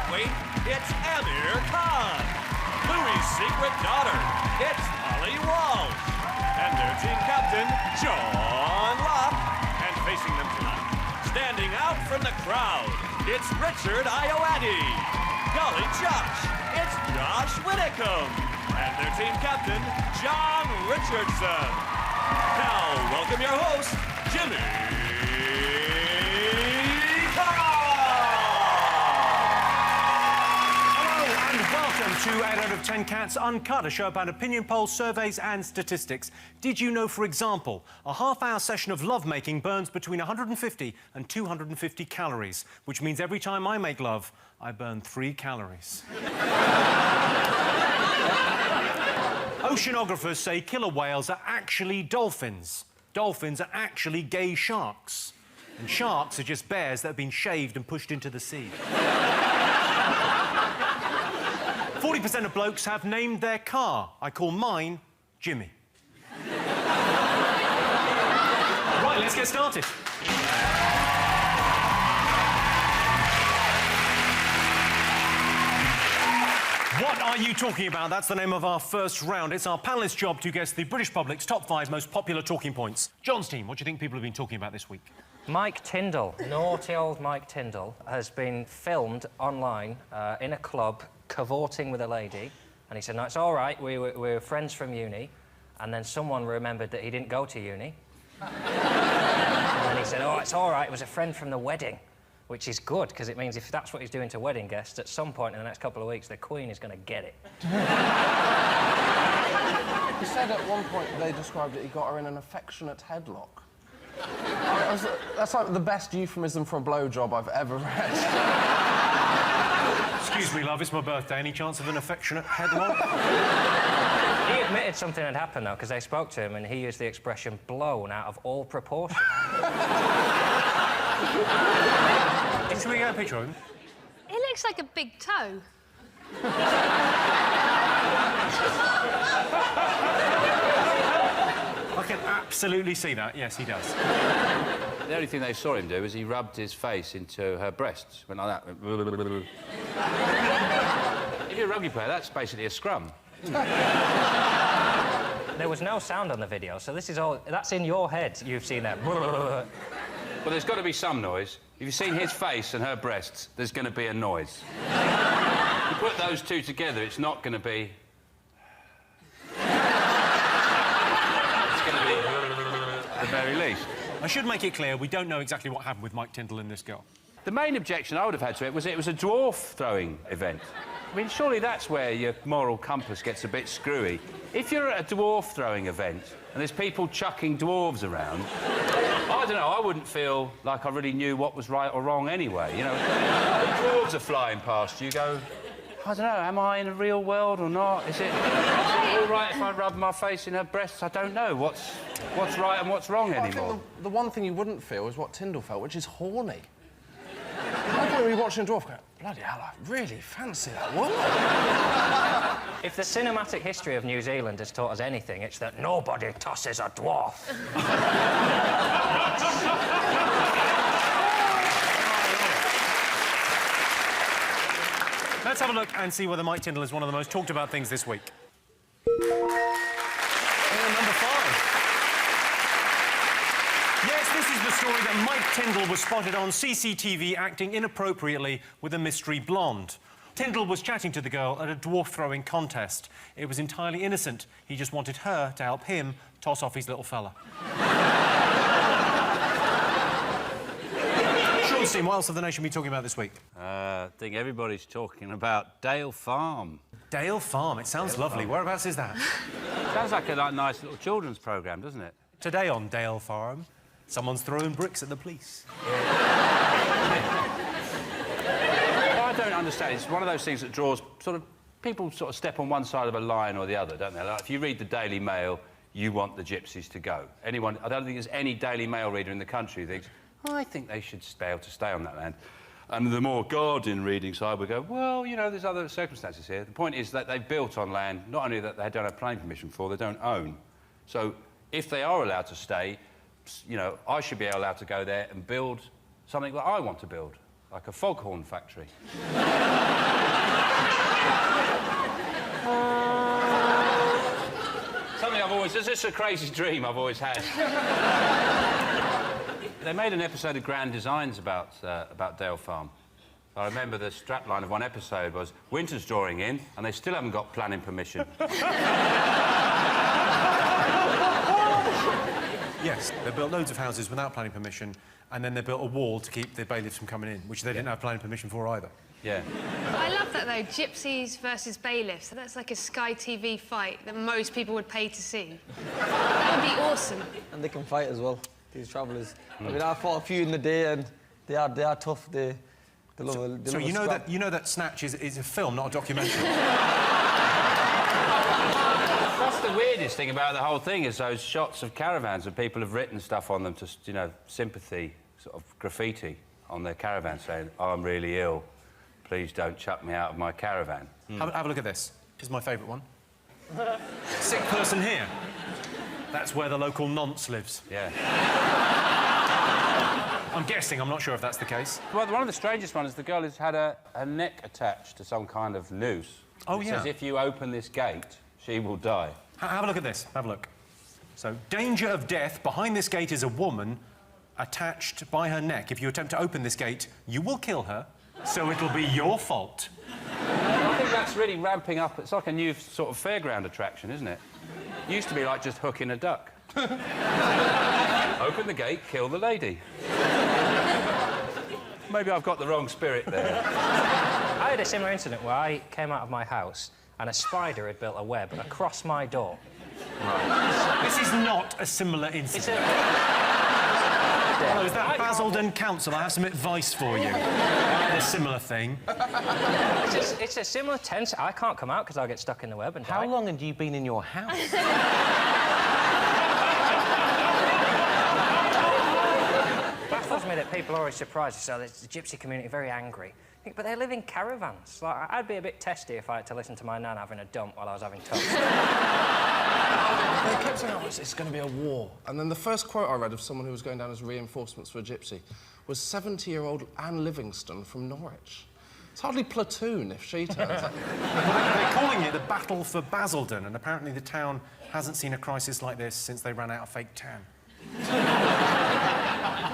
lightweight, it's Amir Khan. Louis' secret daughter, it's Holly Walsh. And their team captain, John Locke. And facing them tonight, standing out from the crowd, it's Richard Ioannidis. Golly Josh, it's Josh Widdicombe. And their team captain, John Richardson. Now, welcome your host, Jimmy to 8 out of 10 Cats Uncut, a show about opinion polls, surveys and statistics. Did you know, for example, a half-hour session of lovemaking burns between 150 and 250 calories, which means every time I make love, I burn 3 calories. Oceanographers say killer whales are actually dolphins. Dolphins are actually gay sharks. And sharks are just bears that have been shaved and pushed into the sea. 40% of blokes have named their car. I call mine Jimmy. Right, let's get started. What are you talking about? That's the name of our first round. It's our panellists' job to guess the British public's top 5 most popular talking points. John's team, what do you think people have been talking about this week? Mike Tindall, naughty old Mike Tindall, has been filmed online in a club cavorting with a lady, and he said, no, it's all right, we were friends from uni, and then someone remembered that he didn't go to uni. And then he said, oh, it's all right, it was a friend from the wedding, which is good, because it means if that's what he's doing to wedding guests, at some point in the next couple of weeks, the Queen is going to get it. He said at one point they described it, he got her in an affectionate headlock. That's like the best euphemism for a blowjob I've ever read. Excuse me, love, it's my birthday. Any chance of an affectionate headlock? He admitted something had happened, though, because they spoke to him and he used the expression blown out of all proportion. Should we get a picture of him? It looks like a big toe. I can absolutely see that. Yes, he does. The only thing they saw him do was he rubbed his face into her breasts. Went like that. If you're a rugby player, that's basically a scrum. There was no sound on the video, so this is all... That's in your head, you've seen that. Well, there's got to be some noise. If you've seen his face and her breasts, there's going to be a noise. You put those two together, it's not going to be... It's going to be... at the very least. I should make it clear, we don't know exactly what happened with Mike Tindall and this girl. The main objection I would have had to it was a dwarf throwing event. I mean, surely that's where your moral compass gets a bit screwy. If you're at a dwarf throwing event and there's people chucking dwarves around, I don't know, I wouldn't feel like I really knew what was right or wrong anyway. You know, the dwarves are flying past you, go, I don't know, am I in the real world or not? Is it all right if I rub my face in her breasts? I don't know what's right and what's wrong anymore. I think the one thing you wouldn't feel is what Tindall felt, which is horny. I can be watching a dwarf going, bloody hell, I really fancy that woman. If the cinematic history of New Zealand has taught us anything, it's that nobody tosses a dwarf. Let's have a look and see whether Mike Tindall is one of the most talked about things this week. Number 5. Yes, this is the story that Mike Tindall was spotted on CCTV acting inappropriately with a mystery blonde. Tindall was chatting to the girl at a dwarf-throwing contest. It was entirely innocent. He just wanted her to help him toss off his little fella. Sean's team, what else have the nation been talking about this week? I think everybody's talking about Dale Farm. Dale Farm, it sounds lovely. Whereabouts is that? Sounds like a nice little children's programme, doesn't it? Today on Dale Farm, someone's throwing bricks at the police. I don't understand. It's one of those things that draws people sort of step on one side of a line or the other, don't they? Like, if you read the Daily Mail, you want the gypsies to go. I don't think there's any Daily Mail reader in the country who thinks, I think they should be able to stay on that land. And the more Guardian reading side would go, well, you know, there's other circumstances here. The point is that they've built on land, not only that they don't have planning permission for, they don't own. So if they are allowed to stay, you know, I should be allowed to go there and build something that I want to build. like a foghorn factory. Something I've always... This is a crazy dream I've always had. They made an episode of Grand Designs about Dale Farm. I remember the strapline of one episode was, winter's drawing in, and they still haven't got planning permission. Yes, they built loads of houses without planning permission, and then they built a wall to keep the bailiffs from coming in, which they didn't have planning permission for either. Yeah. I love that, though. Gypsies versus bailiffs. That's like a Sky TV fight that most people would pay to see. That would be awesome. And they can fight as well, these travellers. I mean, I fought a few in the day, and they are tough. They love a So you know that Snatch is a film, not a documentary. That's the weirdest thing about the whole thing, is those shots of caravans and people have written stuff on them to, you know, sympathy, sort of graffiti on their caravan saying, oh, I'm really ill, please don't chuck me out of my caravan. Have a look at this. This is my favourite one. Sick person here. That's where the local nonce lives. Yeah. I'm guessing, I'm not sure if that's the case. Well, one of the strangest ones is the girl has had her neck attached to some kind of noose. Oh, it yeah. says if you open this gate, she will die. Have a look at this. Have a look. So, danger of death. Behind this gate is a woman attached by her neck. If you attempt to open this gate, you will kill her, so it'll be your fault. I think that's really ramping up. It's like a new sort of fairground attraction, isn't it? Used to be like just hooking a duck. Open the gate, kill the lady. Maybe I've got the wrong spirit there. I had a similar incident where I came out of my house and a spider had built a web across my door. Right. This is not a similar incident. Hello, is that Basildon Council? I have some advice for you. I had a similar thing. It's a similar tense. I can't come out because I'll get stuck in the web and die. How long had you been in your house? Baffles me that people are always surprised. So there's the gypsy community very angry. But they live in caravans. Like, I'd be a bit testy if I had to listen to my nan having a dump while I was having toast. They kept saying, oh, it's going to be a war. And then the first quote I read of someone who was going down as reinforcements for a gypsy was 70-year-old Anne Livingston from Norwich. It's hardly Platoon if she turns up. They're calling it the Battle for Basildon, and apparently the town hasn't seen a crisis like this since they ran out of fake tan.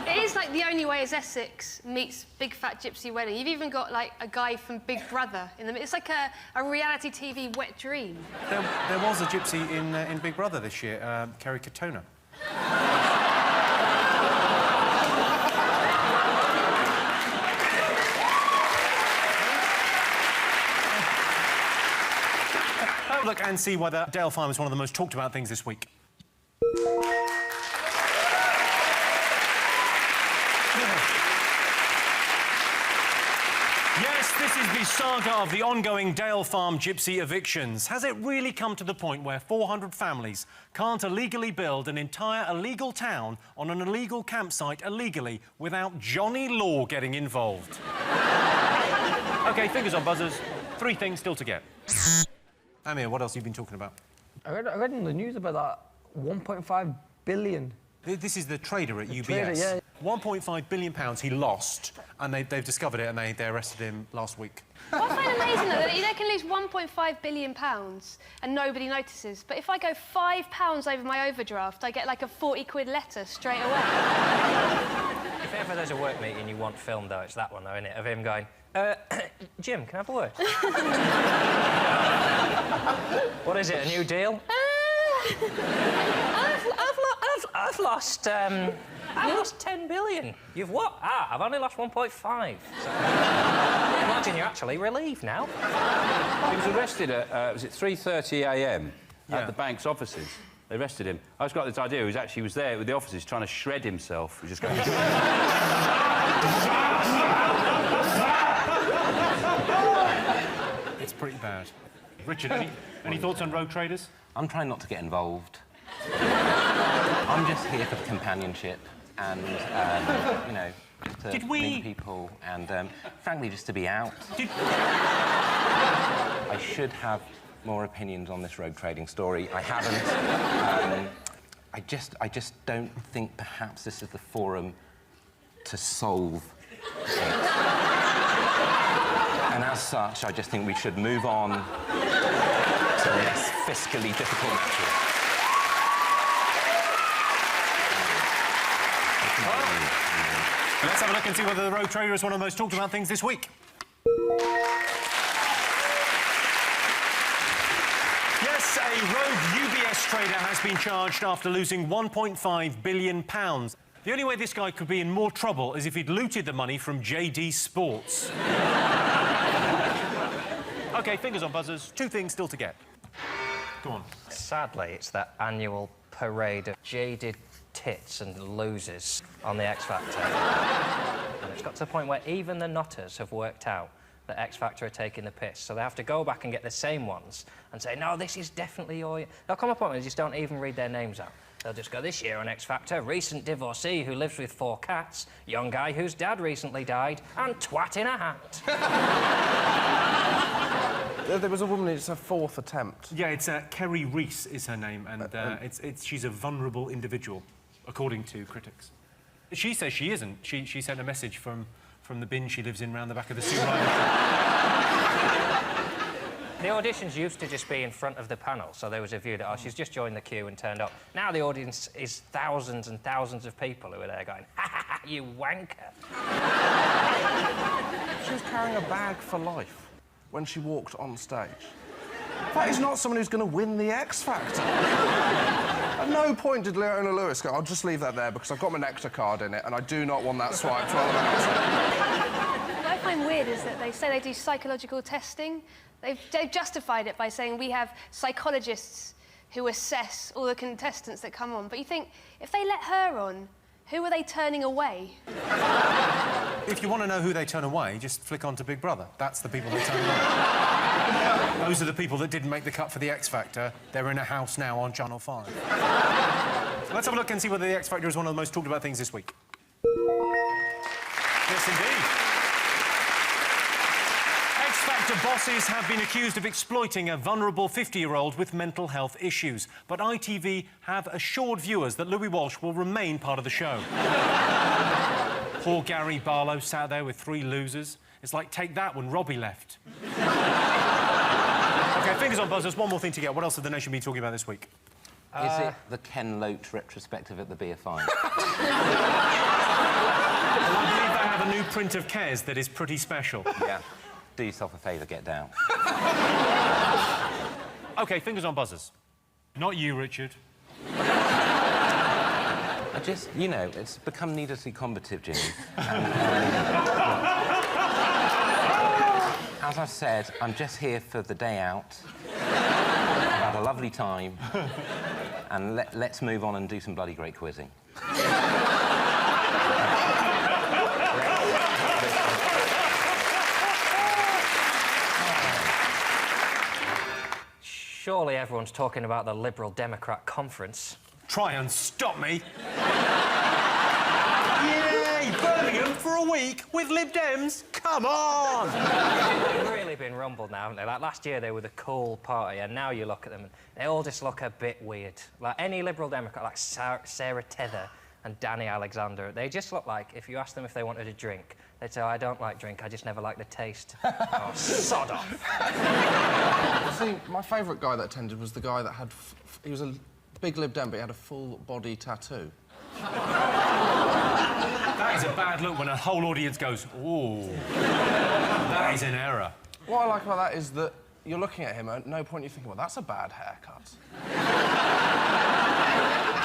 It is like The Only Way is Essex meets Big Fat Gypsy Wedding. You've even got, like, a guy from Big Brother in them. It's like a reality TV wet dream. There was a gypsy in Big Brother this year, Kerry Katona. Have a look and see whether Dale Farm is one of the most talked about things this week. Yes, this is the saga of the ongoing Dale Farm gypsy evictions. Has it really come to the point where 400 families can't illegally build an entire illegal town on an illegal campsite illegally without Johnny Law getting involved? OK, fingers on buzzers. 3 things still to get. Amir, what else have you been talking about? I read in the news about that 1.5 billion. This is the trader at UBS. Trader, yeah. £1.5 billion he lost, and they've discovered it, and they arrested him last week. What I find amazing, though, that they can lose £1.5 billion and nobody notices. But if I go £5 over my overdraft, I get, like, a 40-quid letter straight away. If ever there's a work meeting you want filmed, though, it's that one, though, isn't it? Of him going, Jim, can I have a word? What is it, a new deal? I've lost 10 billion. You've what? Ah, I've only lost 1.5. So, imagine you're actually relieved now. He was arrested at, was it 3:30 a.m. at the bank's offices. They arrested him. I just got this idea. He was there with the officers trying to shred himself. He was just going... It's pretty bad. Richard, any thoughts on rogue traders? I'm trying not to get involved. I'm just here for the companionship and, you know, to meet people and, frankly, just to be out. I should have more opinions on this rogue trading story. I haven't. I just don't think perhaps this is the forum to solve it. And as such, I just think we should move on to less fiscally difficult matches. Let's have a look and see whether the Rogue Trader is one of the most talked about things this week. Yes, a rogue UBS trader has been charged after losing £1.5 billion. The only way this guy could be in more trouble is if he'd looted the money from JD Sports. OK, fingers on buzzers. 2 things still to get. Go on. Sadly, it's that annual parade of jaded tits and losers on the X Factor. And it's got to the point where even the Notters have worked out that X Factor are taking the piss, so they have to go back and get the same ones and say, no, this is definitely your year. They'll come up on it and just don't even read their names out. They'll just go, this year on X Factor, recent divorcee who lives with 4 cats, young guy whose dad recently died, and twat in a hat. There was a woman, it's her 4th attempt. Yeah, it's Kerry Reese is her name, and she's a vulnerable individual, according to critics. She says she isn't. She sent a message from the bin she lives in round the back of the Sue Ryder. The auditions used to just be in front of the panel, so there was a view that, oh, she's just joined the queue and turned up. Now the audience is thousands and thousands of people who are there going, ha ha ha, you wanker. She was carrying a bag for life when she walked on stage. That is not someone who's going to win the X Factor. At no point did Leona Lewis go, I'll just leave that there because I've got my Nectar card in it and I do not want that swiped while I'm out. What I find weird is that they say they do psychological testing. They've justified it by saying we have psychologists who assess all the contestants that come on. But you think, if they let her on, who are they turning away? If you want to know who they turn away, just flick on to Big Brother. That's the people they turn away. Those are the people that didn't make the cut for the X Factor. They're in a house now on Channel 5. Let's have a look and see whether the X Factor is one of the most talked about things this week. Yes, indeed. X Factor bosses have been accused of exploiting a vulnerable 50-year-old with mental health issues. But ITV have assured viewers that Louis Walsh will remain part of the show. Poor Gary Barlow sat there with 3 losers. It's like, take that when Robbie left. OK, fingers on buzzers. One more thing to get. What else have the nation been talking about this week? Is it the Ken Loach retrospective at the BFI? Well, I believe they have a new print of Kes that is pretty special. Yeah. Do yourself a favour, get down. OK, fingers on buzzers. Not you, Richard. I just, you know, it's become needlessly combative, Jimmy. And, as I've said, I'm just here for the day out. I've had a lovely time. And let's move on and do some bloody great quizzing. Surely everyone's talking about the Liberal Democrat conference. Try and stop me. Yay! Birmingham for a week with Lib Dems? Come on! They've really been rumbled now, haven't they? Like, last year they were the cool party, and now you look at them and they all just look a bit weird. Like, any Liberal Democrat, like Sarah Tether and Danny Alexander, they just look like, if you asked them if they wanted a drink, they'd say, oh, I don't like drink, I just never like the taste. Oh, sod off. See, my favourite guy that attended was the guy that had... he was a big Lib Dem, but he had a full-body tattoo. That is a bad look when a whole audience goes, ooh. That is an error. What I like about that is that you're looking at him and at no point you're thinking, well, that's a bad haircut. Do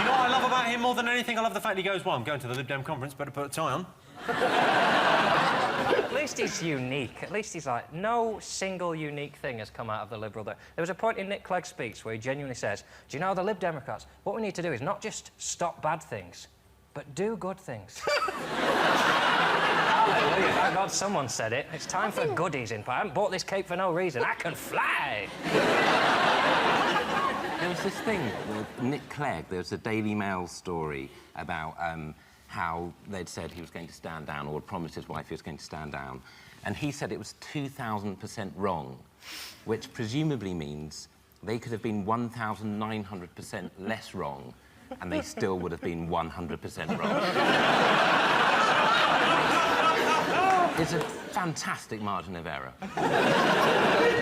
you know what I love about him more than anything? I love the fact he goes, well, I'm going to the Lib Dem conference, better put a tie on. At least he's unique. At least he's like, no single unique thing has come out of the Liberal... There was a point in Nick Clegg's speech where he genuinely says, do you know, the Lib Democrats, what we need to do is not just stop bad things, but do good things. Hallelujah, thank God someone said it. It's time for goodies in. I haven't bought this cape for no reason. I can fly! There was this thing with Nick Clegg. There was a Daily Mail story about how they'd said he was going to stand down, or had promised his wife he was going to stand down, and he said it was 2,000% wrong, which presumably means they could have been 1,900% less wrong, and they still would have been 100% wrong. It's a fantastic margin of error.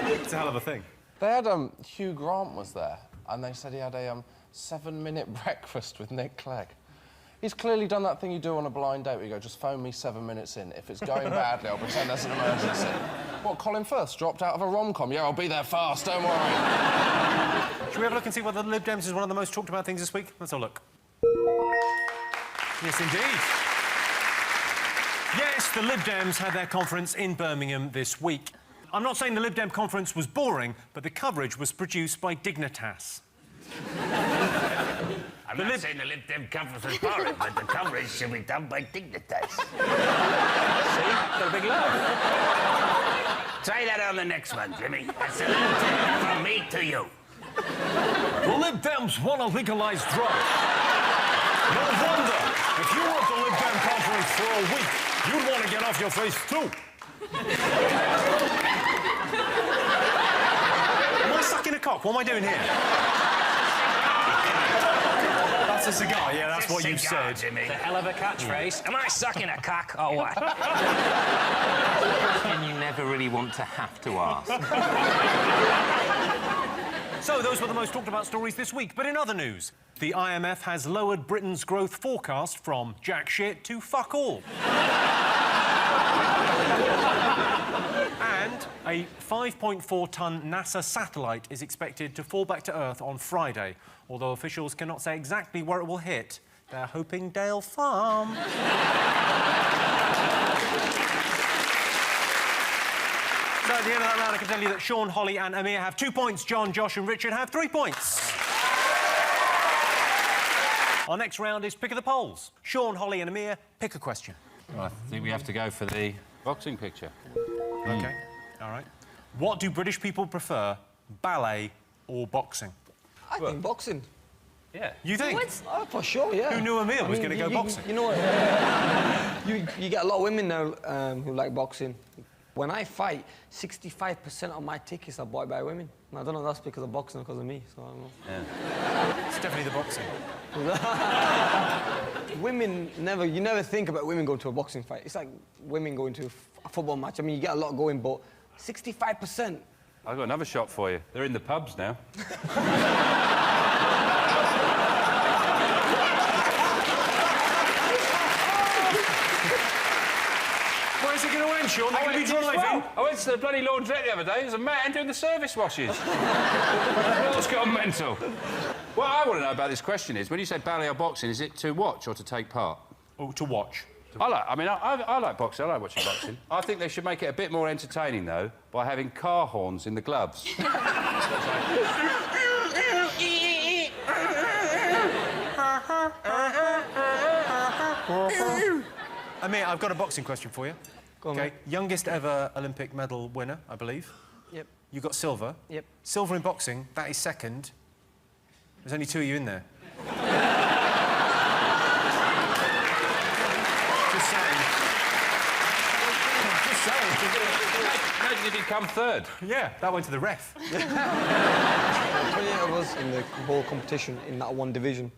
It's a hell of a thing. They had, Hugh Grant was there, and they said he had a 7-minute breakfast with Nick Clegg. He's clearly done that thing you do on a blind date where you go, just phone me 7 minutes in. If it's going badly, I'll pretend there's an emergency. What, Colin Firth dropped out of a rom-com? Yeah, I'll be there fast, don't worry. Should we have a look and see whether the Lib Dems is one of the most talked about things this week? Let's have a look. Yes, indeed. Yes, the Lib Dems had their conference in Birmingham this week. I'm not saying the Lib Dem conference was boring, but the coverage was produced by Dignitas. I'm not saying the Lib Dem conference was boring, but the coverage should be done by Dignitas. See? Got a big laugh. Try that on the next one, Jimmy. That's a little tip from me to you. The Lib Dems want to legalise drugs. No wonder. If you were at the Lib Dem conference for a week, you'd want to get off your face too. Am I sucking a cock? What am I doing here? That's a cigar, yeah, that's what you said. Jimmy. It's a hell of a catchphrase. Am I sucking a cock or what? And you never really want to have to ask. So, those were the most talked about stories this week. But in other news, the IMF has lowered Britain's growth forecast from jack shit to fuck all. And a 5.4-ton NASA satellite is expected to fall back to Earth on Friday. Although officials cannot say exactly where it will hit, they're hoping Dale Farm. So at the end of that round, I can tell you that Sean, Holly and Amir have 2 points. John, Josh and Richard have 3 points. Our next round is Pick of the Polls. Sean, Holly and Amir, pick a question. Well, I think we have to go for the boxing picture. OK, all right. What do British people prefer, ballet or boxing? I think boxing. Yeah. You think? Oh, for sure, yeah. Who knew Amir was going to go boxing? You know what? you get a lot of women now who like boxing. When I fight, 65% of my tickets are bought by women. And I don't know if that's because of boxing or because of me, so I don't know. Yeah. It's definitely the boxing. Women you never think about women going to a boxing fight. It's like women going to a football match. I mean, you get a lot going, but 65%. I've got another shot for you. They're in the pubs now. Where's it going to end, Sean? They're going to be driving. I went to the bloody laundrette the other day. There's a man doing the service washes. What's gone mental? What I want to know about this question is, when you say ballet or boxing, is it to watch or to take part? Oh, to watch. I like boxing. I like watching boxing. I think they should make it a bit more entertaining, though, by having car horns in the gloves. Amir, I've got a boxing question for you. Go on, OK, mate. youngest ever Olympic medal winner, I believe. Yep. You got silver. Yep. Silver in boxing, that is second. There's only 2 of you in there. Just saying. Just saying. Imagine if he'd come third. Yeah, that went to the ref. 28 of us in the whole competition in that one division.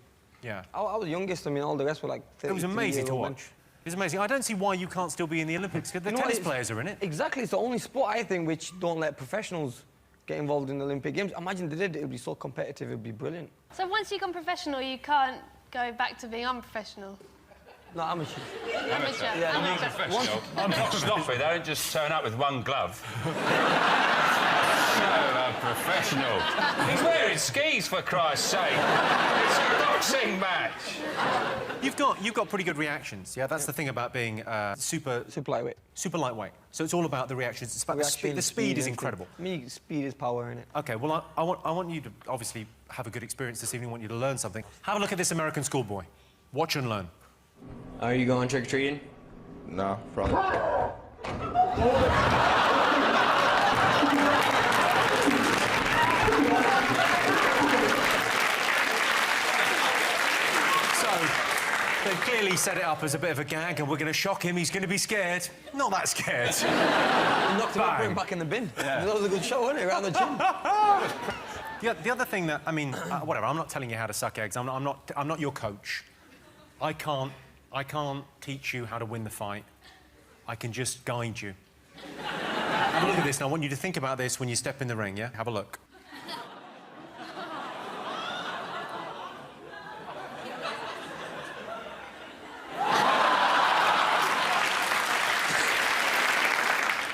Yeah. I was the youngest. I mean, all the rest were like 30. It was amazing to watch. It was amazing. I don't see why you can't still be in the Olympics, because the tennis players are in it. Exactly. It's the only sport, I think, which don't let professionals get involved in the Olympic Games. Imagine they did, it would be so competitive, it would be brilliant. So once you've gone professional, you can't go back to being unprofessional? No, amateur. Amateur. Yeah, Amateur. Professional. I'm not sloppy. They don't just turn up with one glove. So unprofessional. He's wearing skis, for Christ's sake. It's a boxing match. You've got pretty good reactions, yeah? That's the thing about being super lightweight. Super lightweight. So it's all about the reactions. It's about the speed. The speed is incredible. Me, speed is power, innit? OK, well, I want you to obviously have a good experience this evening. I want you to learn something. Have a look at this American schoolboy. Watch and learn. Are you going trick-or-treating? No, probably. They've clearly set it up as a bit of a gag, and we're going to shock him. He's going to be scared. Not that scared. Knocked him out, put him back in the bin. Yeah. That was a good show, wasn't it, around the gym? The other thing that, I mean, whatever, I'm not telling you how to suck eggs. I'm not your coach. I can't teach you how to win the fight. I can just guide you. Have a look at this, and I want you to think about this when you step in the ring, yeah? Have a look.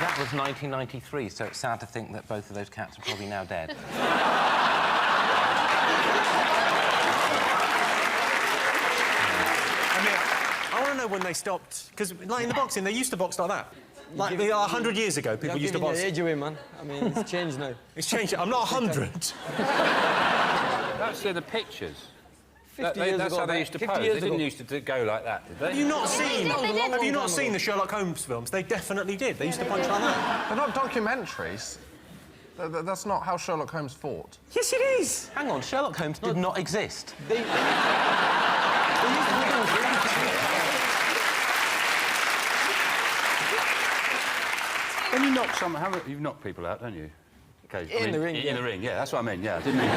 That was 1993, so it's sad to think that both of those cats are probably now dead. I mean, I want to know when they stopped, because, like, in the boxing, they used to box like that. Like, 100 years ago, people used to box... You're giving the age away, man. I mean, it's changed now. It's changed. I'm not 100. That's the pictures. 50 years that's ago, how they used to pose. They didn't used to go like that, did they? Have you not seen... Have you not seen the Sherlock Holmes films? They definitely did. They used to punch like that. They're not documentaries. That's not how Sherlock Holmes fought. Yes, it is. Hang on, Sherlock Holmes did not exist. They used to make them When you knock someone... You've knocked people out, don't you? Okay, in the ring, In the ring, yeah, that's what I mean, yeah. I didn't mean...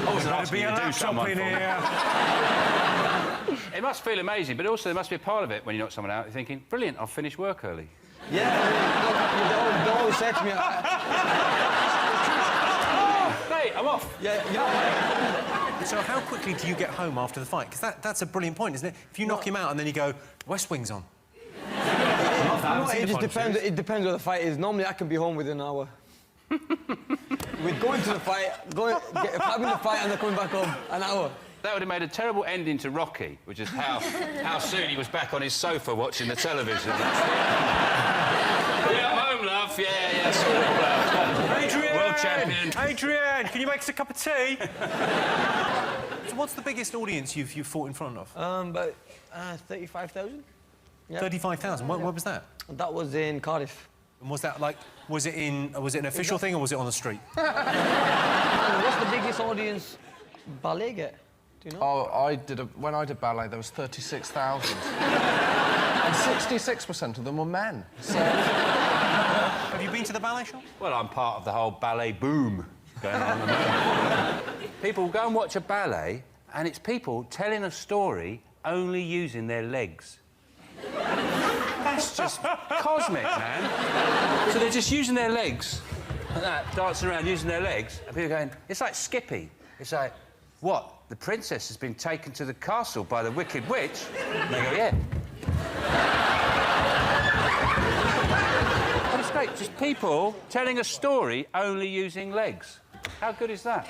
I wasn't asking you to do something for me. It must feel amazing, but also there must be a part of it when you knock someone out, you're thinking, brilliant, I'll finish work early. Yeah, I mean, they always said to me... Hey, I'm off. Yeah, you know... So how quickly do you get home after the fight? Because that's a brilliant point, isn't it? If you knock him out and then you go, West Wing's on. It just depends. It depends where the fight is. Normally, I can be home within an hour. We're going to the fight, having the fight, and then coming back home an hour. That would have made a terrible ending to Rocky, which is how soon he was back on his sofa watching the television. Yeah, I'm home, love. Yeah, sort of. Adrian! World champion. Adrian, can you make us a cup of tea? So what's the biggest audience you've fought in front of? About 35,000. Yeah. 35,000. Where was that? That was in Cardiff. And was that like... Was it an official thing or was it on the street? What's the biggest audience Ballet get? Do you know? Oh, when I did ballet, there was 36,000. And 66% of them were men. So... Have you been to the ballet show? Well, I'm part of the whole ballet boom going on at the moment. People go and watch a ballet, and it's people telling a story only using their legs. That's just cosmic, man. So they're just using their legs, like that, dancing around using their legs, and people going, it's like Skippy. It's like, what? The princess has been taken to the castle by the Wicked Witch? And they go, yeah. But it's great, just people telling a story only using legs. How good is that?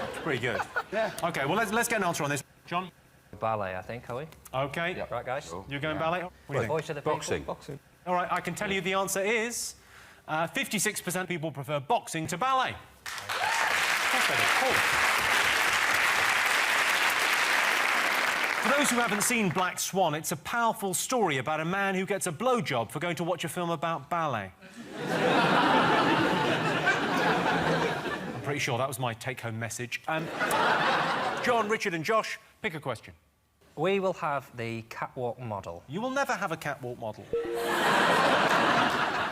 It's pretty good. Yeah. OK, well, let's get an answer on this. John? Ballet, I think, are we? OK. Yep. Right, guys? You're going ballet? What do you think? Voice of the people. Boxing. Boxing. All right, I can tell you the answer is 56% of people prefer boxing to ballet. That's better. Cool. For those who haven't seen Black Swan, it's a powerful story about a man who gets a blowjob for going to watch a film about ballet. I'm pretty sure that was my take-home message. John, Richard and Josh, pick a question. We will have the catwalk model. You will never have a catwalk model.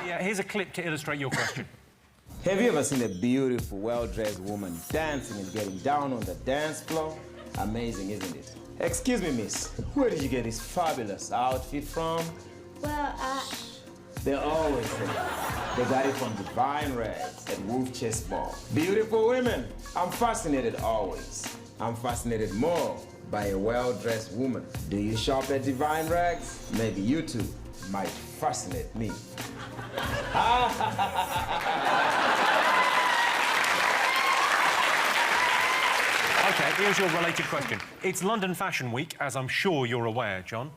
Yeah, here's a clip to illustrate your question. Have you ever seen a beautiful, well-dressed woman dancing and getting down on the dance floor? Amazing, isn't it? Excuse me, miss. Where did you get this fabulous outfit from? Well, They always say they got it from Divine Rags at Wolf Chess Ball. Beautiful women. I'm fascinated always. I'm fascinated more by a well-dressed woman. Do you shop at Divine Rags? Maybe you two might fascinate me. OK, here's your related question. It's London Fashion Week, as I'm sure you're aware, John.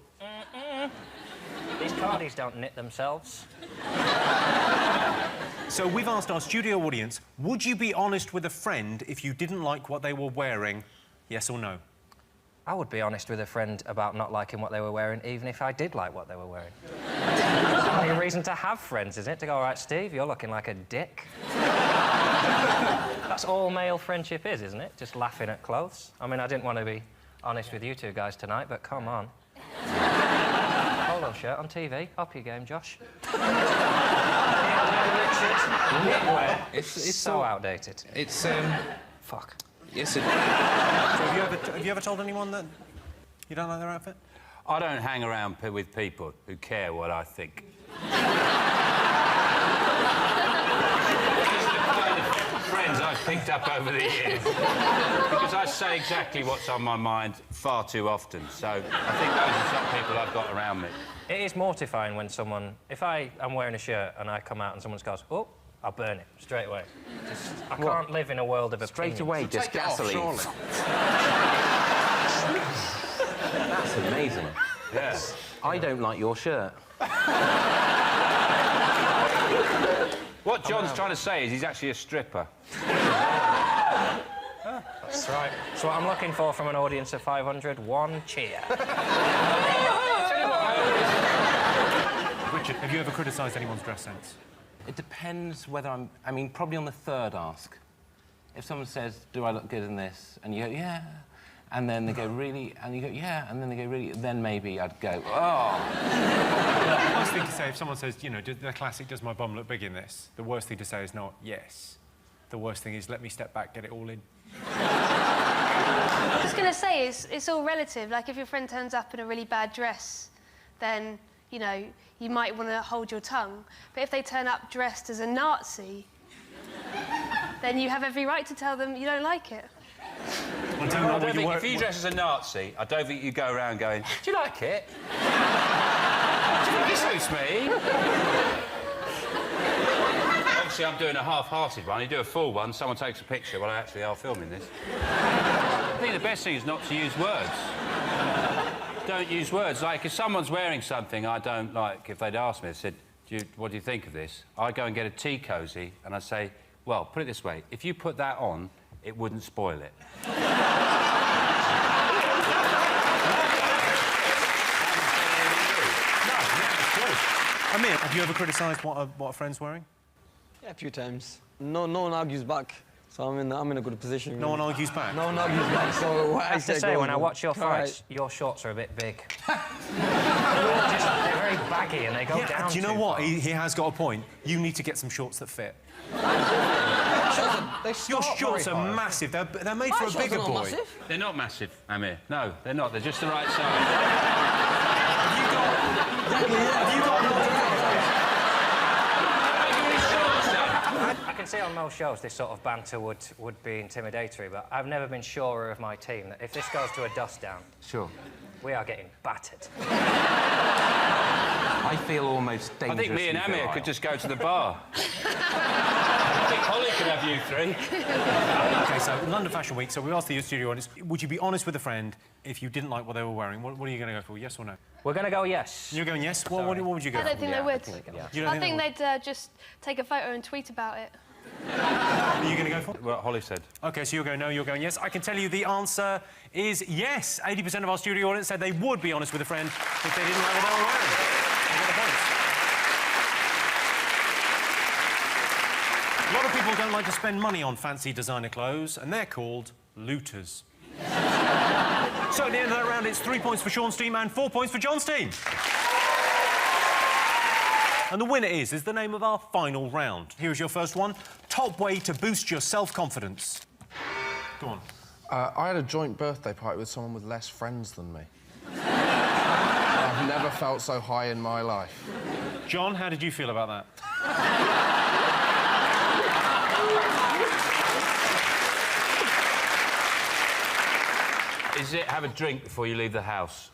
These cardies don't knit themselves. So we've asked our studio audience, would you be honest with a friend if you didn't like what they were wearing? Yes or no? I would be honest with a friend about not liking what they were wearing, even if I did like what they were wearing. It's only a reason to have friends, isn't it? To go, all right, Steve, you're looking like a dick. That's all male friendship is, isn't it? Just laughing at clothes. I mean, I didn't want to be honest with you two guys tonight, but come on. Polo shirt on TV. Up your game, Josh. It's so outdated. It's, Fuck. Yes, it... So have you ever told anyone that you don't like their outfit? I don't hang around with people who care what I think. Friends I've picked up over the years because I say exactly what's on my mind far too often, so I think those are some people I've got around me. It is mortifying when someone... If I am wearing a shirt and I come out and someone goes, oh, I'll burn it straight away. I can't live in a world of opinions. Straight away, just Take it off, gasoline. surely. That's amazing. Yes. I don't like your shirt. What John's trying to say is he's actually a stripper. That's right. That's what I'm looking for from an audience of 500. One cheer. Richard, have you ever criticised anyone's dress sense? It depends whether I mean, probably on the third ask. If someone says, do I look good in this? And you go, yeah. And then they go, really? And you go, yeah. And then they go, really? Then maybe I'd go, oh. The worst thing to say, if someone says, you know, the classic, does my bum look big in this? The worst thing to say is not, yes. The worst thing is, let me step back, get it all in. I was going to say, it's all relative. Like, if your friend turns up in a really bad dress, then, you know, you might want to hold your tongue. But if they turn up dressed as a Nazi, then you have every right to tell them you don't like it. I don't think if you dress as a Nazi, I don't think you go around going, do you like it? Do you think it suits me? Obviously, I'm doing a half-hearted one. You do a full one, someone takes a picture. Well, actually, I'm filming this. I think the best thing is not to use words. Don't use words. Like, if someone's wearing something I don't like, if they'd asked me, they said, what do you think of this? I'd go and get a tea cosy, and I'd say, well, put it this way, if you put that on, it wouldn't spoil it. Amir, have you ever criticised what a friend's wearing? Yeah, a few times. No one argues back, so I'm in a good position. No one argues back? No one argues back, so what I have to say, when I watch your fights, your shorts are a bit big. They're very baggy and they go down. Do you know what? He has got a point. You need to get some shorts that fit. Your shorts are massive. They're made for a bigger boy. Massive? They're not massive, Amir. No, they're not. They're just the right size. Have you got I can see on most shows this sort of banter would be intimidatory, but I've never been surer of my team that if this goes to a dust down, Sure. we are getting battered. I feel almost dangerous. I think me and Amir could just go to the bar. I think Holly could have you three. OK, so London Fashion Week, so we asked the studio audience, would you be honest with a friend if you didn't like what they were wearing? What are you going to go for, yes or no? We're going to go yes. You're going yes? What would you go for? I don't think they would. I think they'd just take a photo and tweet about it. Are you going to go for it? What Holly said. OK, so you're going no, you're going yes. I can tell you the answer is yes. 80% of our studio audience said they would be honest with a friend if they didn't like what they were wearing. They got the points. A lot of people don't like to spend money on fancy designer clothes, and they're called looters. So at the end of that round, it's 3 points for Sean's team and 4 points for John's team. And the winner is the name of our final round. Here is your first one. Top way to boost your self-confidence. Go on. I had a joint birthday party with someone with less friends than me. I've never felt so high in my life. John, how did you feel about that? Is it have a drink before you leave the house?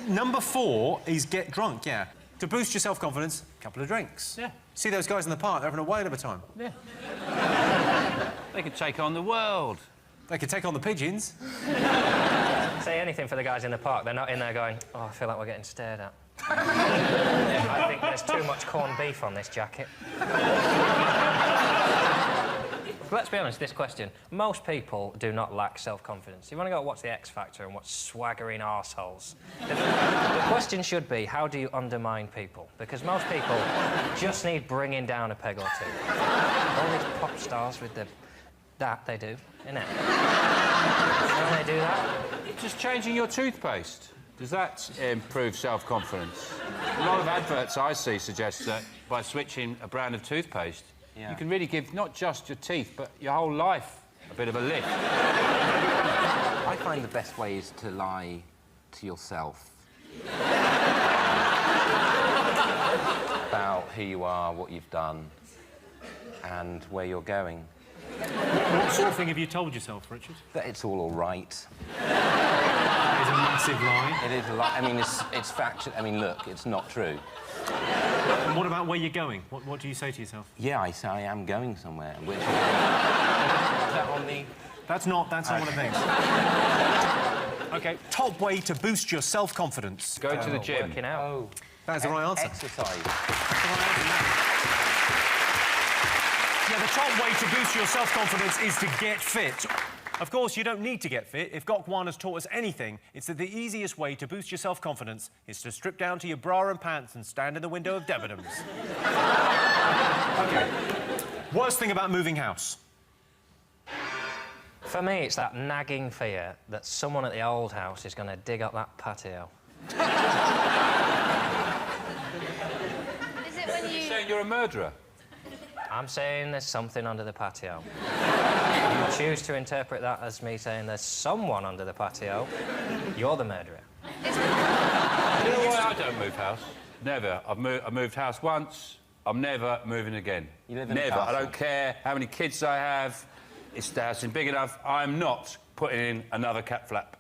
Number 4 is get drunk, yeah. To boost your self-confidence, a couple of drinks. Yeah. See those guys in the park, they're having a whale of a time. Yeah. They could take on the world. They could take on the pigeons. Say anything for the guys in the park. They're not in there going, oh, I feel like we're getting stared at. I think there's too much corned beef on this jacket. Let's be honest, this question. Most people do not lack self-confidence. You've only got to watch The X Factor and watch swaggering arseholes. The question should be, how do you undermine people? Because most people just need bringing down a peg or two. All these pop stars with that they do, innit? How do they do that? Just changing your toothpaste. Does that improve self-confidence? A lot of adverts I see suggest that by switching a brand of toothpaste, you can really give not just your teeth, but your whole life a bit of a lift. I find the best way is to lie to yourself about who you are, what you've done, and where you're going. What sort of thing have you told yourself, Richard? That it's all right. That is a massive lie. It is a lie. I mean, it's factual. I mean, look, it's not true. And what about where you're going? What do you say to yourself? Yeah, I say I am going somewhere. Which is that on the... That's not one of the things. OK, top way to boost your self-confidence. Go to the gym. Working out. Oh. That's the right answer. Exercise. Yeah, the top way to boost your self-confidence is to get fit. Of course, you don't need to get fit. If Gok Wan has taught us anything, it's that the easiest way to boost your self-confidence is to strip down to your bra and pants and stand in the window of Debenhams. OK. Worst thing about moving house? For me, it's that nagging fear that someone at the old house is going to dig up that patio. Is it when you... Saying you're a murderer? I'm saying there's something under the patio. If you choose to interpret that as me saying there's someone under the patio, you're the murderer. You know why I don't move house? Never. I moved house once. I'm never moving again. You live in never. a I don't care how many kids I have. It's the house isn't big enough. I'm not putting in another cat flap.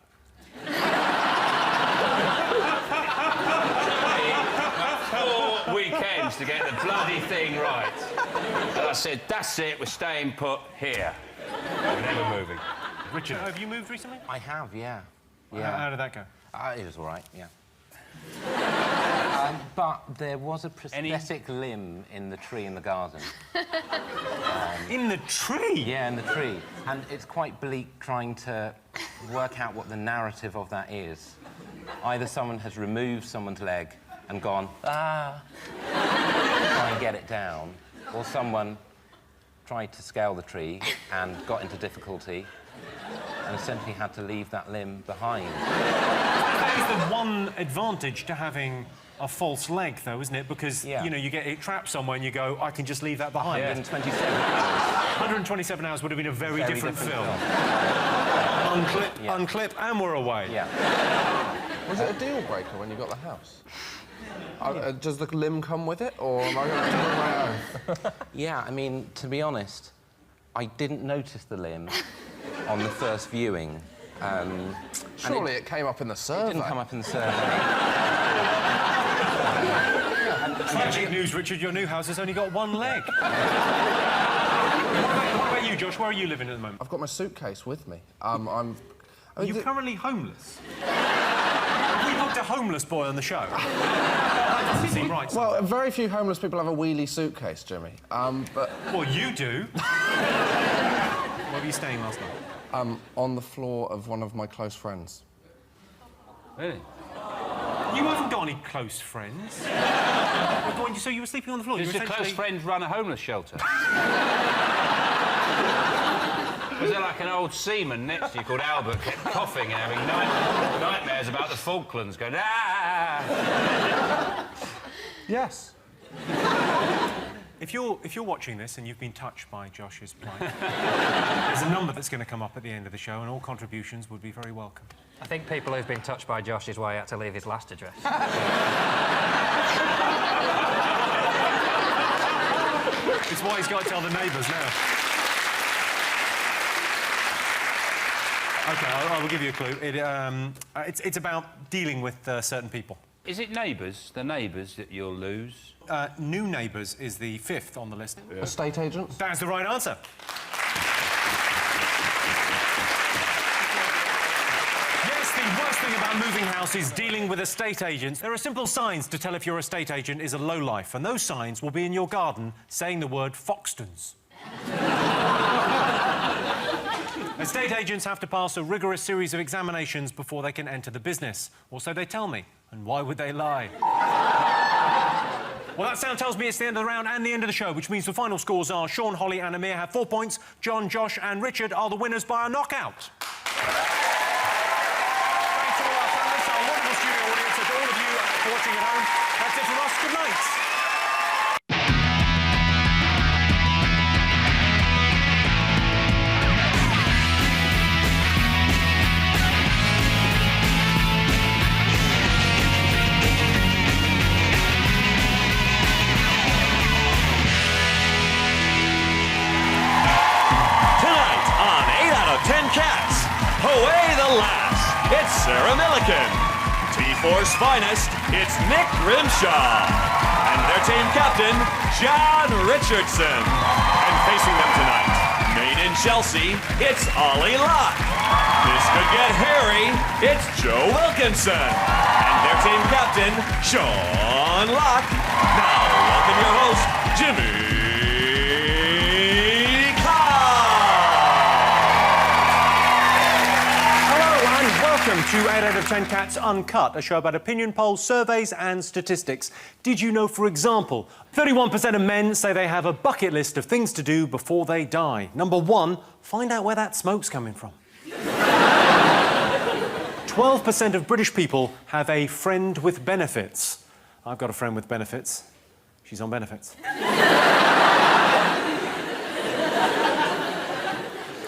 Four weekends to get the bloody thing right. And I said, that's it, we're staying put here. We're never moving. Richard, have you moved recently? I have, yeah. How did that go? It was all right, yeah. But there was a prosthetic limb in the tree in the garden. In the tree? Yeah, in the tree. And it's quite bleak trying to work out what the narrative of that is. Either someone has removed someone's leg and gone, ah, try and get it down, or someone tried to scale the tree and got into difficulty and essentially had to leave that limb behind. That is the one advantage to having a false leg, though, isn't it? Because, you know, you get it trapped somewhere and you go, I can just leave that behind. 127 hours. 127 hours would have been a very different film. Unclip, and we're away. Yeah. Was it a deal breaker when you got the house? Does the limb come with it, or am I going to have to do my own? Yeah, I mean, to be honest, I didn't notice the limb on the first viewing. Surely it came up in the survey. It didn't come up in the survey. Tragic news, Richard, your new house has only got one leg. What about you, Josh? Where are you living at the moment? I've got my suitcase with me. Are you currently homeless? Have we booked a homeless boy on the show? That doesn't seem right. Well, very few homeless people have a wheelie suitcase, Jimmy. But... Well, you do. Where were you staying last night? On the floor of one of my close friends. Really? You haven't got any close friends. So you were sleeping on the floor? Does your close friend run a homeless shelter? Was there like an old seaman next to you called Albert, kept coughing and having nightmares about the Falklands, going, ah! Yes. If you're watching this and you've been touched by Josh's plight, there's a number that's going to come up at the end of the show, and all contributions would be very welcome. I think people who've been touched by Josh is why he had to leave his last address. It's why he's got to tell the neighbours now. OK, I will give you a clue. It's about dealing with certain people. Is it neighbours, the neighbours that you'll lose? New neighbours is the 5th on the list. Yeah. Estate agents? That's the right answer. Yes, the worst thing about moving house is dealing with estate agents. There are simple signs to tell if your estate agent is a lowlife, and those signs will be in your garden saying the word Foxtons. Estate agents have to pass a rigorous series of examinations before they can enter the business. Or so they tell me. And why would they lie? Well, that sound tells me it's the end of the round and the end of the show, which means the final scores are Sean, Holly and Amir have 4 points. John, Josh and Richard are the winners by a knockout. Thanks to all our families, our wonderful studio audience, and to all of you for watching at home. That's it from us. Good night. Sarah Millican. T4's finest, it's Nick Grimshaw. And their team captain, John Richardson. And facing them tonight, made in Chelsea, it's Ollie Locke. This could get hairy, it's Joe Wilkinson. And their team captain, Sean Locke. Now, welcome your host, Jimmy Welcome to 8 out of 10 Cats Uncut, a show about opinion polls, surveys and statistics. Did you know, for example, 31% of men say they have a bucket list of things to do before they die? Number 1, find out where that smoke's coming from. 12% of British people have a friend with benefits. I've got a friend with benefits. She's on benefits.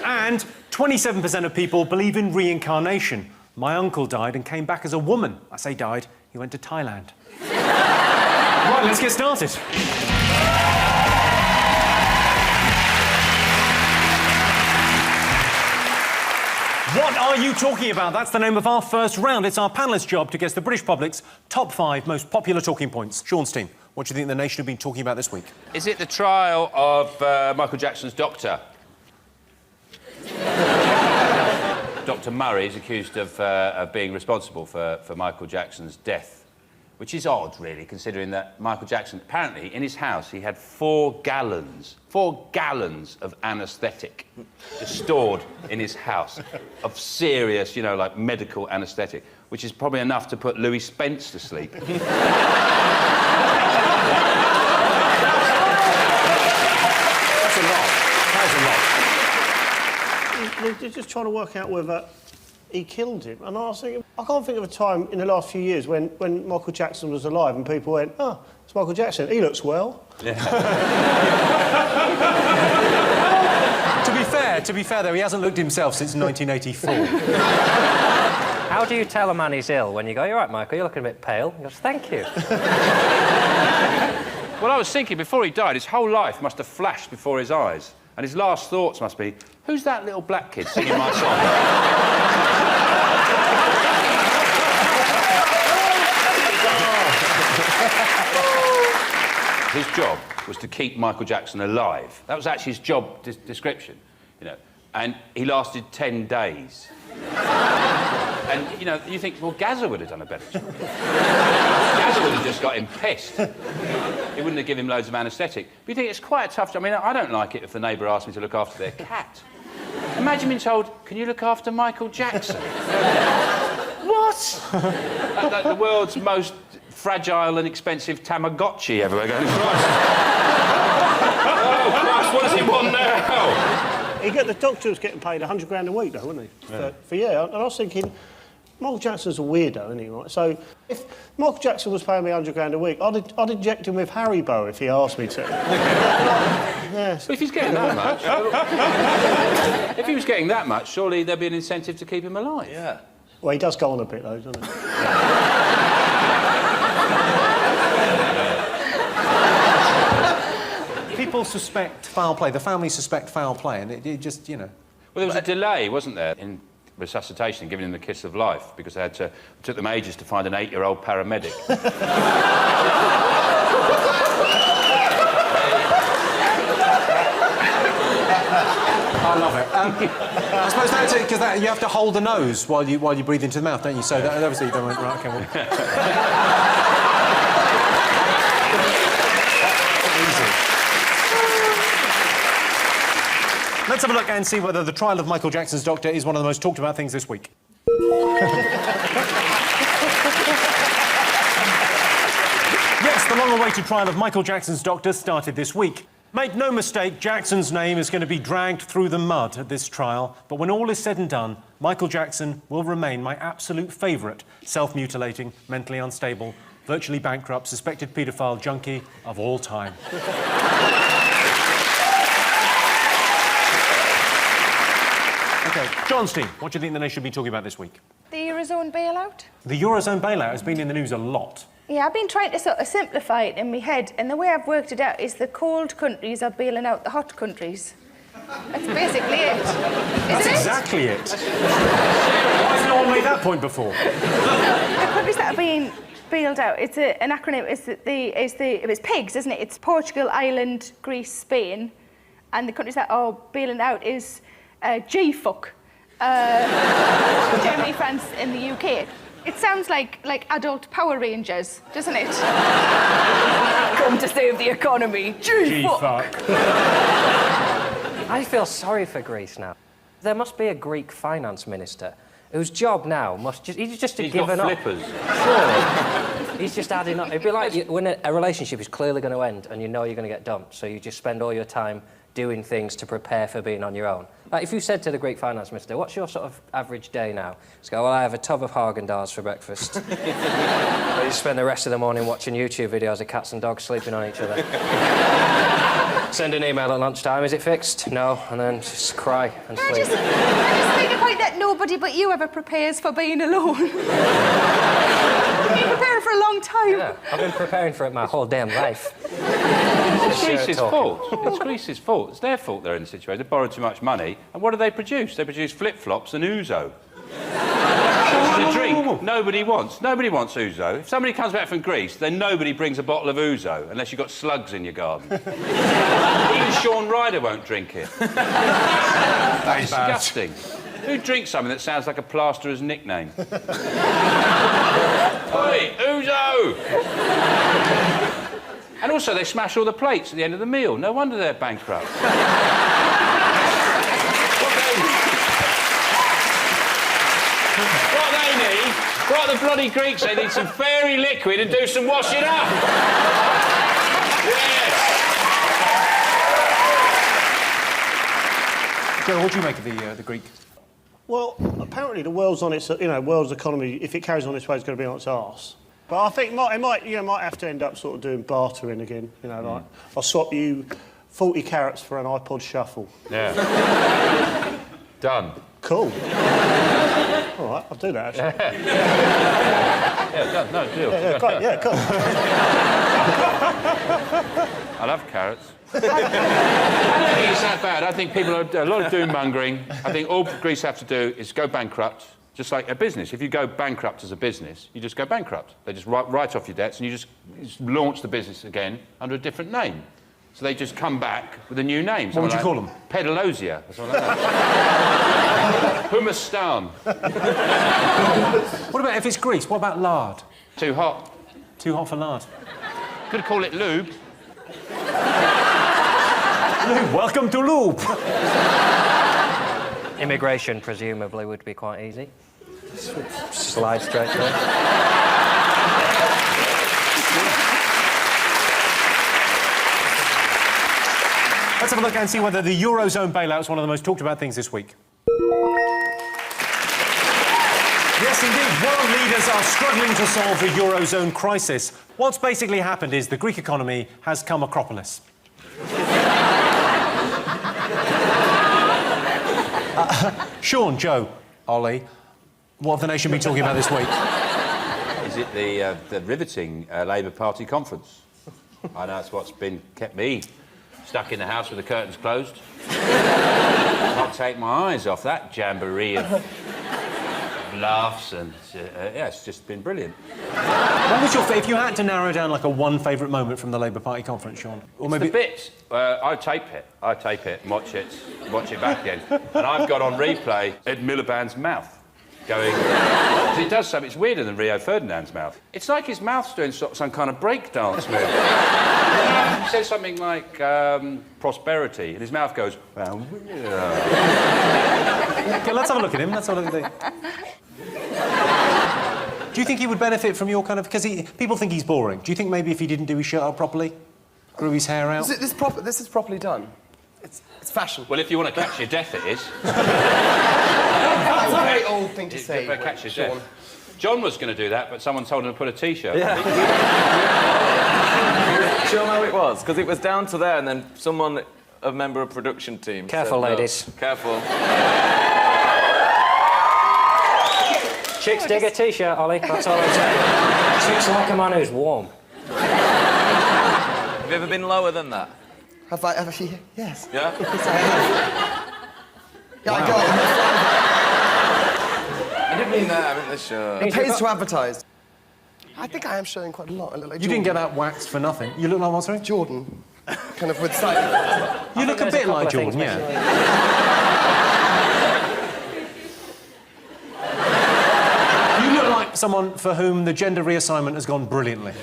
And 27% of people believe in reincarnation. My uncle died and came back as a woman. I say died, he went to Thailand. Right, let's get started. What are you talking about? That's the name of our first round. It's our panellists' job to guess the British public's top 5 most popular talking points. Sean's team, what do you think the nation have been talking about this week? Is it the trial of Michael Jackson's doctor? Dr. Murray is accused of being responsible for Michael Jackson's death, which is odd, really, considering that Michael Jackson, apparently, in his house, he had 4 gallons of anaesthetic stored in his house, of serious, you know, like, medical anaesthetic, which is probably enough to put Louis Spence to sleep. That's a lot. That is a lot. They're just trying to work out whether he killed him. And I was thinking, I can't think of a time in the last few years when Michael Jackson was alive and people went, oh, it's Michael Jackson, he looks well. Yeah. To be fair, though, he hasn't looked himself since 1984. How do you tell a man he's ill when you go, you're right, Michael, you're looking a bit pale? He goes, thank you. Well, I was thinking, before he died, his whole life must have flashed before his eyes. And his last thoughts must be, who's that little black kid singing my song? His job was to keep Michael Jackson alive. That was actually his job description, you know. And he lasted 10 days. And, you know, you think, well, Gazza would have done a better job. Gazza would have just got him pissed. He wouldn't have given him loads of anaesthetic. But you think it's quite a tough job. I mean, I don't like it if the neighbour asked me to look after their cat. Imagine being told, can you look after Michael Jackson? What? Like the world's most fragile and expensive Tamagotchi ever. Going, Christ. Oh, Christ, what does he want now? The doctor was getting paid 100 grand a week, though, wasn't he? Yeah. And I was thinking, Michael Jackson's a weirdo, isn't he? Right? So if Michael Jackson was paying me 100 grand a week, I'd inject him with Haribo if he asked me to. Yes. But if he's getting that much... if he was getting that much, surely there'd be an incentive to keep him alive. Yeah. Well, he does go on a bit, though, doesn't he? People suspect foul play. The family suspect foul play, and it just, you know... Well, there was a delay, wasn't there, in resuscitation, giving him the kiss of life, because they had to... It took them ages to find an 8-year-old paramedic. I love it. I suppose that's it, because you have to hold the nose while you breathe into the mouth, don't you? So that, obviously you don't want... Right, okay, well... Easy. Let's have a look and see whether the trial of Michael Jackson's doctor is one of the most talked about things this week. Yes, the long-awaited trial of Michael Jackson's doctor started this week. Make no mistake, Jackson's name is going to be dragged through the mud at this trial, but when all is said and done, Michael Jackson will remain my absolute favourite self-mutilating, mentally unstable, virtually bankrupt, suspected paedophile junkie of all time. OK, John's team, what do you think the nation should be talking about this week? The Eurozone bailout. The Eurozone bailout has been in the news a lot. Yeah, I've been trying to sort of simplify it in my head, and the way I've worked it out is the cold countries are bailing out the hot countries. That's basically it. That's exactly it. Why has no one made that point before? The countries that are being bailed out, it's an acronym, it's PIGS, isn't it? It's Portugal, Ireland, Greece, Spain. And the countries that are bailing out is GFUK. Germany, France, and the UK. It sounds like adult Power Rangers, doesn't it? Come to save the economy. GFUK. I feel sorry for Greece now. There must be a Greek finance minister whose job now must just... He's just given up. Flippers. Surely. He's just adding up. It'd be like when a relationship is clearly going to end and you know you're going to get dumped, so you just spend all your time doing things to prepare for being on your own. Like, if you said to the Greek finance minister, what's your sort of average day now? He's go, well, I have a tub of Haagen-Dazs for breakfast. I just spend the rest of the morning watching YouTube videos of cats and dogs sleeping on each other. Send an email at lunchtime, is it fixed? No, and then just cry and sleep. I just make a point that nobody but you ever prepares for being alone. You've been preparing for a long time. Yeah, I've been preparing for it my whole damn life. It's Greece's fault. It's Greece's fault. It's their fault they're in the situation. They borrowed too much money. And what do they produce? They produce flip-flops and ouzo. Which is a drink nobody wants. Nobody wants ouzo. If somebody comes back from Greece, then nobody brings a bottle of ouzo unless you've got slugs in your garden. Even Sean Ryder won't drink it. That's disgusting. Who drinks something that sounds like a plasterer's nickname? Oi, ouzo! And also, they smash all the plates at the end of the meal. No wonder they're bankrupt. What the bloody Greeks, they need some fairy liquid and do some washing up. Yes. Joe, what do you make of the Greek? Well, apparently the world's on its, world's economy, if it carries on this way, it's going to be on its arse. But I think it might have to end up sort of doing bartering again. Like, I'll swap you 40 carrots for an iPod Shuffle. Yeah. Done. Cool. All right, I'll do that, actually. Yeah, done. No, deal. Yeah, great. Yeah, cool. I love carrots. I don't think it's that bad. I think people are a lot of doom-mongering. I think all Greece have to do is go bankrupt, just like a business. If you go bankrupt as a business, you just go bankrupt. They just write off your debts and you just launch the business again under a different name. So they just come back with a new name. What would you call them? Pedalosia, or something like that. Humustan. What about if it's Greece? What about lard? Too hot. Too hot for lard. Could call it lube. Lube, welcome to lube. Immigration, presumably, would be quite easy. Slide straight through. Let's have a look and see whether the Eurozone bailout is one of the most talked about things this week. Yes, indeed, world leaders are struggling to solve the Eurozone crisis. What's basically happened is the Greek economy has come acropolis. Sean, Joe, Ollie, what have the nation been talking about this week? Is it the riveting Labour Party conference? I know it's what's kept me stuck in the house with the curtains closed. Can't take my eyes off that jamboree of laughs and... yeah, it's just been brilliant. What was your if you had to narrow down, like, one favourite moment from the Labour Party conference, Sean? Or maybe... the bit. I tape it and watch it back again. And I've got on replay Ed Miliband's mouth going... It does something, it's weirder than Rio Ferdinand's mouth. It's like his mouth's doing some kind of breakdance move. He says something like prosperity, and his mouth goes... Okay, let's have a look at him. Let's have a look at him. Do you think he would benefit from your kind of... Because people think he's boring. Do you think maybe if he didn't do his shirt up properly, grew his hair out... This is properly done. It's fashion. Well, if you want to catch your death, it is. That's a very old thing to say. Catch your death. John was going to do that, but someone told him to put a T-shirt on. Do you know how it was? Because it was down to there, and then someone, a member of production team... Careful, said, ladies. Careful. Chicks dig a T-shirt, Ollie. That's all I'm saying. Chicks like a man who's warm. Have you ever been lower than that? Have I ever? Yes. Yeah? Yeah, I got I didn't mean that, I meant the shirt. it. It pays to advertise. I think I am showing quite a lot. I look like You didn't get that waxed for nothing. You look like what, sorry? Jordan. Kind of with slightly... You look a bit like Jordan, yeah. You look like someone for whom the gender reassignment has gone brilliantly.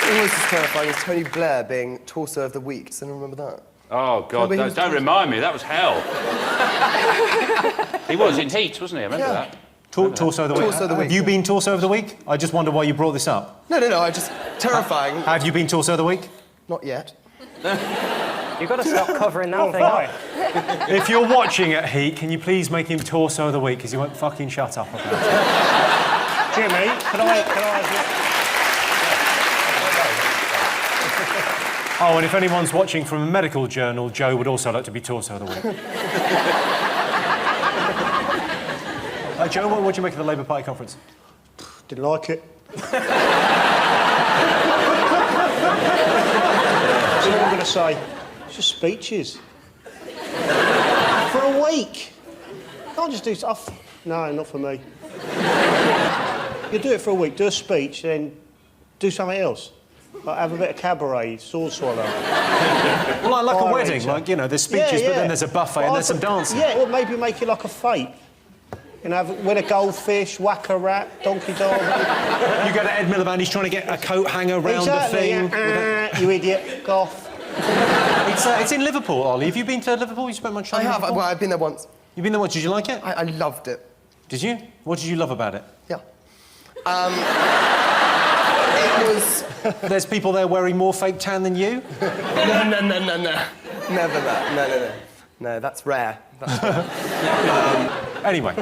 Always as terrifying as Tony Blair being Torso of the Week. Does anyone remember that? Oh, God, don't remind me. That was hell. He was in Heat, wasn't he? I remember that. Torso of the Week. Torso of the Week. Have you been Torso of the Week? I just wonder why you brought this up. No, I just... Terrifying. Have you been Torso of the Week? Not yet. You've got to stop covering that thing up. If you're watching at Heat, can you please make him Torso of the Week, because he won't fucking shut up about it. Jimmy, can I... Oh, and if anyone's watching from a medical journal, Joe would also like to be Torso of the Week. Joe, what do you make of the Labour Party conference? Didn't like it. That's all I'm going to say. It's just speeches. For a week. Can't just do stuff. No, not for me. You do it for a week, do a speech, then do something else. Like have a bit of cabaret, sword swallow. Well, like a wedding, eater. like, you know, there's speeches, but then there's a buffet and there's some dancing. Yeah, or maybe make it like a fete. You know, win a goldfish, whack a rat, donkey dog. You go to Ed Miliband, he's trying to get a coat hanger round the thing. Yeah. You idiot, goth. It's in Liverpool, Ollie. Have you been to Liverpool? You spent much time I in have. Liverpool? Well, I've been there once. You've been there once. Did you like it? I loved it. Did you? What did you love about it? Yeah. It was... There's people there wearing more fake tan than you? No. Never that. No, that's rare. That's rare. Anyway.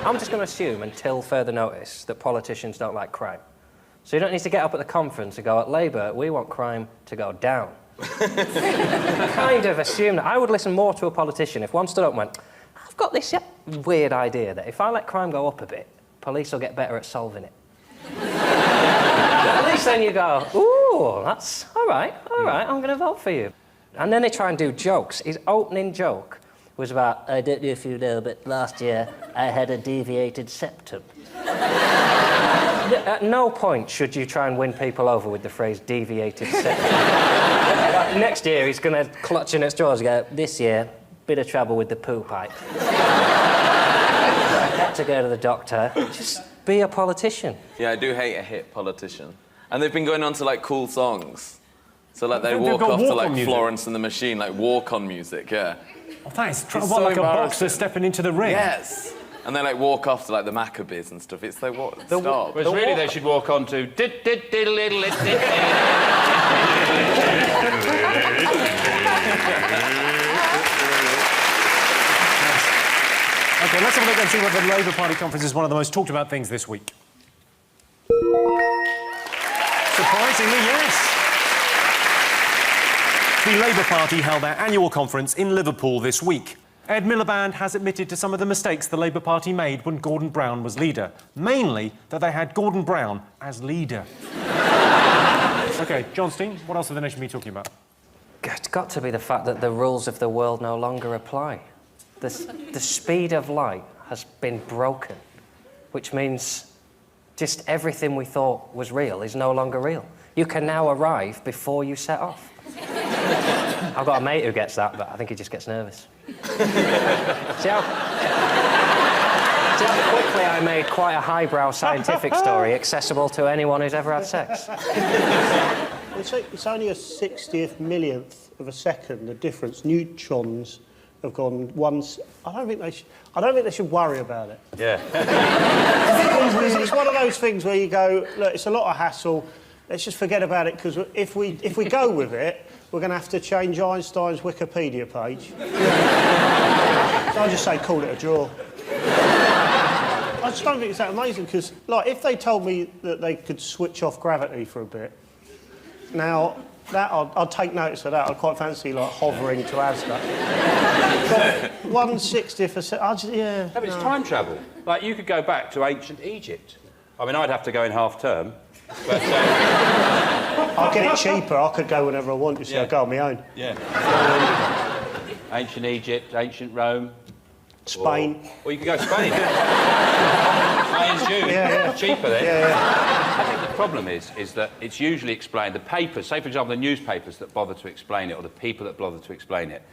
I'm just going to assume, until further notice, that politicians don't like crime. So you don't need to get up at the conference and go, at Labour, we want crime to go down. Kind of assume that. I would listen more to a politician if one stood up and went, I've got this weird idea that if I let crime go up a bit, police will get better at solving it. At least then you go, ooh, that's all right, I'm going to vote for you. And then they try and do jokes. His opening joke was about, I don't know if you know, but last year I had a deviated septum. At no point should you try and win people over with the phrase deviated septum. Next year he's going to clutch in at straws and go, this year, bit of trouble with the poo pipe. Had to go to the doctor. Just be a politician. Yeah, I do hate a hit politician. And they've been going on to, like, cool songs. So, like, they walk off to, like, Florence and the Machine, like, walk-on music, yeah. Oh, that is It's what, so like a boxer embarrassing. stepping into the ring? Yes. And they, like, walk off to, like, the Maccabees and stuff. It's like, what? Stop. Whereas really they should walk on to... OK, let's have a look and see whether the Labour Party conference is one of the most talked about things this week. Surprisingly, yes. The Labour Party held their annual conference in Liverpool this week. Ed Miliband has admitted to some of the mistakes the Labour Party made when Gordon Brown was leader. Mainly that they had Gordon Brown as leader. OK, John Steen, what else have the nation been talking about? It's got to be the fact that the rules of the world no longer apply. The speed of light has been broken, which means just everything we thought was real is no longer real. You can now arrive before you set off. I've got a mate who gets that, but I think he just gets nervous. See how quickly I made quite a highbrow scientific story accessible to anyone who's ever had sex? It's only a 60th millionth of a second, the difference. Neutrons have gone once. I don't think they should worry about it. Yeah. It's one of those things where you go, look, it's a lot of hassle. Let's just forget about it, because if we go with it, we're going to have to change Einstein's Wikipedia page. So I just say, call it a draw. I just don't think it's that amazing, because, like, if they told me that they could switch off gravity for a bit, now, That I'd take notice of that. I'd quite fancy like hovering to Asda. But 1/60th a second. Yeah. No, but it's time travel. Like you could go back to ancient Egypt. I mean, I'd have to go in half term. But I'll get it cheaper. I could go whenever I want. You see, I'll go on my own. Yeah. Ancient Egypt, ancient Rome. Spain. Or you could go Spain. Spain's June. Yeah. Cheaper then. Yeah. I think the problem is that it's usually explained. The papers, say for example, the newspapers that bother to explain it, or the people that bother to explain it.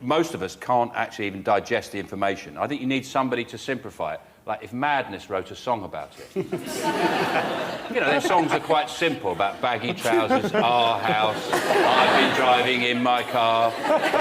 Most of us can't actually even digest the information. I think you need somebody to simplify it. Like if Madness wrote a song about it. You know, their songs are quite simple about baggy trousers, our house, I've been driving in my car. If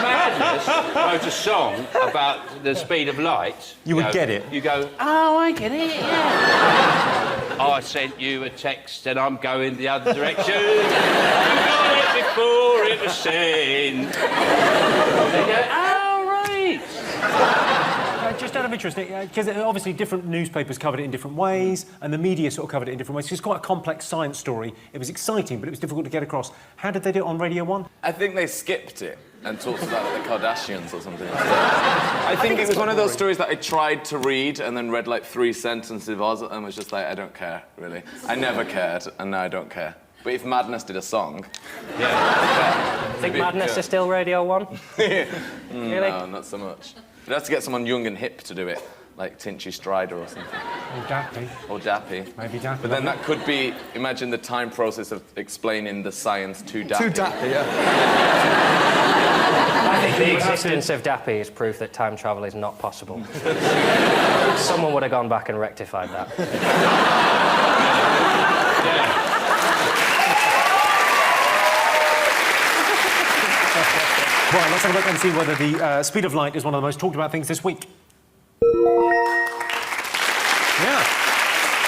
Madness wrote a song about the speed of light... You would get it. You go, oh, I get it, yeah. I sent you a text and I'm going the other direction. You got it before it was sent. They go, oh, right. Just out of interest, because obviously different newspapers covered it in different ways, and the media sort of covered it in different ways. It's quite a complex science story. It was exciting, but it was difficult to get across. How did they do it on Radio 1? I think they skipped it and talked about like, the Kardashians or something instead. I think it was one of those stories that I tried to read and then read like 3 sentences of it and was just like, I don't care, really. I never cared, and now I don't care. But if Madness did a song... Yeah. Think Madness is still Radio 1? Really? No, not so much. You'd have to get someone young and hip to do it, like Tinchy Strider or something. Or Dappy. Or Dappy. Maybe Dappy. But then that could be, imagine the time process of explaining the science to Dappy. To Dappy, yeah. I think the existence of Dappy is proof that time travel is not possible. Someone would have gone back and rectified that. Right, let's have a look and see whether the speed of light is one of the most talked about things this week. Yeah.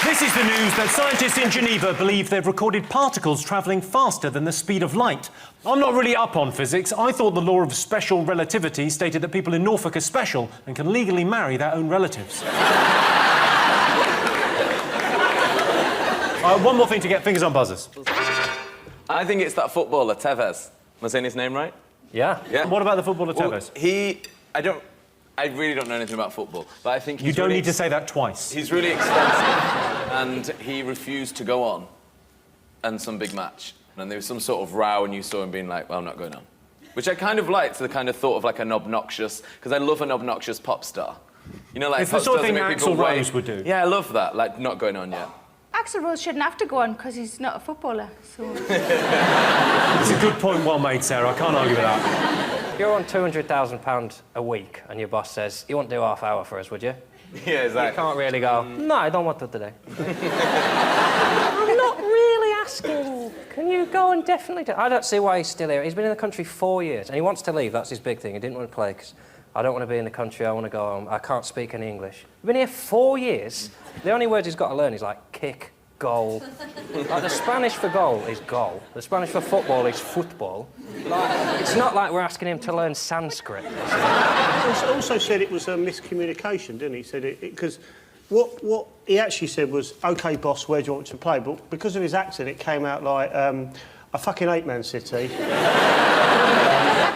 This is the news that scientists in Geneva believe they've recorded particles travelling faster than the speed of light. I'm not really up on physics. I thought the law of special relativity stated that people in Norfolk are special and can legally marry their own relatives. One more thing to get fingers on buzzers. I think it's that footballer, Tevez. Am I saying his name right? Yeah. Yeah. What about the footballer Tevez? I really don't know anything about football, but I think he's You don't really need to say that twice. He's really expensive, and he refused to go on in some big match. And there was some sort of row, and you saw him being like, well, I'm not going on. Which I kind of liked, the kind of thought of like an obnoxious... Because I love an obnoxious pop star. You know, like... It's the sort of thing Axl Rose would do. Yeah, I love that, like not going on yet. Axl Rose shouldn't have to go on because he's not a footballer, so... It's a good point, well made, Sarah. I can't argue with that. You're on £200,000 a week and your boss says, you won't do half hour for us, would you? Yeah, exactly. You can't really go, no, I don't want to today. I'm not really asking. Can you go and definitely do... I don't see why he's still here. He's been in the country 4 years and he wants to leave. That's his big thing. He didn't want to play because I don't want to be in the country. I want to go home. I can't speak any English. He's been here 4 years. The only words he's got to learn is like kick, goal. Like the Spanish for goal is goal. The Spanish for football is football. Like, it's not like we're asking him to learn Sanskrit. He also said it was a miscommunication, didn't he? He said it because what he actually said was, "OK, boss, where do you want to play?" But because of his accent, it came out like, "I fucking hate Man City.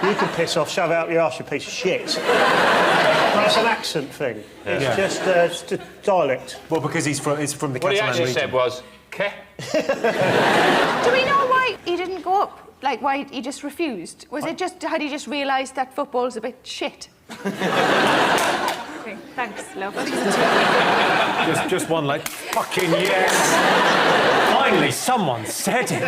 You can piss off, shove out your arse, you piece of shit." That's an accent thing. It's just a dialect. Well, because it's from the Catalan region. What he actually said was, "Ke." Do we know why he didn't go up? Like, why he just refused? Was it just... Had he just realised that football's a bit shit? Okay, thanks, love. just one, like, fucking yes! Finally, someone said it!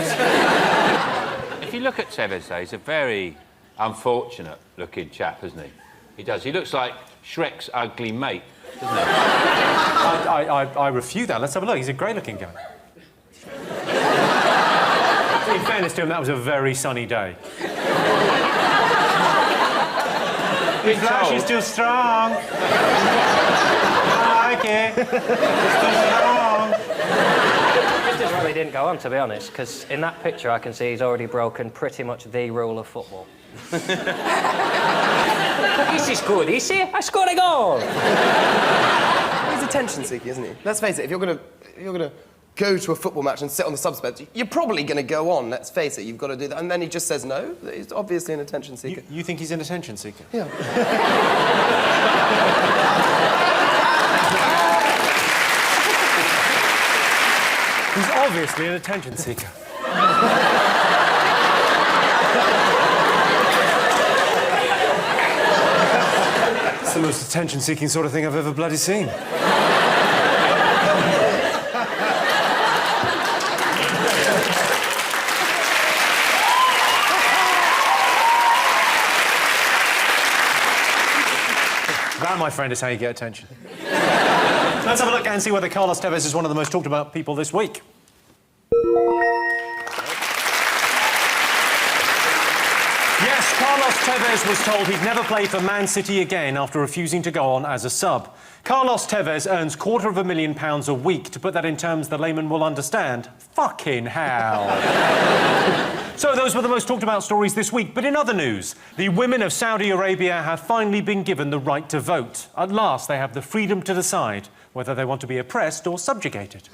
If you look at Tevez, though, he's a very unfortunate-looking chap, isn't he? He does. He looks like Shrek's ugly mate, doesn't he? I refute that. Let's have a look. He's a great-looking guy. In fairness to him, that was a very sunny day. His flash is too strong. I like it. It's too strong. This is why he didn't go on, to be honest, because in that picture I can see he's already broken pretty much the rule of football. This is good, you see? I scored a goal! He's attention seeking, isn't he? Let's face it, if you're gonna go to a football match and sit on the subs bench, you're probably going to go on, let's face it, you've got to do that. And then he just says no. He's obviously an attention seeker. You think he's an attention seeker? Yeah. He's obviously an attention seeker. It's the most attention-seeking sort of thing I've ever bloody seen. That, my friend, is how you get attention. Let's have a look and see whether Carlos Tevez is one of the most talked about people this week. Yes, Carlos Tevez was told he'd never play for Man City again after refusing to go on as a sub. Carlos Tevez earns £250,000 a week. To put that in terms the layman will understand, fucking hell. So those were the most talked about stories this week. But in other news, the women of Saudi Arabia have finally been given the right to vote. At last, they have the freedom to decide whether they want to be oppressed or subjugated.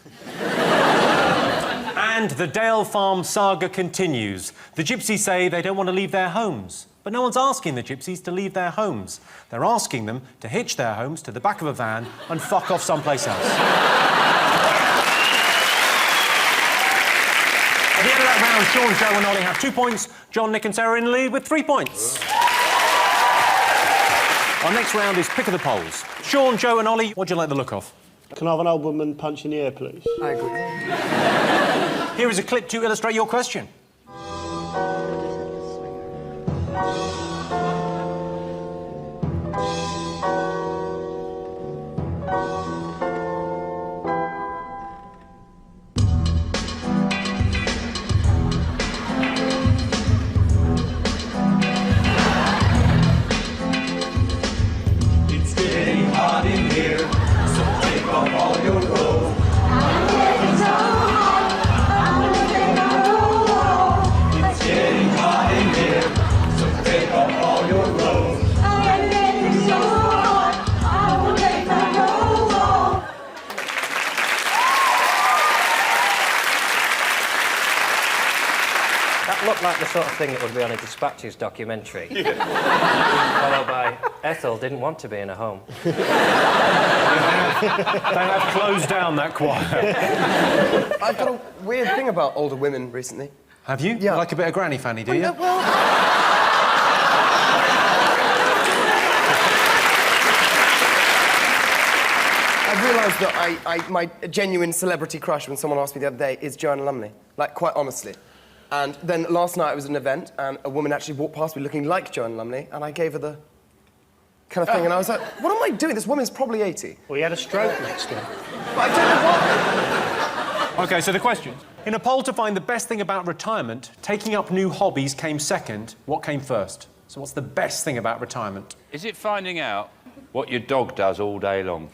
And the Dale Farm saga continues. The gypsies say they don't want to leave their homes. But no one's asking the gypsies to leave their homes. They're asking them to hitch their homes to the back of a van and fuck off someplace else. At the end of that round, Sean, Joe and Ollie have 2 points. John, Nick and Sarah in the lead with 3 points. Our next round is Pick of the Polls. Sean, Joe and Ollie, what do you like the look of? Can I have an old woman punch in the air, please? I agree. Here is a clip to illustrate your question. It's getting hot in here, so take off all your clothes. I'm getting so hot, I'm getting It's getting hot in here, so take off all your clothes. I'm getting so hot, I will take my clothes off. That looked like the sort of thing that would be on a Dispatches documentary. Followed by Ethel didn't want to be in a home. They have closed down that choir. I've got a weird thing about older women recently. Have you? Yeah. You like a bit of granny fanny, do you? Well... I've realised that my genuine celebrity crush when someone asked me the other day is Joanna Lumley. Like, quite honestly. And then last night I was at an event and a woman actually walked past me looking like Joanna Lumley and I gave her the kind of thing and I was like, what am I doing? This woman's probably 80. Well, he had a stroke next to him. But I don't know what... OK, so the question. In a poll to find the best thing about retirement, taking up new hobbies came second. What came first? So what's the best thing about retirement? Is it finding out what your dog does all day long?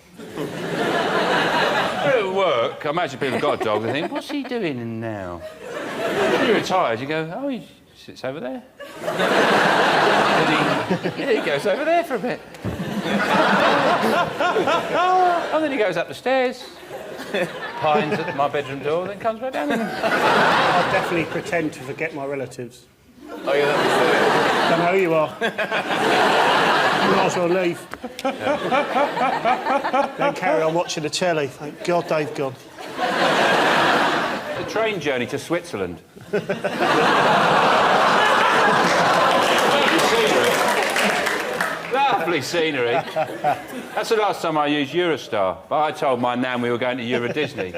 At work, I imagine people have got a dog, they think, what's he doing now? When you're retired, you go, oh, he sits over there. And he goes over there for a bit. And then he goes up the stairs, pines at my bedroom door, then comes back down. I'll definitely pretend to forget my relatives. Oh, yeah, that'd be silly. Don't know who you are. You might as well leave. Then carry on watching the telly. Thank God they've gone. The train journey to Switzerland. Lovely scenery. That's the last time I used Eurostar, but I told my nan we were going to Euro Disney.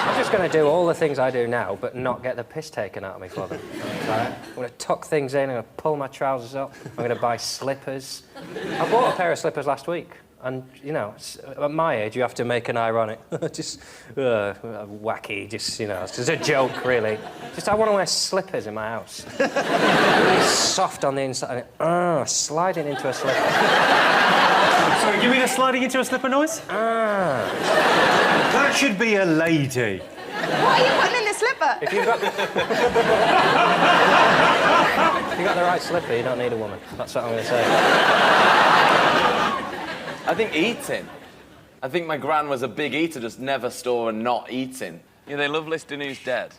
I'm just going to do all the things I do now, but not get the piss taken out of me for them. Right? I'm going to tuck things in, I'm going to pull my trousers up, I'm going to buy slippers. I bought a pair of slippers last week, and, you know, at my age, you have to make an ironic, just wacky, just, you know, it's just a joke, really. Just, I want to wear slippers in my house. Really soft on the inside, and sliding into a slipper. Sorry, give me the sliding into a slipper noise. That should be a lady. What are you putting in the slipper? If you've got... if you've got the right slipper, you don't need a woman. That's what I'm going to say. I think eating. I think my gran was a big eater, just never store and not eating. Yeah, they love listing who's dead.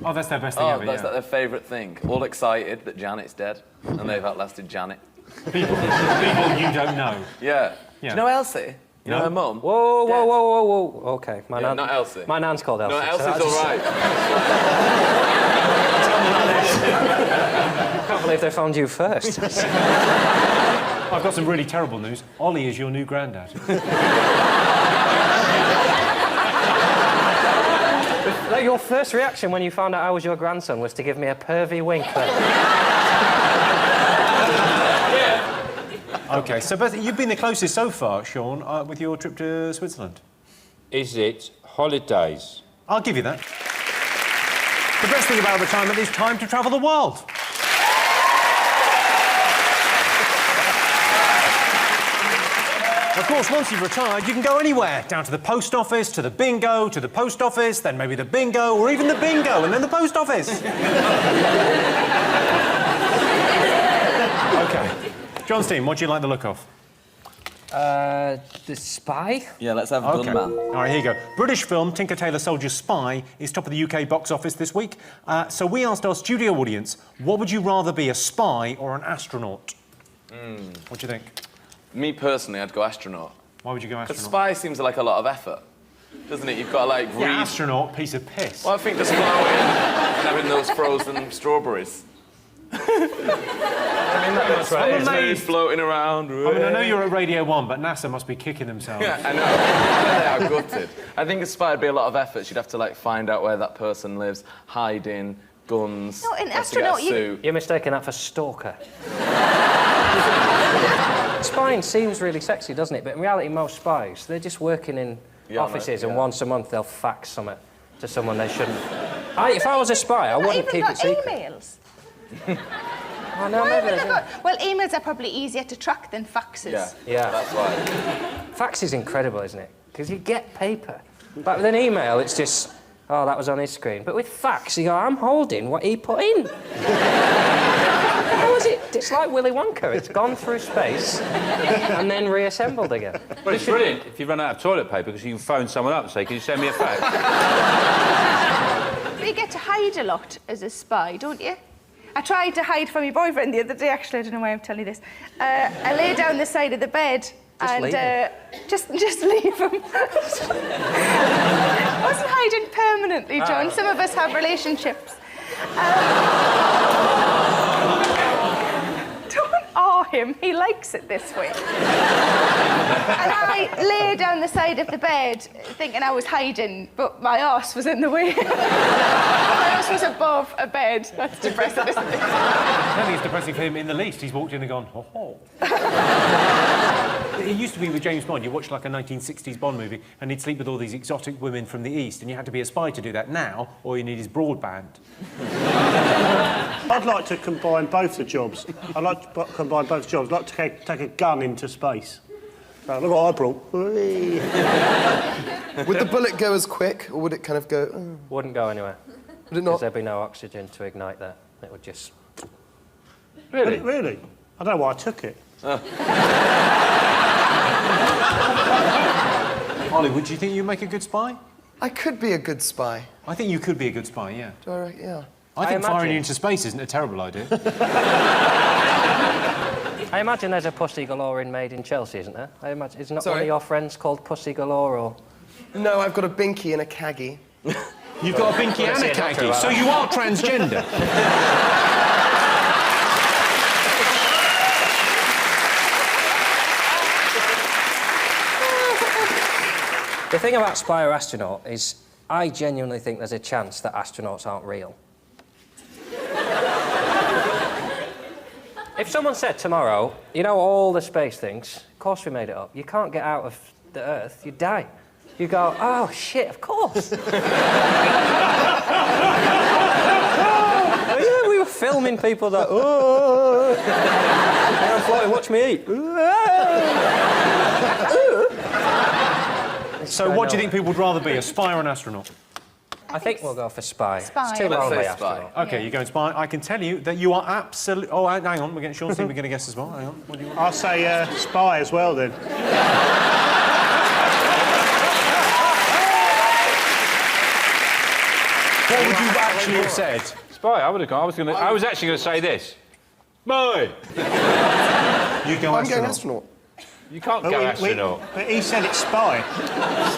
Oh, that's their best thing ever, that's like their favourite thing. All excited that Janet's dead, and they've outlasted Janet. People you don't know. Yeah. Do you know Elsie? You know her mum? Whoa. OK, my nan... not Elsie. My nan's called Elsie. No, Elsie's all right. I can't believe they found you first. I've got some really terrible news. Ollie is your new granddad. Like, your first reaction when you found out I was your grandson was to give me a pervy wink. OK, so Beth, you've been the closest so far, Sean, with your trip to Switzerland. Is it holidays? I'll give you that. The best thing about retirement is time to travel the world. Of course, once you've retired, you can go anywhere. Down to the post office, to the bingo, to the post office, then maybe the bingo, or even the bingo, and then the post office. OK. John Steen, what do you like the look of? The Spy? Yeah, let's have a OK. All right, here you go. British film Tinker Tailor Soldier Spy is top of the UK box office this week. So we asked our studio audience, what would you rather be, a spy or an astronaut? What do you think? Me personally, I'd go astronaut. Why would you go astronaut? Because spy seems like a lot of effort, doesn't it? You've got to, like, read... Yeah, astronaut, piece of piss. Well, I think just floating and having those frozen strawberries. I mean, that's right. It's very floating around. I mean, I know you're at Radio 1, but NASA must be kicking themselves. Yeah, I know. They are gutted. I think a spy would be a lot of effort. You'd have to, like, find out where that person lives, hide in, guns... No, an has to get a astronaut, suit. You're mistaking that for stalker. Spying seems really sexy, doesn't it? But in reality, most spies, they're just working in offices and once a month they'll fax something to someone they shouldn't. If I was a spy, I wouldn't keep it secret. Emails. Oh, no, maybe. Well, emails are probably easier to track than faxes. Yeah. That's why. Fax is incredible, isn't it? Because you get paper. But with an email, it's just, oh, that was on his screen. But with fax, you go, I'm holding what he put in. How is it? It's like Willy Wonka. It's gone through space and then reassembled again. Well, it's brilliant if you run out of toilet paper because you can phone someone up and say, can you send me a fax? But you get to hide a lot as a spy, don't you? I tried to hide from my boyfriend the other day, actually. I don't know why I'm telling you this. I lay down the side of the bed just leave him. I wasn't hiding permanently, John. Some of us have relationships. Don't awe him. He likes it this way. And I lay down the side of the bed thinking I was hiding, but my arse was in the way. My arse was above a bed. That's depressing, isn't it? I don't think it's depressing for him in the least. He's walked in and gone, ho-ho. It used to be with James Bond. You watched like a 1960s Bond movie and he'd sleep with all these exotic women from the East and you had to be a spy to do that. Now, all you need is broadband. I'd like to combine both the jobs. I'd like to combine both jobs. I'd like to take a gun into space. Look what I brought. Would the bullet go as quick, or would it kind of go... Wouldn't go anywhere. Would it not? Because there'd be no oxygen to ignite that. It would just... Really? Really? I don't know why I took it. Ollie, would you think you'd make a good spy? I could be a good spy. I think you could be a good spy, yeah. Do I reckon? Yeah. I think firing you into space isn't a terrible idea. I imagine there's a Pussy Galore in Made in Chelsea, isn't there? I imagine. Isn't one Sorry? of your friends called Pussy Galore, or...? No, I've got a binky and a caggy. You've got a binky and a khaki, so you are transgender. The thing about spy or astronaut is I genuinely think there's a chance that astronauts aren't real. If someone said tomorrow, you know all the space things, of course we made it up. You can't get out of the Earth, you die. You go, oh, shit, of course. Oh, yeah, we were filming people that, oh, I'm floating, watch me eat. So what do you think people would rather be, a spy or an astronaut? I think we'll go for spy. Spy. It's too long to be astronaut. OK, you're going spy. I can tell you that you are absolutely... Oh, hang on, we're getting Sean Steen, we're going to guess as well. Hang on, what do you want? I'll say spy as well, then. What would you actually have said? Spy, I would have gone. I was actually going to say this. Spy! You go I'm going astronaut. You can't go astronaut. But he said it's spy.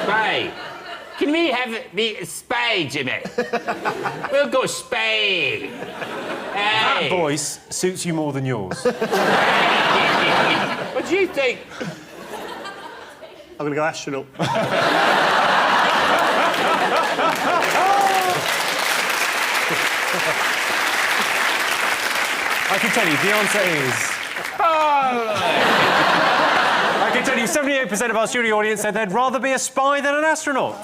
Spy. Can we have the spy, Jimmy? We'll go spy. That voice suits you more than yours. What do you think? I'm going to go astronaut. I can tell you, the answer is... I can tell you, 78% of our studio audience said they'd rather be a spy than an astronaut.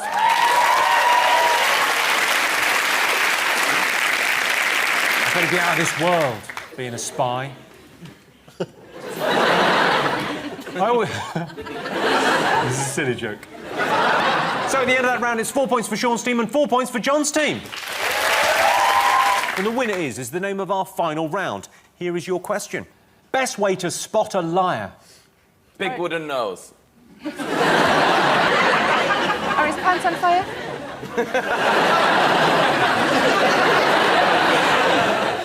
It's going to be out of this world, being a spy. This is a silly joke. So at the end of that round, it's 4 points for Sean's team and 4 points for John's team. And the winner is the name of our final round. Here is your question. Best way to spot a liar? Big wooden nose. Are his pants on fire?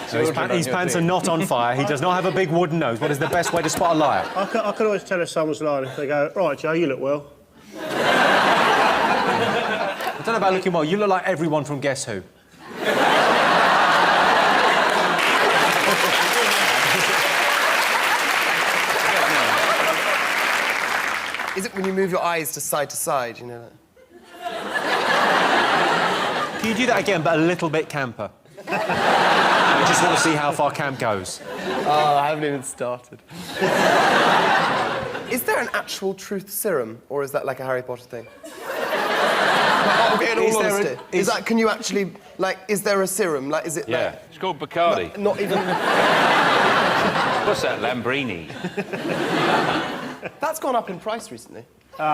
So his pants are not on fire. He does not have a big wooden nose. What is the best way to spot a liar? I can always tell if someone's lying if they go, right, Joe, you look well. I don't know about looking well. You look like everyone from Guess Who. Is it when you move your eyes to side, you know? Can you do that again, but a little bit camper? I just want to see how far camp goes. Oh, I haven't even started. Is there an actual truth serum, or is that like a Harry Potter thing? Okay, in all honesty, is that, can you actually, like, is there a serum? Like, is it Yeah, it's called Bacardi. Not even... What's that, Lambrini? That's gone up in price recently. What's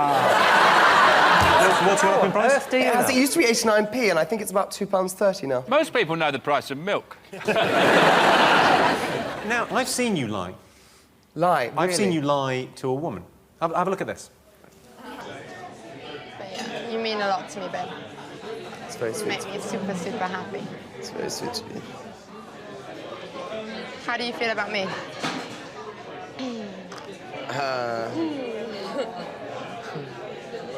gone up in price? It used to be 89p, and I think it's about £2.30 now. Most people know the price of milk. Now, I've seen you lie. Lie? I've seen you lie to a woman. Have a look at this. You mean a lot to me, babe. It's very You sweet. make me super, super happy. It's very sweet to me. How do you feel about me?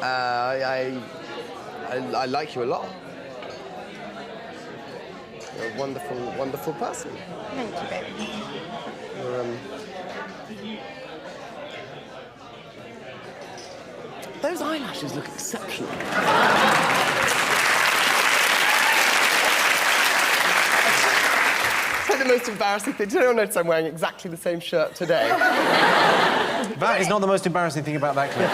I like you a lot. You're a wonderful, wonderful person. Thank you, baby. You're, Those eyelashes look exceptional. It's like the most embarrassing thing. Do you notice I'm wearing exactly the same shirt today? That is not the most embarrassing thing about that clip.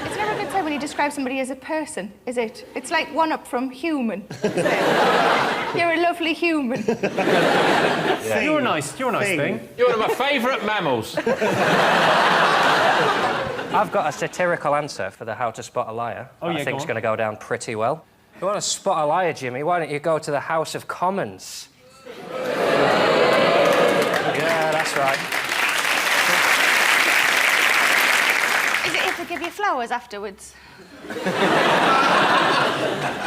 It's never a good time when you describe somebody as a person, is it? It's like one up from human, isn't it? You're a lovely human. Yeah. You're a nice thing. You're one of my favourite mammals. I've got a satirical answer for the how to spot a liar. Oh, yeah, I think it's go going to go down pretty well. If you want to spot a liar, Jimmy, why don't you go to the House of Commons? Yeah, that's right. Is it if they give you flowers afterwards?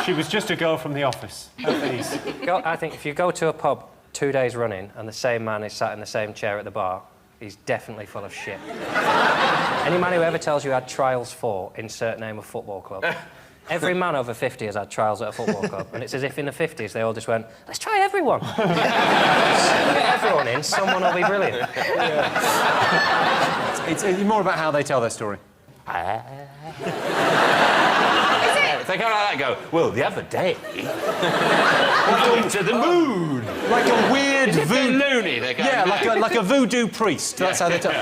She was just a girl from the office. I think if you go to a pub 2 days running and the same man is sat in the same chair at the bar, he's definitely full of shit. Any man who ever tells you had trials for, insert name of football club. Every man over 50 has had trials at a football club, and it's as if in the 50s they all just went, let's try everyone. Get everyone in, someone will be brilliant. Yeah. It's more about how they tell their story. If they go like that, go, well, the other day, I went to the moon. Like a weird voodoo... loony, they go, yeah, like a voodoo priest. That's how they tell...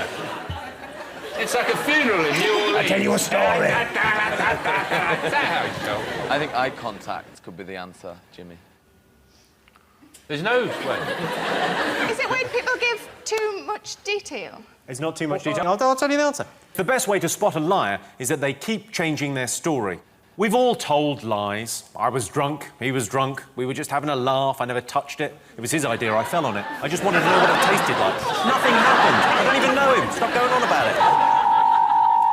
It's like a funeral in New Orleans. I'll tell you a story. Is that how it's told? I think eye contact could be the answer, Jimmy. There's no way. Is it when people give too much detail? It's not too much detail. I'll tell you the answer. The best way to spot a liar is that they keep changing their story. We've all told lies. I was drunk, he was drunk, we were just having a laugh, I never touched it. It was his idea, I fell on it. I just wanted to know what it tasted like. Nothing happened. I don't even know him. Stop going on about it.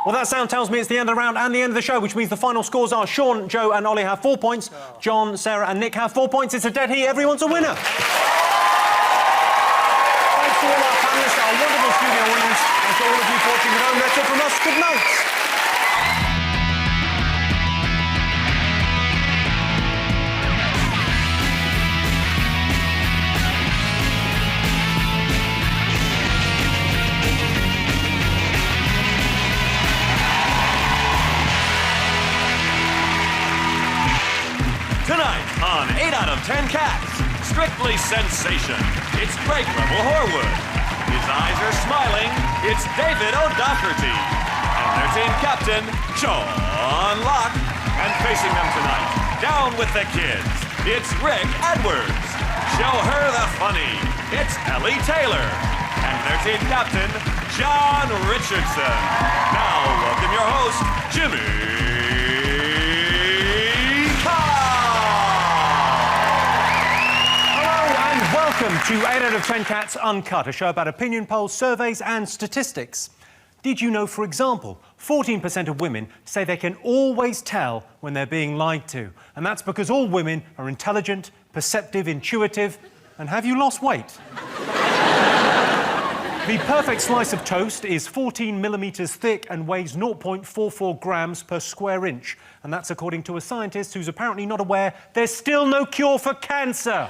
Well, that sound tells me it's the end of the round and the end of the show, which means the final scores are Sean, Joe and Ollie have 4 points. John, Sarah and Nick have 4 points. It's a dead heat. Everyone's a winner. Thanks to all our panellists, our wonderful studio audience, and to all of you watching at home. That's it from us. Good night. Tonight on 8 out of 10 Cats, Strictly Sensation, it's Greg Rebel Horwood. His eyes are smiling, it's David O'Doherty. And their team captain, John Locke. And facing them tonight, down with the kids, it's Rick Edwards. Show her the funny, it's Ellie Taylor. And their team captain, John Richardson. Now welcome your host, Jimmy. Welcome to 8 out of 10 Cats Uncut, a show about opinion polls, surveys and statistics. Did you know, for example, 14% of women say they can always tell when they're being lied to? And that's because all women are intelligent, perceptive, intuitive, and have you lost weight? The perfect slice of toast is 14 millimetres thick and weighs 0.44 grams per square inch. And that's according to a scientist who's apparently not aware there's still no cure for cancer.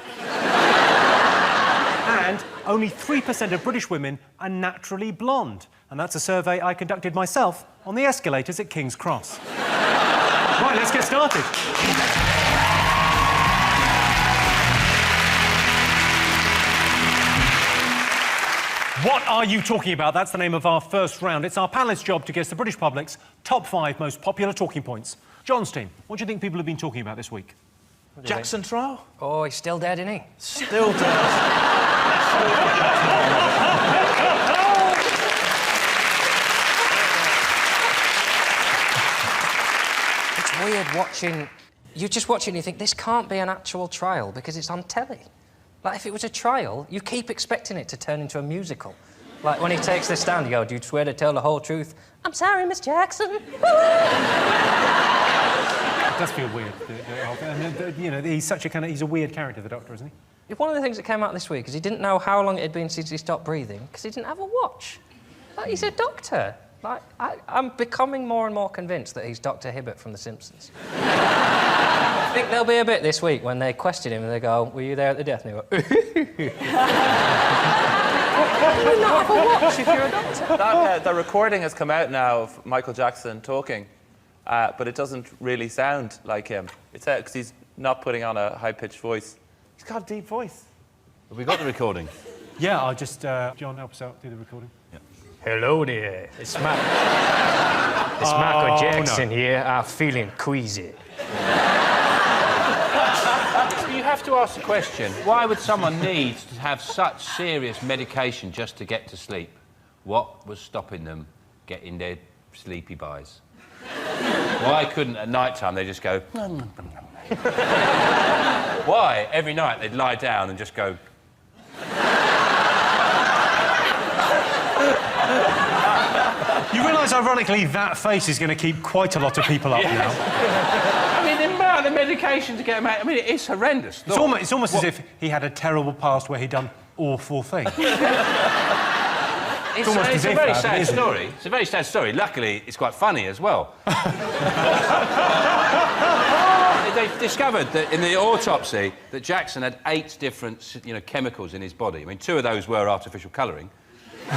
And only 3% of British women are naturally blonde. And that's a survey I conducted myself on the escalators at King's Cross. Right, let's get started. What are you talking about? That's the name of our first round. It's our panellists' job to guess the British public's top 5 most popular talking points. John's team, what do you think people have been talking about this week? Jackson trial? Oh, he's still dead, isn't he? Still dead. It's weird watching... You just watch it and you think, this can't be an actual trial because it's on telly. Like, if it was a trial, you keep expecting it to turn into a musical. Like, when he takes the stand, you go, do you swear to tell the whole truth? I'm sorry, Miss Jackson. It does feel weird. You know, he's such a kind of... He's a weird character, the Doctor, isn't he? One of the things that came out this week is he didn't know how long it had been since he stopped breathing because he didn't have a watch. Like, he's a doctor. Like, I'm becoming more and more convinced that he's Dr. Hibbert from The Simpsons. I think there'll be a bit this week when they question him and they go, were you there at the death? And he go, how do you not have a watch if you're a doctor? The recording has come out now of Michael Jackson talking, but it doesn't really sound like him. It's because he's not putting on a high-pitched voice. He's got a deep voice. Have we got the recording? Yeah, I'll just... John, help us out, do the recording. Yeah. Hello there. It's Michael Jackson here. I'm feeling queasy. You have to ask the question, why would someone need to have such serious medication just to get to sleep? What was stopping them getting their sleepy buys? Why couldn't at night time they just go... Why? Every night they'd lie down and just go... You realise, ironically, that face is going to keep quite a lot of people up now. I mean, the amount of medication to get them out, I mean, it is horrendous. It's almost as if he had a terrible past where he'd done awful things. It's a very sad story. It's a very sad story. Luckily, it's quite funny as well. They've discovered that in the autopsy that Jackson had 8 different, chemicals in his body. I mean, 2 of those were artificial colouring. I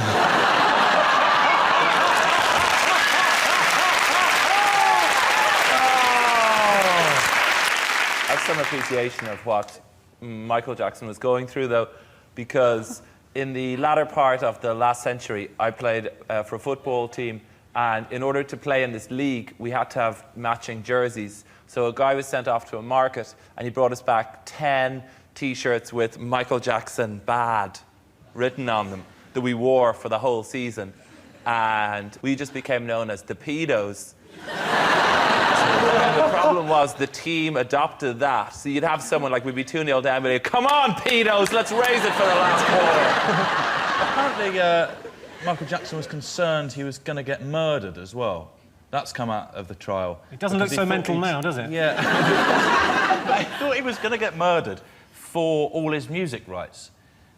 have some appreciation of what Michael Jackson was going through, though, because in the latter part of the last century, I played for a football team, and in order to play in this league, we had to have matching jerseys. So a guy was sent off to a market, and he brought us back 10 T-shirts with Michael Jackson bad written on them that we wore for the whole season. And we just became known as the pedos. The problem was the team adopted that. So you'd have someone like, we'd be 2-0 down, but they'd, come on, pedos, let's raise it for the last quarter. Apparently, Michael Jackson was concerned he was going to get murdered as well. That's come out of the trial. It doesn't look so mental now, does it? Yeah. I thought he was going to get murdered for all his music rights,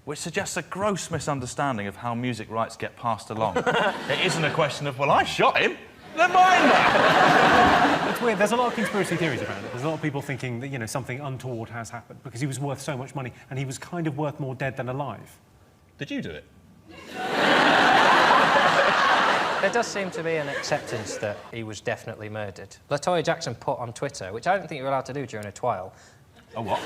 which suggests a gross misunderstanding of how music rights get passed along. It isn't a question of, well, I shot him. Never mind that. It's weird. There's a lot of conspiracy theories about it. There's a lot of people thinking that, you know, something untoward has happened because he was worth so much money and he was kind of worth more dead than alive. Did you do it? There does seem to be an acceptance that he was definitely murdered. LaToya Jackson put on Twitter, which I don't think you're allowed to do during a trial. Oh, what?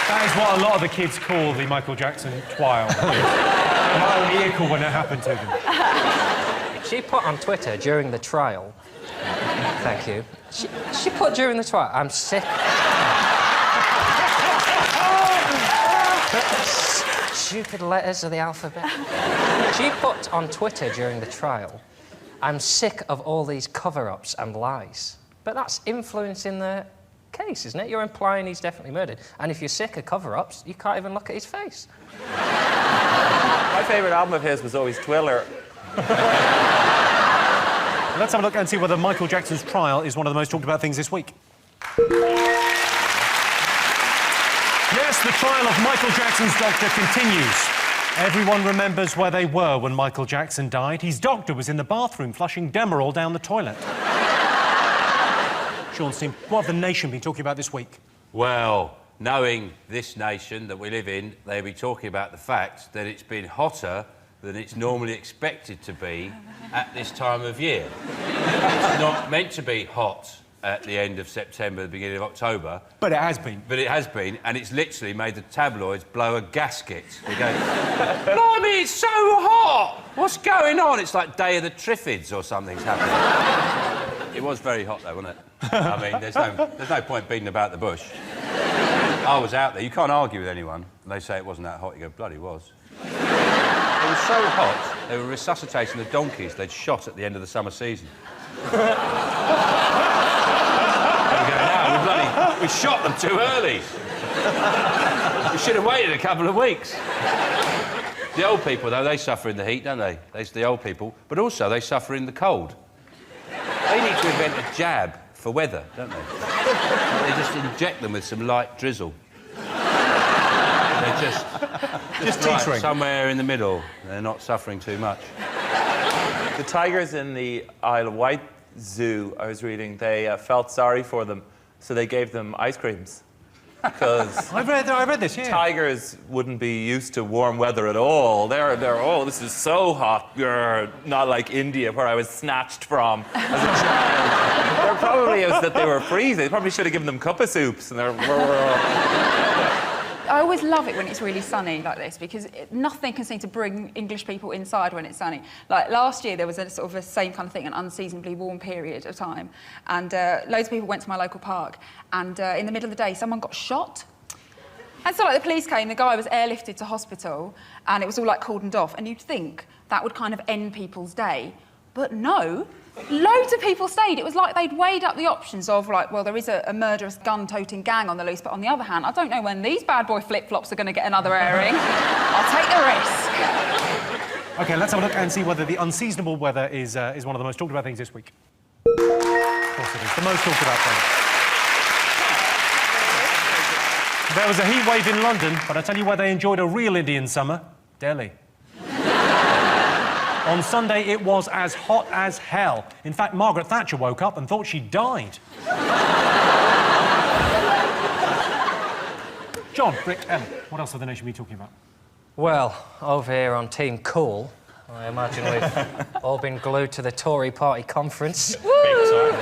That is what a lot of the kids call the Michael Jackson trial. My own ear call when it happened to them. She put on Twitter during the trial... Thank you. She put during the trial, I'm sick... Stupid letters of the alphabet. She put on Twitter during the trial, I'm sick of all these cover-ups and lies. But that's influencing the case, isn't it? You're implying he's definitely murdered. And if you're sick of cover-ups, you can't even look at his face. My favourite album of his was always Twiller. Let's have a look and see whether Michael Jackson's trial is one of the most talked about things this week. Yes, the trial of Michael Jackson's doctor continues. Everyone remembers where they were when Michael Jackson died. His doctor was in the bathroom flushing Demerol down the toilet. Sean Steam, what have the nation been talking about this week? Well, knowing this nation that we live in, they'll be talking about the fact that it's been hotter than it's normally expected to be at this time of year. It's not meant to be hot at the end of September, the beginning of October. But it has been. But it has been, and it's literally made the tabloids blow a gasket. They go, blimey, it's so hot! What's going on? It's like Day of the Triffids or something's happening. It was very hot, though, wasn't it? I mean, there's no point beating about the bush. I was out there. You can't argue with anyone. They say it wasn't that hot. You go, bloody was. It was so hot, they were resuscitating the donkeys they'd shot at the end of the summer season. We shot them too early. We should have waited a couple of weeks. The old people, though, they suffer in the heat, don't they? They're the old people. But also, they suffer in the cold. They need to invent a jab for weather, don't they? They just inject them with some light drizzle. They're just teetering. Somewhere in the middle. They're not suffering too much. The tigers in the Isle of Wight Zoo, I was reading, they felt sorry for them, so they gave them ice creams. Because I read this, yeah. Tigers wouldn't be used to warm weather at all. They're oh, this is so hot. Grr. Not like India, where I was snatched from as a child. They're probably it was that they were freezing. They probably should have given them cuppa soups, and I always love it when it's really sunny like this because nothing can seem to bring English people inside when it's sunny. Like last year, there was a sort of a same kind of thing, an unseasonably warm period of time, and loads of people went to my local park, and in the middle of the day, someone got shot. And so, like, the police came, the guy was airlifted to hospital, and it was all, like, cordoned off, and you'd think that would kind of end people's day. But no, loads of people stayed. It was like they'd weighed up the options of, like, well, there is a murderous gun-toting gang on the loose, but on the other hand, I don't know when these bad boy flip-flops are going to get another airing. I'll take the risk. OK, let's have a look and see whether the unseasonable weather is one of the most talked about things this week. Of course it is, the most talked about thing. There was a heat wave in London, but I tell you where they enjoyed a real Indian summer, Delhi. On Sunday, it was as hot as hell. In fact, Margaret Thatcher woke up and thought she died. John, Rick, Ellen, what else have the nation been talking about? Well, over here on Team Cool, I imagine we've all been glued to the Tory party conference. Woo!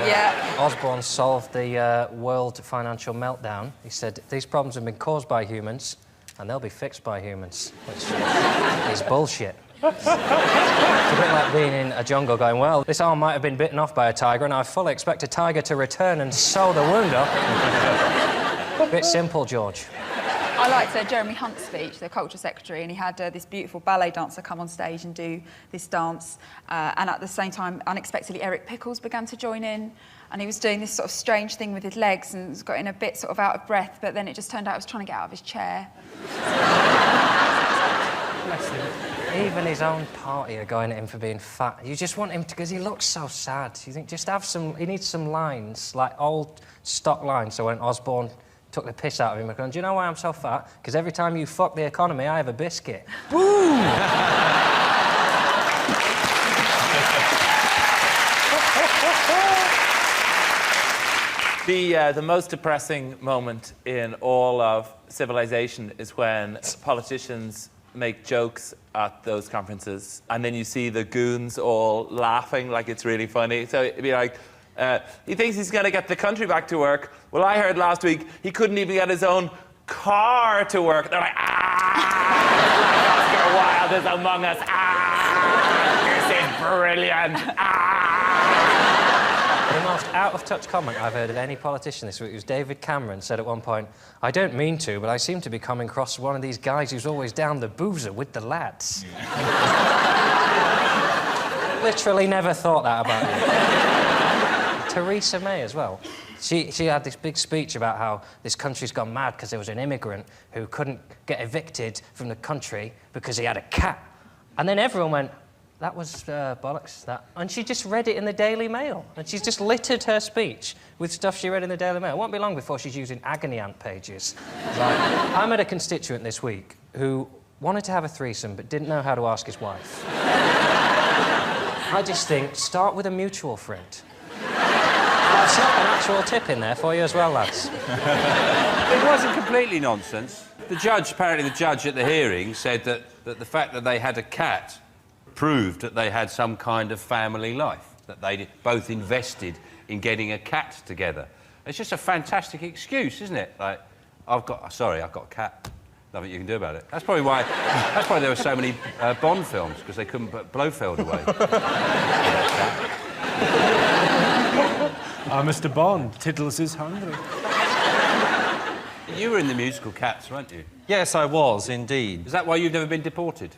Yeah. Osborne solved the world financial meltdown. He said, these problems have been caused by humans, and they'll be fixed by humans, which is bullshit. It's a bit like being in a jungle going, well, this arm might have been bitten off by a tiger, and I fully expect a tiger to return and sew the wound up. Bit simple, George. I liked Jeremy Hunt's speech, the culture secretary, and he had this beautiful ballet dancer come on stage and do this dance. And at the same time, unexpectedly, Eric Pickles began to join in. And he was doing this sort of strange thing with his legs and got in a bit sort of out of breath, but then it just turned out he was trying to get out of his chair. Bless him. Even his own party are going at him for being fat. You just want him to, because he looks so sad. You think, just have some, he needs some lines, like old stock lines, so when Osborne took the piss out of him, and gone, do you know why I'm so fat? Because every time you fuck the economy, I have a biscuit. Boom! The most depressing moment in all of civilization is when politicians make jokes at those conferences, and then you see the goons all laughing like it's really funny. So it'd be like, he thinks he's going to get the country back to work. Well, I heard last week he couldn't even get his own car to work. They're like, Oscar Wilde is among us. This is brilliant. The most out-of-touch comment I've heard of any politician this week was David Cameron said at one point, I don't mean to, but I seem to be coming across one of these guys who's always down the boozer with the lads. Literally never thought that about you. Theresa May as well. She had this big speech about how this country's gone mad because there was an immigrant who couldn't get evicted from the country because he had a cat. And then everyone went, that was bollocks, that. And she just read it in the Daily Mail. And she's just littered her speech with stuff she read in the Daily Mail. It won't be long before she's using agony aunt pages. Like, I met a constituent this week who wanted to have a threesome but didn't know how to ask his wife. I just think, start with a mutual friend. I've stuck an actual tip in there for you as well, lads. It wasn't completely nonsense. Apparently the judge at the hearing said that the fact that they had a cat proved that they had some kind of family life, that they both invested in getting a cat together. It's just a fantastic excuse, isn't it? Like, I've got a cat. Nothing you can do about it. That's probably why there were so many Bond films, because they couldn't put Blofeld away. Mr. Bond, Tiddles is hungry. You were in the musical Cats, weren't you? Yes, I was, indeed. Is that why you've never been deported?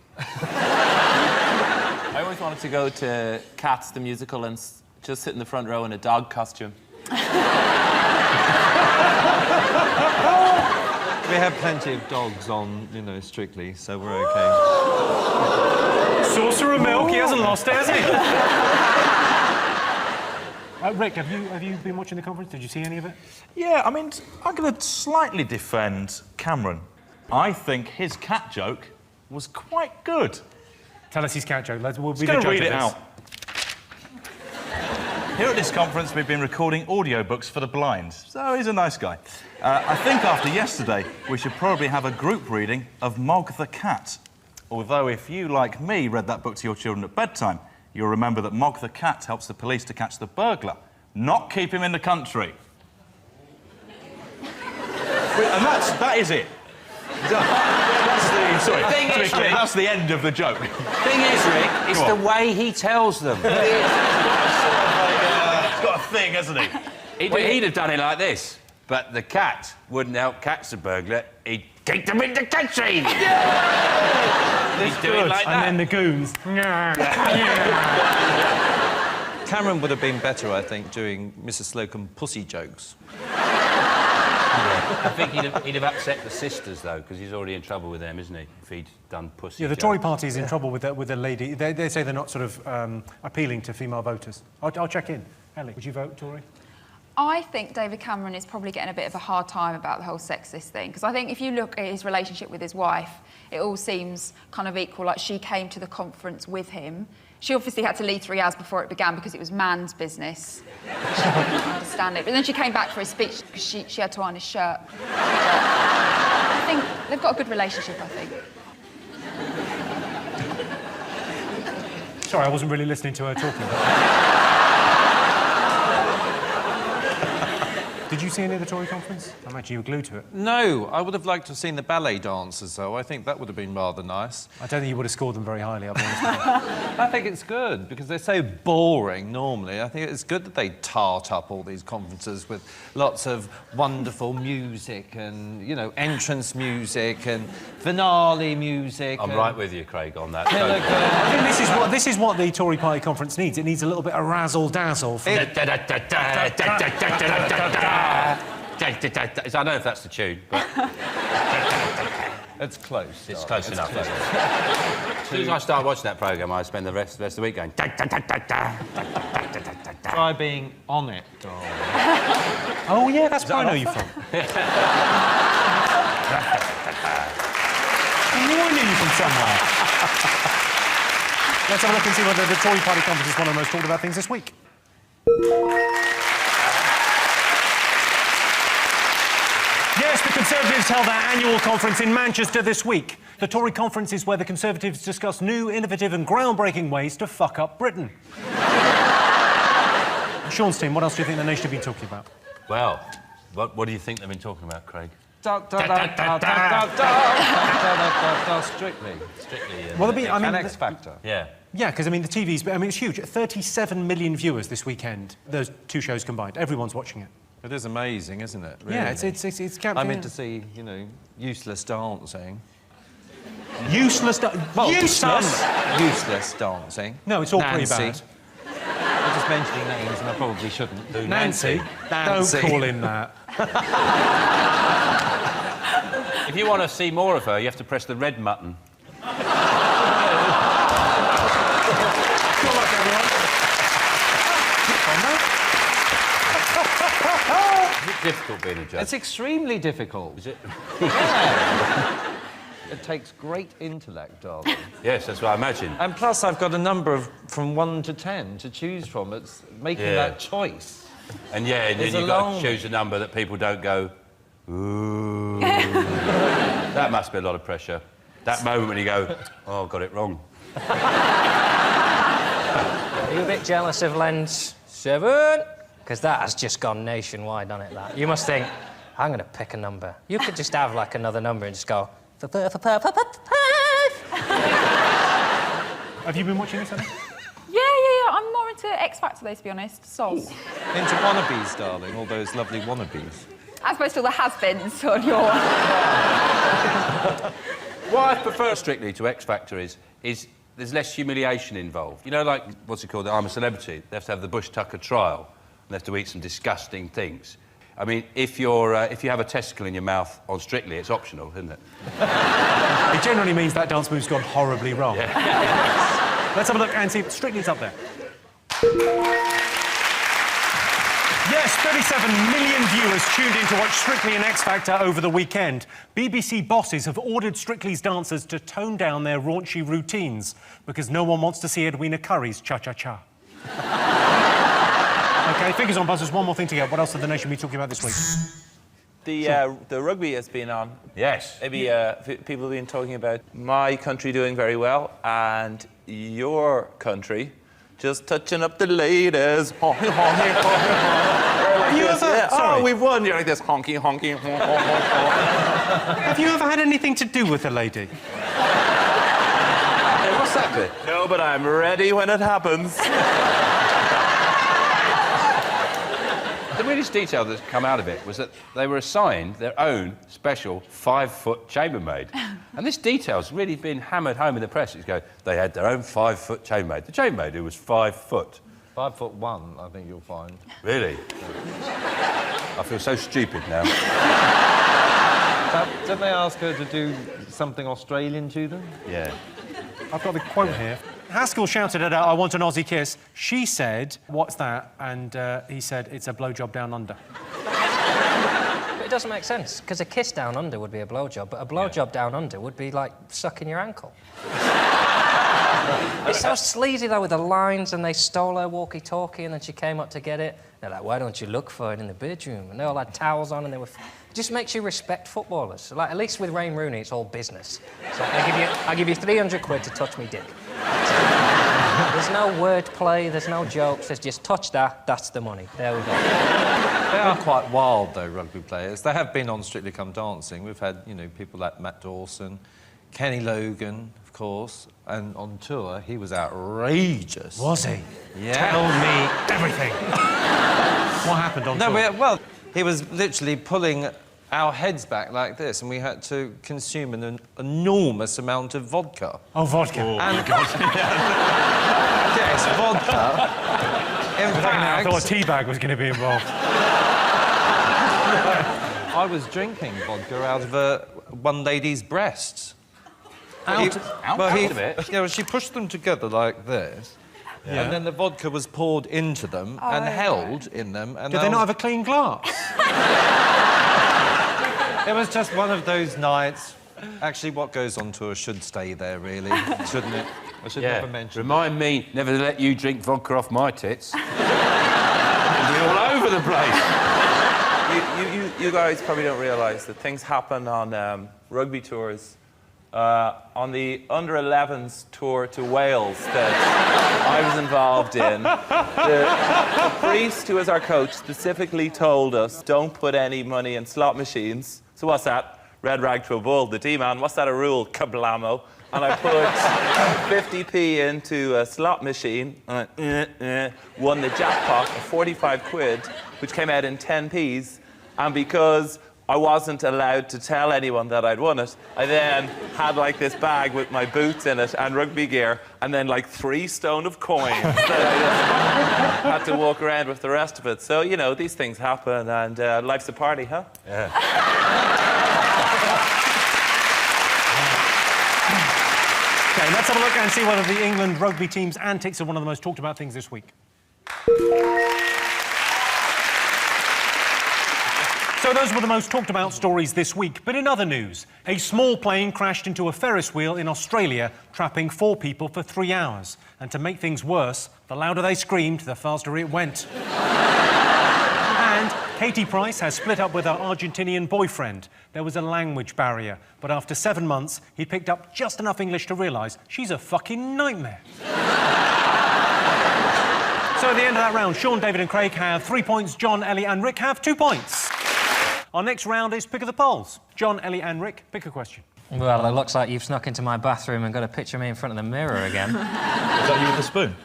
I always wanted to go to Cats, the musical, and just sit in the front row in a dog costume. We have plenty of dogs on, you know, Strictly, so we're OK. Saucer of milk, he hasn't lost it, has he? Rick, have you been watching the conference? Did you see any of it? Yeah, I mean, I'm going to slightly defend Cameron. I think his cat joke was quite good. Tell us his cat joke. We'll be the judge of this. Read it out. Here at this conference, we've been recording audiobooks for the blind, so he's a nice guy. I think after yesterday, we should probably have a group reading of Mog the Cat. Although if you, like me, read that book to your children at bedtime, you'll remember that Mog the Cat helps the police to catch the burglar, not keep him in the country. And that is it. That's the end of the joke. Thing is, Rick, it's the way he tells them. He's got a thing, hasn't he? He'd have done it like this, but the cat wouldn't help catch the burglar. He'd keep them in the country. Yeah! He'd do it like that. And then the goons. Cameron would have been better, I think, doing Mrs. Slocum pussy jokes. I think he'd have upset the sisters, though, because he's already in trouble with them, isn't he? If he'd done pussy Yeah, the jokes. Tory party's in trouble with the lady. They say they're not sort of appealing to female voters. I'll check in. Ellie, would you vote Tory? I think David Cameron is probably getting a bit of a hard time about the whole sexist thing, because I think if you look at his relationship with his wife, it all seems kind of equal, like she came to the conference with him. She obviously had to leave 3 hours before it began because it was man's business. She couldn't understand it. But then she came back for his speech because she had to iron his shirt. But I think they've got a good relationship, I think. Sorry, I wasn't really listening to her talking. Did you see any of the Tory conference? I imagine you were glued to it. No, I would have liked to have seen the ballet dancers, though. I think that would have been rather nice. I don't think you would have scored them very highly, I'll be honest with you. I think it's good, because they're so boring normally. I think it's good that they tart up all these conferences with lots of wonderful music and, you know, entrance music and finale music. I'm right with you, Craig, on that. I think this is what the Tory party conference needs. It needs a little bit of razzle-dazzle. I don't know if that's the tune, but... It's close. It's close enough. As soon as I start watching that programme, I spend the rest of the week going... Try being on it, darling. Oh, yeah, that's where I know you from. I knew you from somewhere. Let's have a look and see whether the Tory party conference is one of the most talked about things this week. Yes, the Conservatives held their annual conference in Manchester this week. The Tory conference is where the Conservatives discuss new, innovative and groundbreaking ways to fuck up Britain. Sean's team, what else do you think the nation have been talking about? Well, what do you think they've been talking about, Craig? Strictly. Well, an X Factor. Yeah. Yeah, because, I mean, the TV's... I mean, it's huge. 37 million viewers this weekend, those two shows combined. Everyone's watching it. It is amazing, isn't it? Really? Yeah, it's captain. I'm in to see, you know, useless dancing. Useless useless dancing. No, it's all pretty bad. I'm just mentioning names, and I probably shouldn't do. Nancy. Don't call him that. If you want to see more of her, you have to press the red button. Good luck, everyone. Is it difficult being a judge? It's extremely difficult. Is it? Yeah. It takes great intellect, darling. Yes, that's what I imagine. And plus, I've got a number of from 1 to 10 to choose from. It's making that choice. And then you've got to choose a number that people don't go, ooh. That must be a lot of pressure. That moment when you go, oh, got it wrong. Are you a bit jealous of Lens 7? Because that has just gone nationwide, hasn't it, that? You must think, I'm going to pick a number. You could just have, like, another number and just go... Have you been watching this, Anna? Yeah. I'm more into X Factor, though, to be honest. Soz. Into wannabes, darling, all those lovely wannabes. As opposed to all the has-beens on your... What I prefer Strictly to X Factor is there's less humiliation involved. You know, like, what's it called, I'm a Celebrity? They have to have the Bush Tucker trial, and they have to eat some disgusting things. I mean, if you have a testicle in your mouth on Strictly, it's optional, isn't it? It generally means that dance move's gone horribly wrong. Yeah. Let's have a look and see if Strictly's up there. Yes, 37 million viewers tuned in to watch Strictly and X Factor over the weekend. BBC bosses have ordered Strictly's dancers to tone down their raunchy routines because no one wants to see Edwina Curry's cha-cha-cha. OK, fingers on buzzers, one more thing to go. What else did the nation be talking about this week? The rugby has been on. Yes. Maybe people have been talking about my country doing very well and your country just touching up the ladies. Honky, honky, honky, honky. Oh, we've won. You're like this honky, honky, honky, honky. Have you ever had anything to do with a lady? Hey, what's that bit? No, but I'm ready when it happens. The weirdest detail that's come out of it was that they were assigned their own special 5-foot chambermaid. And this detail's really been hammered home in the press. It's they had their own 5-foot chambermaid. The chambermaid who was 5 foot. 5'1", I think you'll find. Really? I feel so stupid now. Didn't they ask her to do something Australian to them? Yeah. I've got the quote here. Haskell shouted at her, I want an Aussie kiss. She said, what's that? And he said, it's a blowjob down under. But it doesn't make sense, because a kiss down under would be a blowjob, but a blowjob down under would be like sucking your ankle. It's so sleazy, though, with the lines, and they stole her walkie-talkie, and then she came up to get it. They're like, why don't you look for it in the bedroom? And they all had towels on, and they were... It just makes you respect footballers. So, like, at least with Wayne Rooney, it's all business. So I give you 300 quid to touch me dick. There's no wordplay, there's no jokes, there's just touch that, that's the money. There we go. They are quite wild, though, rugby players. They have been on Strictly Come Dancing. We've had, you know, people like Matt Dawson, Kenny Logan, of course, and on tour, he was outrageous. Was he? Yeah. Tell me everything. What happened on tour? Well, he was literally pulling our heads back like this, and we had to consume an enormous amount of vodka. Oh, vodka. And my God. Yes, vodka. In fact, I thought a tea bag was going to be involved. I was drinking vodka out of one lady's breasts. Out of it? Yeah, well, she pushed them together like this, and then the vodka was poured into them and held in them. And Did they not have a clean glass? It was just one of those nights. Actually, what goes on tour should stay there, really, shouldn't it? I should never mention. Remind me never to let you drink vodka off my tits. It'll be all over the place. You guys probably don't realise that things happen on rugby tours. On the under-11s tour to Wales that I was involved in, the priest who was our coach specifically told us, don't put any money in slot machines. So what's that? Red rag to a bull. The D-man, what's that a rule? Kablamo. And I put 50p into a slot machine and won the jackpot of 45 quid, which came out in 10p's. And because I wasn't allowed to tell anyone that I'd won it, I then had, like, this bag with my boots in it and rugby gear, and then, like, 3 stone of coins that I just had to walk around with the rest of it. So, you know, these things happen, and life's a party, huh? Yeah. OK, let's have a look and see whether the England rugby team's antics are one of the most talked about things this week. So those were the most talked about stories this week. But in other news, a small plane crashed into a Ferris wheel in Australia, trapping 4 people for 3 hours. And to make things worse, the louder they screamed, the faster it went. And Katie Price has split up with her Argentinian boyfriend. There was a language barrier, but after 7 months, he picked up just enough English to realise she's a fucking nightmare. So at the end of that round, Sean, David and Craig have 3 points. John, Ellie and Rick have 2 points. Our next round is Pick of the Polls. John, Ellie and Rick, pick a question. Well, it looks like you've snuck into my bathroom and got a picture of me in front of the mirror again. Is that you with the spoon?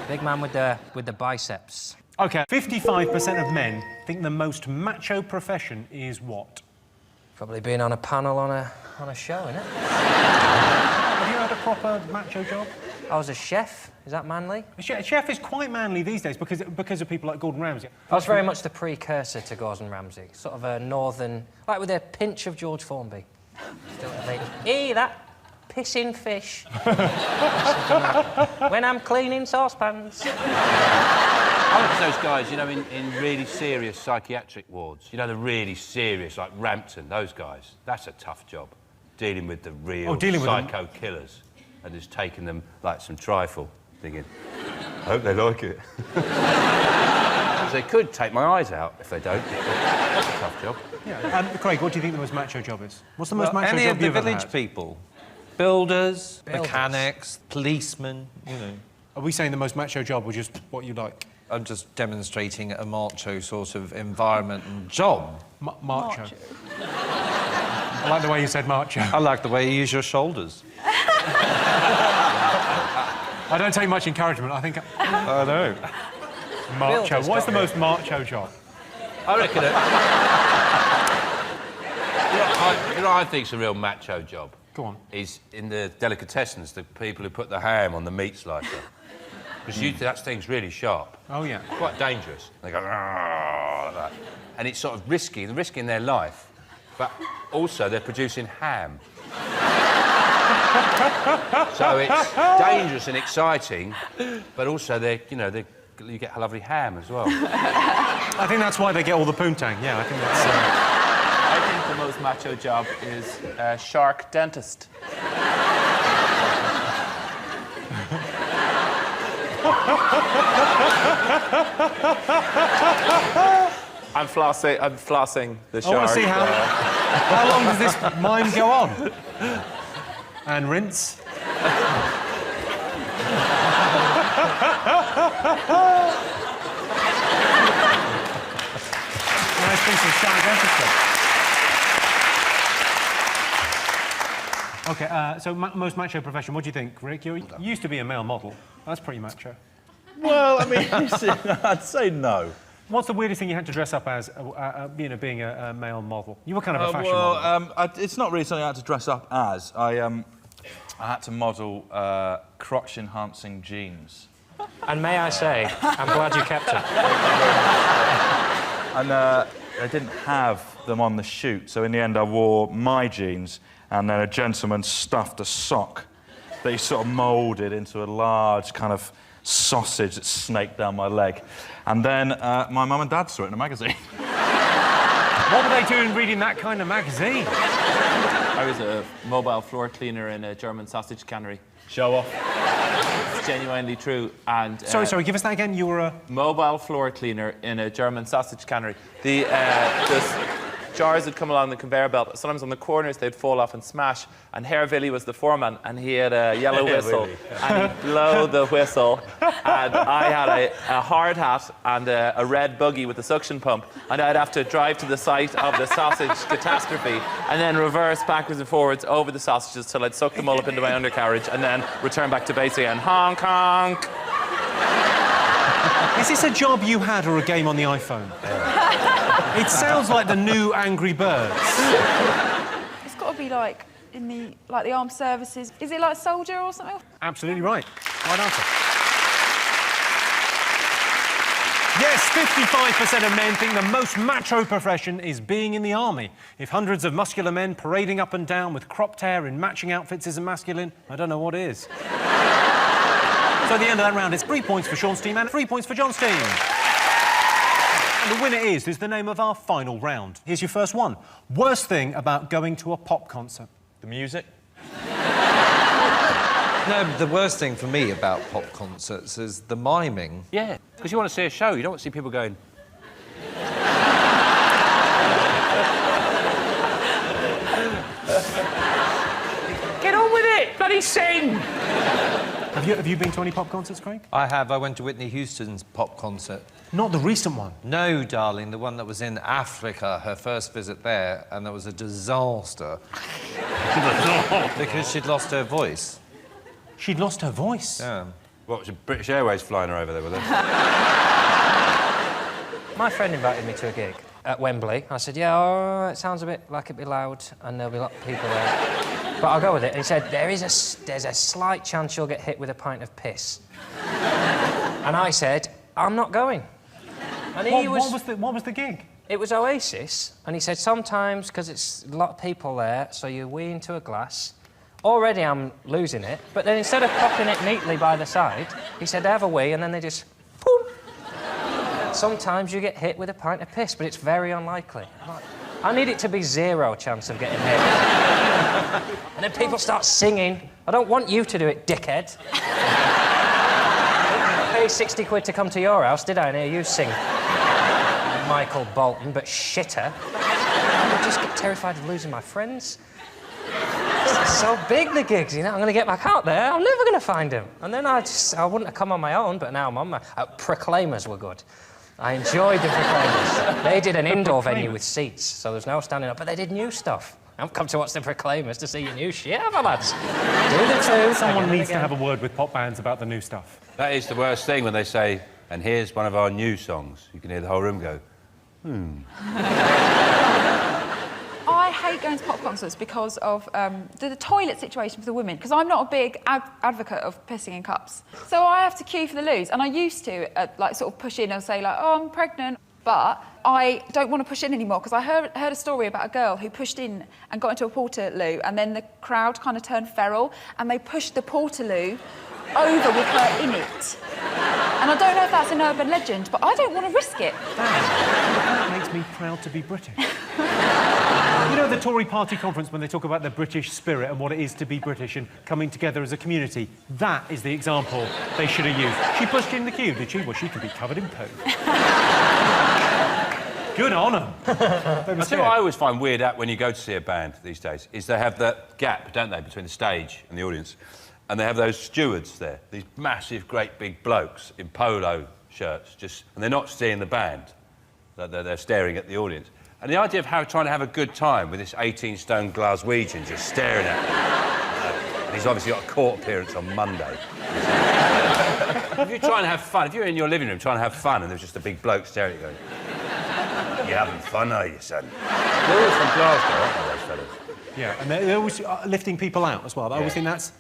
Big man with the biceps. OK, 55% of men think the most macho profession is what? Probably being on a panel on a show, innit? Have you had a proper macho job? I was a chef. Is that manly? A chef is quite manly these days because of people like Gordon Ramsay. I was very much the precursor to Gordon Ramsay. Sort of a northern... like with a pinch of George Formby. Still that pissing fish. When I'm cleaning saucepans. I look at those guys, you know, in really serious psychiatric wards. You know, the really serious, like Rampton, those guys. That's a tough job. Dealing with the real psycho killers and just taking them like some trifle. Thinking, I hope they like it. They could take my eyes out if they don't. That's a tough job. Yeah. Craig, what do you think the most macho job is? What's the most macho any job of the you've ever village had? people. Builders, mechanics, policemen, you know. Are we saying the most macho job or just what you like? I'm just demonstrating a macho sort of environment and job. Macho. I like the way you said macho. I like the way you use your shoulders. I don't take much encouragement, I think... I know. Macho. What is the most macho job? I reckon it... you know what I think's a real macho job? Go on. Is in the delicatessens, the people who put the ham on the meat slicer. Because that thing's really sharp. Oh, yeah. Quite dangerous. They go, like that. And it's sort of risky. They're risking their life. But also, they're producing ham. So it's dangerous and exciting, but also you get a lovely ham as well. I think that's why they get all the poontang. Yeah, I think that's... I think the most macho job is shark dentist. I'm flossing the shark. I want to see how long does this mime go on? And rinse. first piece of shout dentistry. OK, so most macho profession, what do you think, Rick? You used to be a male model. That's pretty macho. Well, I mean, I'd say no. What's the weirdest thing you had to dress up as, being a male model? You were kind of a fashion model. It's not really something I had to dress up as. I had to model crotch-enhancing jeans. And may I say, I'm glad you kept them. And they didn't have them on the shoot, so in the end I wore my jeans, and then a gentleman stuffed a sock that he sort of moulded into a large kind of sausage that snaked down my leg. And then my mum and dad saw it in a magazine. What were they doing reading that kind of magazine? I was a mobile floor cleaner in a German sausage cannery. Show off. It's genuinely true. And Sorry, give us that again. You were a mobile floor cleaner in a German sausage cannery. The jars would come along the conveyor belt, but sometimes on the corners they'd fall off and smash. And Herr Willy was the foreman, and he had a yellow whistle, and he'd blow the whistle. And I had a hard hat and a red buggy with a suction pump, and I'd have to drive to the site of the sausage catastrophe, and then reverse backwards and forwards over the sausages till I'd suck them all up into my undercarriage, and then return back to base again. Honk honk. Is this a job you had or a game on the iPhone? It sounds like the new Angry Birds. It's got to be like in the armed services. Is it like soldier or something? Absolutely right. Right answer. Yes, 55% of men think the most macho profession is being in the army. If hundreds of muscular men parading up and down with cropped hair in matching outfits isn't masculine, I don't know what is. So at the end of that round, it's 3 points for Sean's team and 3 points for John's team. And the winner is the name of our final round. Here's your first one. Worst thing about going to a pop concert? The music. No, the worst thing for me about pop concerts is the miming. Yeah, because you want to see a show, you don't want to see people going... Get on with it! Bloody sing! Have you been to any pop concerts, Craig? I have. I went to Whitney Houston's pop concert. Not the recent one? No, darling, the one that was in Africa, her first visit there, and that was a disaster. Because she'd lost her voice. She'd lost her voice? Yeah. What, was it British Airways flying her over there with her? My friend invited me to a gig at Wembley. I said, yeah, all right, it sounds a bit like it'd be loud and there'll be a lot of people there. But I'll go with it. And he said, there's a slight chance you'll get hit with a pint of piss. And I said, I'm not going. And what was the gig? It was Oasis. And he said, sometimes, because it's a lot of people there, so you wee into a glass. Already I'm losing it. But then instead of popping it neatly by the side, he said, have a wee, and then they just... Boom. Sometimes you get hit with a pint of piss, but it's very unlikely. I need it to be 0 chance of getting hit. And then people start singing. I don't want you to do it, dickhead. I paid 60 quid to come to your house, did I, and hear you sing Michael Bolton, but shitter. I just get terrified of losing my friends. It's so big, the gigs, you know. I'm going to get back out there. I'm never going to find him. And then I wouldn't have come on my own, but now I'm on my... Proclaimers were good. I enjoyed the Proclaimers. They did an indoor venue with seats, so there's no standing up, but they did new stuff. I haven't come to watch the Proclaimers to see your new shit, have I, lads? Do the two. Someone needs to have a word with pop bands about the new stuff. That is the worst thing when they say, and here's one of our new songs. You can hear the whole room go, I hate going to pop concerts because of the toilet situation for the women, because I'm not a big advocate of pissing in cups. So I have to queue for the loos, and I used to, sort of push in and say, like, oh, I'm pregnant. But I don't want to push in anymore, because I heard a story about a girl who pushed in and got into a portaloo, and then the crowd kind of turned feral, and they pushed the portaloo over with her in it. And I don't know if that's an urban legend, but I don't want to risk it. That makes me proud to be British. You know the Tory party conference when they talk about the British spirit and what it is to be British and coming together as a community? That is the example they should have used. She pushed in the queue, did she? Well, she could be covered in poo. Good on her. I tell you what I always find weird when you go to see a band these days is they have that gap, don't they, between the stage and the audience. And they have those stewards there, these massive, great big blokes in polo shirts, and they're not seeing the band. They're staring at the audience. And the idea of trying to have a good time with this 18-stone Glaswegian just staring at you. And he's obviously got a court appearance on Monday. If you're trying to have fun, if you're in your living room trying to have fun and there's just a big bloke staring at you going, "You're having fun, are you, son?" They're always from Glasgow, aren't they, those fellas? Yeah, and they're always lifting people out as well. I always think that's...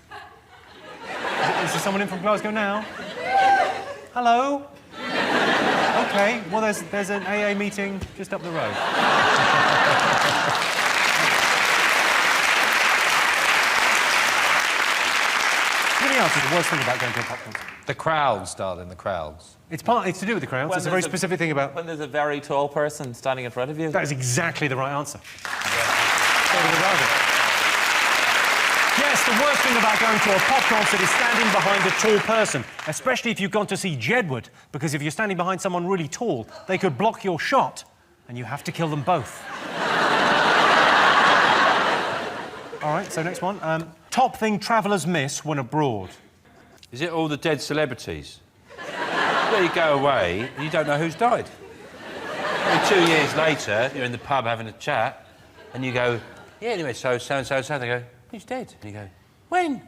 Is there someone in from Glasgow now? Hello? OK, well, there's an AA meeting just up the road. What else is the worst thing about going to a pop concert? The crowds, darling, the crowds. It's to do with the crowds. It's a very specific thing about... When there's a very tall person standing in front of you. That is exactly the right answer. Yes, the worst thing about going to a pop concert is standing behind a tall person, especially if you've gone to see Jedward, because if you're standing behind someone really tall, they could block your shot, and you have to kill them both. All right, so next one. Top thing travellers miss when abroad. Is it all the dead celebrities? Where you go away, and you don't know who's died. Maybe 2 years later, you're in the pub having a chat, and you go, "Yeah, anyway, so and so. They go, "Who's dead?" And you go, "When?"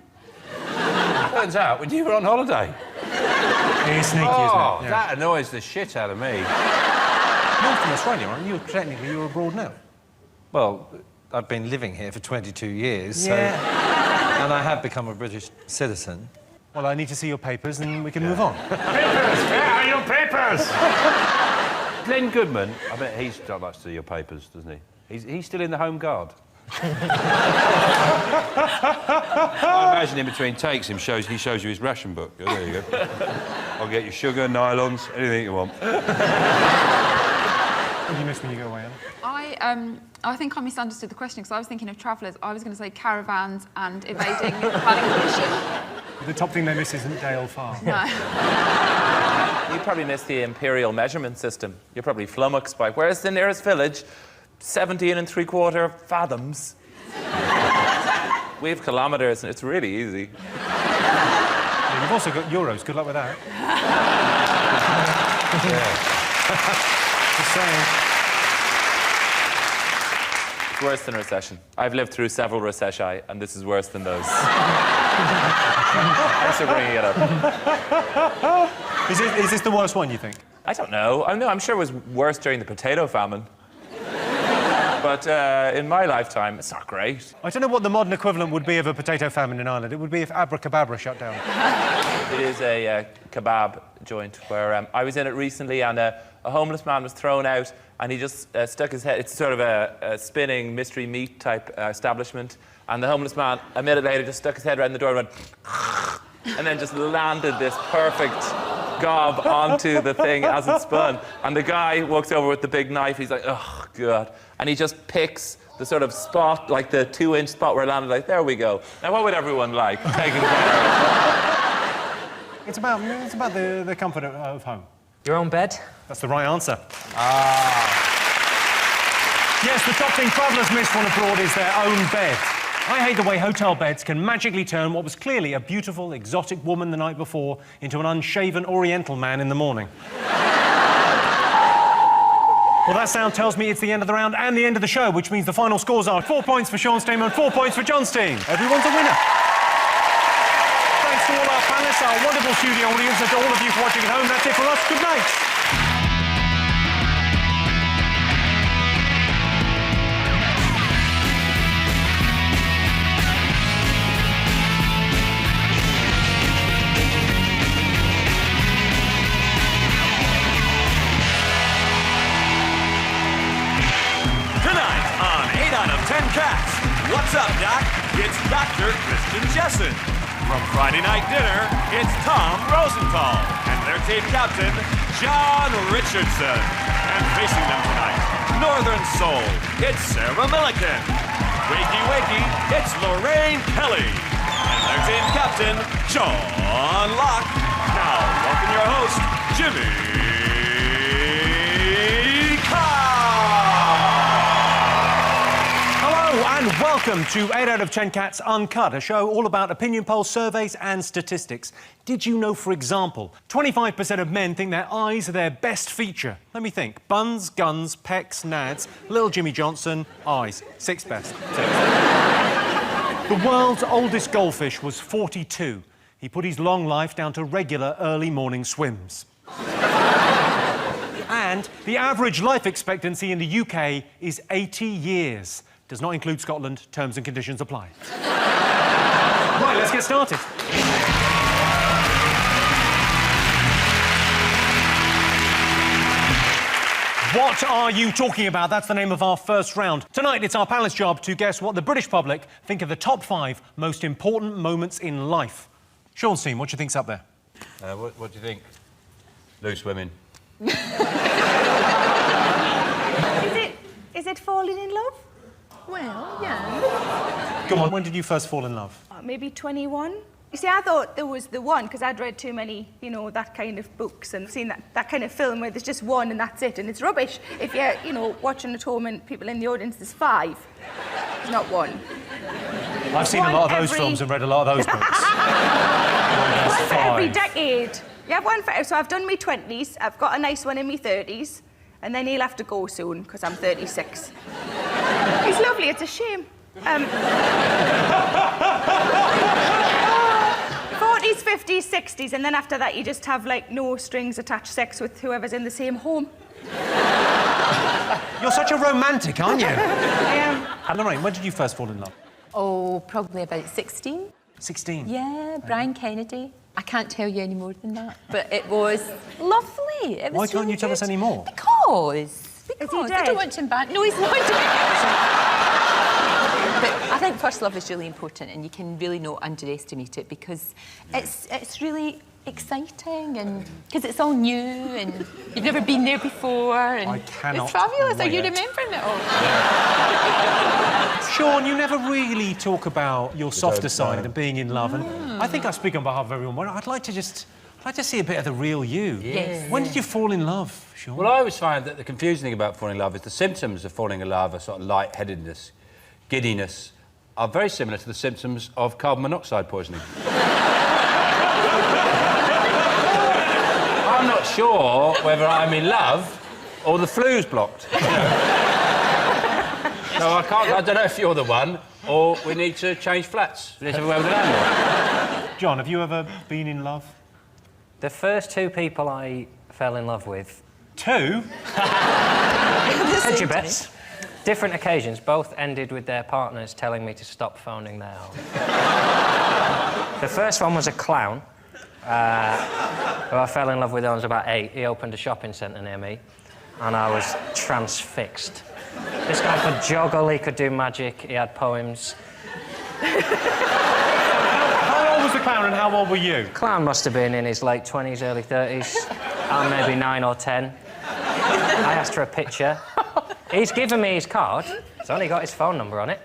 Turns out, when you were on holiday. It's sneaky, oh, isn't it? Yeah. That annoys the shit out of me. You're from Australia, aren't you? Technically, you're abroad now. Well, I've been living here for 22 years, Yeah. so... And I have become a British citizen. Well, I need to see your papers, and we can move on. Papers! Where are your papers? Glenn Goodman, I bet he's got much to see your papers, doesn't he? He's still in the Home Guard. I imagine in between takes he shows you his ration book. Oh, there you go. I'll get you sugar, nylons, anything you want. What do you miss when you go away, Anna? I think I misunderstood the question because I was thinking of travellers. I was going to say caravans and evading planning commission. The top thing they miss isn't Dale Farm. No. You probably miss the imperial measurement system. You're probably flummoxed by where's the nearest village? 17 3/4 fathoms. We have kilometres and it's really easy. Yeah, you've also got euros. Good luck with that. Just saying. It's worse than a recession. I've lived through several recessi, and this is worse than those. Thanks for bringing it up. Is this the worst one, you think? I don't know. I'm sure it was worse during the potato famine. But in my lifetime, it's not great. I don't know what the modern equivalent would be of a potato famine in Ireland. It would be if Abracababra shut down. It is a kebab joint where I was in it recently, and a homeless man was thrown out, and he just stuck his head. It's sort of a spinning mystery meat type establishment, and the homeless man a minute later just stuck his head right in the door and went, and then just landed this perfect gob onto the thing as it spun. And the guy walks over with the big knife. He's like, "Oh God!" And he just picks the sort of spot, like the 2-inch spot where it landed. Like, there we go. Now, what would everyone like? Taking care of. It's about the comfort of home. Your own bed? That's the right answer. Yes, the top thing travellers miss when abroad is their own bed. I hate the way hotel beds can magically turn what was clearly a beautiful, exotic woman the night before into an unshaven Oriental man in the morning. Well, that sound tells me it's the end of the round and the end of the show, which means the final scores are 4 points for Sean's team and 4 points for John's team. Everyone's a winner. Thanks to all our panellists, our wonderful studio audience, and to all of you for watching at home. That's it for us. Good night. Tonight on 8 out of 10 Cats, what's up, Doc? It's Dr. Christian Jessen. From Friday Night Dinner, it's Tom Rosenthal and their team captain, John Richardson. And facing them tonight, Northern Soul, it's Sarah Millican. Wakey Wakey, it's Lorraine Kelly. And their team captain, John Locke. Now, welcome your host, Jimmy Carr. Hello, and welcome to 8 out of 10 Cats Uncut, a show all about opinion polls, surveys and statistics. Did you know, for example, 25% of men think their eyes are their best feature? Let me think. Buns, guns, pecs, nads, little Jimmy Johnson, eyes. Sixth best. The world's oldest goldfish was 42. He put his long life down to regular early morning swims. And the average life expectancy in the UK is 80 years. Does not include Scotland. Terms and conditions apply. Right, let's get started. What are you talking about? That's the name of our first round. Tonight, it's our panelist's job to guess what the British public think of the top 5 most important moments in life. Sean's team, what do you think's up there? What do you think? Loose women. Is it falling in love? Well, yeah. Go on, when did you first fall in love? Maybe 21. You see, I thought there was the one, because I'd read too many, you know, that kind of books and seen that kind of film where there's just one and that's it, and it's rubbish. If you're, you know, watching at home and people in the audience, there's 5. There's not one. I've seen a lot of those films and read a lot of those books. One for every decade. You have one for... So I've done my 20s, I've got a nice one in my 30s, and then he'll have to go soon, because I'm 36. He's lovely, it's a shame. 40s, 50s, 60s, and then after that you just have, like, no strings attached sex with whoever's in the same home. You're such a romantic, aren't you? I am. Lorraine, when did you first fall in love? Oh, probably about 16. 16? Yeah, Brian Kennedy. I can't tell you any more than that, but it was lovely. It was Why can't you tell us any more? Because Is he I dead? don't want to embarrass... No, he's not dead. But I think first love is really important, and you can really not underestimate it, because it's really exciting, and because it's all new and you've never been there before, and I cannot it's fabulous. Are you wait. remembering it all? Sean, you never really talk about your softer side and being in love, and I think I speak on behalf of everyone, but I'd like to see a bit of the real you. Yes. When did you fall in love, Sean? Well, I always find that the confusing thing about falling in love is the symptoms of falling in love are sort of lightheadedness, giddiness, are very similar to the symptoms of carbon monoxide poisoning. I'm not sure whether I'm in love or the flu's blocked. You know? So I don't know if you're the one or we need to change flats. We need to have a word with the landlord. John, have you ever been in love? The first 2 people I fell in love with... 2? Hedge your bets. Different occasions, both ended with their partners telling me to stop phoning their home. The first one was a clown, who I fell in love with when I was about 8. He opened a shopping centre near me, and I was transfixed. This guy could juggle, he could do magic, he had poems. How old was the clown and how old were you? Clown must have been in his late 20s, early 30s. I'm maybe 9 or 10. I asked for a picture. He's given me his card. It's only got his phone number on it.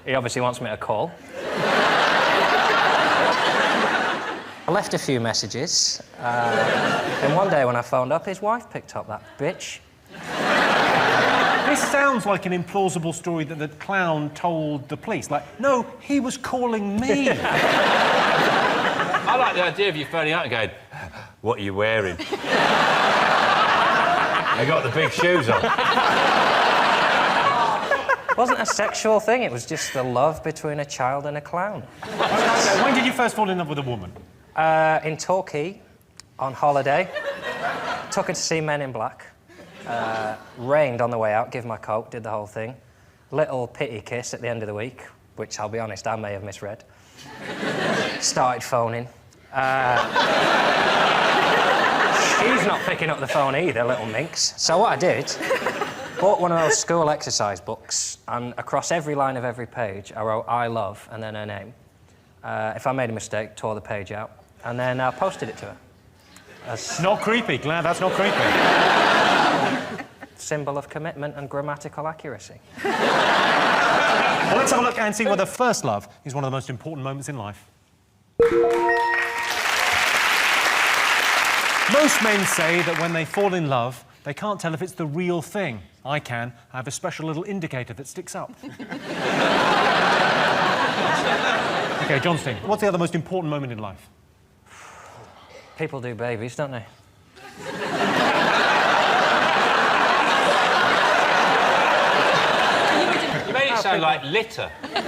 He obviously wants me to call. I left a few messages. And one day when I phoned up, his wife picked up, that bitch. This sounds like an implausible story that the clown told the police. Like, no, he was calling me. I like the idea of you phoning out and going, what are you wearing? I got the big shoes on. It wasn't a sexual thing, it was just the love between a child and a clown. Okay, when did you first fall in love with a woman? In Torquay, on holiday. Took her to see Men in Black. Rained on the way out, give my coat, did the whole thing. Little pity kiss at the end of the week, which I'll be honest, I may have misread. Started phoning. She's not picking up the phone either, little minx. So what I did, bought one of those school exercise books, and across every line of every page, I wrote I love and then her name. If I made a mistake, tore the page out, and then I posted it to her. Not creepy, glad that's not creepy. Symbol of commitment and grammatical accuracy. Well, let's have a look and see whether first love is one of the most important moments in life. Most men say that when they fall in love, They can't tell if it's the real thing. I can. I have a special little indicator that sticks up. OK, Johnston, what's the other most important moment in life? People do babies, don't they? You made it sound like litter. I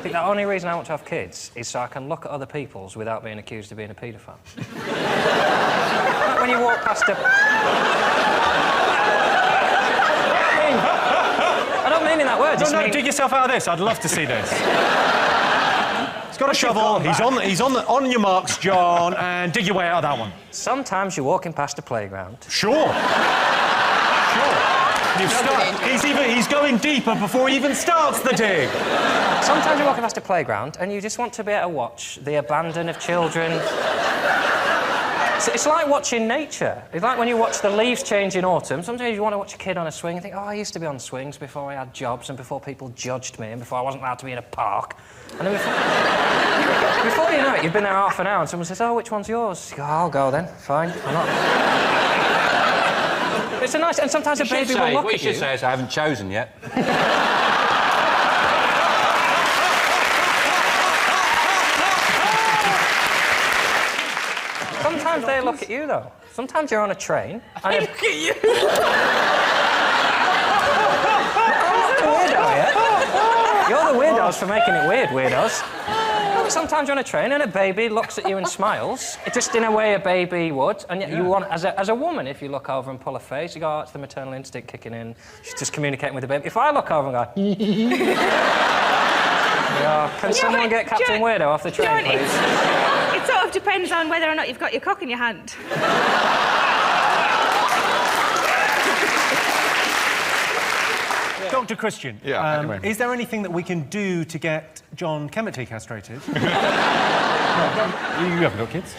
think the only reason I want to have kids is so I can look at other people's without being accused of being a paedophile. Like when you walk past a... I don't mean in that word. No, dig yourself out of this. I'd love to see this. He's got a shovel. He's on your marks, John, and dig your way out of that one. Sometimes you're walking past a playground. Sure. He's going deeper before he even starts the dig. Sometimes you're walking past a playground and you just want to be able to watch the abandon of children. It's like watching nature. It's like when you watch the leaves change in autumn. Sometimes you want to watch a kid on a swing and think, oh, I used to be on swings before I had jobs and before people judged me and before I wasn't allowed to be in a park. And then before you know it, you've been there half an hour and someone says, oh, which one's yours? You go, I'll go then. Fine. I'm not... It's a nice... And sometimes a baby will look at you. What you should say is, I haven't chosen yet. Sometimes they look at you, though. Sometimes you're on a train... and look at you! Weirdo, yeah? You're the weirdos for making it weird, weirdos. Sometimes you're on a train and a baby looks at you and smiles, just in a way a baby would, and yet you want, as a woman, if you look over and pull a face, you go, oh, it's the maternal instinct kicking in, she's just communicating with the baby. If I look over and go, can someone get Captain Weirdo off the train, please? It sort of depends on whether or not you've got your cock in your hand. Dr. Christian, anyway. Is there anything that we can do to get John Kemmerty castrated? You haven't got kids?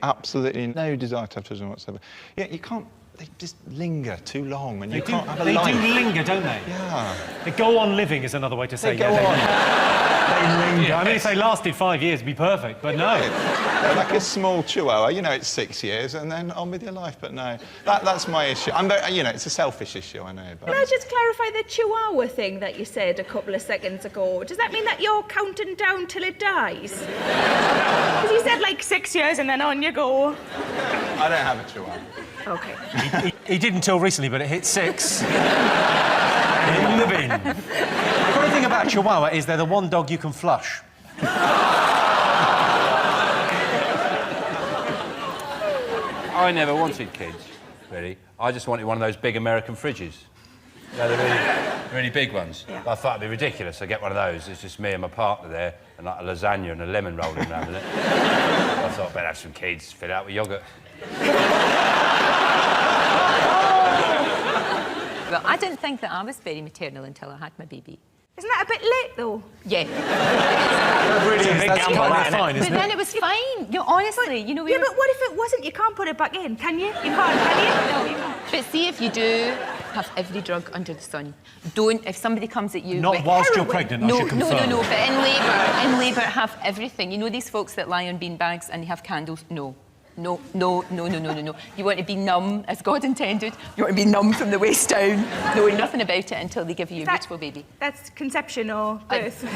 Absolutely no desire to have children whatsoever. Yeah, you can't... They just linger too long, and you can't have a life. They do linger, don't they? Yeah. They go on living is another way to say They go on. They linger. Yes. I mean, if they lasted 5 years, it'd be perfect, but no. They're like a small chihuahua, you know, it's 6 years, and then on with your life, but no. That's my issue. You know, it's a selfish issue, I know. But... Can I just clarify the chihuahua thing that you said a couple of seconds ago? Does that mean that you're counting down till it dies? Because you said, like, 6 years and then on you go. I don't have a chihuahua. OK. He did until recently, but it hit 6. In the bin. The funny thing about Chihuahua is they're the one dog you can flush. I never wanted kids, really. I just wanted one of those big American fridges. You know, the really big ones. Yeah. I thought it'd be ridiculous. I get one of those. It's just me and my partner there, and like a lasagna and a lemon rolling around in it. I thought I'd better have some kids, fill it out with yoghurt. Well, I didn't think that I was very maternal until I had my baby. Isn't that a bit late, though? Yeah. Really, that's kind of fine, isn't it? But then it was fine. You know, honestly, you know... Yeah, but what if it wasn't? You can't put it back in, can you? You can't, can you? No, you can't. But see, if you do have every drug under the sun, don't... If somebody comes at you Not with whilst heroin, you're pregnant, I should confirm. No, but in labour, have everything. You know these folks that lie on beanbags and they have candles? No. No. You want to be numb, as God intended. You want to be numb from the waist down, knowing nothing about it until they give you a beautiful baby. That's conception or birth? Honestly,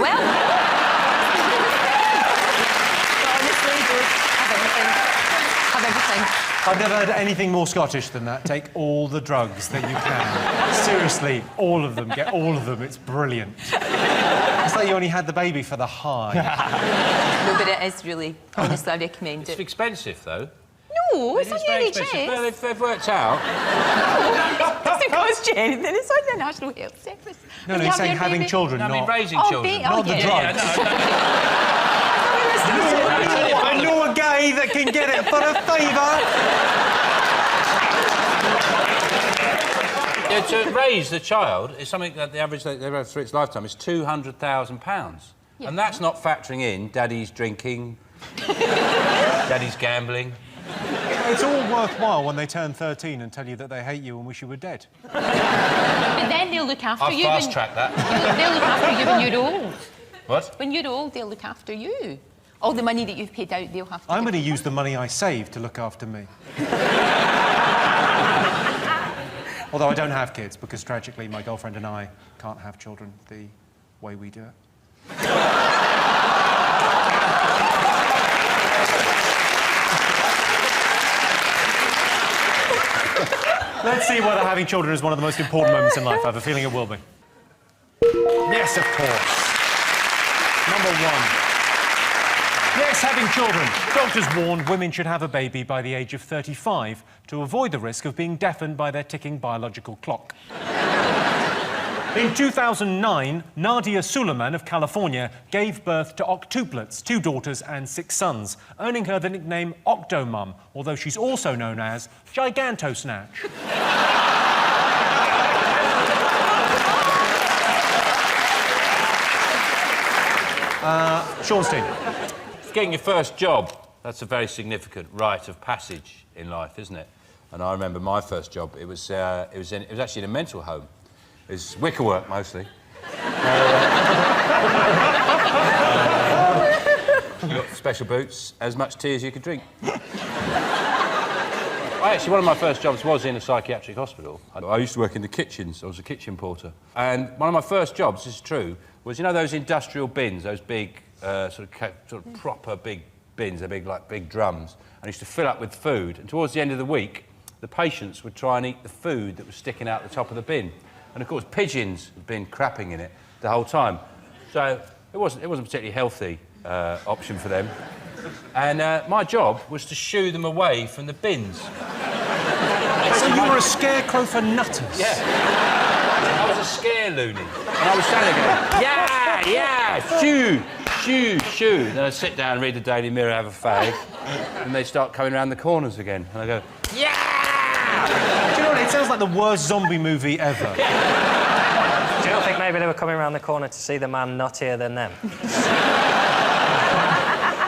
have everything. I've never heard anything more Scottish than that. Take all the drugs that you can. Seriously, all of them. Get all of them. It's brilliant. It's like you only had the baby for the high. No, but it is really, honestly, I recommend it. It's expensive, though. No, it's on your NHS. Well, they've worked out. No, it doesn't cost you anything. It's on the National Health Service. No, he's saying having children, I mean, not... raising children. Not the drugs. I know a guy that can get it for a £5. Yeah, to raise a child is something that the average they've had through its lifetime is £200,000. Yeah. And that's not factoring in daddy's drinking, daddy's gambling. It's all worthwhile when they turn 13 and tell you that they hate you and wish you were dead. But then they'll look after you. I'll fast-track that. They'll look after you when you're old. What? When you're old, they'll look after you. All the money that you've paid out, they'll have to... I'm going to use the money I saved to look after me. Although I don't have kids, because tragically my girlfriend and I can't have children the way we do it. Let's see whether having children is one of the most important moments in life. I have a feeling it will be. Yes, of course. Number 1. Yes, having children. Doctors warn women should have a baby by the age of 35 to avoid the risk of being deafened by their ticking biological clock. In 2009, Nadia Suleiman of California gave birth to octuplets, 2 daughters and 6 sons, earning her the nickname Octomum, although she's also known as Gigantosnatch. Seanstein. Getting your first job, that's a very significant rite of passage in life, isn't it? And I remember my first job, it was actually in a mental home. It was wicker work, mostly. Got special boots, as much tea as you could drink. Actually, one of my first jobs was in a psychiatric hospital. I used to work in the kitchens. I was a kitchen porter. And one of my first jobs, this is true, was, you know, those industrial bins, those big, sort of proper big bins, they're big, like big drums. I used to fill up with food, and towards the end of the week, the patients would try and eat the food that was sticking out the top of the bin. And of course, pigeons had been crapping in it the whole time. So it wasn't a particularly healthy option for them. And my job was to shoo them away from the bins. So you were a scarecrow for nutters? Yeah. I was a scare loony. And I was standing there, yeah, shoo, shoo, shoo. Then I'd sit down, read the Daily Mirror, have a fag, and they'd start coming around the corners again. And I go, yeah! Do you know what? It sounds like the worst zombie movie ever. Do you not think maybe they were coming around the corner to see the man nuttier than them?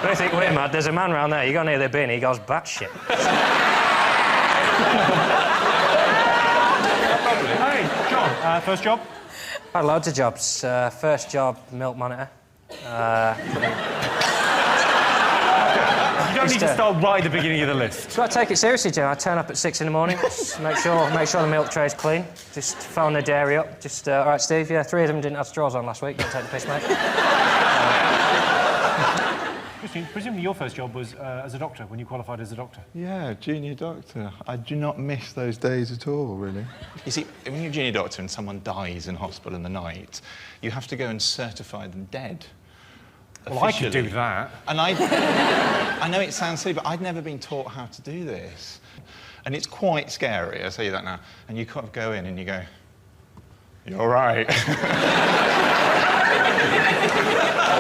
Don't think, wait, Matt, there's a man round there. You go near the bin, he goes batshit. Hey, John, first job? I had loads of jobs. First job, milk monitor. You don't need to start right at the beginning of the list. Just got to take it seriously, Jim. I turn up at 6 in the morning, just make sure the milk tray's clean. Just phone the dairy up. Just, all right, Steve, yeah, 3 of them didn't have straws on last week. Don't take the piss, mate. Christine, presumably your first job was as a doctor, when you qualified as a doctor. Yeah, junior doctor. I do not miss those days at all, really. You see, when you're a junior doctor and someone dies in hospital in the night, you have to go and certify them dead. Well, I could do that. And I know it sounds silly, but I'd never been taught how to do this. And it's quite scary, I'll tell you that now. And you kind of go in and you go, you're all right.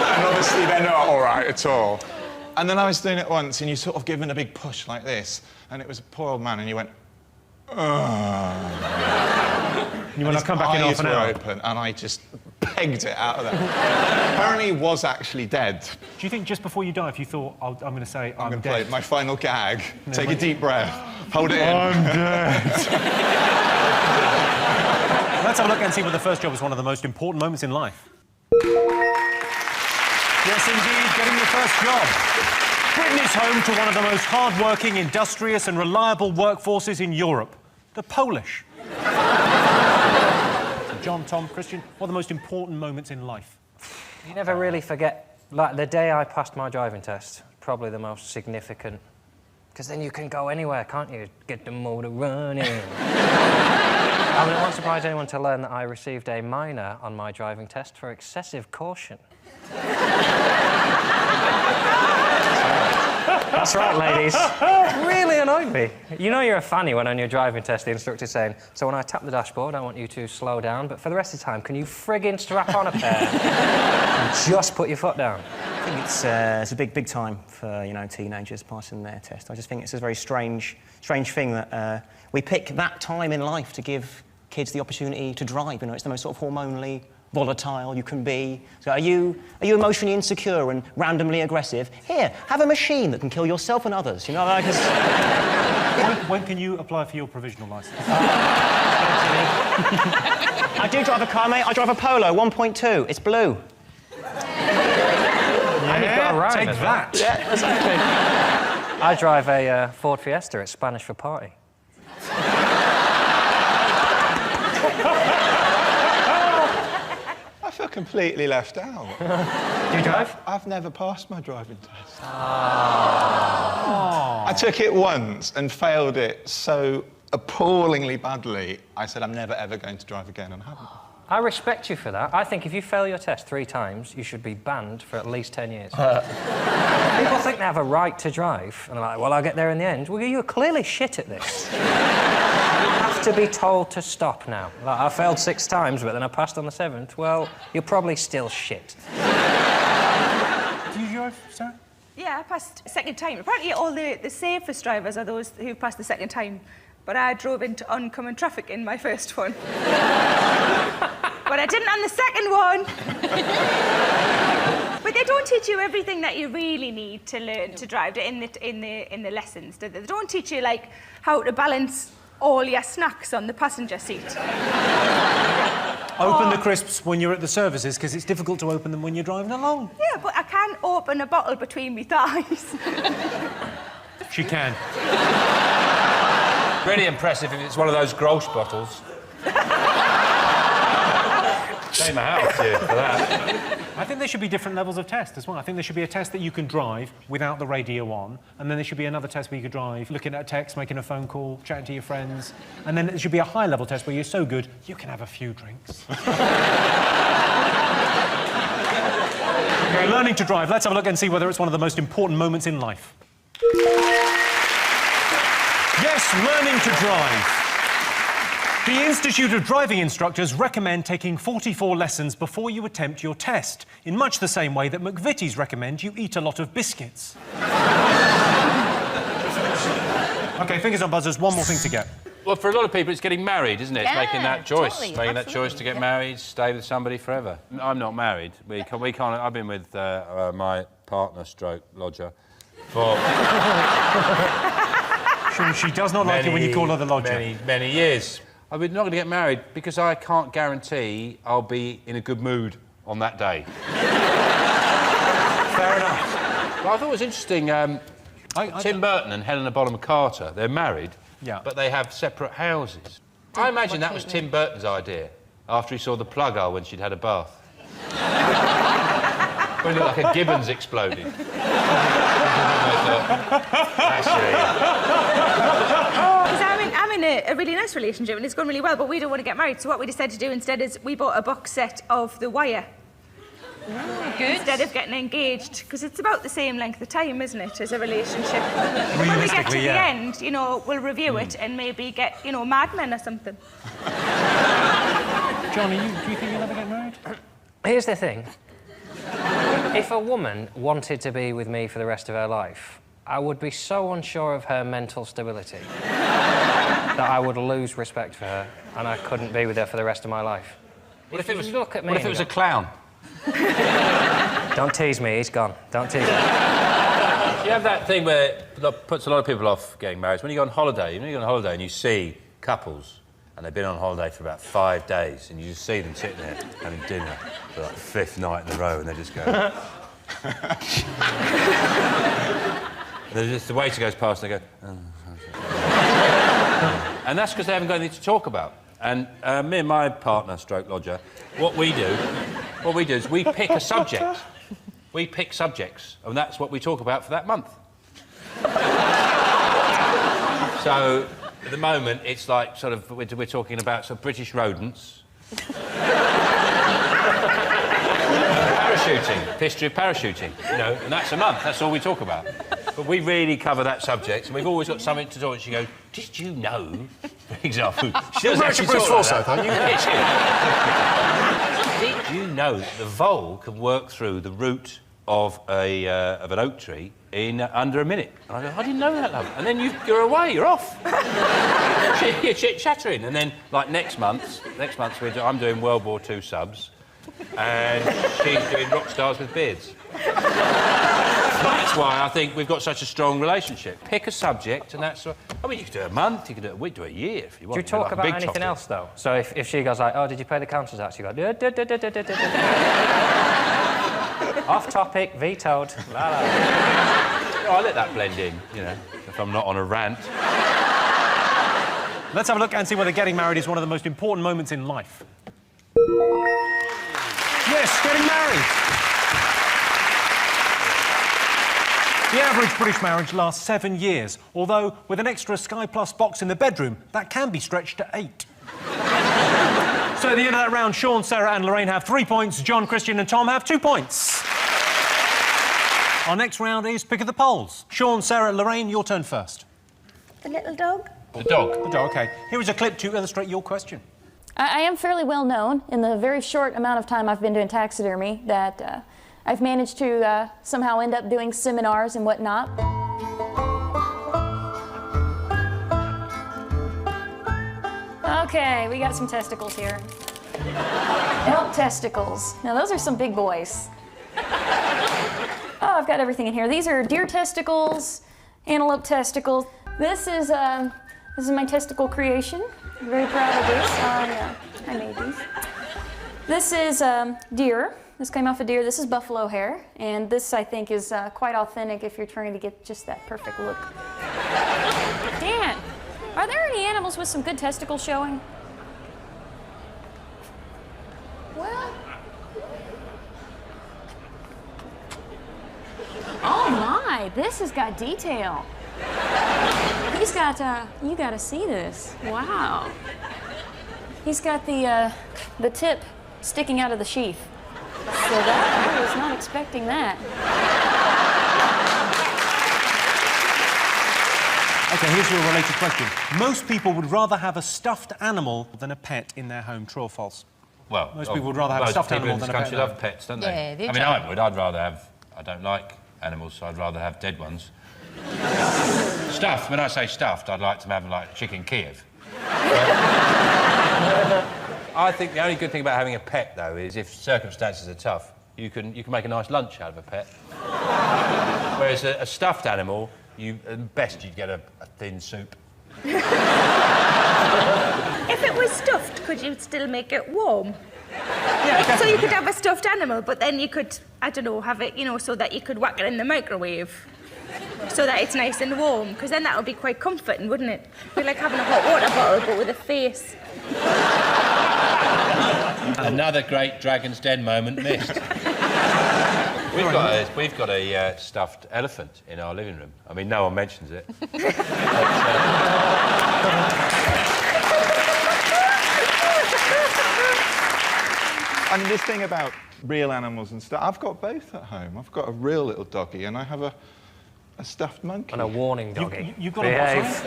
And obviously they're not all right at all. And then I was doing it once, and you sort of given a big push like this, and it was a poor old man, and you went, ugh. You want to come back in half an hour? Open, and I just pegged it out of there. Apparently he was actually dead. Do you think just before you die, if you thought, I'm going to say, I'm going to dead? play my final gag, take a deep breath, hold it in. I'm dead. Let's have a look and see whether the first job was one of the most important moments in life. Yes, indeed, getting your first job. Britain is home to one of the most hard-working, industrious and reliable workforces in Europe, the Polish. So John, Tom, Christian, what are the most important moments in life? You never really forget, like, the day I passed my driving test, probably the most significant. Because then you can go anywhere, can't you? Get the motor running. I mean, it won't surprise anyone to learn that I received a minor on my driving test for excessive caution. That's right, ladies. Really annoyed me. You know you're a fanny when on your driving test the instructor's saying, so when I tap the dashboard, I want you to slow down, but for the rest of the time, can you friggin' strap on a pair and just put your foot down? I think it's a big time for, you know, teenagers passing their test. I just think it's a very strange thing that we pick that time in life to give kids the opportunity to drive. You know, it's the most sort of hormonally volatile you can be. So are you emotionally insecure and randomly aggressive? Here, have a machine that can kill yourself and others. You know, like when can you apply for your provisional licence? I do drive a car, mate. I drive a Polo 1.2. It's blue. And you've got a ride take as well. that. Yeah, exactly. I drive a Ford Fiesta. It's Spanish for party. completely left out. Do you drive? I've never passed my driving test. I took it once and failed it so appallingly badly, I said I'm never, ever going to drive again, and I haven't. I respect you for that. I think if you fail your test 3 times, you should be banned for at least 10 years. People think they have a right to drive, and they're like, well, I'll get there in the end. Well, you're clearly shit at this. You have to be told to stop now. Like, I failed 6 times, but then I passed on the 7th. Well, you're probably still shit. Do you drive, Sarah? Yeah, I passed second time. Apparently all the safest drivers are those who passed the second time. But I drove into oncoming traffic in my first one. But I didn't on the second one. But they don't teach you everything that you really need to learn to drive in the lessons, do they? They don't teach you, like, how to balance all your snacks on the passenger seat. Open the crisps when you're at the services, because it's difficult to open them when you're driving along. Yeah, but I can't open a bottle between my thighs. She can. Really impressive if it's one of those gross bottles. Came my house here for that. I think there should be different levels of test as well. I think there should be a test that you can drive without the radio on, and then there should be another test where you could drive looking at a text, making a phone call, chatting to your friends, and then there should be a high-level test where you're so good you can have a few drinks. Okay, learning to drive. Let's have a look and see whether it's one of the most important moments in life. Yes, learning to drive. The Institute of Driving Instructors recommend taking 44 lessons before you attempt your test, in much the same way that McVitie's recommend you eat a lot of biscuits. OK, fingers on buzzers, one more thing to get. Well, for a lot of people, it's getting married, isn't it? It's Yeah, making that choice. totally, Making that choice to absolutely, get yeah. married, stay with somebody forever. I'm not married. We can't... I've been with my partner, stroke, lodger, for... She does not like it when you call her the lodger. Many years. I'm not going to get married because I can't guarantee I'll be in a good mood on that day. Fair enough. Well, I thought it was interesting. Tim Burton and Helena Bonham Carter, they're married, but they have separate houses. I imagine that was Tim Burton's idea after he saw the plug hole when she'd had a bath. When it looked like a gibbons exploded. Because I'm in a really nice relationship and it's going really well, but we don't want to get married. So what we decided to do instead is we bought a box set of The Wire. Good. Instead of getting engaged, because it's about the same length of time, isn't it, as a relationship? When we get to the end, you know, we'll review it and maybe get, you know, Mad Men or something. Johnny, do you think you'll ever get married? Here's the thing. If a woman wanted to be with me for the rest of her life, I would be so unsure of her mental stability that I would lose respect for her and I couldn't be with her for the rest of my life. What if it was, look at me what if it was a clown? Don't tease me, he's gone. Don't tease me. You have that thing where it puts a lot of people off getting married. When you go on holiday, and you see couples and they've been on holiday for about 5 days and you just see them sitting there having dinner for like the 5th night in a row and they just go... the waiter goes past and they go... And that's because they haven't got anything to talk about. And me and my partner, stroke lodger, what we do is we pick a subject. We pick subjects, and that's what we talk about for that month. So, at the moment, it's like sort of we're talking about sort of British rodents. Parachuting, history of parachuting, you know, and that's a month. That's all we talk about. But we really cover that subject, and we've always got something to talk. And she goes, "Did you know?" For example, she doesn't actually talk like that. aren't you? Did you know that the vole can work through the root of an oak tree in under a minute? And I go, I didn't know that, love. And then you're away, you're off. You're chit-chattering. And then, like, next month I'm doing World War II subs, and she's doing rock stars with beards. That's why I think we've got such a strong relationship. Pick a subject, and that's... I mean, you could do a month, you could do a week, do a year if you want. Do you talk about anything else, though? So if she goes like, oh, did you pay the council tax? You go... Off topic, vetoed. La, la. Oh, I let that blend in, you know, if I'm not on a rant. Let's have a look and see whether getting married is one of the most important moments in life. Yes, getting married. The average British marriage lasts 7 years, although with an extra Sky Plus box in the bedroom, that can be stretched to 8. So at the end of that round, Sean, Sarah and Lorraine have 3 points, John, Christian and Tom have 2 points. Our next round is Pick of the Polls. Sean, Sarah, Lorraine, your turn first. The little dog? The dog. The dog, OK. Here is a clip to illustrate your question. I am fairly well known in the very short amount of time I've been doing taxidermy that I've managed to somehow end up doing seminars and whatnot. Okay, we got some testicles here. Elk testicles. Now those are some big boys. Oh, I've got everything in here. These are deer testicles, antelope testicles. This is my testicle creation. I'm very proud of this. Yeah, I made these. This is deer. This came off a deer. This is buffalo hair. And this, I think, is quite authentic if you're trying to get just that perfect look. Dan, are there any animals with some good testicles showing? Well... Oh my, this has got detail. He's got, you gotta see this. Wow. He's got the tip sticking out of the sheath. So that, I was not expecting that. OK, here's your related question. Most people would rather have a stuffed animal than a pet in their home. True or false? Well, most people would rather have a stuffed animal than a pet. Most people in this country love pets, don't they? Yeah, they I mean, I would. I'd rather have... I don't like animals, so I'd rather have dead ones. Stuffed, when I say stuffed, I'd like to have, like, chicken Kiev. I think the only good thing about having a pet, though, is if circumstances are tough, you can make a nice lunch out of a pet. Whereas a stuffed animal, best you'd get a thin soup. If it was stuffed, could you still make it warm? Yeah, so you could have a stuffed animal, but then you could, I don't know, have it, you know, so that you could whack it in the microwave. So that it's nice and warm, because then that would be quite comforting, wouldn't it? It'd be like having a hot water bottle, but with a face. Another great Dragon's Den moment missed. We've got a stuffed elephant in our living room. I mean, no one mentions it. I mean, this thing about real animals and stuff, I've got both at home. I've got a real little doggy and I have a stuffed monkey. And a warning doggy. You've got a what?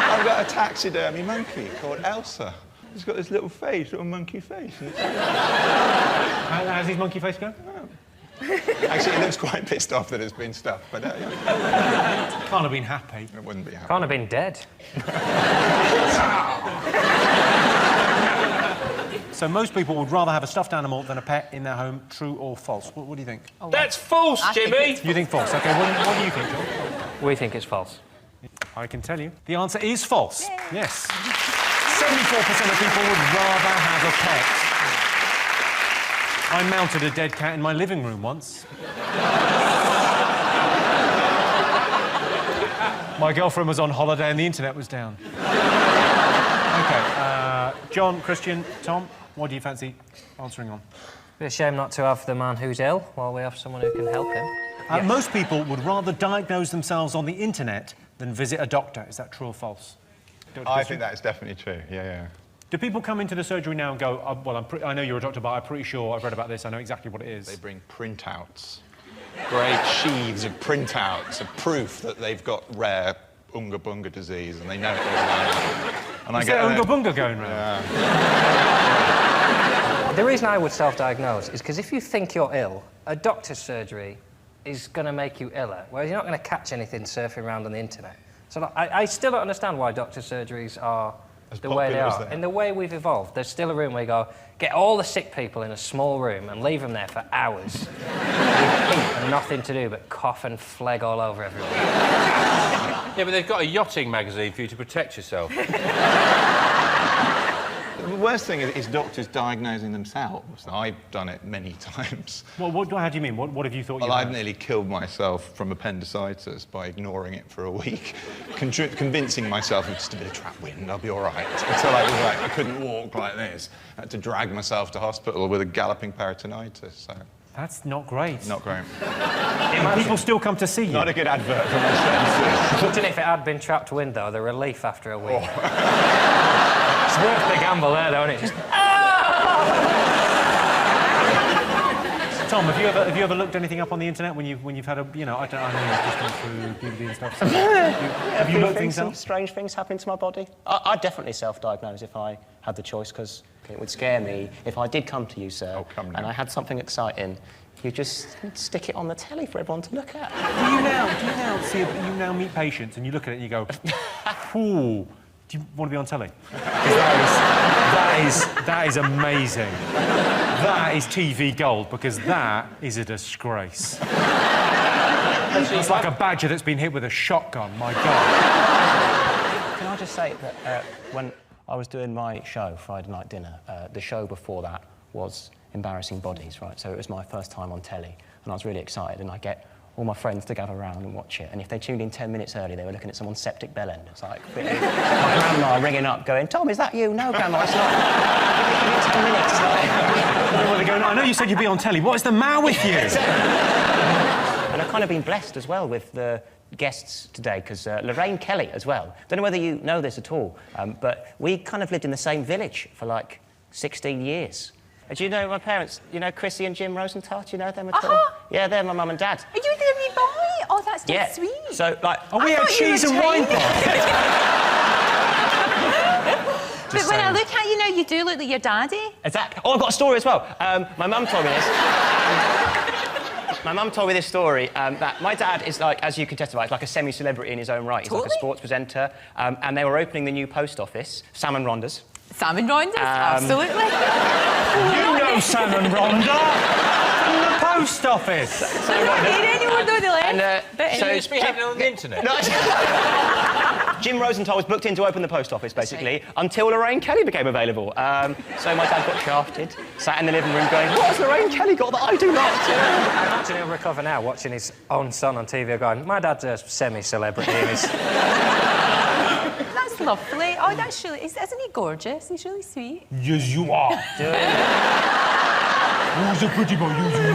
I've got a taxidermy monkey called Elsa. He's got this little face, little monkey face. How's his monkey face go? Actually, he looks quite pissed off that it's been stuffed, but yeah. Can't have been happy. It wouldn't be happy. Can't have been dead. So most people would rather have a stuffed animal than a pet in their home. True or false? What do you think? Oh, that's false, Jimmy! You think false? OK, what do you think, John? We think it's false. I can tell you. The answer is false. Yay. Yes. 74% of people would rather have a pet. I mounted a dead cat in my living room once. My girlfriend was on holiday and the internet was down. OK, John, Christian, Tom, what do you fancy answering on? Bit of shame not to have the man who's ill while we have someone who can help him. Yes. Most people would rather diagnose themselves on the internet than visit a doctor. Is that true or false? I think that is definitely true, yeah. Do people come into the surgery now and go, well, I know you're a doctor, but I'm pretty sure I've read about this, I know exactly what it is? They bring printouts. Great sheaves of printouts of proof that they've got rare Unga Bunga disease and they know it all about it. And is there Unga Bunga going round? Yeah. The reason I would self-diagnose is because if you think you're ill, a doctor's surgery is going to make you iller, whereas you're not going to catch anything surfing around on the internet. So I still don't understand why doctor surgeries are the way they are. In the way we've evolved, there's still a room where you go, get all the sick people in a small room and leave them there for hours with heat and nothing to do but cough and phlegm all over everyone. Yeah, but they've got a yachting magazine for you to protect yourself. worst thing is doctors diagnosing themselves. I've done it many times. Well, how do you mean? What have you thought Well, you I've had? nearly killed myself from appendicitis by ignoring it for a week, convincing myself it's just a bit of trap wind, I'll be all right. Until I couldn't walk like this. I had to drag myself to hospital with a galloping peritonitis, so... That's not great. Not great. People still come to see you. Not a good advert for my senses. Imagine if it had been trapped wind, though, the relief after a week. It's worth the gamble there, though, isn't it? Just... Tom, have you ever looked anything up on the internet when you've had a, you know, I know you've just gone through puberty and stuff. So have you looked things up? Strange things happening to my body. I'd definitely self-diagnose if I had the choice, because it would scare me if I did come to you, sir, and I had something exciting. You just stick it on the telly for everyone to look at. Do you now meet patients and you look at it and you go, ooh, do you want to be on telly? That is amazing. That is TV gold, because that is a disgrace. It's like a badger that's been hit with a shotgun, my God. Can I just say that when I was doing my show, Friday Night Dinner, the show before that was Embarrassing Bodies, right? So it was my first time on telly, and I was really excited, and I get all my friends to gather around and watch it, and if they tuned in 10 minutes early, they were looking at someone's septic bell end. It's like, my grandma ringing up, going, Tom, is that you? No, Grandma, it's not. Give me 10 minutes. They're going, I know you said you'd be on telly. What is the matter with you? And I've kind of been blessed as well with the guests today, because Lorraine Kelly as well. Don't know whether you know this at all, but we kind of lived in the same village for like 16 years. Do you know my parents? You know Chrissy and Jim Rosenthal? Do you know them at all? Yeah, they're my mum and dad. Are you the wee boy? Oh, that's so sweet. So, like... Oh, we had cheese and wine bar. But when I look at you now, you do look like your daddy. Exactly. Oh, I've got a story as well. My mum told me this. My mum told me this story, that my dad is like, as you can testify, is like a semi-celebrity in his own right. He's like a sports presenter, and they were opening the new post office, Sam and Rhonda's. Sam and Rhonda's? Absolutely. You know Sam and Rhonda from the post office. Anyone know the left? So it's been happening on the internet. No, Jim Rosenthal was booked in to open the post office, basically, until Lorraine Kelly became available. So my dad got shafted, sat in the living room going, what has Lorraine Kelly got that I do not? I imagine he'll recover now, watching his own son on TV going, my dad's a semi-celebrity in his... That's lovely. Oh, that's really... Isn't he gorgeous? He's really sweet. Yes, you are. Who's a pretty boy? Yes, you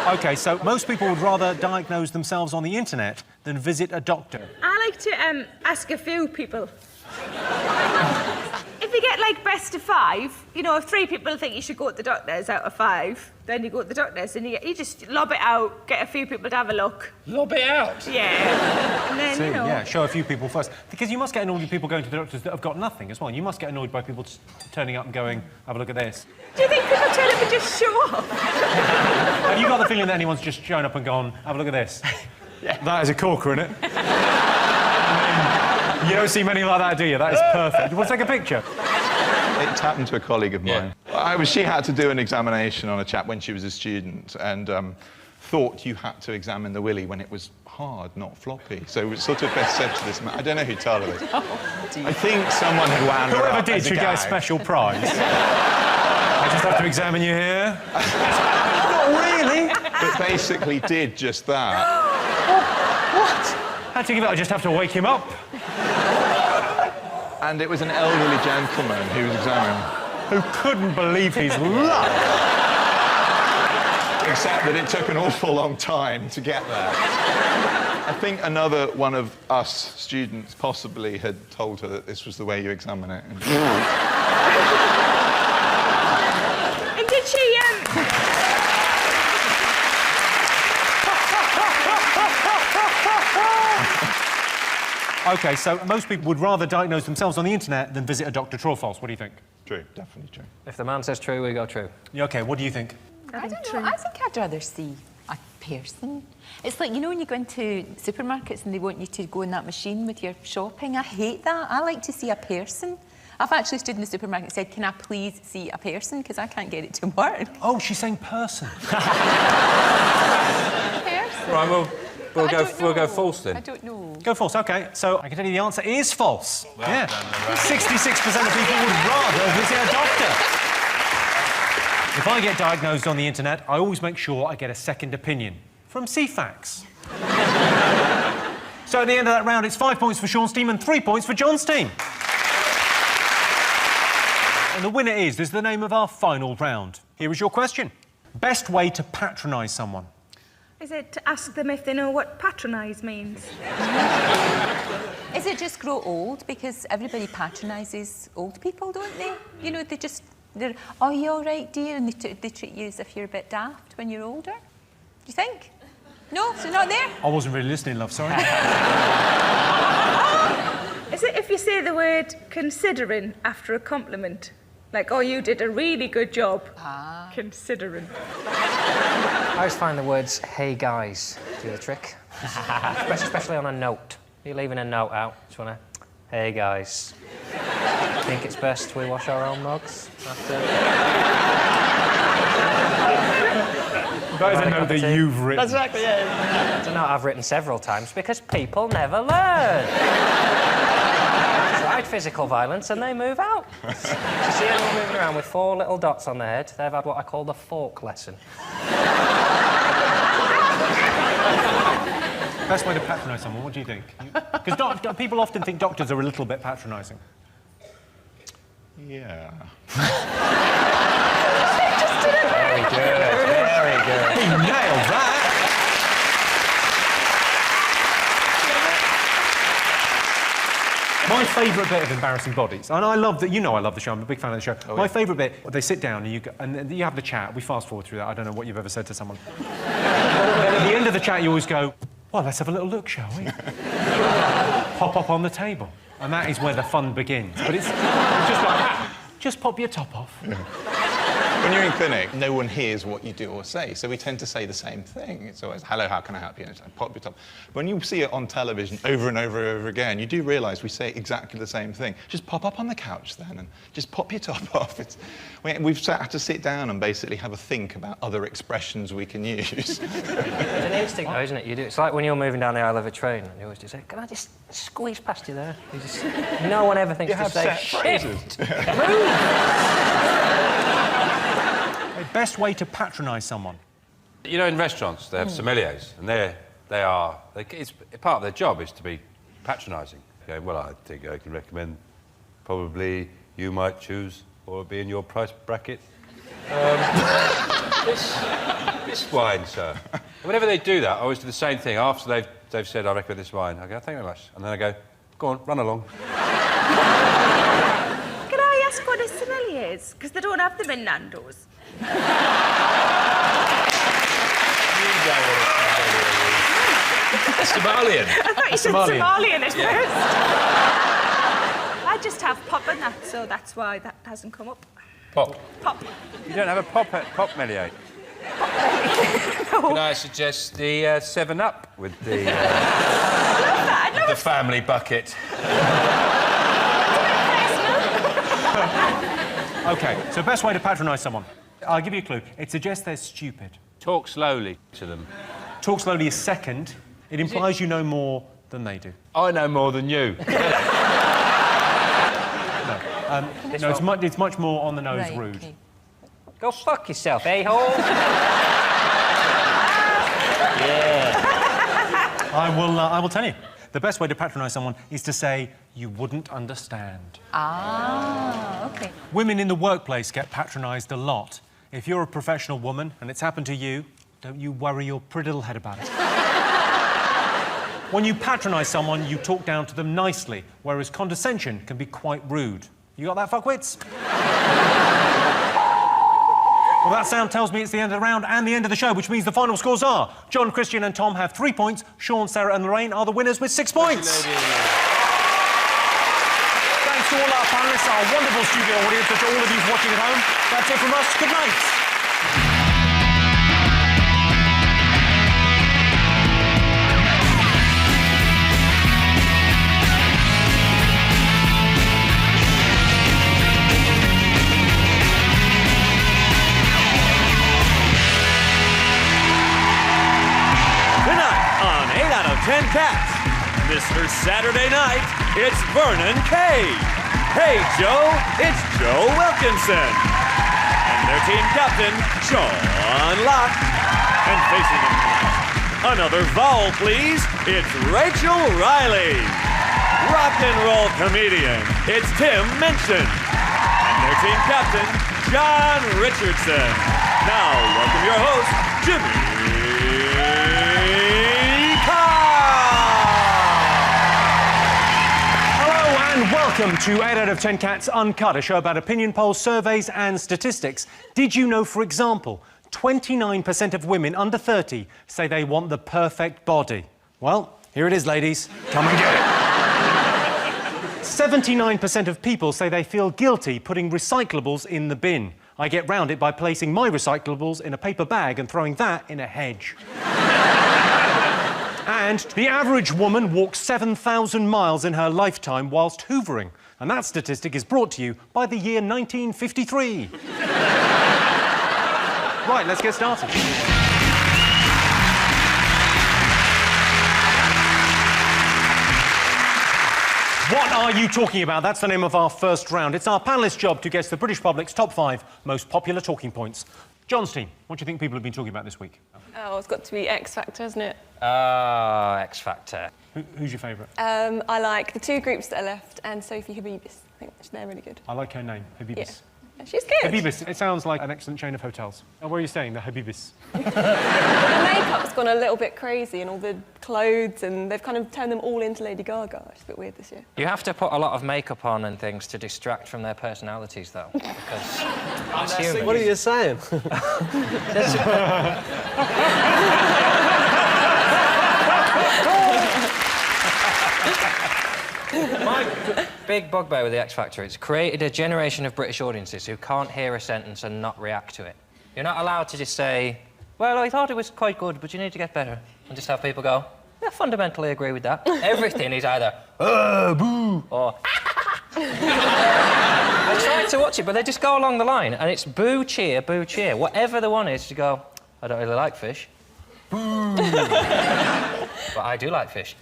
are. OK, so most people would rather diagnose themselves on the internet than visit a doctor. I like to ask a few people. If you get, like, best of 5, you know, if 3 people think you should go to the doctors out of 5, then you go to the doctors and you just lob it out, get a few people to have a look. Lob it out? Yeah. And then, you know... Yeah, show a few people first. Because you must get annoyed with people going to the doctors that have got nothing as well. You must get annoyed by people turning up and going, have a look at this. Do you think people turn up and just show up? Have you got the feeling that anyone's just shown up and gone, have a look at this? Yeah. That is a corker, isn't it? You don't see many like that, do you? That is perfect. You want to take a picture? It's happened to a colleague of mine. She had to do an examination on a chap when she was a student, and thought you had to examine the willy when it was hard, not floppy. So it was sort of best said to this man. I don't know who told her this. I think someone had wound her Whoever up did as a should get a gag. special prize. I just have to examine you here. Not really. But basically did just that. What? Had to give it. I just have to wake him up. And it was an elderly gentleman who was examining. Who couldn't believe his luck. Except that it took an awful long time to get there. I think another one of us students possibly had told her that this was the way you examine it. And did she, OK, so most people would rather diagnose themselves on the internet than visit a doctor. True or false? What do you think? True, definitely true. If the man says true, we go true. Yeah, OK, what do you think? I don't know. I think I'd rather see a person. It's like, you know, when you go into supermarkets and they want you to go in that machine with your shopping? I hate that. I like to see a person. I've actually stood in the supermarket and said, can I please see a person? Because I can't get it to work. Oh, she's saying person. Person. Right, well, We'll go false then. I don't know. Go false, OK. So I can tell you the answer is false. Yeah. 66% of people would rather visit a doctor. If I get diagnosed on the internet, I always make sure I get a second opinion from CFAX. So at the end of that round, it's 5 points for Sean's team and 3 points for John's team. And the winner is the name of our final round. Here is your question. Best way to patronise someone? Is it to ask them if they know what patronise means? Is it just grow old? Because everybody patronises old people, don't they? You know, they're, oh, you all right, dear? And they treat you as if you're a bit daft when you're older. Do you think? No? So not there? I wasn't really listening, love, sorry. Is it if you say the word considering after a compliment? Like, oh, you did a really good job. Considering. I always find the words, hey guys, do the trick. Especially on a note. You're leaving a note out, just wanna, hey guys. Think it's best we wash our own mugs after... That is a note that you've written. That's exactly, yeah. It's a note I've written several times because people never learn. Tried physical violence and they move out. You see anyone moving around with 4 little dots on their head, they've had what I call the fork lesson. Best way to patronise someone, what do you think? Because people often think doctors are a little bit patronising. Yeah. Very good, very good. He nailed that! My favourite bit of Embarrassing Bodies, and I love that, you know I love the show, I'm a big fan of the show. My favourite bit, they sit down and you have the chat, we fast forward through that, I don't know what you've ever said to someone. At the end of the chat you always go, well, let's have a little look, shall we? Pop up on the table. And that is where the fun begins. But it's just like, just pop your top off. Yeah. When you're in clinic, no one hears what you do or say, so we tend to say the same thing. It's always, hello, how can I help you? And it's like, pop your top. When you see it on television over and over and over again, you do realise we say exactly the same thing. Just pop up on the couch then and just pop your top off. We've had to sit down and basically have a think about other expressions we can use. It's an instinct though, isn't it? You do. It's like when you're moving down the aisle of a train and you always just say, can I just squeeze past you there? No one ever thinks to say, shift! Best way to patronise someone? You know, in restaurants, they have sommeliers, and it's part of their job is to be patronising. Well, I think I can recommend probably you might choose or be in your price bracket. This wine, sir. Whenever they do that, I always do the same thing. After they've said, I recommend this wine, I go, thank you very much. And then I go, go on, run along. Can I ask what a sommelier is? Because they don't have them in Nando's. Somalian. I thought you said Somalian at first. I just have pop in that, so that's why that hasn't come up. Pop. Pop. You don't have a pop melier? No. Can I suggest the 7-Up with the the family bucket? OK, so best way to patronise someone. I'll give you a clue. It suggests they're stupid. Talk slowly to them. Talk slowly is second. It implies you know more than they do. I know more than you. No, it's much more on the nose rude. Okay. Go fuck yourself, a-hole. Yeah. I will tell you. The best way to patronise someone is to say, you wouldn't understand. Ah, OK. Women in the workplace get patronised a lot. If you're a professional woman and it's happened to you, don't you worry your pretty little head about it. When you patronise someone, you talk down to them nicely, whereas condescension can be quite rude. You got that, fuckwits? Well, that sound tells me it's the end of the round and the end of the show, which means the final scores are John, Christian and Tom have 3 points. Sean, Sarah and Lorraine are the winners with 6 points. Thanks to all our panellists, our wonderful studio audience, and to all of you watching at home. That's it from us. Good night. Tonight on 8 10 Cats. Mr. Saturday Night, it's Vernon Kay. Hey, Joe, it's Joe Wilkinson. And their team captain, John Locke. And facing them tonight, another vowel, please, it's Rachel Riley. Rock and roll comedian, it's Tim Minchin. And their team captain, John Richardson. Now, welcome your host, Jimmy And welcome to 8 out of 10 Cats Uncut, a show about opinion polls, surveys and statistics. Did you know, for example, 29% of women under 30 say they want the perfect body? Well, here it is, ladies. Come and get it. 79% of people say they feel guilty putting recyclables in the bin. I get round it by placing my recyclables in a paper bag and throwing that in a hedge. And the average woman walks 7,000 miles in her lifetime whilst hoovering. And that statistic is brought to you by the year 1953. Right, let's get started. What are you talking about? That's the name of our first round. It's our panellists' job to guess the British public's top 5 most popular talking points. John's team, what do you think people have been talking about this week? Oh, it's got to be X Factor, hasn't it? X Factor. Who's your favourite? I like the 2 groups that are left and Sophie Habibis. I think they're really good. I like her name, Habibis. Yeah. She's good. Habibis. It sounds like an excellent chain of hotels. Oh, where are you staying? The Habibis. The makeup's gone a little bit crazy and all the clothes, and they've kind of turned them all into Lady Gaga. It's a bit weird this year. You have to put a lot of makeup on and things to distract from their personalities, though, because it's human. What are you saying? My big bugbear with the X Factor, it's created a generation of British audiences who can't hear a sentence and not react to it. You're not allowed to just say, well, I thought it was quite good, but you need to get better. And just have people go, I fundamentally agree with that. Everything is either, boo, or I tried to watch it, but they just go along the line, and it's boo, cheer, whatever the one is to go, I don't really like fish. Boo. But I do like fish.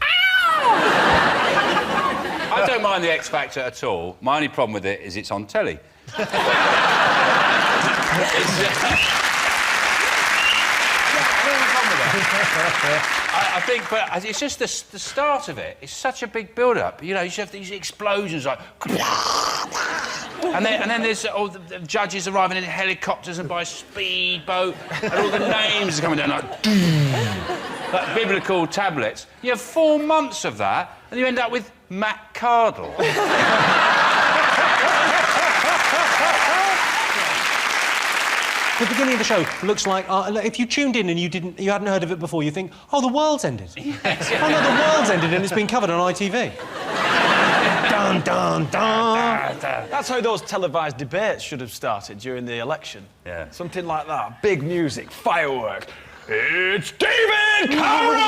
I don't mind the X Factor at all. My only problem with it is it's on telly. I think, but it's just the start of it. It's such a big build-up. You know, you have these explosions like... and then there's all the judges arriving in helicopters and by speedboat, and all the names are coming down like biblical tablets. You have 4 months of that, and you end up with Matt Cardle. The beginning of the show looks like if you tuned in and you hadn't heard of it before, you think, oh, the world's ended. Yes, oh no, the world's ended and it's been covered on ITV. Dun dun dun. That's how those televised debates should have started during the election. Yeah. Something like that. Big music, fireworks. It's David Cameron!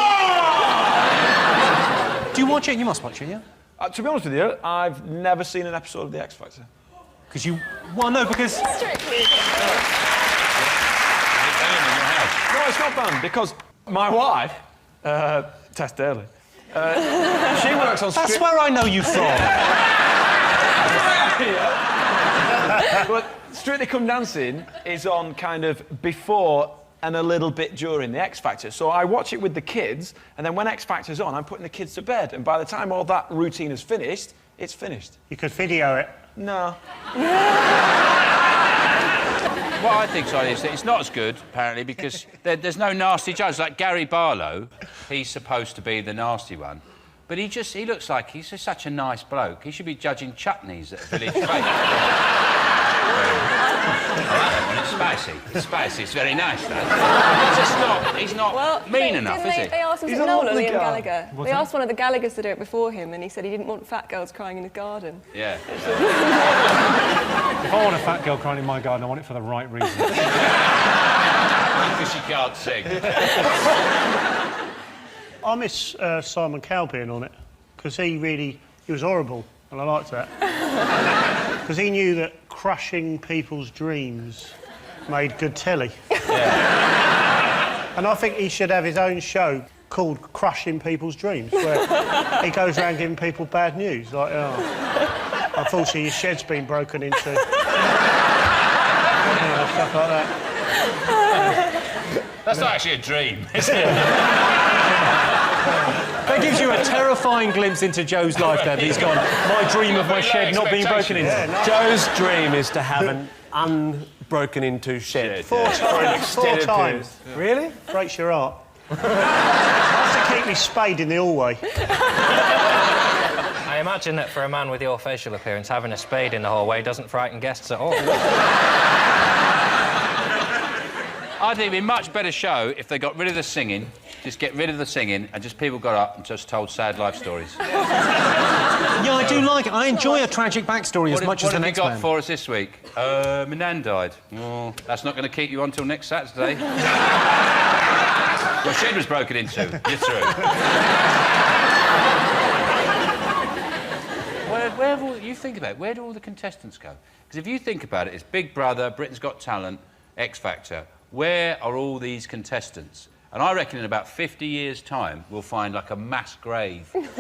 Do you watch it? You must watch it, yeah? To be honest with you, I've never seen an episode of The X Factor. Because you... Well, no, because... Strictly. No, it's not banned, because my wife, Tess Daly, she works on... That's where I know you from. But Strictly Come Dancing is on kind of before and a little bit during the X Factor. So I watch it with the kids, and then when X Factor's on, I'm putting the kids to bed. And by the time all that routine is finished, it's finished. You could video it. No. What I think, sorry, is that it's not as good, apparently, because there's no nasty judge. Like Gary Barlow, he's supposed to be the nasty one, but he looks like he's just such a nice bloke. He should be judging chutneys at a village fete. It's spicy. It's spicy. It's very nice, that. He's not mean enough, is he? They asked, was it Noel or Liam Gallagher? They asked one of the Gallaghers to do it before him, and he said he didn't want fat girls crying in his garden. Yeah. If I want a fat girl crying in my garden, I want it for the right reason. Because she can't sing. I miss Simon Cowell being on it, because he was horrible, and I liked that. Because he knew that crushing people's dreams made good telly. Yeah. And I think he should have his own show. called Crushing People's Dreams, where he goes around giving people bad news, like, oh, unfortunately your shed's been broken into. Stuff like that. That's not actually a dream, is it? That gives you a terrifying glimpse into Joe's life there. He's gone, my dream of my shed not being broken into. Yeah, Joe's dream is to have an unbroken into shed. Four times. Yeah. Really? Breaks your heart. I have to keep me spade in the hallway. I imagine that for a man with your facial appearance, having a spade in the hallway doesn't frighten guests at all. I think it'd be a much better show if they got rid of the singing, just get rid of the singing, and just people got up and just told sad life stories. Yeah, I do like it. I enjoy a tragic backstory as much as the next What have you got man. for us this week? My nan died. Well, that's not going to keep you on till next Saturday. Your shed was broken into. You're through. Where have all, you think about it, where do all the contestants go? Because if you think about it, it's Big Brother, Britain's Got Talent, X Factor. Where are all these contestants? And I reckon in about 50 years' time, we'll find like a mass grave of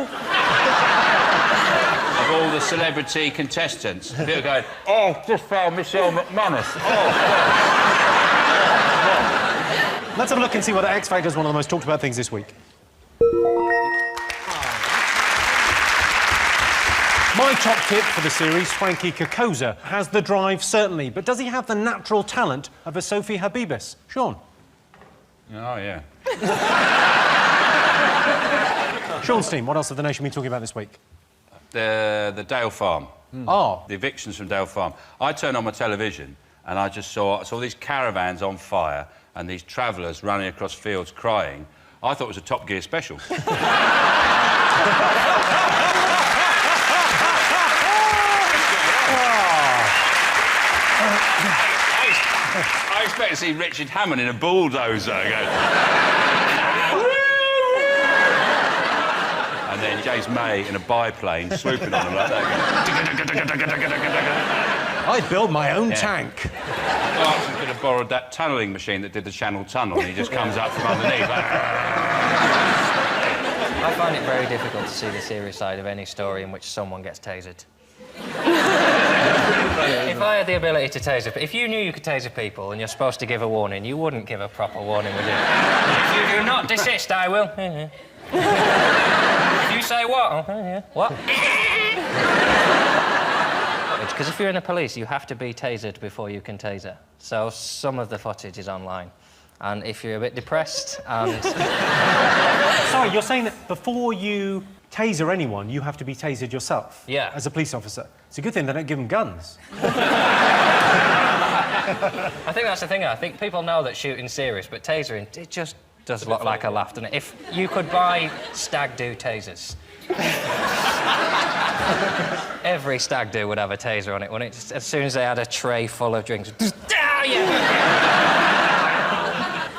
all the celebrity contestants. People going, oh, just found Michelle McManus. Oh, Let's have a look and see whether X Factor is one of the most talked about things this week. My top tip for the series, Frankie Kokoza, has the drive, certainly, but does he have the natural talent of a Sophie Habibis? Sean? Oh, yeah. Sean's team, what else have the nation been talking about this week? The Dale Farm. Oh. The evictions from Dale Farm. I turned on my television and I just saw these caravans on fire and these travellers running across fields crying. I thought it was a Top Gear special. I expect to see Richard Hammond in a bulldozer going... and then James May in a biplane swooping on them like that. I built my own tank. Clarkson could have borrowed that tunnelling machine that did the Channel Tunnel and he just comes up from underneath. I find it very difficult to see the serious side of any story in which someone gets tasered. If I had the ability to taser... If you knew you could taser people and you're supposed to give a warning, you wouldn't give a proper warning, would you? If you do not desist, I will. If you say what? What? Because if you're in the police, you have to be tasered before you can taser. So some of the footage is online. And if you're a bit depressed and... Sorry, you're saying that before you taser anyone, you have to be tasered yourself? Yeah. As a police officer? It's a good thing they don't give them guns. I think that's the thing. I think people know that shooting's serious, but tasering, it just does look like a laugh, doesn't it? If you could buy stag do tasers... Every stag do would have a taser on it, wouldn't it? Just as soon as they had a tray full of drinks...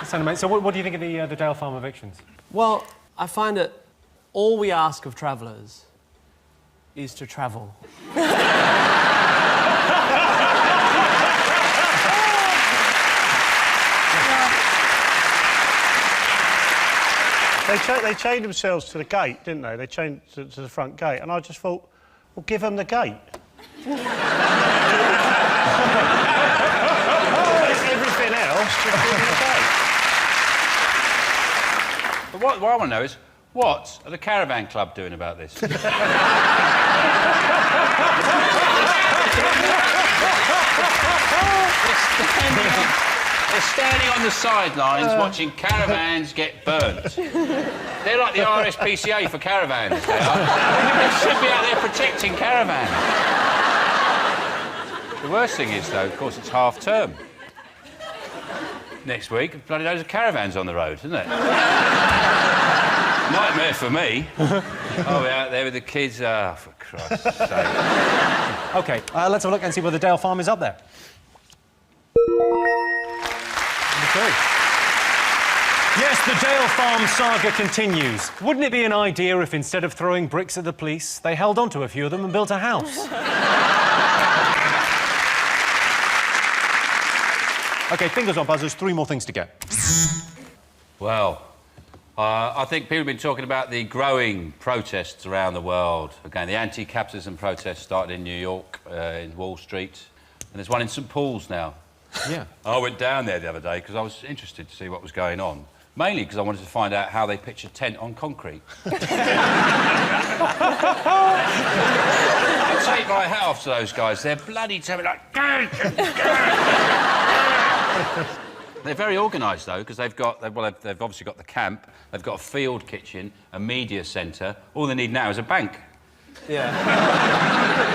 So what do you think of the Dale Farm evictions? Well, I find that all we ask of travellers is to travel. They chained themselves to the gate, didn't they? They chained to the front gate, and I just thought, well, give them the gate. Everything else, just give them the gate. But what I want to know is, what are the Caravan Club doing about this? They're standing on the sidelines watching caravans get burnt. They're like the RSPCA for caravans, they are. They should be out there protecting caravans. The worst thing is, though, of course, it's half-term. Next week, bloody loads of caravans on the road, isn't it? Nightmare for me. Oh, we're out there with the kids. Ah, for Christ's sake. OK, let's have a look and see whether Dale Farm is up there. Okay. Yes, the Dale Farm saga continues. Wouldn't it be an idea if, instead of throwing bricks at the police, they held on to a few of them and built a house? OK, fingers on buzzers, 3 more things to get. Well, I think people have been talking about the growing protests around the world. Again, the anti-capitalism protests started in New York, in Wall Street, and there's one in St Paul's now. Yeah. I went down there the other day because I was interested to see what was going on. Mainly because I wanted to find out how they pitch a tent on concrete. I'd take my hat off to those guys. They're bloody telling me like... They're very organised, though, because they've obviously got the camp, they've got a field kitchen, a media centre. All they need now is a bank. Yeah.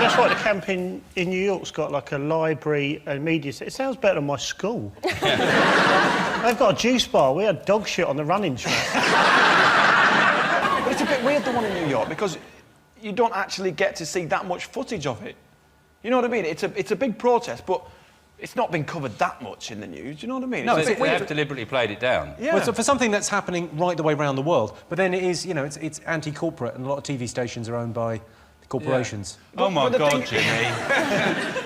That's like the camp in New York's got like a library and media centre. It sounds better than my school. They've got a juice bar. We had dog shit on the running track. But it's a bit weird, the one in New York, because you don't actually get to see that much footage of it. You know what I mean? It's a big protest, but it's not been covered that much in the news. Do you know what I mean? No, they have deliberately played it down. Yeah. Well, so for something that's happening right the way around the world, but then it is, you know, it's anti-corporate, and a lot of TV stations are owned by corporations. Yeah. Oh my God, Jimmy!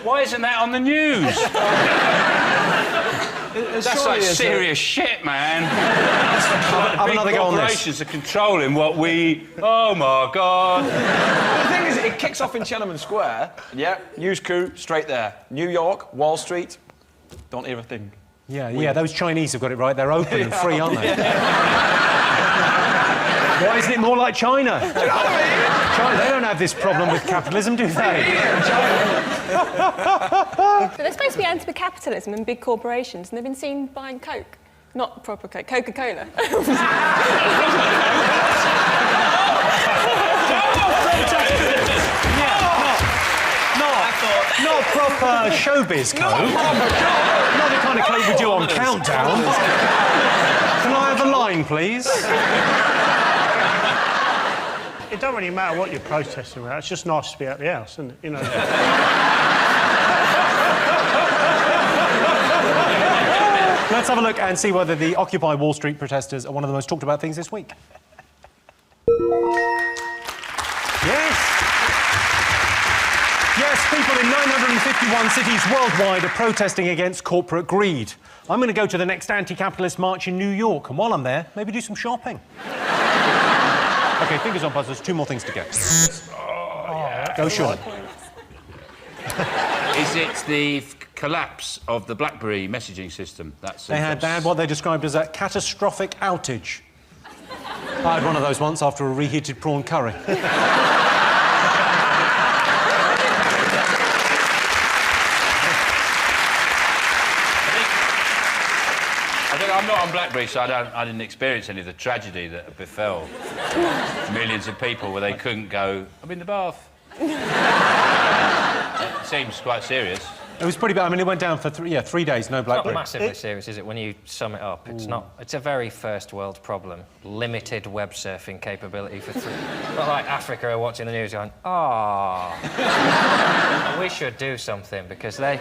Why isn't that on the news? That's like serious shit, man. Have another go on this. Corporations are controlling what we... Oh my God! The thing is, it kicks off in Tiananmen Square. Yeah, news crew straight there. New York, Wall Street. Don't hear a thing. Yeah, those Chinese have got it right. They're open and free, aren't they? Why isn't it more like China? China, they don't have this problem with capitalism, do they? But they're supposed to be anti-capitalism and big corporations, and they've been seen buying Coke. Not proper Coke, Coca-Cola. Not proper showbiz Coke. Not the kind of Coke we do on Countdown. Can I have a line, please? It don't really matter what you're protesting about. It's just nice to be out the house, isn't it? You know. Let's have a look and see whether the Occupy Wall Street protesters are one of the most talked about things this week. Yes, people in 951 cities worldwide are protesting against corporate greed. I'm going to go to the next anti-capitalist march in New York, and while I'm there, maybe do some shopping. OK, fingers on buzzers, 2 more things to get. Go, Sean. Is it the collapse of the BlackBerry messaging system? They had what they described as a catastrophic outage. I had one of those once after a reheated prawn curry. I'm not on BlackBerry, so I didn't experience any of the tragedy that befell millions of people where they couldn't go, I'm in the bath. It seems quite serious. It was pretty bad. I mean, it went down for 3 days, no BlackBerry. It's not massively serious, is it, when you sum it up? It's not. It's a very first world problem. Limited web surfing capability for 3... Not like Africa are watching the news going, we should do something, because they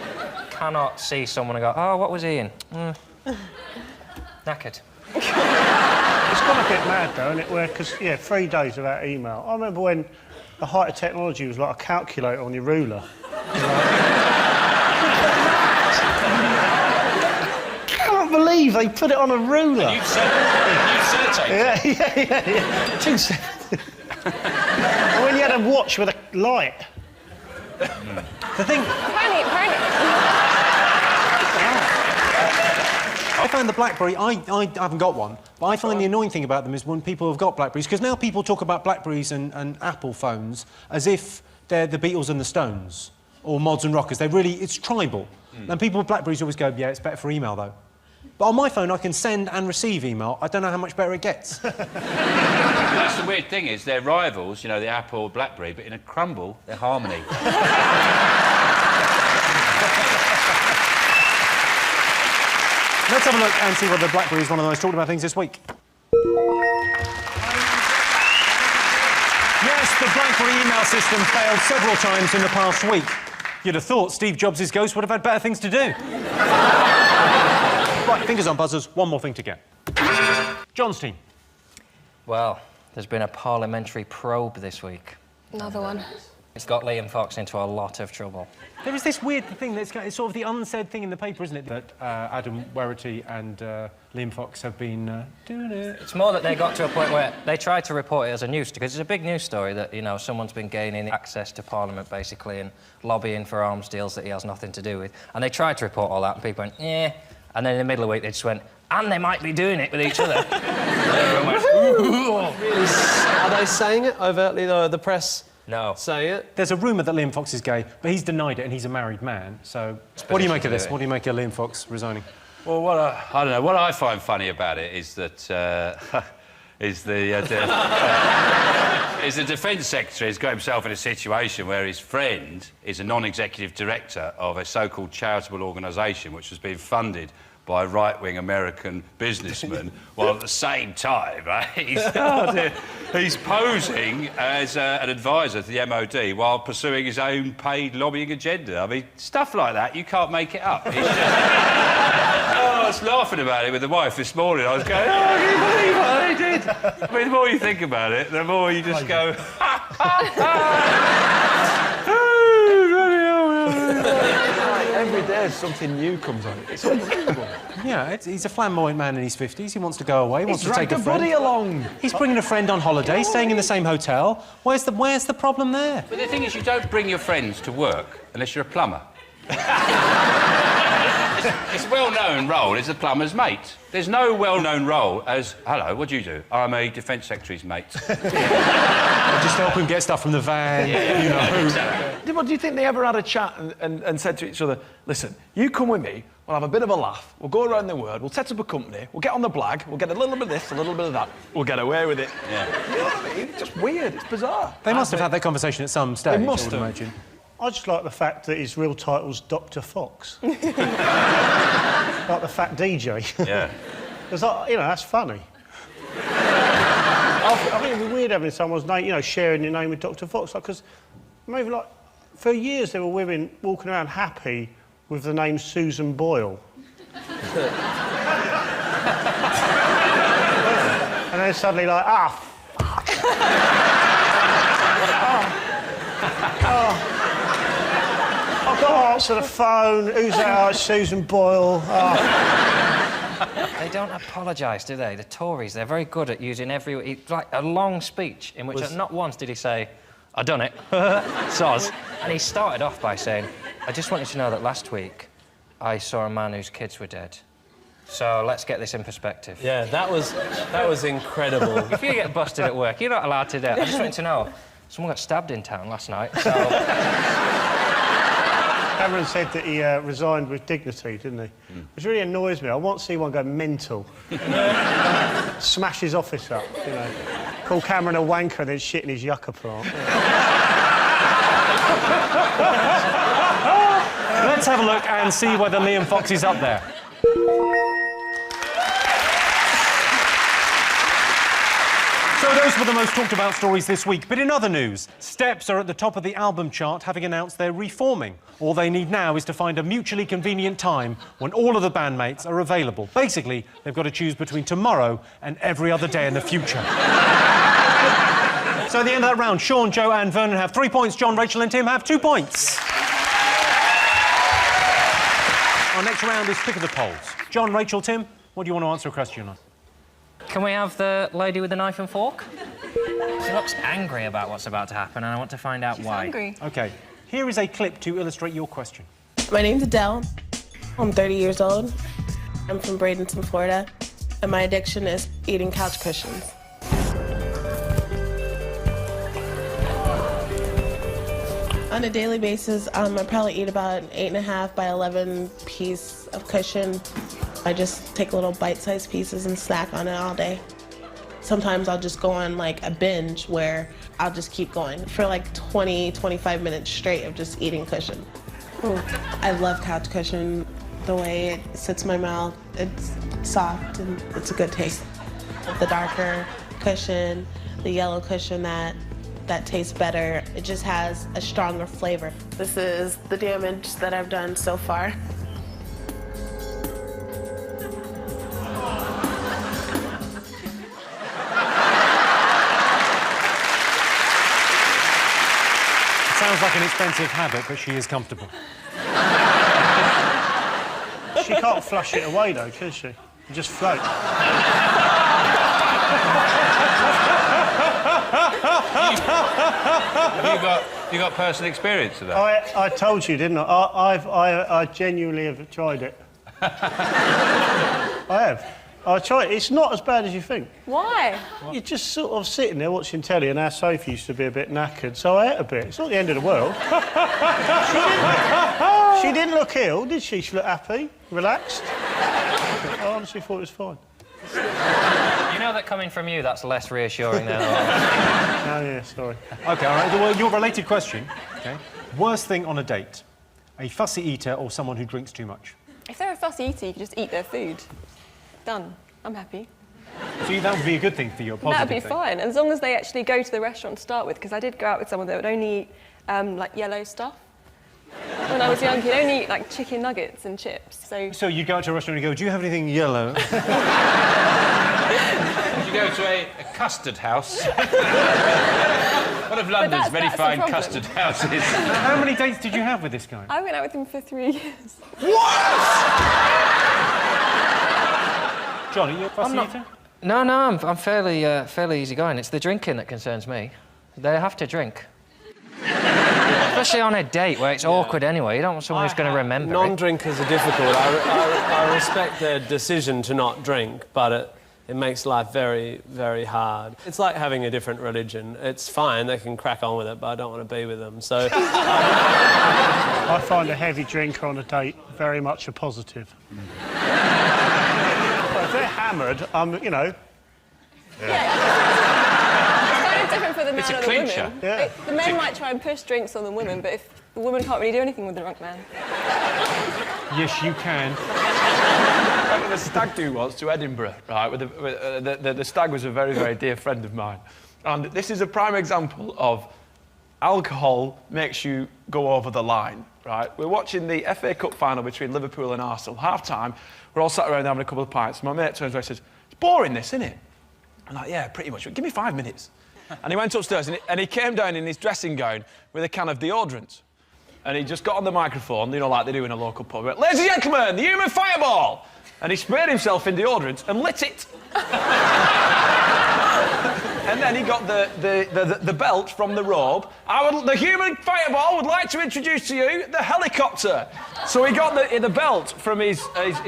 cannot see someone and go, oh, what was he in? Knackered. It's gone a bit mad, though, isn't it? Where, because, 3 days without email. I remember when the height of technology was like a calculator on your ruler. Can't believe they put it on a ruler. And you've sellotape it? Yeah. 2 seconds. And when you had a watch with a light. The thing... Panic. I find the BlackBerry, I haven't got one, but I find the annoying thing about them is when people have got BlackBerries, because now people talk about BlackBerries and Apple phones as if they're the Beatles and the Stones, or Mods and Rockers. It's tribal. And people with BlackBerries always go, yeah, it's better for email, though. But on my phone, I can send and receive email. I don't know how much better it gets. That's the weird thing is they're rivals, you know, the Apple, BlackBerry, but in a crumble, they're harmony. Let's have a look and see whether BlackBerry is one of the most talked about things this week. Yes, the BlackBerry email system failed several times in the past week. You'd have thought Steve Jobs' ghost would have had better things to do. Right, fingers on buzzers, 1 more thing to get. John's team. Well, there's been a parliamentary probe this week. Another one. It's got Liam Fox into a lot of trouble. There is this weird thing that's it's sort of the unsaid thing in the paper, isn't it? That Adam Werrity and Liam Fox have been doing it. It's more that they got to a point where they tried to report it as a news because it's a big news story that, you know, someone's been gaining access to Parliament, basically, and lobbying for arms deals that he has nothing to do with. And they tried to report all that, and people went, yeah. And then in the middle of the week, they just went, and they might be doing it with each other. And everyone went, ooh. Are they saying it overtly, though, the press? No. Saying it? There's a rumour that Liam Fox is gay, but he's denied it, and he's a married man. So, what do you make of this? What do you make of Liam Fox resigning? Well, I don't know. What I find funny about it is that is the Defence Secretary has got himself in a situation where his friend is a non-executive director of a so-called charitable organisation which has been funded by right-wing American businessmen, while at the same time, right, he's posing as an advisor to the MOD while pursuing his own paid lobbying agenda. I mean, stuff like that, you can't make it up. It's just... I was laughing about it with the wife this morning. I was going, oh, can you believe what they did? I mean, the more you think about it, the more you just go, ha, ha, ha. Every day something new comes on. It's unbelievable. Yeah, he's a flamboyant man in his 50s. He wants to go away, wants to take a friend. Buddy along. He's bringing a friend on holiday, staying in the same hotel. Where's the problem there? But the thing is, you don't bring your friends to work unless you're a plumber. It's a well-known role as a plumber's mate. There's no well-known role as, hello, what do you do? I'm a Defence Secretary's mate. I just help him get stuff from the van, you know. Exactly. Well, do you think they ever had a chat and said to each other, listen, you come with me, we'll have a bit of a laugh, we'll go around the world, we'll set up a company, we'll get on the blag, we'll get a little bit of this, a little bit of that, we'll get away with it. Yeah. You know what I mean? It's just weird, it's bizarre. They must have had that conversation at some stage, They must I would have. imagine. I just like the fact that his real title's Dr. Fox. Like the fat DJ. Yeah. Because, you know, that's funny. I think it'd be weird having someone's name, you know, sharing your name with Dr. Fox. Because maybe, like, for years there were women walking around happy with the name Susan Boyle. And then suddenly, like, fuck. I've got to answer the phone. Who's that? Oh, it's Susan Boyle. They don't apologise, do they? The Tories, they're very good at using like a long speech in which not once did he say, I done it, soz. And he started off by saying, I just want you to know that last week I saw a man whose kids were dead. So let's get this in perspective. Yeah, that was incredible. If you get busted at work, you're not allowed to do it. I just want you to know, someone got stabbed in town last night, so... Cameron said that he resigned with dignity, didn't he? Which really annoys me. I want to see one go mental. Smash his office up, you know. Call Cameron a wanker and then shit in his yucca plant. Let's have a look and see whether Liam Fox is up there. So those were the most talked about stories this week. But in other news, Steps are at the top of the album chart, having announced they're reforming. All they need now is to find a mutually convenient time when all of the bandmates are available. Basically, they've got to choose between tomorrow and every other day in the future. So at the end of that round, Sean, Joe and Vernon have 3 points. John, Rachel and Tim have 2 points. Our next round is Pick of the Polls. John, Rachel, Tim, what do you want to answer a question on? Can we have the lady with the knife and fork? She looks angry about what's about to happen, and I want to find out why. Angry. OK, here is a clip to illustrate your question. My name's Adele. I'm 30 years old. I'm from Bradenton, Florida, and my addiction is eating couch cushions. On a daily basis, I probably eat about an 8.5 by 11 piece of cushion. I just take little bite-sized pieces and snack on it all day. Sometimes I'll just go on like a binge where I'll just keep going for like 20, 25 minutes straight of just eating cushion. Ooh, I love couch cushion. The way it sits in my mouth, it's soft and it's a good taste. The darker cushion, the yellow cushion that tastes better. It just has a stronger flavor. This is the damage that I've done so far. like an expensive habit, but she is comfortable. She can't flush it away, though, can she? It just float. You got personal experience of that? I told you, didn't I? I genuinely have tried it. I have. I tried it. It's not as bad as you think. Why? You're just sort of sitting there watching telly, and our Sophie used to be a bit knackered, so I ate a bit. It's not the end of the world. She didn't look ill, did she? She looked happy, relaxed. I honestly thought it was fine. You know that coming from you, that's less reassuring than ours. Oh, yeah, sorry. OK, all right. Well, your related question, OK? Worst thing on a date? A fussy eater or someone who drinks too much? If they're a fussy eater, you can just eat their food. Done. I'm happy. So that would be a good thing for you, a positive That'd be thing. fine, as long as they actually go to the restaurant to start with, because I did go out with someone that would only eat, like, yellow stuff. When I was young, he'd only eat, like, chicken nuggets and chips, so... So you go out to a restaurant and you go, do you have anything yellow? Did you go to a custard house? One of London's very fine custard houses. How many dates did you have with this guy? I went out with him for 3 years. John, are you a fussy eater? No, I'm fairly easygoing. It's the drinking that concerns me. They have to drink. Especially on a date where it's awkward anyway. You don't want someone who's going to remember Non-drinkers are difficult. I respect their decision to not drink, but it makes life very, very hard. It's like having a different religion. It's fine, they can crack on with it, but I don't want to be with them, so... I find a heavy drinker on a date very much a positive. Well, if they're hammered, you know... It's kind of different for the man It's a or the clincher. woman. Yeah. The men might try and push drinks on the women, but if the woman can't really do anything with the drunk man. Yes, you can. I went on a stag do once to Edinburgh, right? The stag was a very, very dear friend of mine. And this is a prime example of alcohol makes you go over the line, right? We're watching the FA Cup final between Liverpool and Arsenal. Half-time, we're all sat around having a couple of pints. My mate turns around and says, it's boring, this, isn't it? I'm like, yeah, pretty much. Give me 5 minutes. And he went upstairs and he came down in his dressing gown with a can of deodorant. And he just got on the microphone, you know, like they do in a local pub. He went, ladies and gentlemen, the human fireball! And he sprayed himself in deodorant and lit it. And then he got the belt from the robe. The human fireball would like to introduce to you the helicopter. So he got the belt from his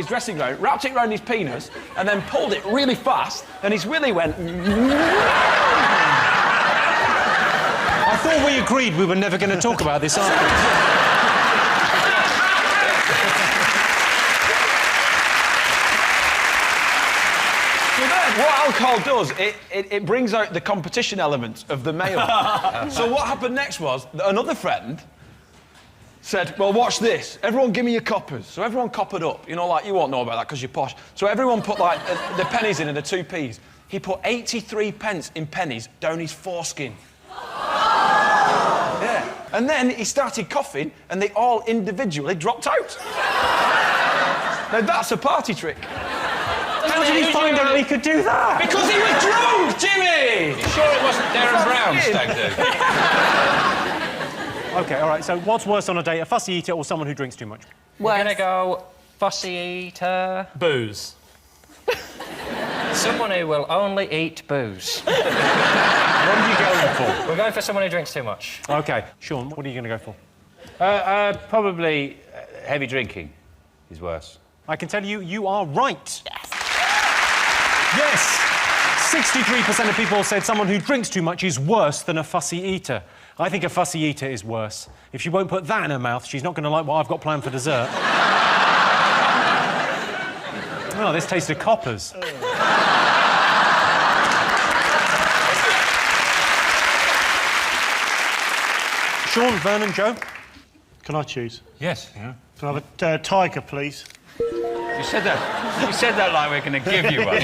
dressing gown, wrapped it around his penis, and then pulled it really fast, and his willy went... I thought we agreed we were never going to talk about this afterwards. What alcohol does, it brings out the competition element of the male. So what happened next was, another friend said, well, watch this. Everyone give me your coppers. So everyone coppered up. You know, like, you won't know about that because you're posh. So everyone put, like, the pennies in and the 2p's. He put 83 pence in pennies down his foreskin. Yeah. And then he started coughing and they all individually dropped out. Now, that's a party trick. How did he find out he could do that? Because he was drunk, Jimmy! You sure it wasn't Darren Brown's stag do? OK, all right, so what's worse on a date, a fussy eater or someone who drinks too much? We're going to go fussy eater. Booze. Someone who will only eat booze. What are you going for? We're going for someone who drinks too much. OK. Sean, what are you going to go for? Probably heavy drinking is worse. I can tell you, you are right. Yes! 63% of people said someone who drinks too much is worse than a fussy eater. I think a fussy eater is worse. If she won't put that in her mouth, she's not going to like what I've got planned for dessert. Oh, this tastes of coppers. Sean, Vernon, Joe? Can I choose? Yes. Yeah. Can I have a tiger, please? You said that like we're going to give you one.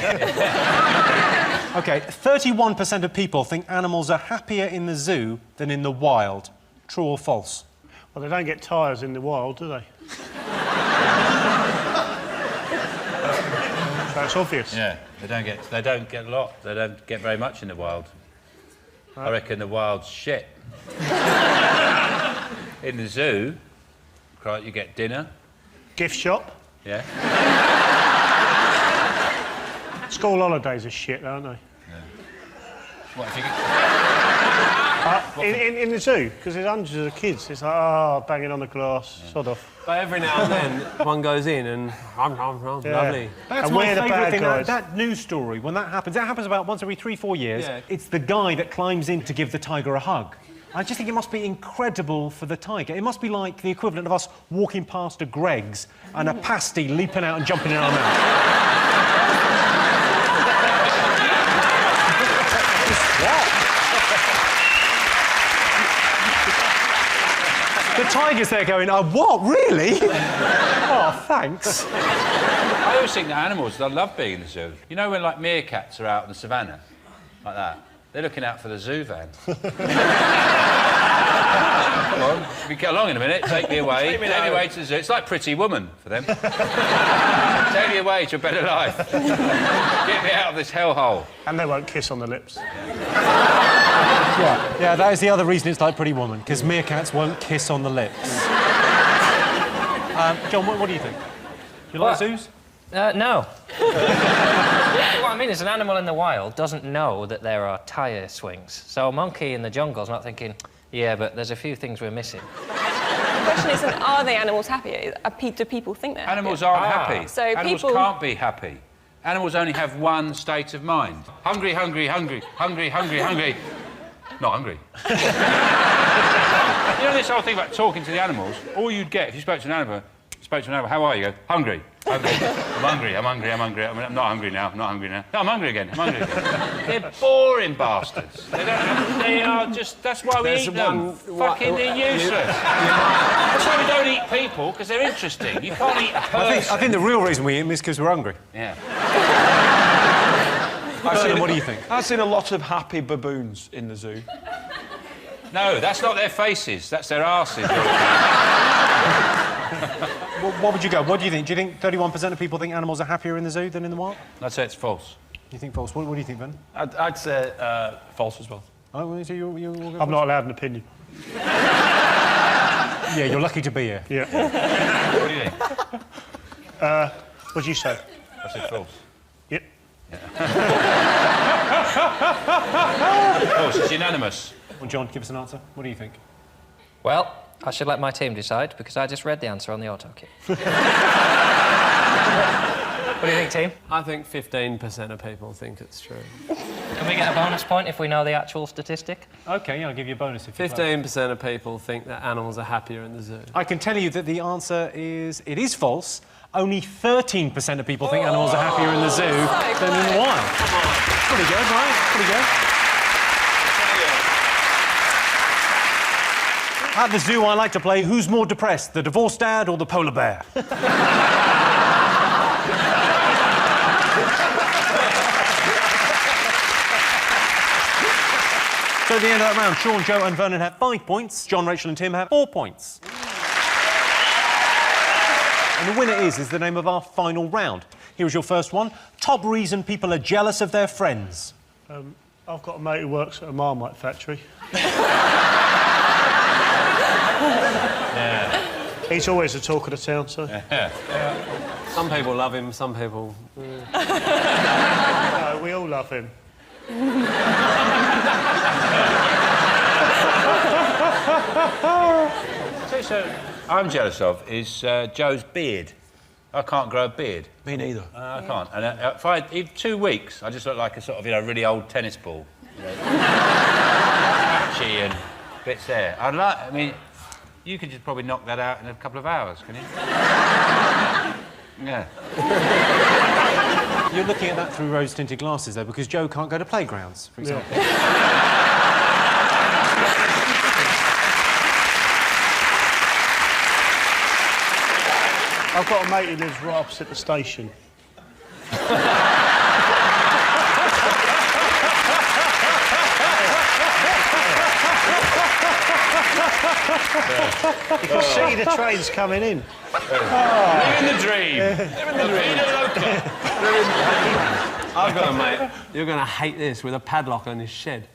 OK, 31% of people think animals are happier in the zoo than in the wild. True or false? Well, they don't get tyres in the wild, do they? That's obvious. Yeah, they don't get a lot. They don't get very much in the wild. I reckon the wild's shit. In the zoo, right, you get dinner. Gift shop. Yeah. School holidays are shit, aren't they? What if you in the zoo, because there's hundreds of kids. It's like, oh, banging on the glass, sod off. But every now and then, one goes in and... Lovely. That's And my we're the favourite bad thing, guys. that news story, when that happens about once every 3-4 years. Yeah. It's the guy that climbs in to give the tiger a hug. I just think it must be incredible for the tiger. It must be like the equivalent of us walking past a Greggs and a pasty leaping out and jumping in our mouth. The tiger's there going, oh, what, really? Oh, thanks. I always think that animals, they love being in the zoo. You know when, like, meerkats are out in the savannah? Like that? They're looking out for the zoo van. Come on, if you get along in a minute, take me away. Take me away to the zoo. It's like Pretty Woman for them. Take me away to a better life. Get me out of this hellhole. And they won't kiss on the lips. Yeah, that is the other reason it's like Pretty Woman, because meerkats won't kiss on the lips. John, what do you think? You like zoos? No. What I mean is an animal in the wild doesn't know that there are tyre swings. So a monkey in the jungle's not thinking, yeah, but there's a few things we're missing. The question isn't, are the animals happy? Do people think they're Animals happy? aren't happy. So Animals people... can't be happy. Animals only have one state of mind. Hungry, hungry, hungry, hungry, hungry, hungry. Not hungry. You know this whole thing about talking to the animals? All you'd get if you spoke to an animal, how are you? Go, hungry. Hungry. I'm hungry, I'm hungry, I'm hungry. I'm not hungry now, I'm not hungry now. No, I'm hungry again, I'm hungry again. They're boring bastards. They are just... That's why we eat them. Fucking, they're useless. That's why we don't eat people, because they're interesting. You can't eat a person. I think the real reason we eat them is because we're hungry. Yeah. What do you think? I've seen a lot of happy baboons in the zoo. No, that's not their faces, that's their arses. What would you go? What do you think? Do you think 31% of people think animals are happier in the zoo than in the wild? I'd say it's false. You think false? What do you think, Ben? I'd say false as well. Oh, well, so you're I'm not allowed an opinion. Yeah, you're lucky to be here. Yeah. What do you think? What do you say? I said false. Yep. False, it's unanimous. Well, John, give us an answer. What do you think? Well, I should let my team decide, because I just read the answer on the auto kit. What do you think, team? I think 15% of people think it's true. Can we get a bonus point if we know the actual statistic? OK, I'll give you a bonus if you 15% of people think that animals are happier in the zoo. I can tell you that the answer is... It is false. Only 13% of people think animals are happier in the zoo than in the wild. Pretty good, right? Pretty good. At the zoo, I like to play Who's More Depressed, the divorced dad or the polar bear? So at the end of that round, Sean, Joe and Vernon have 5 points. John, Rachel and Tim have 4 points. And the winner is the name of our final round. Here is your first one. Top reason people are jealous of their friends. I've got a mate who works at a Marmite factory. Yeah. He's always the talk of the town, so... Yeah. Some people love him, some people... No, we all love him. So I'm jealous of is Joe's beard. I can't grow a beard. Me neither. I can't. And if I in 2 weeks, I just look like a sort of really old tennis ball. Patchy and bits there. I mean, you could just probably knock that out in a couple of hours, can you? Yeah. You're looking at that through rose-tinted glasses, though, because Joe can't go to playgrounds, for example. I've got a mate who lives right opposite the station. You can see the trains coming in. Living the dream. Living the dream. I've got a mate. You're going to hate this, with a padlock on his shed.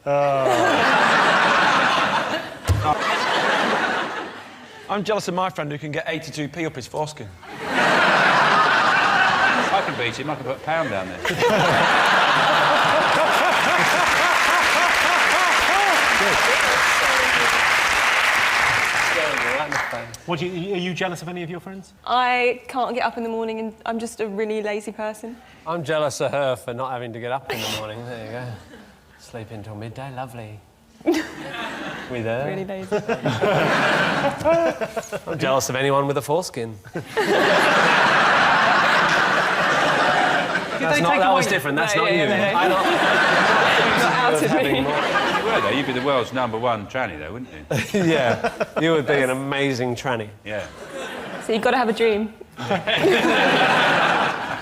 I'm jealous of my friend who can get 82p up his foreskin. I can beat him. I can put a pound down there. Are you jealous of any of your friends? I can't get up in the morning and I'm just a really lazy person. I'm jealous of her for not having to get up in the morning. There you go. Sleep until midday, lovely. We there? Really lazy. I'm jealous of anyone with a foreskin. That was different. That's not you. I'm not out of me. You were, though. You'd be the world's #1 tranny, though, wouldn't you? Yeah. You would be an amazing tranny. Yeah. So you've got to have a dream.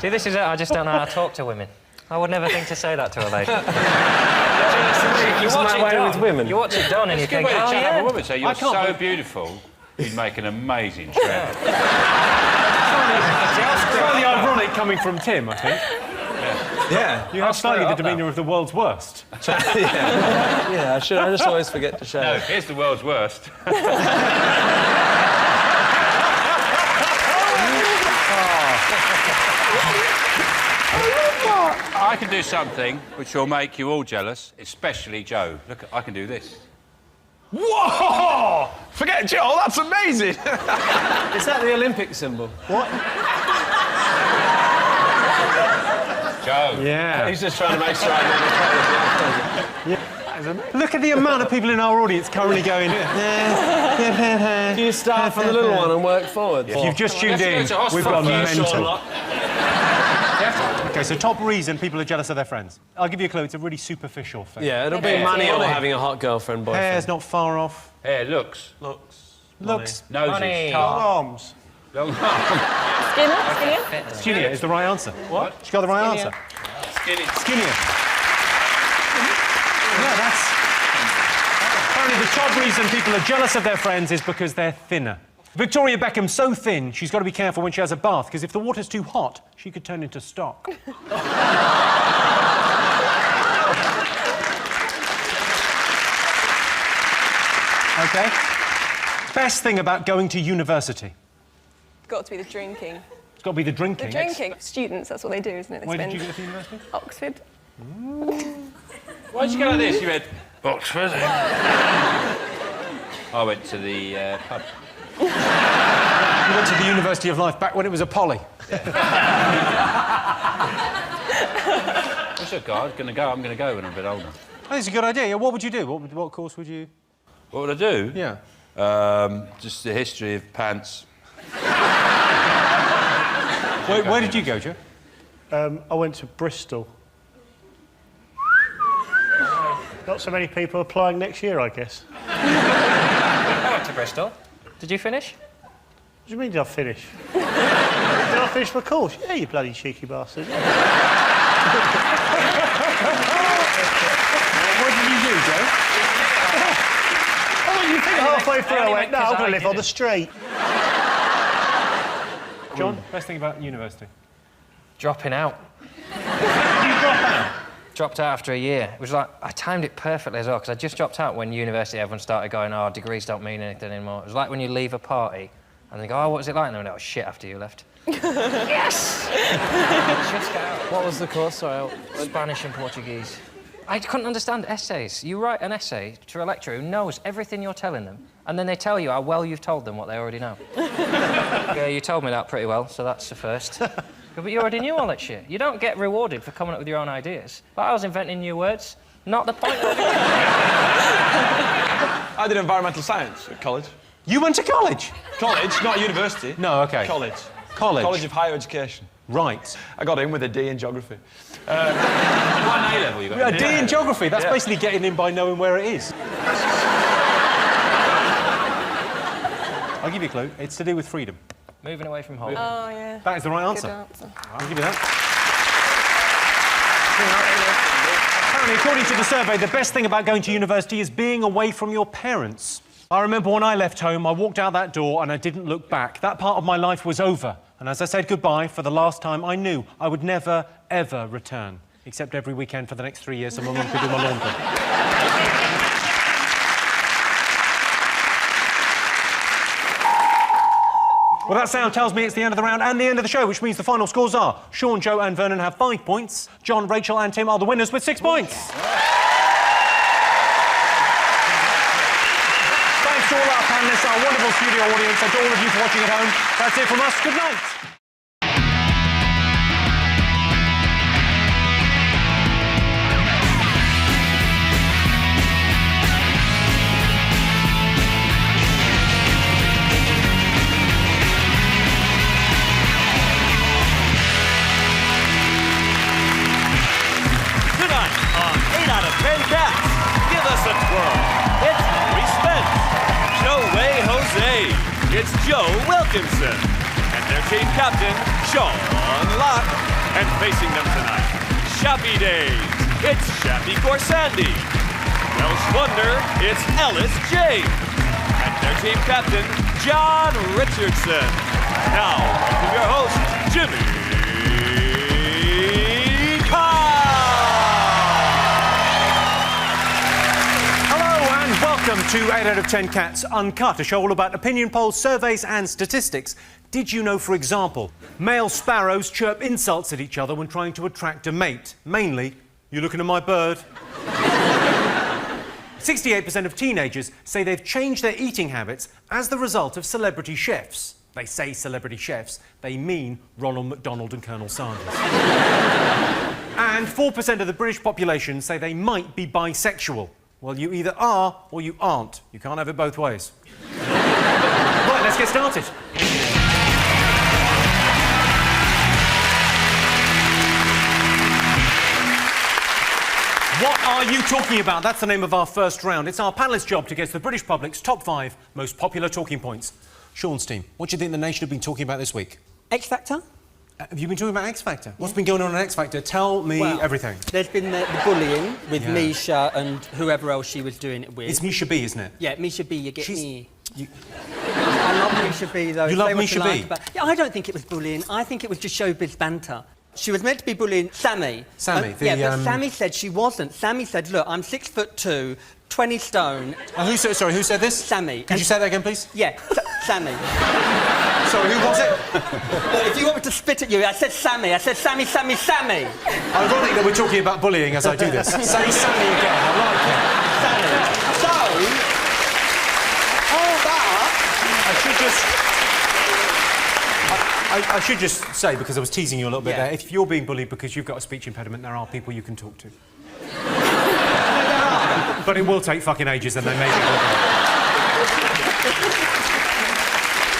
See, this is it. I just don't know how to talk to women. I would never think to say that to a lady. You watch it done. With women. You watch it done and you think, oh, yeah. A woman say, you're so beautiful, you'd make an amazing tranny. Slightly ironic coming from Tim, I think. Yeah. You have slightly the demeanour of the world's worst. Yeah, I just always forget to shave. No, here's the world's worst. I can do something which will make you all jealous, especially Joe. Look, I can do this. Whoa! Forget Joe, that's amazing! Is that the Olympic symbol? What? Joe. Yeah. He's just trying to make sure I Yeah. Look at the amount of people in our audience currently going... Do you start from the little one and work forward? If you've just tuned in, we've got mental. OK, so top reason people are jealous of their friends. I'll give you a clue, it's a really superficial thing. Yeah, it'll be money or having a hot girlfriend, boyfriend. Hair's not far off. Hair, looks. Looks. Noses. Long arms. Long arms. Skinnier is the right answer. What? She got the right answer. Skinnier. Yeah, that's... Apparently the top reason people are jealous of their friends is because they're thinner. Victoria Beckham's so thin, she's got to be careful when she has a bath, because if the water's too hot, she could turn into stock. OK. Best thing about going to university? It's got to be the drinking. It's got to be the drinking. The drinking. Students, that's what they do, isn't it? They Where spend... did you go to university? Oxford. Why'd you go like this? You went, Oxford. I went to the pub. You went to the University of Life back when it was a poly. What's your guy? I'm going to go when I'm a bit older. I think it's a good idea. Yeah, what would you do? What course would you... What would I do? Yeah. Just the history of pants. Where did you go, Joe? I went to Bristol. Not so many people applying next year, I guess. I went to Bristol. Did you finish? What do you mean, did I finish? Did I finish my course? Yeah, you bloody cheeky bastard. What did you do, Joe? You think halfway through I went, no, I'm going to live on the street. John, best thing about university? Dropping out. Did you drop out? Dropped out after a year. It was like, I timed it perfectly as well, because I just dropped out when university, everyone started going, oh, degrees don't mean anything anymore. It was like when you leave a party, and they go, oh, what was it like? And they went, oh, shit, after you left. Yes! Just get out. What was the course? Sorry. Spanish and Portuguese. I couldn't understand essays. You write an essay to a lecturer who knows everything you're telling them, and then they tell you how well you've told them what they already know. Yeah, you told me that pretty well, so that's the first. But you already knew all that shit. You don't get rewarded for coming up with your own ideas. But I was inventing new words. Not the point of it. I did environmental science at college. You went to college? College, not university. No, OK. College. College? College of Higher Education. Right. I got in with a D in geography. What A-level you got? A D in geography? That's basically getting in by knowing where it is. I'll give you a clue. It's to do with freedom. Moving away from home. Oh, yeah. That is the right answer. Good answer. I'll give you that. Apparently, according to the survey, the best thing about going to university is being away from your parents. I remember when I left home, I walked out that door and I didn't look back. That part of my life was over. And as I said goodbye for the last time, I knew I would never, ever return. Except every weekend for the next 3 years, so my mum could do my laundry. Well, that sound tells me it's the end of the round and the end of the show, which means the final scores are Sean, Joe and Vernon have 5 points. John, Rachel and Tim are the winners with 6 points. Thanks to all our panellists, our wonderful studio audience, and to all of you for watching at home. That's it from us. Good night. Tonight on 8 out of 10 Cats, give us a twirl. It's Harry Spence. Joe Jose. It's Joe Wilkinson. And their team captain, Sean Locke. And facing them tonight, Shappy Days. It's Shappy Gorsandi. Welsh Wonder, it's Ellis James. And their team captain, John Richardson. Now, welcome your host, Jimmy Welcome to 8 out of 10 Cats Uncut, a show all about opinion polls, surveys and statistics. Did you know, for example, male sparrows chirp insults at each other when trying to attract a mate? Mainly, you looking at my bird? 68% of teenagers say they've changed their eating habits as the result of celebrity chefs. They say celebrity chefs, they mean Ronald McDonald and Colonel Sanders. And 4% of the British population say they might be bisexual. Well, you either are or you aren't. You can't have it both ways. Right, let's get started. What are you talking about? That's the name of our first round. It's our panellists' job to guess the British public's top 5 most popular talking points. Sean's team, what do you think the nation have been talking about this week? X Factor? Have you been talking about X Factor? What's been going on X Factor? Tell me everything. There's been the bullying with Misha and whoever else she was doing it with. It's Misha B, isn't it? Yeah, Misha B, you get me. I love Misha B, though. You love Misha B? Yeah, I don't think it was bullying. I think it was just showbiz banter. She was meant to be bullying Sammy. Sammy, but Sammy said she wasn't. Sammy said, look, I'm 6'2", 20 stone. Who said this? Sammy. Could you say that again, please? Yeah, Sammy. Sorry, who was it? If you want me to spit at you, I said Sammy. I said Sammy, Sammy, Sammy. Ironic that we're talking about bullying as I do this. Say Sammy again, I like it. Sammy. So, all that... I should just say, because I was teasing you a little bit there, if you're being bullied because you've got a speech impediment, there are people you can talk to. But it will take fucking ages and they may be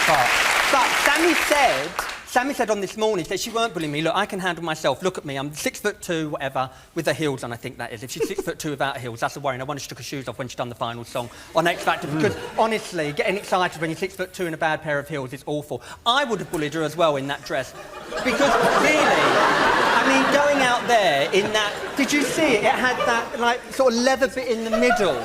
But Sammy said on This Morning that she weren't bullying me. Look, I can handle myself. Look at me. I'm 6'2", whatever, with her heels on, I think that is. If she's 6'2" without her heels, that's a worry. No wonder she took her shoes off when she done the final song on X Factor. Because, honestly, getting excited when you're 6'2" in a bad pair of heels is awful. I would have bullied her as well in that dress. Because, really, I mean, going out there in that... Did you see it? It had that, like, sort of leather bit in the middle,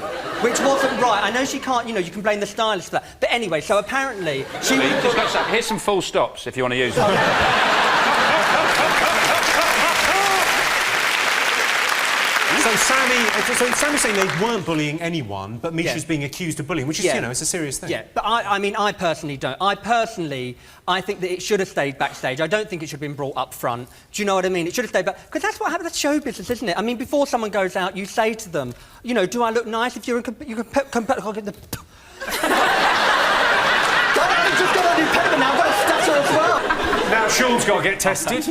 which wasn't right. I know she can't, you know, you can blame the stylist for that. But anyway, so apparently... Here's some full stops if you want to use them. So Sammy's saying they weren't bullying anyone, but Misha's being accused of bullying, which is, you know, it's a serious thing. Yeah, but I mean, I personally don't. I think that it should have stayed backstage. I don't think it should have been brought up front. Do you know what I mean? It should have stayed back... Because that's what happens. That's show business, isn't it? I mean, before someone goes out, you say to them, you know, do I look nice if you're in... You can just got on your paper now. I've got a stutter as well. Now Sean's got to get tested.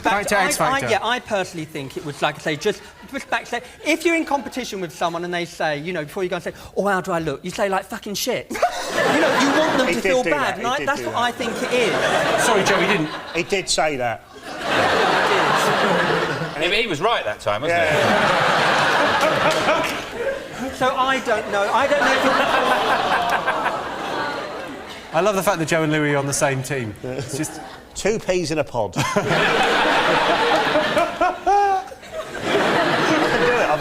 Back to X Factor. I personally think it was, like I say, just backstage. If you're in competition with someone and they say, you know, before you go and say, oh, how do I look? You say, like, fucking shit. You know, you want them to feel bad. And that's what I think it is. Sorry, Joe, he didn't. He did say that. He was right that time, wasn't he? So I don't know. I don't know. I love the fact that Joe and Louis are on the same team. It's just... 2 peas in a pod. I've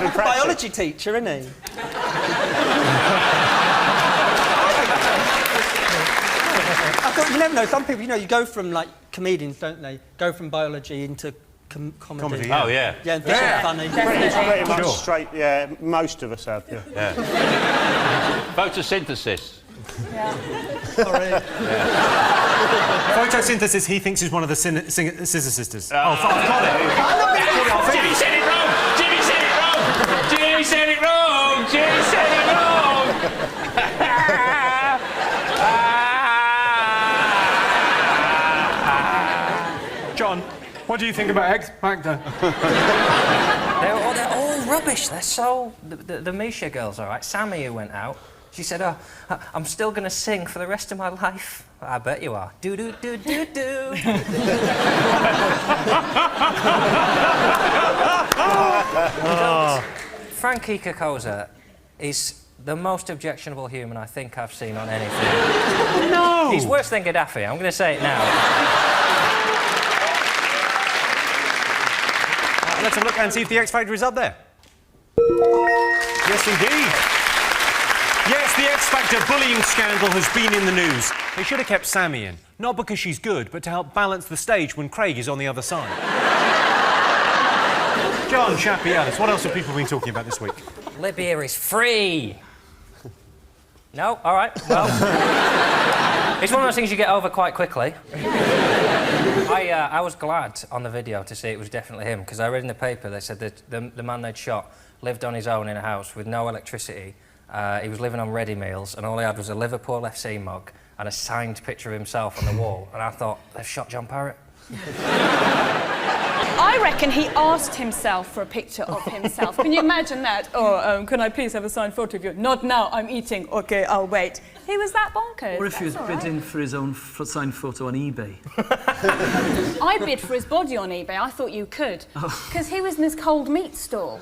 been biology teacher, isn't he? I thought, you never know, some people, you know, you go from, like, comedians, don't they? Go from biology into comedy. Oh, yeah. Yeah, and think it's funny. Pretty much Sure. straight, yeah, most of us have, yeah. Photosynthesis. Sorry. Photosynthesis, he thinks, is one of the Scissor Sisters. I've got it. Jimmy said it wrong! Jimmy said it wrong! Jimmy said it wrong! Jimmy said it wrong! John, what do you think about X Factor? They're all rubbish. They're so... The Misha girls, all right. Sammy, who went out, she said, oh, I'm still going to sing for the rest of my life. I bet you are. Do-do-do-do-do. Frankie Kokoza is the most objectionable human I think I've seen on anything. No! He's worse than Gaddafi. I'm going to say it now. Let's have a look and see if the X Factor is up there. Yes, indeed. Yes, the X Factor bullying scandal has been in the news. They should have kept Sammy in, not because she's good, but to help balance the stage when Craig is on the other side. John, Shappy, Alice, what else have people been talking about this week? Libya is free. No? All right. Well, it's one of those things you get over quite quickly. I was glad on the video to see it was definitely him, because I read in the paper they said that the man they'd shot lived on his own in a house with no electricity. He was living on ready meals, and all he had was a Liverpool FC mug and a signed picture of himself on the wall. And I thought, they've shot John Parrott. I reckon he asked himself for a picture of himself. Can you imagine that? Oh, can I please have a signed photo of you? Not now, I'm eating. OK, I'll wait. He was that bonkers. Or if he was That's bidding right. for his own signed photo on eBay. I bid for his body on eBay. I thought you could. Because he was in this cold meat stall.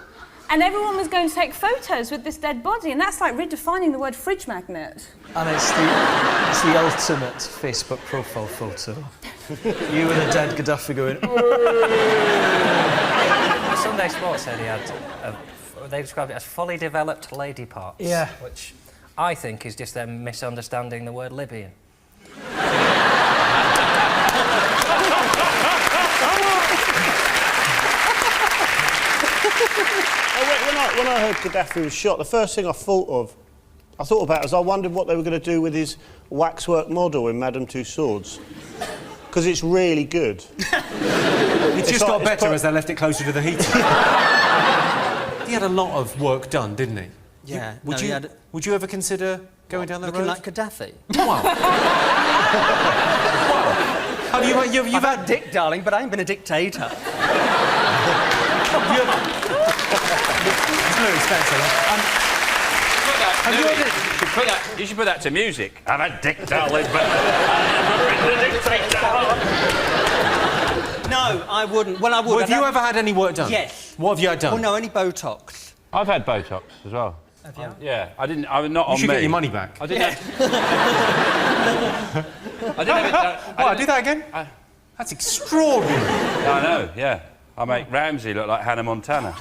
And everyone was going to take photos with this dead body, and that's like redefining the word fridge magnet. And it's the ultimate Facebook profile photo. You and a dead Gaddafi going... Sunday Sports said he had... they described it as fully developed lady parts. Yeah. Which I think is just them misunderstanding the word Libyan. When I heard Gaddafi was shot, the first thing I thought about was I wondered what they were going to do with his waxwork model in Madame Tussauds. Because it's really good. It's just got better as they left it closer to the heater. He had a lot of work done, didn't he? Yeah. Would you ever consider going down that road? Looking like Gaddafi? Wow. You've had dick, darling, but I ain't been a dictator. You should put that to music. I'm a dick, darling, but I've never been a dictator. No, I wouldn't. Well, I would. Well, have you ever had any work done? Yes. What have you had done? Well, no, only Botox. I've had Botox as well. Have you? Yeah, I didn't. I was not on me. You should get your money back. I didn't. I didn't have it. Do that again? That's extraordinary. I know. Yeah, I make Ramsey look like Hannah Montana.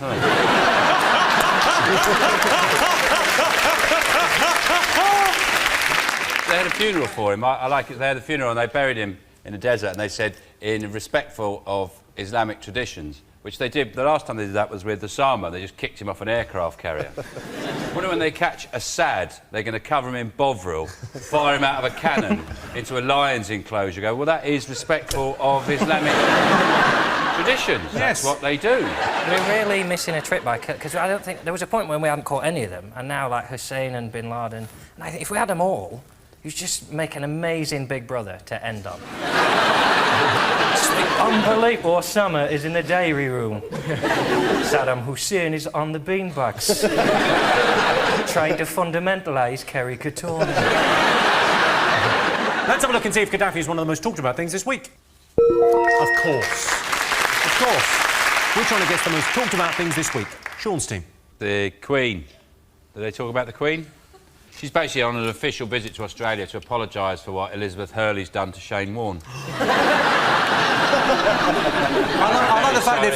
They had a funeral for him. I like it. They had a funeral and they buried him in the desert, and they said, in respectful of Islamic traditions, which they did. The last time they did that was with Osama. They just kicked him off an aircraft carrier. When they catch Assad, they're going to cover him in Bovril, fire him out of a cannon into a lion's enclosure. Go, well, that is respectful of Islamic traditions. Yes. That's what they do. We're really missing a trick by... Because I don't think... There was a point when we hadn't caught any of them, and now, like, Hussein and Bin Laden... And I think if we had them all, you'd just make an amazing Big Brother to end on. Unbelievable. Osama is in the dairy room. Saddam Hussein is on the beanbags. Trying to fundamentalise Kerry Couture. Let's have a look and see if Gaddafi is one of the most talked about things this week. Of course. Of course. We're trying to guess the most talked about things this week. Sean's team. The Queen. Did they talk about the Queen? She's basically on an official visit to Australia to apologise for what Elizabeth Hurley's done to Shane Warne. I like the fact that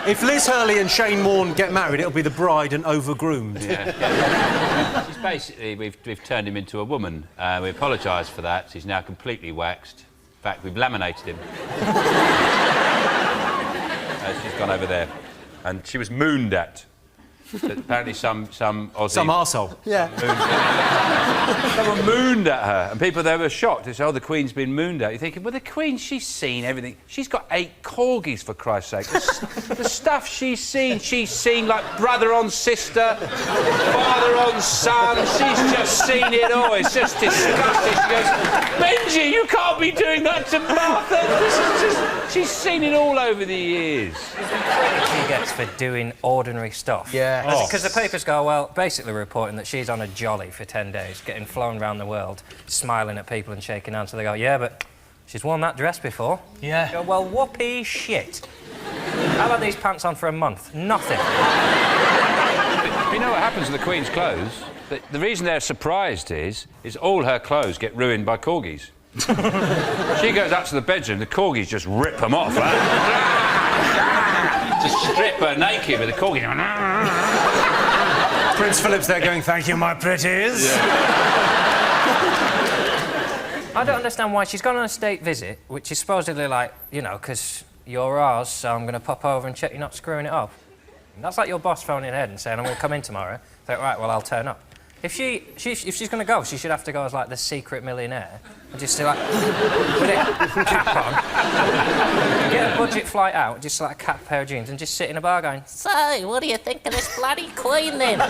if Liz Hurley and Shane Warne get married, it'll be the bride and overgroomed. Yeah. She's basically, we've turned him into a woman. We apologise for that. He's now completely waxed. In fact, we've laminated him. She's gone over there. And she was mooned at. Apparently some Aussie... Some arsehole. Yeah. Someone mooned at her, and people there were shocked. They said, oh, the Queen's been mooned at. You're thinking, well, the Queen, she's seen everything. She's got 8 corgis, for Christ's sake. The stuff she's seen like brother on sister, father on son. She's just seen it all. It's just disgusting. She goes, Benji, you can't be doing that to Martha. This is just... She's seen it all over the years. She gets for doing ordinary stuff. Yeah. Because the papers go, well, basically reporting that she's on a jolly for 10 days, getting flown around the world, smiling at people and shaking hands. So they go, yeah, but she's worn that dress before. Yeah. You go, well, whoopee shit. I've had these pants on for a month. Nothing. But you know what happens to the Queen's clothes? The reason they're surprised is all her clothes get ruined by corgis. She goes up to the bedroom, the corgis just rip them off. Just strip her naked with the corgi. Prince Philip's there going, thank you, my pretties. Yeah. I don't understand why she's gone on a state visit, which is supposedly like, you know, because you're ours, so I'm going to pop over and check you're not screwing it up. That's like your boss phoning ahead and saying, I'm going to come in tomorrow. Like, right, well, I'll turn up. If she's going to go, she should have to go as, like, the secret millionaire and just, like, with a cap on, get a budget flight out, just, like, a cap, pair of jeans, and just sit in a bar going, so, what do you think of this bloody Queen, then? That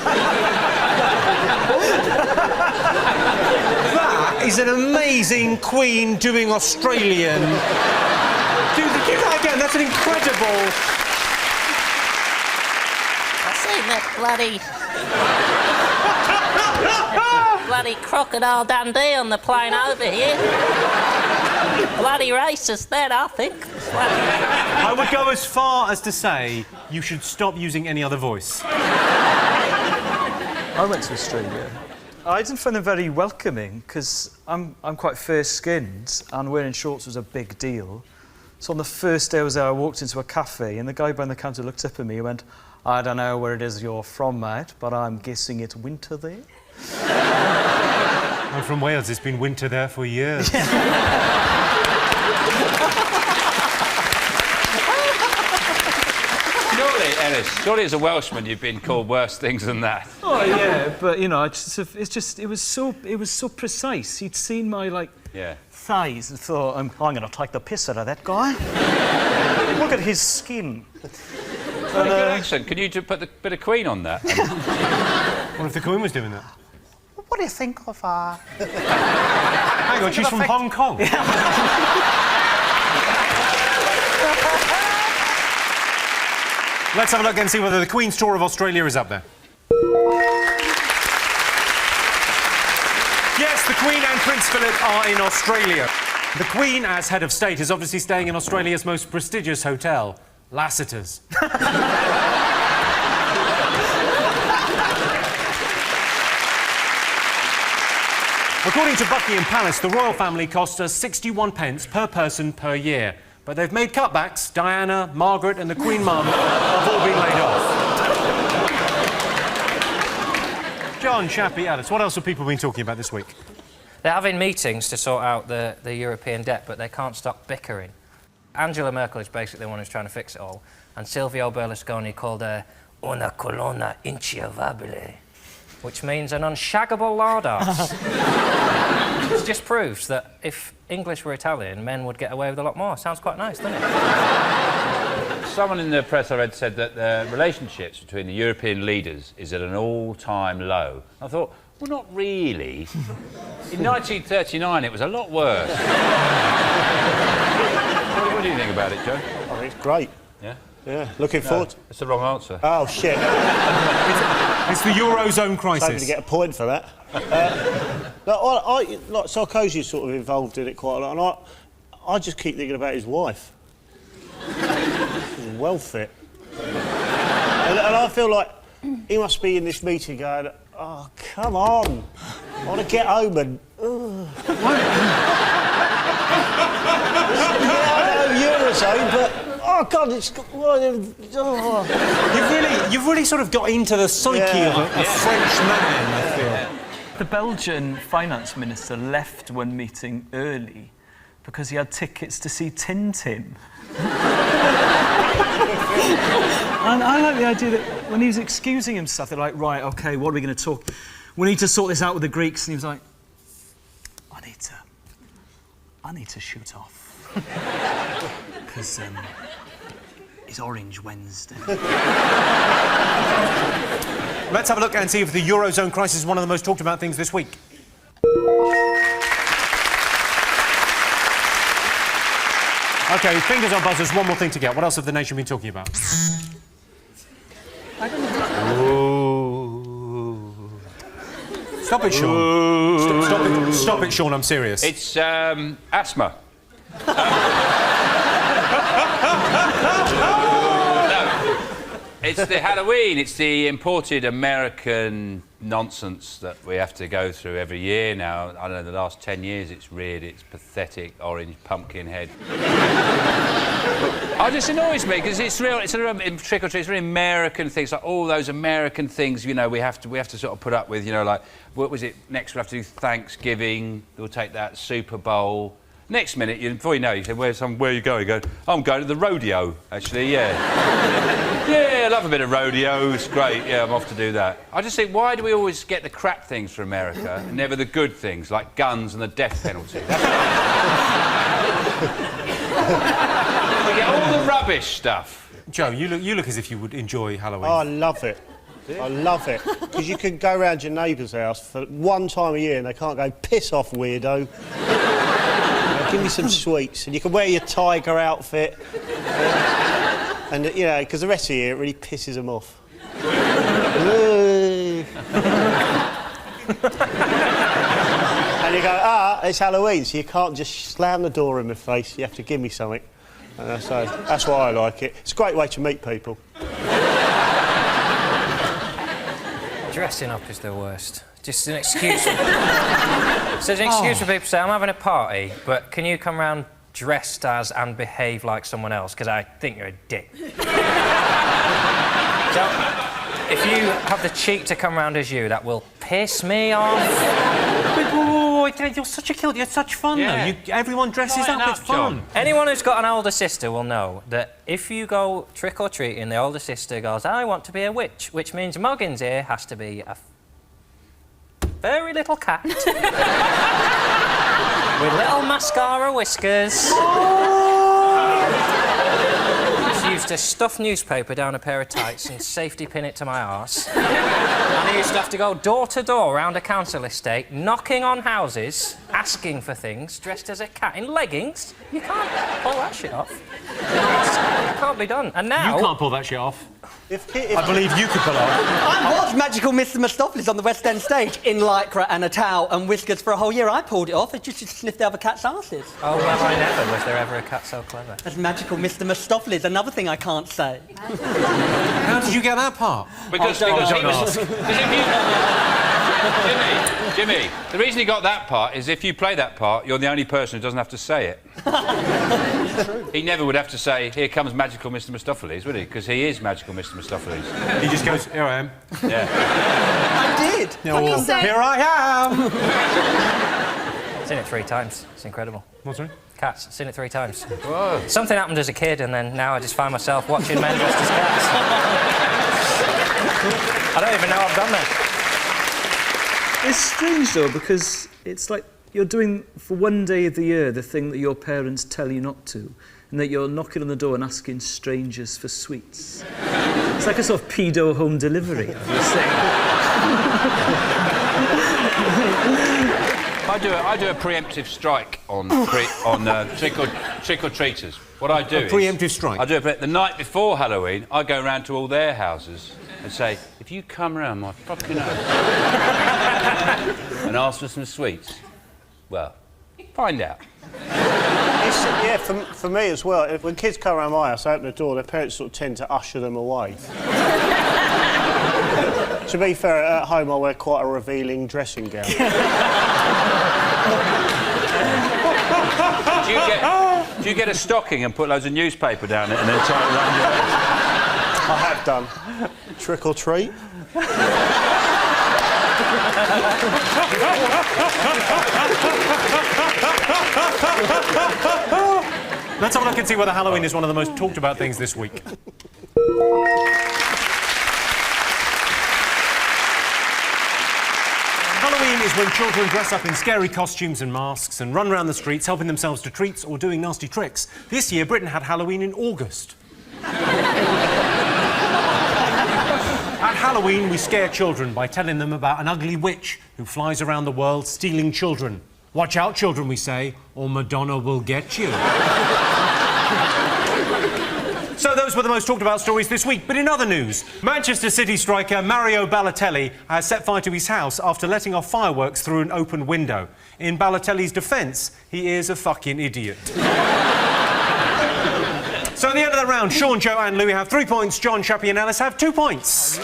is an amazing Queen doing Australian. Do that again, that's an incredible... I seen that bloody crocodile Dundee on the plane over here. Bloody racist, that, I think. I would go as far as to say you should stop using any other voice. I went to Australia. I didn't find them very welcoming because I'm quite fair-skinned and wearing shorts was a big deal. So on the first day I was there, I walked into a cafe and the guy behind the counter looked up at me and went, I don't know where it is you're from, mate, but I'm guessing it's winter there. I'm from Wales. It's been winter there for years. Surely as a Welshman you've been called worse things than that. Oh yeah, but you know, it was so precise. He'd seen my thighs and thought, I'm going to take the piss out of that guy. Look at his skin. Very good accent. Can you put the bit of Queen on that? What if the Queen was doing that? What do you think of her? Hang on, she's from Hong Kong. Let's have a look and see whether the Queen's tour of Australia is up there. Yes, the Queen and Prince Philip are in Australia. The Queen, as head of state, is obviously staying in Australia's most prestigious hotel, Lassiter's. According to Buckingham Palace, the royal family costs us 61 pence per person per year. But they've made cutbacks. Diana, Margaret and the Queen Mum have all been laid off. John, Shappy, Alice, what else have people been talking about this week? They're having meetings to sort out the European debt, but they can't stop bickering. Angela Merkel is basically the one who's trying to fix it all, and Silvio Berlusconi called her una colonna inchiavabile, which means an unshaggable lard ass. It just proves that if English were Italian, men would get away with a lot more. Sounds quite nice, doesn't it? Someone in the press I read said that the relationships between the European leaders is at an all-time low. I thought, well, not really. In 1939, it was a lot worse. What do you think about it, Joe? I think it's great. Yeah? Yeah, looking forward. That's the wrong answer. Oh, shit. It's the Eurozone crisis. I'm going to get a point for that. Like Sarkozy's sort of involved in it quite a lot, and I just keep thinking about his wife. She's well fit. And I feel like he must be in this meeting going, oh, come on. I want to get home and... Yeah, I know Eurozone, but... Oh, God, it's... You've really sort of got into the psyche of a French man, I feel. The Belgian finance minister left one meeting early because he had tickets to see Tintin. And I like the idea that when he was excusing himself, they're like, right, OK, what are we going to talk? We need to sort this out with the Greeks. And he was like, I need to shoot off. Because it's Orange Wednesday. Let's have a look and see if the Eurozone crisis is one of the most talked about things this week. OK, fingers on buzzers, one more thing to get. What else have the nation been talking about? I don't know. Stop it, Sean. Stop it, Sean, I'm serious. It's asthma. It's the Halloween. It's the imported American nonsense that we have to go through every year now. I don't know, the last 10 years it's reared its pathetic orange pumpkin head. It just annoys me because it's real. It's a trick or treat. It's really American things, like all those American things. You know, we have to sort of put up with. You know, like what was it? Next we'll have to do Thanksgiving. We'll take that Super Bowl. Next minute, before you know, you say, where are you going? You go, I'm going to the rodeo, actually, yeah. Yeah, I love a bit of rodeo, it's great, yeah, I'm off to do that. I just think, why do we always get the crap things for America and never the good things, like guns and the death penalty? We get all the rubbish stuff. Joe, you look as if you would enjoy Halloween. Oh, I love it. I love it. Because you can go round your neighbour's house for one time a year and they can't go, piss off, weirdo. Give me some sweets, and you can wear your tiger outfit. And, you know, because the rest of the year it really pisses them off. And you go, it's Halloween, so you can't just slam the door in my face, you have to give me something. And so that's why I like it. It's a great way to meet people. Dressing up is the worst. Just an excuse. So it's an excuse for people to say, I'm having a party, but can you come round dressed as and behave like someone else? Because I think you're a dick. So, if you have the cheek to come round as you, that will piss me off. You're such a kid. You're such fun, though. Everyone dresses up. It's fun. John. Anyone who's got an older sister will know that if you go trick-or-treating, the older sister goes, I want to be a witch, which means Muggins here has to be a very little cat with little mascara whiskers. She used to stuff newspaper down a pair of tights and safety pin it to my arse. And I used to have to go door to door around a council estate, knocking on houses, asking for things, dressed as a cat in leggings. You can't pull that shit off. It can't be done. And now... You can't pull that shit off. If I believe you could pull off. I watched Magical Mr. Mistopheles on the West End stage in lycra and a towel and whiskers for a whole year. I pulled it off. I just sniffed other cats' asses. Oh, well, I never. Was there ever a cat so clever? That's Magical Mr. Mistopheles, another thing I can't say. How did you get that part? Because he was... Jimmy, the reason he got that part is if you play that part, you're the only person who doesn't have to say it. He never would have to say, here comes Magical Mr. Mistopheles, would he? Because he is Magical Mr. Mistopheles. He just goes, here I am. Yeah. I did. Here I am. Seen it 3 times. It's incredible. What's that? Cats. Seen it 3 times. Whoa. Something happened as a kid, and then now I just find myself watching men dressed as cats. I don't even know I've done that. It's strange, though, because it's like you're doing, for one day of the year, the thing that your parents tell you not to, and that you're knocking on the door and asking strangers for sweets. It's like a sort of pedo home delivery, I would say. I do a preemptive strike on trick-or-treaters. What I do is... preemptive strike? I do it the night before Halloween. I go round to all their houses and say, if you come round my fucking house and ask for some sweets, well, find out. Yeah, for me as well, when kids come around my house, I open the door, their parents sort of tend to usher them away. To be fair, at home I wear quite a revealing dressing gown. Do you get a stocking and put loads of newspaper down it and then tie it around your head? I have done. Trick or treat. Let's have a look and see whether Halloween is one of the most talked about things this week. Halloween is when children dress up in scary costumes and masks and run around the streets helping themselves to treats or doing nasty tricks. This year, Britain had Halloween in August. At Halloween, we scare children by telling them about an ugly witch who flies around the world stealing children. Watch out, children, we say, or Madonna will get you. So those were the most talked about stories this week. But in other news, Manchester City striker Mario Balotelli has set fire to his house after letting off fireworks through an open window. In Balotelli's defence, he is a fucking idiot. So at the end of the round, Sean, Joe and Louis have 3 points. John, Chappie and Alice have 2 points.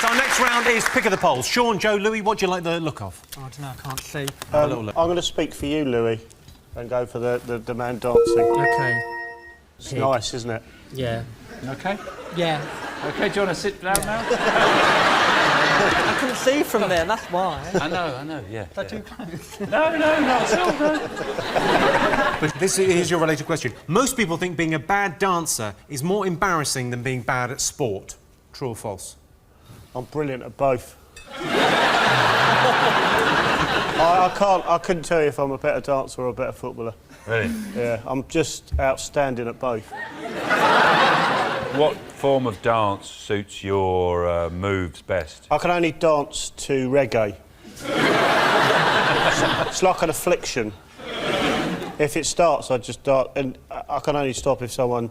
So our next round is pick of the polls. Sean, Joe, Louis, what do you like the look of? I don't know, I can't see. Have a little look. I'm going to speak for you, Louis, and go for the man dancing. OK. It's nice, isn't it? Yeah. OK? Yeah. OK, do you want to sit down now? I couldn't see from there, that's why. I know, yeah. They're too close. No, not at all, no. But this is your related question. Most people think being a bad dancer is more embarrassing than being bad at sport. True or false? I'm brilliant at both. I couldn't tell you if I'm a better dancer or a better footballer. Really? Yeah, I'm just outstanding at both. What form of dance suits your moves best? I can only dance to reggae. It's like an affliction. If it starts, I just dance, and I can only stop if someone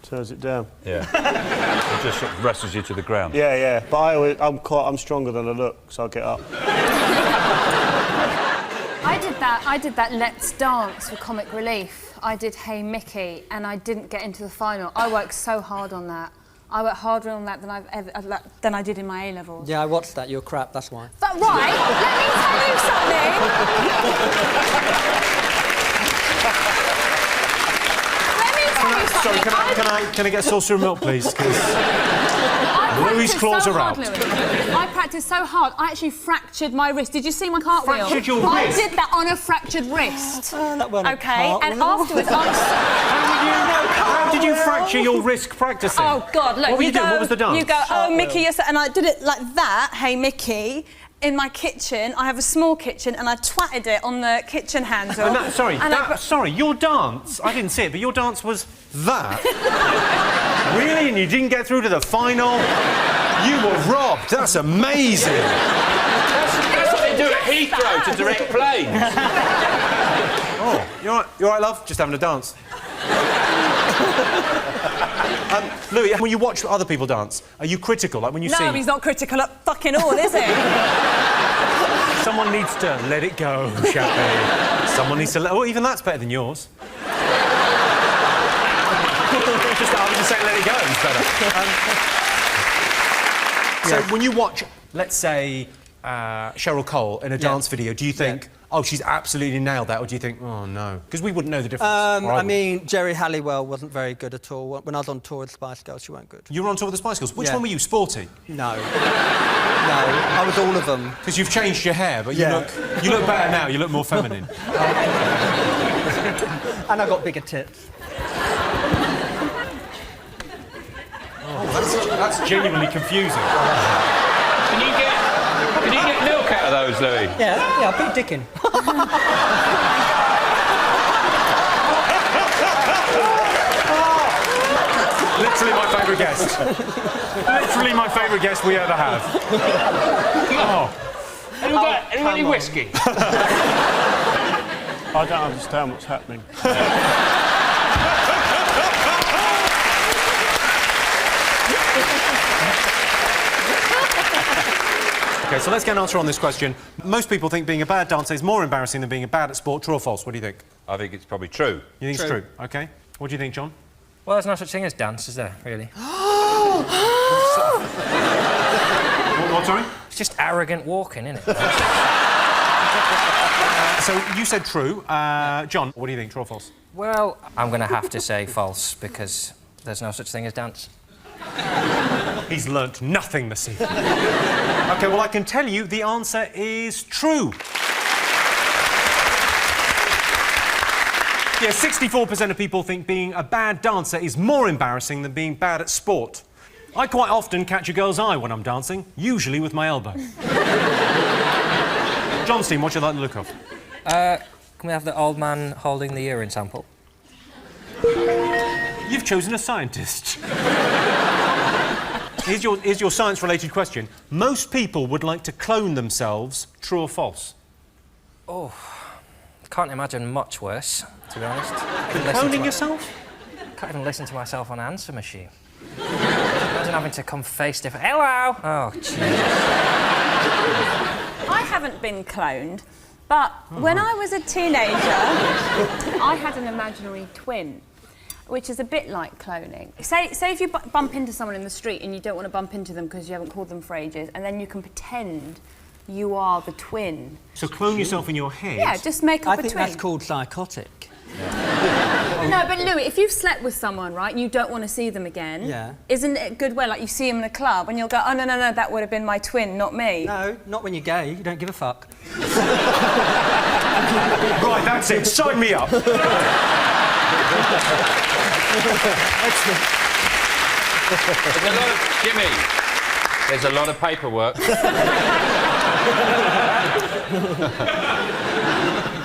turns it down. Yeah. It just sort of wrestles you to the ground. Yeah. But I'm stronger than I look, so I get up. I did that Let's Dance for Comic Relief. I did Hey Micky, and I didn't get into the final. I worked so hard on that. I worked harder on that than I did in my A-levels. Yeah, I watched that. You're crap, that's why. But right, let me tell you something. Let me tell you something. Sorry, can I get a saucer of milk, please? Louis' claws are out. I practiced so hard, I actually fractured my wrist. Did you see my cartwheel? Fractured your wrist? I did that on a fractured wrist. That wasn't OK, and afterwards How did you fracture your wrist practising? Oh, God, look. What were you doing? What was the dance? You go, oh, Micky, you're so... And I did it like that, Hey Micky, in my kitchen. I have a small kitchen, and I twatted it on the kitchen handle. Sorry, your dance, I didn't see it, but your dance was that? Really? And you didn't get through to the final? You were robbed. That's amazing. That's what they do at Heathrow to direct planes. Oh, you all right, love? Just having a dance. Louis, when you watch other people dance, are you critical? Like when you see... No, he's not critical at fucking all, is he? Someone needs to let it go, Chappie. Someone needs to let... Oh, even that's better than yours. I was just saying let it go, it's better. So when you watch, let's say, Cheryl Cole in a dance video, do you think, oh, she's absolutely nailed that, or do you think, oh, no? Because we wouldn't know the difference. I mean, Jerry Halliwell wasn't very good at all. When I was on tour with Spice Girls, she weren't good. You were on tour with the Spice Girls? Which one were you, Sporty? No. No, I was all of them. Because you've changed your hair, but you look better now, you look more feminine. And I got bigger tits. Oh, that's genuinely confusing. Can you get milk out of those, Louis? Yeah, big dickin'. Literally my favourite guest. Literally my favourite guest we ever have. Oh. Any whiskey? I don't understand what's happening. OK, so let's get an answer on this question. Most people think being a bad dancer is more embarrassing than being bad at sport. True or false? What do you think? I think it's probably true. You think it's true? OK. What do you think, John? Well, there's no such thing as dance, is there, really? What, sorry? It's just arrogant walking, isn't it? So you said true. John, what do you think, true or false? Well, I'm going to have to say false, because there's no such thing as dance. He's learnt nothing this evening. OK, well, I can tell you the answer is true. Yeah, 64% of people think being a bad dancer is more embarrassing than being bad at sport. I quite often catch a girl's eye when I'm dancing, usually with my elbow. John's team, what should I like the look of? Can we have the old man holding the urine sample? You've chosen a scientist. Here's your science-related question. Most people would like to clone themselves, true or false? Oh, can't imagine much worse, to be honest. Cloning yourself? Can't even listen to myself on an answer machine. Imagine having to come face to face. Hello! Oh, Jesus. I haven't been cloned, but when I was a teenager, I had an imaginary twin, which is a bit like cloning. Say if you bump into someone in the street and you don't want to bump into them because you haven't called them for ages, and then you can pretend you are the twin. So clone yourself in your head? Yeah, just make up a twin. I think that's called psychotic. No, but Louis, if you've slept with someone, right, you don't want to see them again. Yeah. Isn't it a good way, like you see them in a club and you'll go, oh, no, that would have been my twin, not me. No, not when you're gay. You don't give a fuck. Right, that's it. Sign me up. Jimmy, there's a lot of paperwork.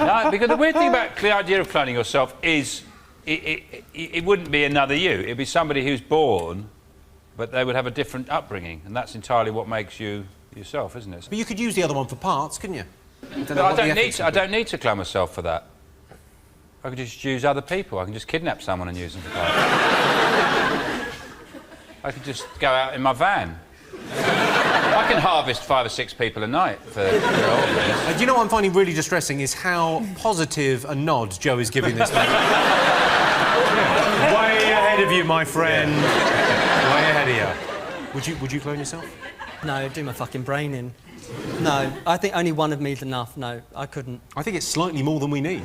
No, because the weird thing about the idea of cloning yourself is it wouldn't be another you. It'd be somebody who's born, but they would have a different upbringing, and that's entirely what makes you yourself, isn't it? But you could use the other one for parts, couldn't you? I don't need to clone myself for that. I could just use other people. I can just kidnap someone and use them for parts. I could just go out in my van. I can harvest 5 or 6 people a night for do you know what I'm finding really distressing is how positive a nod Joe is giving this man. Way ahead of you, my friend. Way ahead of you. Would you clone yourself? No, do my fucking brain in. No, I think only one of me is enough. No, I couldn't. I think it's slightly more than we need.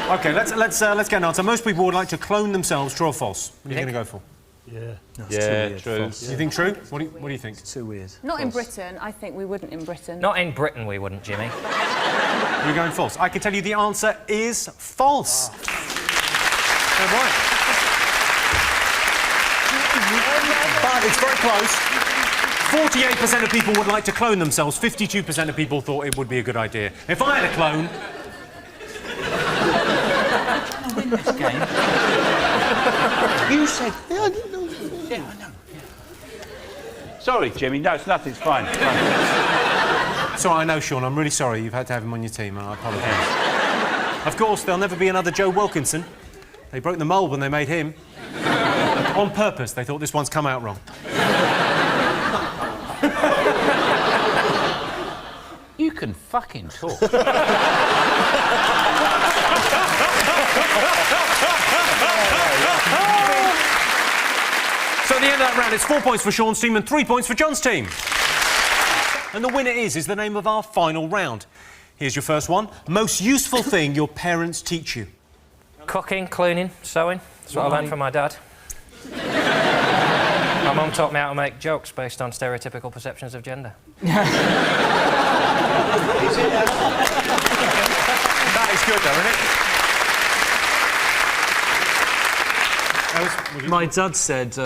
OK, let's get an answer. Most people would like to clone themselves, true or false? What are you going to go for? Yeah. No, yeah, true. You think true? What do you think? It's too weird. Not in Britain. I think we wouldn't in Britain. Not in Britain, we wouldn't, Jimmy. We're going false. I can tell you the answer is false. All right. But it's very close. 48% of people would like to clone themselves. 52% of people thought it would be a good idea. If I had a clone... I'll win this game. You said... Yeah, I didn't know. Yeah, I know. Yeah. Sorry, Jimmy. No, it's nothing. It's fine. It's fine. Sorry, I know, Sean. I'm really sorry. You've had to have him on your team, and I apologise. Of course, there'll never be another Joe Wilkinson. They broke the mould when they made him. On purpose. They thought this one's come out wrong. You can fucking talk. So at the end of that round, it's 4 points for Sean's team and 3 points for John's team. And the winner is the name of our final round. Here's your first one. Most useful thing your parents teach you. Cooking, cleaning, sewing. That's what I learned from my dad. My mum taught me how to make jokes based on stereotypical perceptions of gender. That is good, though, isn't it? My dad said,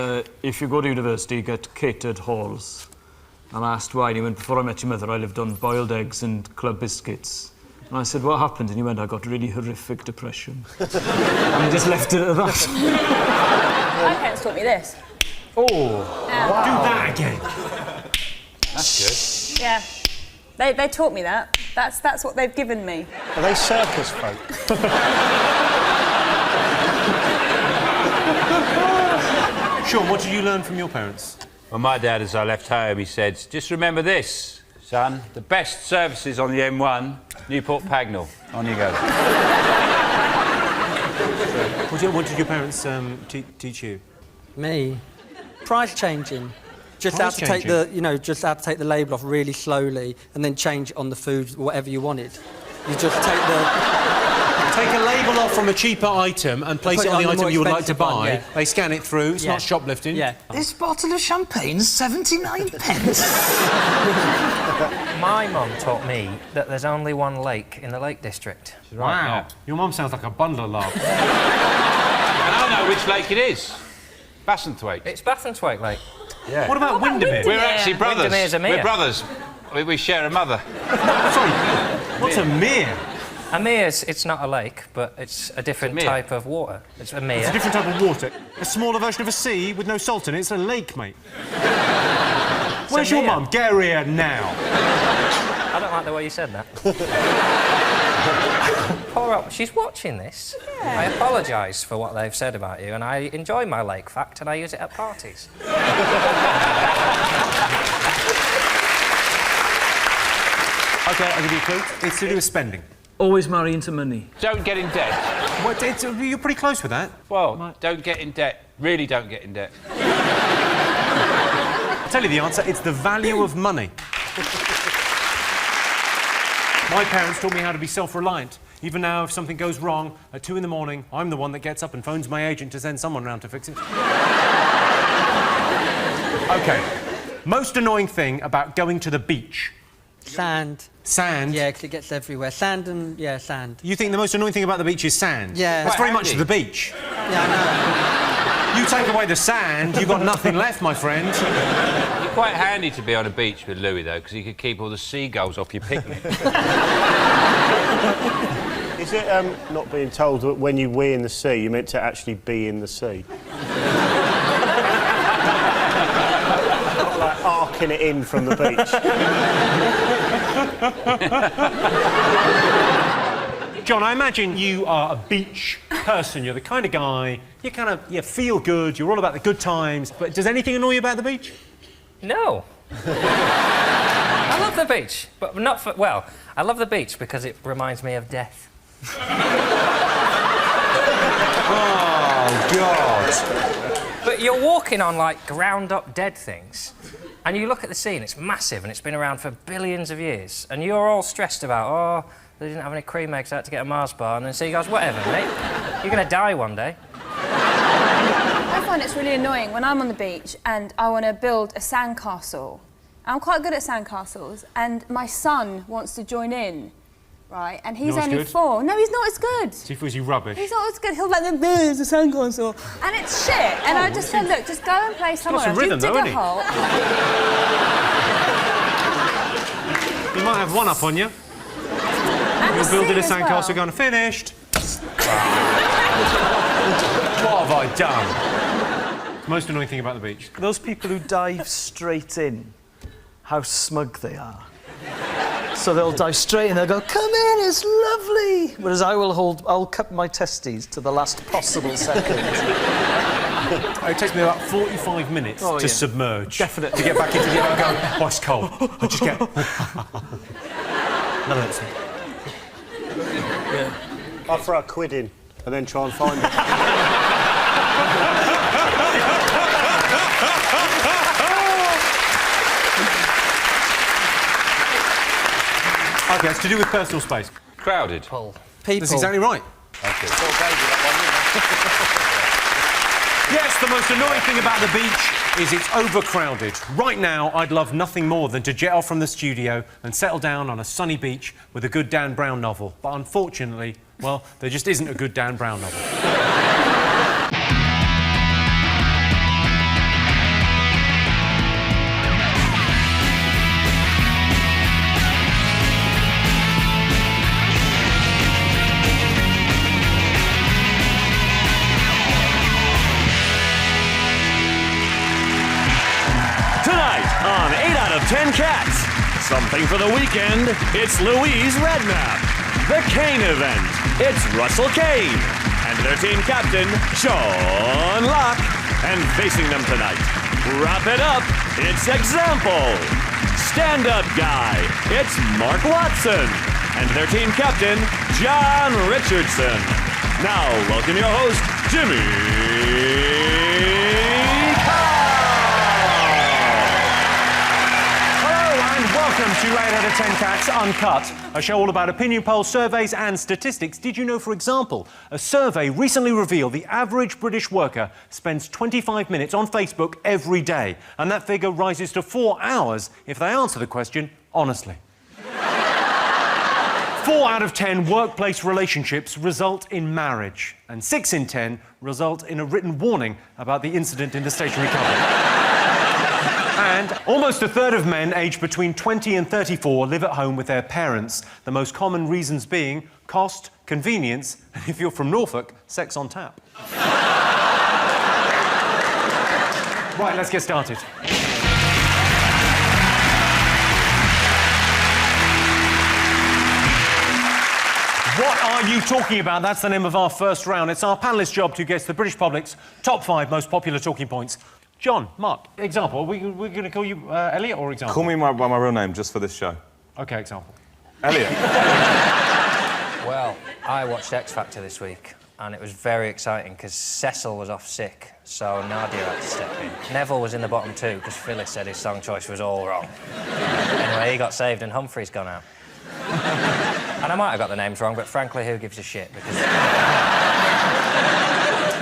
if you go to university, you get catered halls. And I asked why, and he went, before I met your mother, I lived on boiled eggs and club biscuits. And I said, what happened? And he went, I got really horrific depression. And he just left it at that. My parents taught me this. Oh, wow. Do that again. That's good. Yeah. They taught me that. That's what they've given me. Are they circus folk? Sean, what did you learn from your parents? Well, my dad, as I left home, he said, just remember this, son, the best services on the M1, Newport Pagnell. On you go. What did your parents teach you? Me? Price changing. Just have to take the, just have to take the label off really slowly and then change it on the food, whatever you wanted. You just take take a label off from a cheaper item and place Put it on the the item more you would like to expensive one, buy. yeah. They scan it through. It's not shoplifting. Yeah. This bottle of champagne's 79 pence. My mum taught me that there's only one lake in the Lake District. Wow. Your mum sounds like a bundle of love. And I know which lake it is. Bassenthwaite. It's Bassenthwaite Lake. Yeah. What about Windermere? We're actually brothers. Windermere's a mere. We're brothers. We share a mother. Sorry, what's a mere? A mere's, it's not a lake, but it's a different type of water. It's a mere. It's a different type of water. A smaller version of a sea with no salt in it. It's a lake, mate. Where's your mum? Get her here now. I don't like the way you said that. Poor up. She's watching this. I apologise for what they've said about you, and I enjoy my lake fact, and I use it at parties. OK, I'll give you a clue. It's to do with spending. Always marry into money. Don't get in debt. What, you're pretty close with that. Well, don't get in debt. Really don't get in debt. I'll tell you the answer. It's the value of money. My parents taught me how to be self-reliant. Even now, if something goes wrong at 2 in the morning, I'm the one that gets up and phones my agent to send someone round to fix it. OK. Most annoying thing about going to the beach? Sand. Sand? Yeah, because it gets everywhere. Sand and, sand. You think the most annoying thing about the beach is sand? Yeah. That's very much the beach. Yeah, I know. You take away the sand, you've got nothing left, my friend. You're quite handy to be on a beach with Louis, though, because he could keep all the seagulls off your picnic. Is it not being told that when you wee in the sea, you're meant to actually be in the sea? Not like arcing it in from the beach. John, I imagine you are a beach person. You're the kind of guy, you feel good, you're all about the good times. But does anything annoy you about the beach? No. I love the beach, but not for... Well, I love the beach because it reminds me of death. Oh, God. But you're walking on, like, ground-up dead things, and you look at the sea and it's massive and it's been around for billions of years, and you're all stressed about, oh, they didn't have any cream eggs, I had to get a Mars bar, and then so he goes, whatever, mate. You're going to die one day. I find it's really annoying when I'm on the beach and I want to build a sandcastle. I'm quite good at sandcastles, and my son wants to join in, right? And he's only 4. No, he's not as good. He feels you rubbish. He's not as good. He'll be like, there's a sandcastle. And it's shit. And I just said, look, just go and play somewhere else. Rhythm, you dig though, a hole. You might have one up on you. You're building a sandcastle going, finished. What have I done? Most annoying thing about the beach? Those people who dive straight in, how smug they are. So they'll dive straight in, they'll go, come in, it's lovely. Whereas I'll cut my testes to the last possible second. It takes me about 45 minutes to submerge. Definitely. To get back into the air and go, oh, it's cold. I just get... None of it. Yeah. I'll throw a quid in and then try and find it. OK, it's to do with personal space. Crowded. Pull. People. That's exactly right. Yes, the most annoying thing about the beach is it's overcrowded. Right now, I'd love nothing more than to jet off from the studio and settle down on a sunny beach with a good Dan Brown novel. But unfortunately, well, there just isn't a good Dan Brown novel. On 8 out of 10 Cats. Something for the weekend, it's Louise Redknapp. The Kane event, it's Russell Kane. And their team captain, Sean Locke. And facing them tonight, wrap it up, it's Example. Stand-up guy, it's Mark Watson. And their team captain, John Richardson. Now, welcome your host, Jimmy. Welcome to 8 out of 10 Cats Uncut, a show all about opinion polls, surveys and statistics. Did you know, for example, a survey recently revealed the average British worker spends 25 minutes on Facebook every day, and that figure rises to 4 hours if they answer the question honestly. 4 out of 10 workplace relationships result in marriage, and 6 in 10 result in a written warning about the incident in the stationery company. And almost a third of men aged between 20 and 34 live at home with their parents, the most common reasons being cost, convenience, and if you're from Norfolk, sex on tap. Right, let's get started. What are you talking about? That's the name of our first round. It's our panellists' job to guess the British public's top 5 most popular talking points. John, Mark, example. We're going to call you Elliot or example? Call me by my real name just for this show. OK, example. Elliot. Well, I watched X Factor this week, and it was very exciting because Cecil was off sick, so Nadia had to step in. Neville was in the bottom 2 because Phyllis said his song choice was all wrong. Anyway, he got saved and Humphrey's gone out. And I might have got the names wrong, but frankly, who gives a shit? Because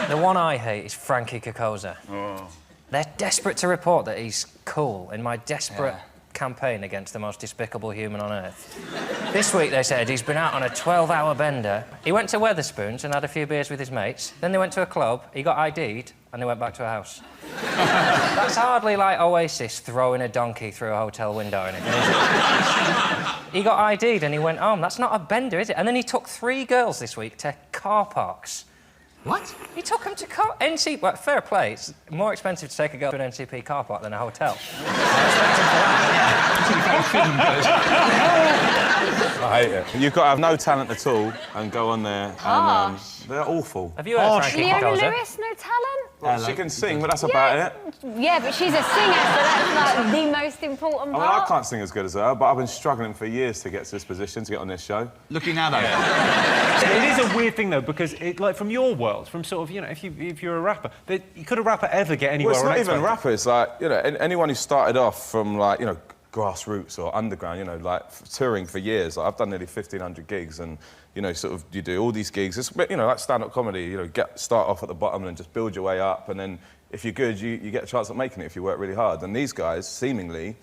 the one I hate is Frankie Kokoza. Oh. They're desperate to report that he's cool in my desperate campaign against the most despicable human on earth. This week, they said, he's been out on a 12-hour bender. He went to Wetherspoons and had a few beers with his mates. Then they went to a club, he got ID'd, and they went back to a house. That's hardly like Oasis throwing a donkey through a hotel window or anything, is it? He got ID'd and he went home. That's not a bender, is it? And then he took 3 girls this week to car parks. What? He took them to NCP... Well, fair play. It's more expensive to take a girl to an NCP car park than a hotel. I hate it. You've got to have no talent at all and go on there and they're awful. Have you heard Frankie Leona Kokoza? Lewis, no talent? Well, she can sing, but that's about it. Yeah, but she's a singer, so that's like the most important I part. mean, I can't sing as good as her, but I've been struggling for years to get to this position, to get on this show. Looking now, though. It is a weird thing, though, because, like, from your world, from sort of, you know, if you're a rapper, could a rapper ever get anywhere Well, it's on not X even Factor? rapper, it's like, you know, anyone who started off from, like, you know, grassroots or underground, you know, like, touring for years. Like, I've done nearly 1,500 gigs and, you know, sort of, you do all these gigs. It's, you know, like stand-up comedy, you know, start off at the bottom and just build your way up, and then if you're good, you get a chance at making it if you work really hard. And these guys, seemingly,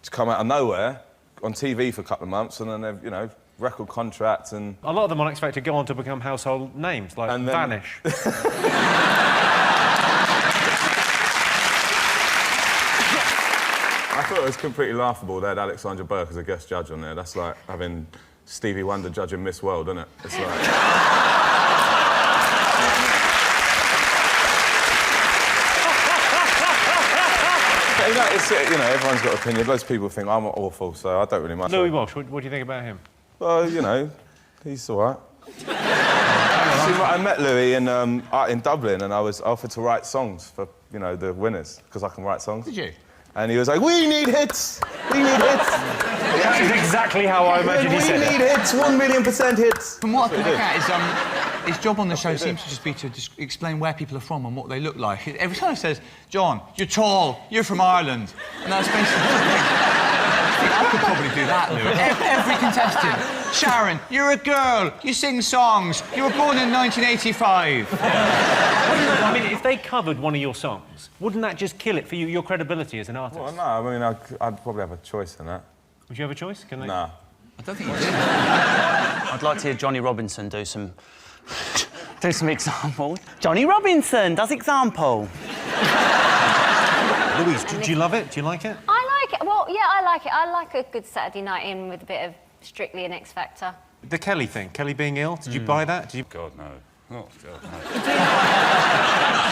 just come out of nowhere, on TV for a couple of months, and then they've, you know, record contracts and... A lot of them on X Factor go on to become household names, like and then... Vanish. I thought it was completely laughable they had Alexandra Burke as a guest judge on there. That's like having Stevie Wonder judging Miss World, isn't it? It's like... You know, you know, everyone's got an opinion. Loads of people think I'm awful, so I don't really mind. Louis Walsh, what do you think about him? Well, you know, he's all right. See, I met Louis in Dublin, and I was offered to write songs for, you know, the winners, because I can write songs. Did you? And he was like, we need hits! We need hits! That is exactly how I imagined he said it. We need hits, 1,000,000% hits. From what I can work out, his job on the show seems to just be to explain where people are from and what they look like. Every time he says, John, you're tall, you're from Ireland. And that's basically the thing. I could probably do that, Lou. Every contestant. Sharon, you're a girl, you sing songs, you were born in 1985. I mean, if they covered one of your songs, wouldn't that just kill it for you, your credibility as an artist? Well, no, I mean, I'd probably have a choice in that. Would you have a choice? Can they? Nah. I don't think you do. I'd like to hear Johnny Robinson do some examples. Johnny Robinson does example. Louise, do you love it? Do you like it? I like it. Well, yeah, I like it. I like a good Saturday night in with a bit of Strictly an X Factor. The Kelly thing, Kelly being ill, did you buy that? Did you... God, no. Oh, God, no.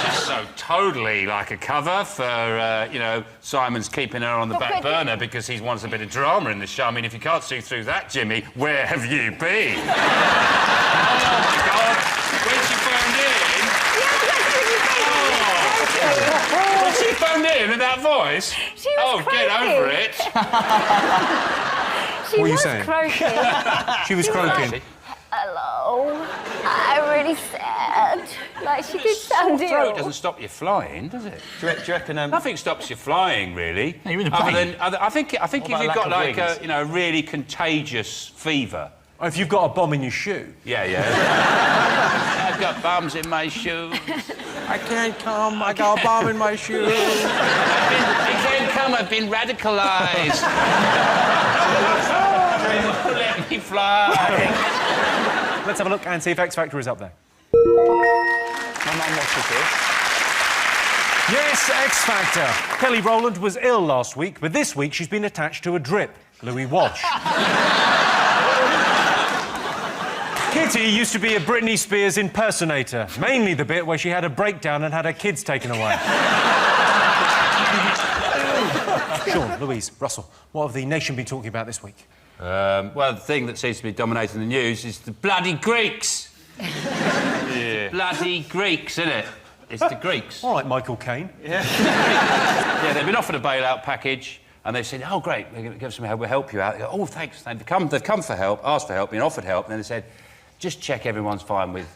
Just so totally like a cover for, you know, Simon's keeping her on the back burner because he wants a bit of drama in the show. I mean, if you can't see through that, Jimmy, where have you been? Oh, my God. When she phoned in... When she phoned in with that voice? She was get over it. She What are you was saying? croaking. She was croaking. Hello. I'm really sad. Like, she did sound Sore ill. throat doesn't stop you flying, does it? Do you reckon... Nothing stops you flying, really. No, you're in a Other plane. than, I think if you've got, like, a really contagious fever... Or if you've got a bomb in your shoe. Yeah, yeah. I've got bombs in my shoes. I can't come, I got a bomb in my shoe. I can't come, I've been radicalised. Let me fly. Let's have a look and see if X Factor is up there. My mum watches this. Yes, X Factor. Kelly Rowland was ill last week, but this week she's been attached to a drip. Louis Walsh. Kitty used to be a Britney Spears impersonator, mainly the bit where she had a breakdown and had her kids taken away. Sean, Louise, Russell, what have the nation been talking about this week? Well, the thing that seems to be dominating the news is the bloody Greeks. Yeah. Bloody Greeks, isn't it? It's the Greeks. All right, Michael Caine. Yeah. Yeah, they've been offered a bailout package, and they've said, "Oh, great, we're going to give some help. We'll help you out." They go, "Oh, thanks." They've come for help, asked for help, been offered help, and then they said, "Just check everyone's fine with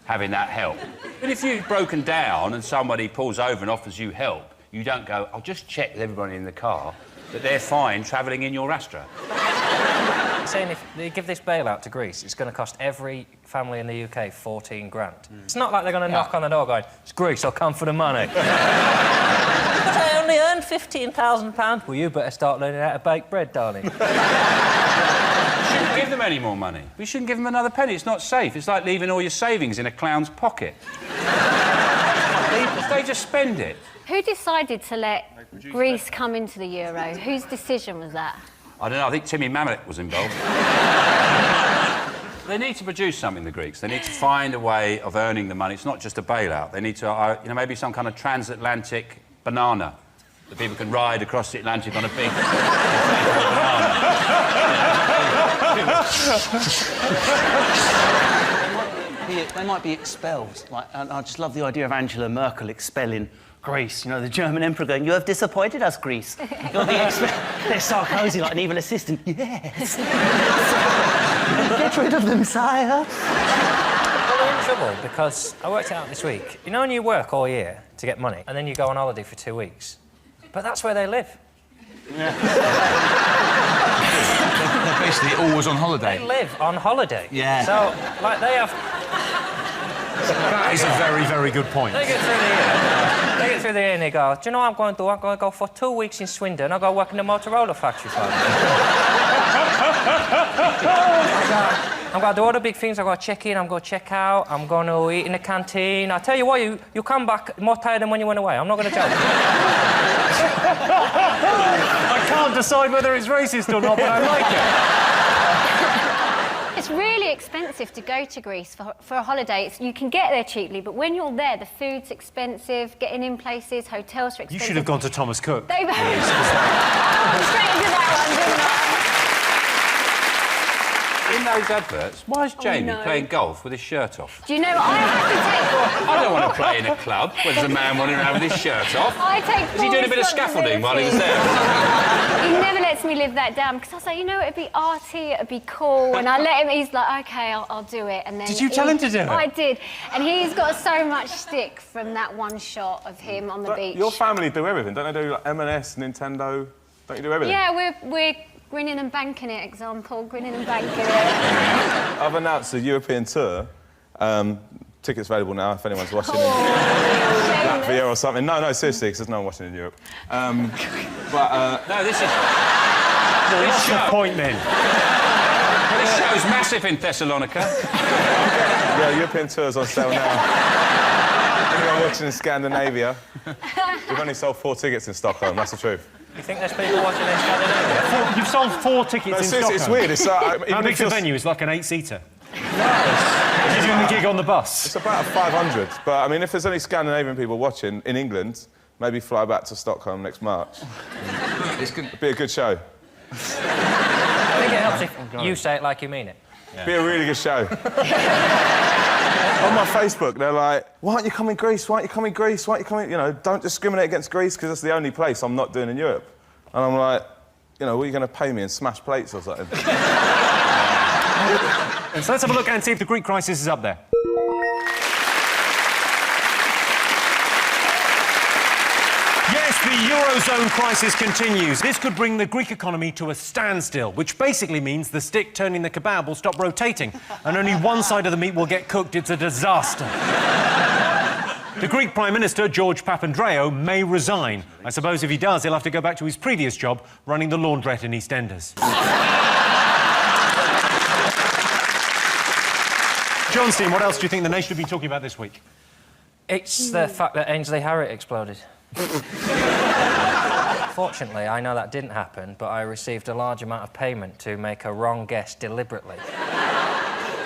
having that help." But if you've broken down and somebody pulls over and offers you help, you don't go, "I'll just check with everybody in the car that they're fine travelling in your Astra." Saying if they give this bailout to Greece, it's going to cost every family in the UK 14 grand. It's not like they're going to knock on the door going, "It's Greece, I'll come for the money." But I only earned £15,000. Well, you better start learning how to bake bread, darling. We shouldn't give them any more money. We shouldn't give them another penny. It's not safe. It's like leaving all your savings in a clown's pocket. They just spend it. Who decided to let Greece come into the Euro? Whose decision was that? I don't know, I think Timmy Mamet was involved. They need to produce something, the Greeks. They need to find a way of earning the money. It's not just a bailout. They need to, maybe some kind of transatlantic banana that people can ride across the Atlantic on a big They might be expelled. And I just love the idea of Angela Merkel expelling Greece. You know, the German emperor going, "You have disappointed us, Greece." You're being expelled. They're Sarkozy, like an evil assistant. Yes. Get rid of them, sire. Well, they're in trouble because I worked it out this week. You know when you work all year to get money and then you go on holiday for 2 weeks? But that's where they live. They're basically always on holiday. They live on holiday. Yeah. So, like, they have... That is a very, very good point. They get through the year. They get through the year and they go, "Do you know what I'm going to do? I'm going to go for 2 weeks in Swindon. I'll go work in the Motorola factory for I'm going to do all the big things. I'm going to check in, I'm going to check out, I'm going to eat in the canteen. I tell you what, you come back more tired than when you went away. I'm not going to joke. I can't decide whether it's racist or not, but I like it. It's really expensive to go to Greece for a holiday. You can get there cheaply, but when you're there, the food's expensive, getting in places, hotels are expensive. You should have gone to Thomas Cook. Straight into that one, didn't I? In those adverts, why is Jamie playing golf with his shirt off? Do you know what I have to take? I don't want to play in a club where there's a man wandering around with his shirt off. I take Is he doing a bit of scaffolding while he was there? He never lets me live that down because I was like, it'd be arty, it'd be cool, and I let him. He's like, "Okay, I'll do it." And then did you tell him to do it? I did, and he's got so much stick from that one shot of him on the beach. Your family do everything, don't they? Do like M&S, Nintendo? Don't you do everything? Yeah, we're grinning and banking it. Example, grinning and banking it. I've announced a European tour. Tickets available now if anyone's watching in Latvia or something. No, seriously, because there's no one watching in Europe. No, this is... What's the point, then? This show's massive in Thessalonica. Yeah, European tour's on sale now. Anyone watching in Scandinavia? We've only sold 4 tickets in Stockholm, that's the truth. You think there's people watching in Scandinavia? You've sold 4 tickets in Stockholm. It's weird. It's how big's the venue? It's like an 8-seater. You're doing the gig on the bus. It's about 500. But I mean, if there's any Scandinavian people watching in England, maybe fly back to Stockholm next March. It'd be a good show. I think it helps if you say it like you mean it. Yeah. Be a really good show. On my Facebook, they're like, "Why aren't you coming Greece? Why aren't you coming Greece? Why aren't you coming? Don't discriminate against Greece because that's the only place I'm not doing in Europe." And I'm like, what are you going to pay me in smash plates or something? And so let's have a look and see if the Greek crisis is up there. The Eurozone crisis continues. This could bring the Greek economy to a standstill, which basically means the stick turning the kebab will stop rotating and only one side of the meat will get cooked. It's a disaster. The Greek Prime Minister, George Papandreou, may resign. I suppose if he does, he'll have to go back to his previous job, running the laundrette in EastEnders. John Steen, what else do you think the nation will be talking about this week? It's the fact that Ainsley Harriott exploded. Fortunately, I know that didn't happen, but I received a large amount of payment to make a wrong guess deliberately.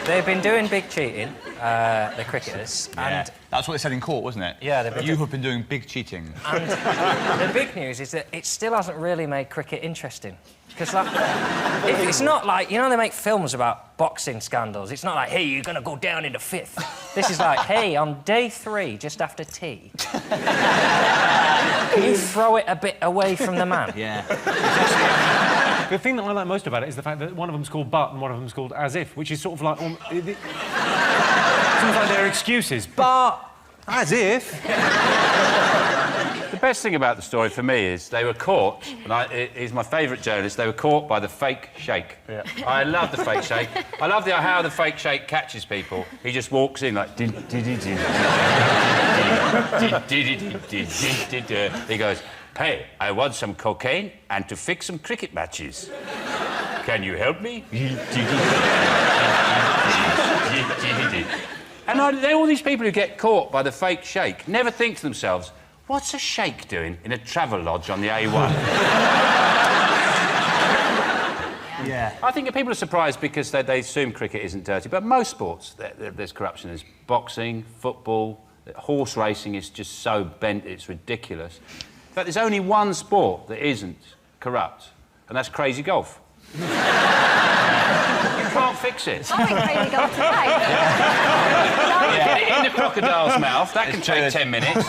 They've been doing big cheating, the cricketers, and... That's what they said in court, wasn't it? Yeah, you have been doing big cheating. And the big news is that it still hasn't really made cricket interesting. Because, like, it's not like, you know, they make films about boxing scandals. It's not like, hey, you're going to go down in the fifth. This is like, hey, on day 3, just after tea, can you throw it a bit away from the man? Yeah. The thing that I like most about it is the fact that one of them's called but and one of them's called as if, which is sort of like... It seems like they're excuses. But, as if... The best thing about the story for me is they were caught, and he's my favourite journalist, they were caught by the fake shake. Yeah. I love the fake shake. I love how the fake shake catches people. He just walks in like... He goes, hey, I want some cocaine and to fix some cricket matches. Can you help me? And all these people who get caught by the fake shake never think to themselves, what's a sheikh doing in a travel lodge on the A1? Yeah. I think people are surprised because they assume cricket isn't dirty, but most sports, there's corruption. There's boxing, football, horse racing is just so bent, it's ridiculous. In fact, there's only one sport that isn't corrupt, and that's crazy golf. You can't fix it. I think crazy golf today. Get it in the crocodile's mouth, that can take 10 minutes. It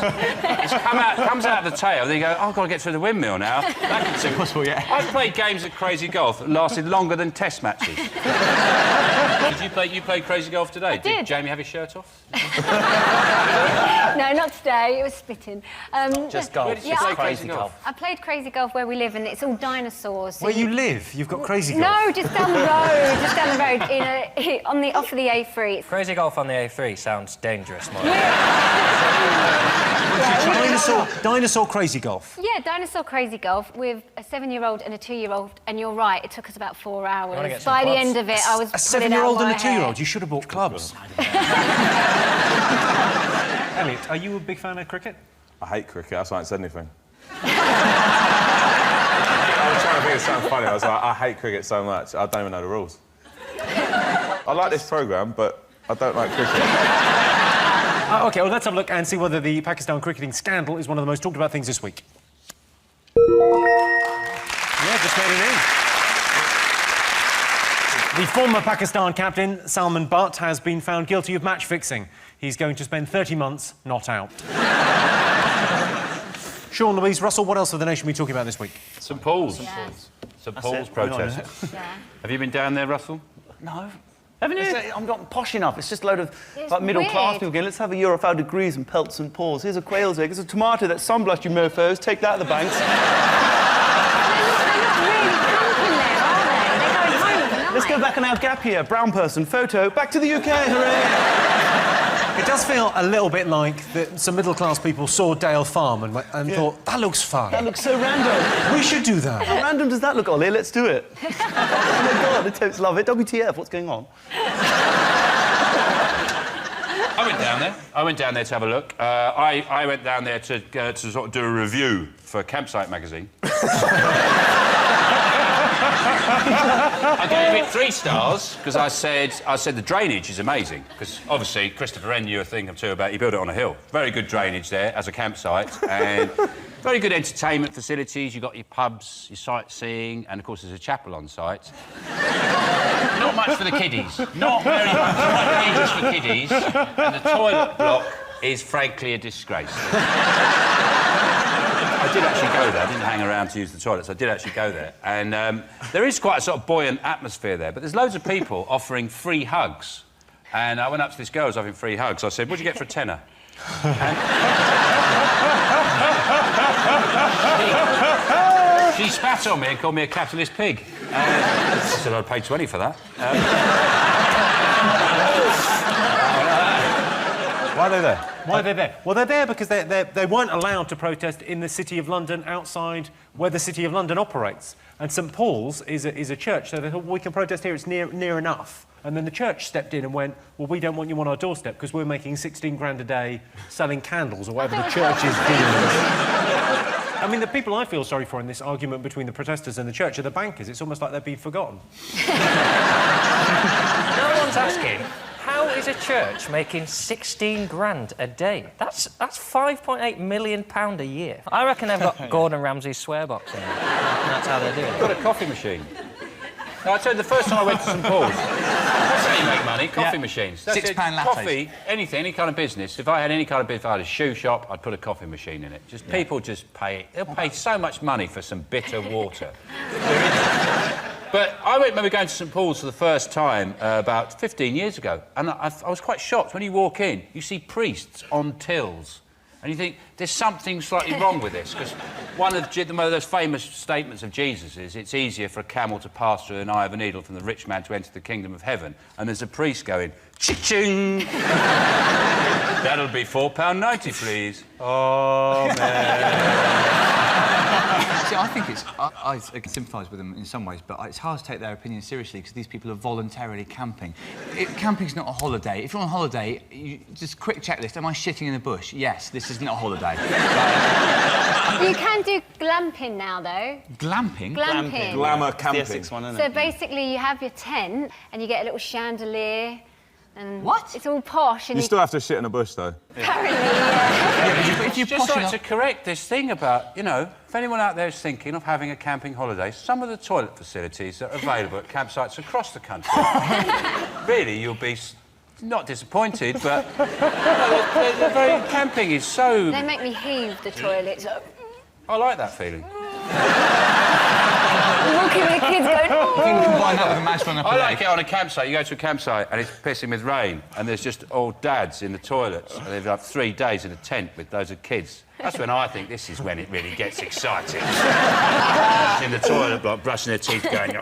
comes out of the tail, then you go, oh, I've got to get through the windmill now. That can take possible, yeah. I've played games at crazy golf that lasted longer than test matches. You played crazy golf today? I did. Did Jamie have his shirt off? No, not today. It was spitting. Just golf. Yeah, just crazy golf. I played crazy golf where we live, and it's all dinosaurs. So Where you live? You've got crazy golf? No, just down the road. Just down the road, off of the A3. Crazy golf on the A3 sounds dangerous, Mark. Dinosaur crazy golf? Yeah, dinosaur crazy golf with a 7-year-old and a 2-year-old, and you're right, it took us about 4 hours. By the end of it, I was a 7-year-old and a 2-year-old? You should have bought clubs. Elliot, are you a big fan of cricket? I hate cricket, that's why I haven't said anything. I was trying to think of something funny. I was like, I hate cricket so much, I don't even know the rules. I like this programme, but I don't like cricket. OK, well, let's have a look and see whether the Pakistan cricketing scandal is one of the most talked about things this week. Yeah, just made it in. The former Pakistan captain, Salman Butt, has been found guilty of match fixing. He's going to spend 30 months not out. Sean, Louise, Russell, what else have the nation been talking about this week? St Paul's. Yeah. St Paul's protest. Yeah. Have you been down there, Russell? No. Haven't you? I'm not posh enough. It's just a load of It's like middle-class weird. people going, let's have a Eurofowl degrees and pelts and paws. Here's a quail's egg. There's a tomato that's sunblushed, you mofos. Take that at the banks. They're not really camping there, are they? They're going home overnight. Let's go back on our gap year. Brown person, photo, back to the UK, hooray! It does feel a little bit like that some middle-class people saw Dale Farm and thought, that looks fun. That looks so random. We should do that. How random does that look, Ollie? Let's do it. Oh, my God, the Totes love it. WTF, what's going on? I went down there to have a look. I went down there to sort of do a review for Campsite magazine. I gave it 3 stars because I said the drainage is amazing because obviously Christopher Wren knew a thing or two about he built it on a hill. Very good drainage there as a campsite and very good entertainment facilities. You've got your pubs, your sightseeing, and of course there's a chapel on site. Not much for the kiddies. Not very much dangerous for kiddies. And the toilet block is frankly a disgrace. I did actually go there. I didn't hang around to use the toilets. I did actually go there. And there is quite a sort of buoyant atmosphere there, but there's loads of people offering free hugs. And I went up to this girl who was offering free hugs. I said, what'd you get for a tenner? She spat on me and called me a capitalist pig. She said I'd pay 20 for that. Why are they there? Why are they there? Well, they're there because they weren't allowed to protest in the City of London outside where the City of London operates. And St Paul's is a church, so they thought, well, we can protest here, it's near enough. And then the church stepped in and went, well, we don't want you on our doorstep because we're making 16 grand a day selling candles or whatever the church is doing. I mean, the people I feel sorry for in this argument between the protesters and the church are the bankers. It's almost like they've been forgotten. No one's asking, how is a church making 16 grand a day? That's £5.8 million a year. I reckon they've got Gordon Ramsay's swear box in there. That's how they're doing it. Got a coffee machine. No, I told you, the first time I went to St Paul's, that's how you make money, coffee machines. That's £6 it. lattes. Coffee, anything, any kind of business. If I had any kind of business, if I had a shoe shop, I'd put a coffee machine in it. Just people just pay. They'll pay so much money for some bitter water. But I remember going to St Paul's for the first time about 15 years ago, and I was quite shocked. When you walk in, you see priests on tills. And you think, there's something slightly wrong with this, because one of those famous statements of Jesus is, it's easier for a camel to pass through an eye of a needle than the rich man to enter the kingdom of heaven. And there's a priest going, ching! That'll be £4.90, please. Oh, man. See, I think I can sympathise with them in some ways, but it's hard to take their opinion seriously because these people are voluntarily camping. Camping's not a holiday. If you're on holiday, just quick checklist. Am I shitting in the bush? Yes, this is not a holiday. You can do glamping now, though. Glamping? Glamping. Glamour camping. So basically, you have your tent and you get a little chandelier. And what? It's all posh. And You still have to shit in a bush, though. Apparently, yeah. But you'd just like to correct this thing about, you know, if anyone out there is thinking of having a camping holiday, some of the toilet facilities that are available at campsites across the country, really, you'll be not disappointed, but camping is so... They make me heave the toilets up. I like that feeling. Walking with the kids going, oh. You can combine that with a match run up I like it on a campsite. You go to a campsite and it's pissing with rain and there's just old dads in the toilets and they've had 3 days in a tent with loads of kids. That's when I think this is when it really gets exciting. In the toilet block, brushing their teeth, going...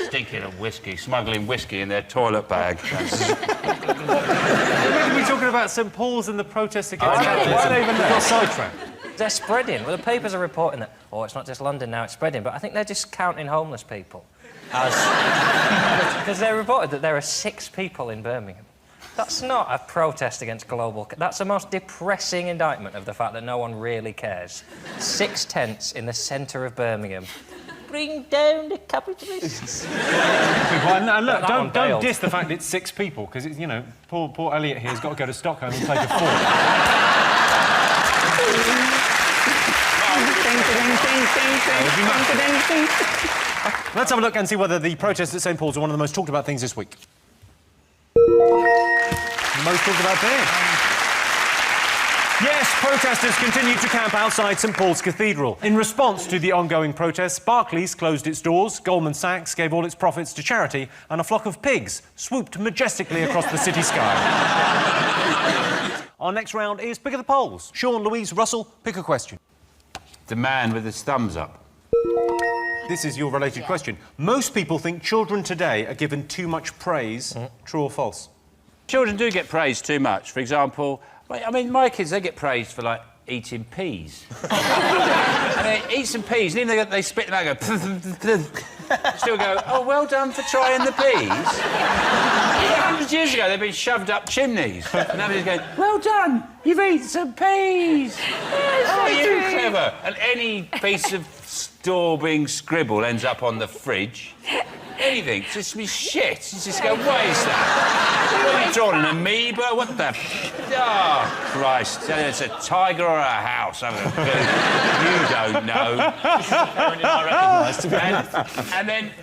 stinking of whiskey, smuggling whiskey in their toilet bag. We're meant to be talking about St Paul's and the protests against capitalism. Why are they even there? Got sidetracked. They're spreading. Well, the papers are reporting that, oh, it's not just London now, it's spreading, but I think they're just counting homeless people. Because they reported that there are 6 people in Birmingham. That's not a protest against global... That's the most depressing indictment of the fact that no one really cares. 6 tents in the centre of Birmingham. Bring down the capitalists. And look, don't diss the fact it's 6 people, because, you know, poor Elliot here has got to go to Stockholm and take a fall. Let's have a look and see whether the protests at St Paul's are one of the most talked about things this week. Most talked about thing. Yes, protesters continued to camp outside St Paul's Cathedral. In response to the ongoing protests, Barclays closed its doors, Goldman Sachs gave all its profits to charity, and a flock of pigs swooped majestically across the city sky. Our next round is Pick of the Polls. Sean, Louise, Russell, pick a question. The man with his thumbs up. This is your related question. Most people think children today are given too much praise. True or false? Children do get praised too much. For example, I mean, my kids, they get praised for, like, eating peas. And they eat some peas, and even they spit them out and go... still go, oh, well done for trying the peas. 100 years ago, they've been shoved up chimneys. And now they're going, well done, you've eaten some peas. Oh, you clever. And any piece of daubing scribble ends up on the fridge. Anything, just be shit. You just go, what is that? What are you drawing, an amoeba? What the... Oh, Christ. It's a tiger or a house. I you don't know.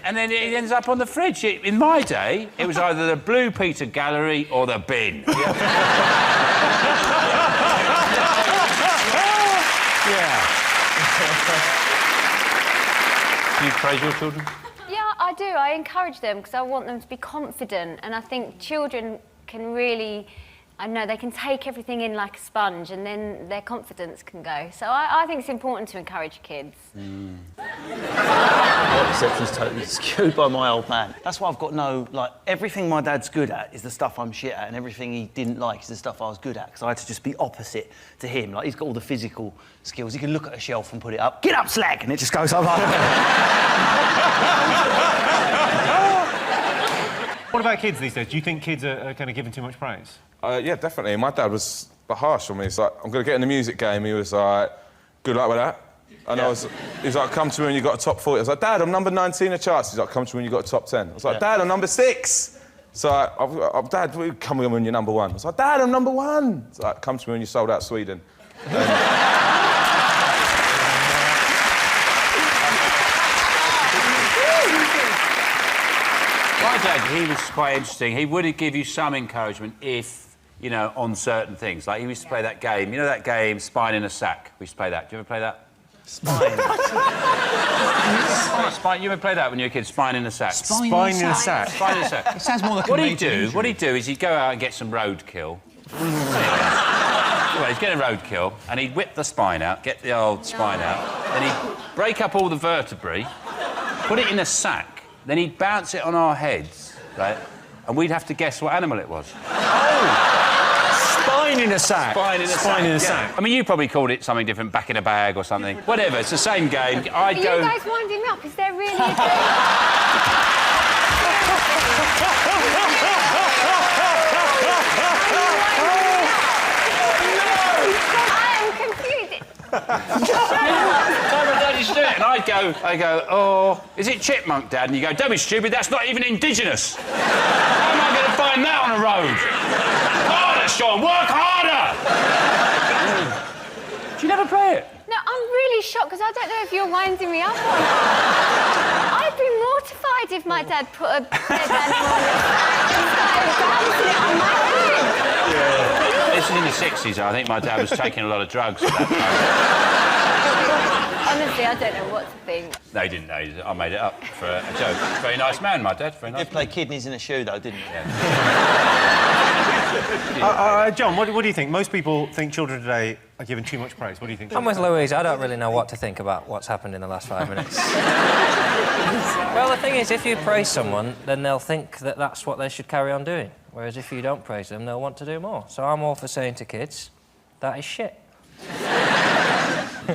And then it ends up on the fridge. In my day, it was either the Blue Peter Gallery or the bin. Yeah. Do you praise your children? Yeah, I do. I encourage them because I want them to be confident, and I think children can really I don't know, they can take everything in like a sponge and then their confidence can go. So I think it's important to encourage kids. Reception's totally skewed by my old man. That's why I've got no, like, everything my dad's good at is the stuff I'm shit at, and everything he didn't like is the stuff I was good at, because I had to just be opposite to him. Like, he's got all the physical skills. He can look at a shelf and put it up. Get up, slag! And it just goes up like What about kids these days? Do you think kids are kind of given too much praise? Yeah, definitely. My dad was harsh on me. He's like, I'm going to get in the music game. He was like, good luck with that. And he's like, come to me when you got a top 40. I was like, Dad, I'm number 19 in the charts. He's like, come to me when you got a top 10. I was like, Dad, I'm number 6. So Dad, come to me when you're number 1. I was like, Dad, I'm number 1. He's like, come to me when you sold out Sweden. My dad, he was quite interesting. He would give you some encouragement if, you know, on certain things. Like, he used to play that game. You know that game, Spine in a Sack? We used to play that. Do you ever play that? Spine. Spine. You ever play that when you were a kid? Spine in a Sack. Spine in a sack. Spine in a Sack. It sounds more like What he'd do is he'd go out and get some roadkill. Well, he'd get a roadkill and he'd whip the spine out, get the old spine out, then he'd break up all the vertebrae, put it in a sack. Then he'd bounce it on our heads, right? And we'd have to guess what animal it was. Spine in a sack. Spine in a sack. Spine in a sack. I mean, you probably called it something different, back in a bag or something. Whatever, it's the same game. Are you guys winding me up? Is there really a game? Used to do it, and I'd go, oh, is it chipmunk, Dad? And you go, don't be stupid, that's not even indigenous. How am I going to find that on a road? Harder, Sean, work harder! Do you never play it? No, I'm really shocked because I don't know if you're winding me up or not. I'd be mortified if my dad put a dead animal on and started bouncing it on my head. Yeah. This is in the 60s, I think my dad was taking a lot of drugs at that time. Honestly, I don't know what to think. No, he didn't know. I made it up for a joke. Very nice man, my dad. Very nice. He did play kidneys in a shoe, though, didn't he? John, what do you think? Most people think children today are given too much praise. What do you think? I'm with Louise. I don't really know what to think about what's happened in the last 5 minutes. Well, the thing is, if you praise someone, then they'll think that that's what they should carry on doing. Whereas if you don't praise them, they'll want to do more. So I'm all for saying to kids, that is shit.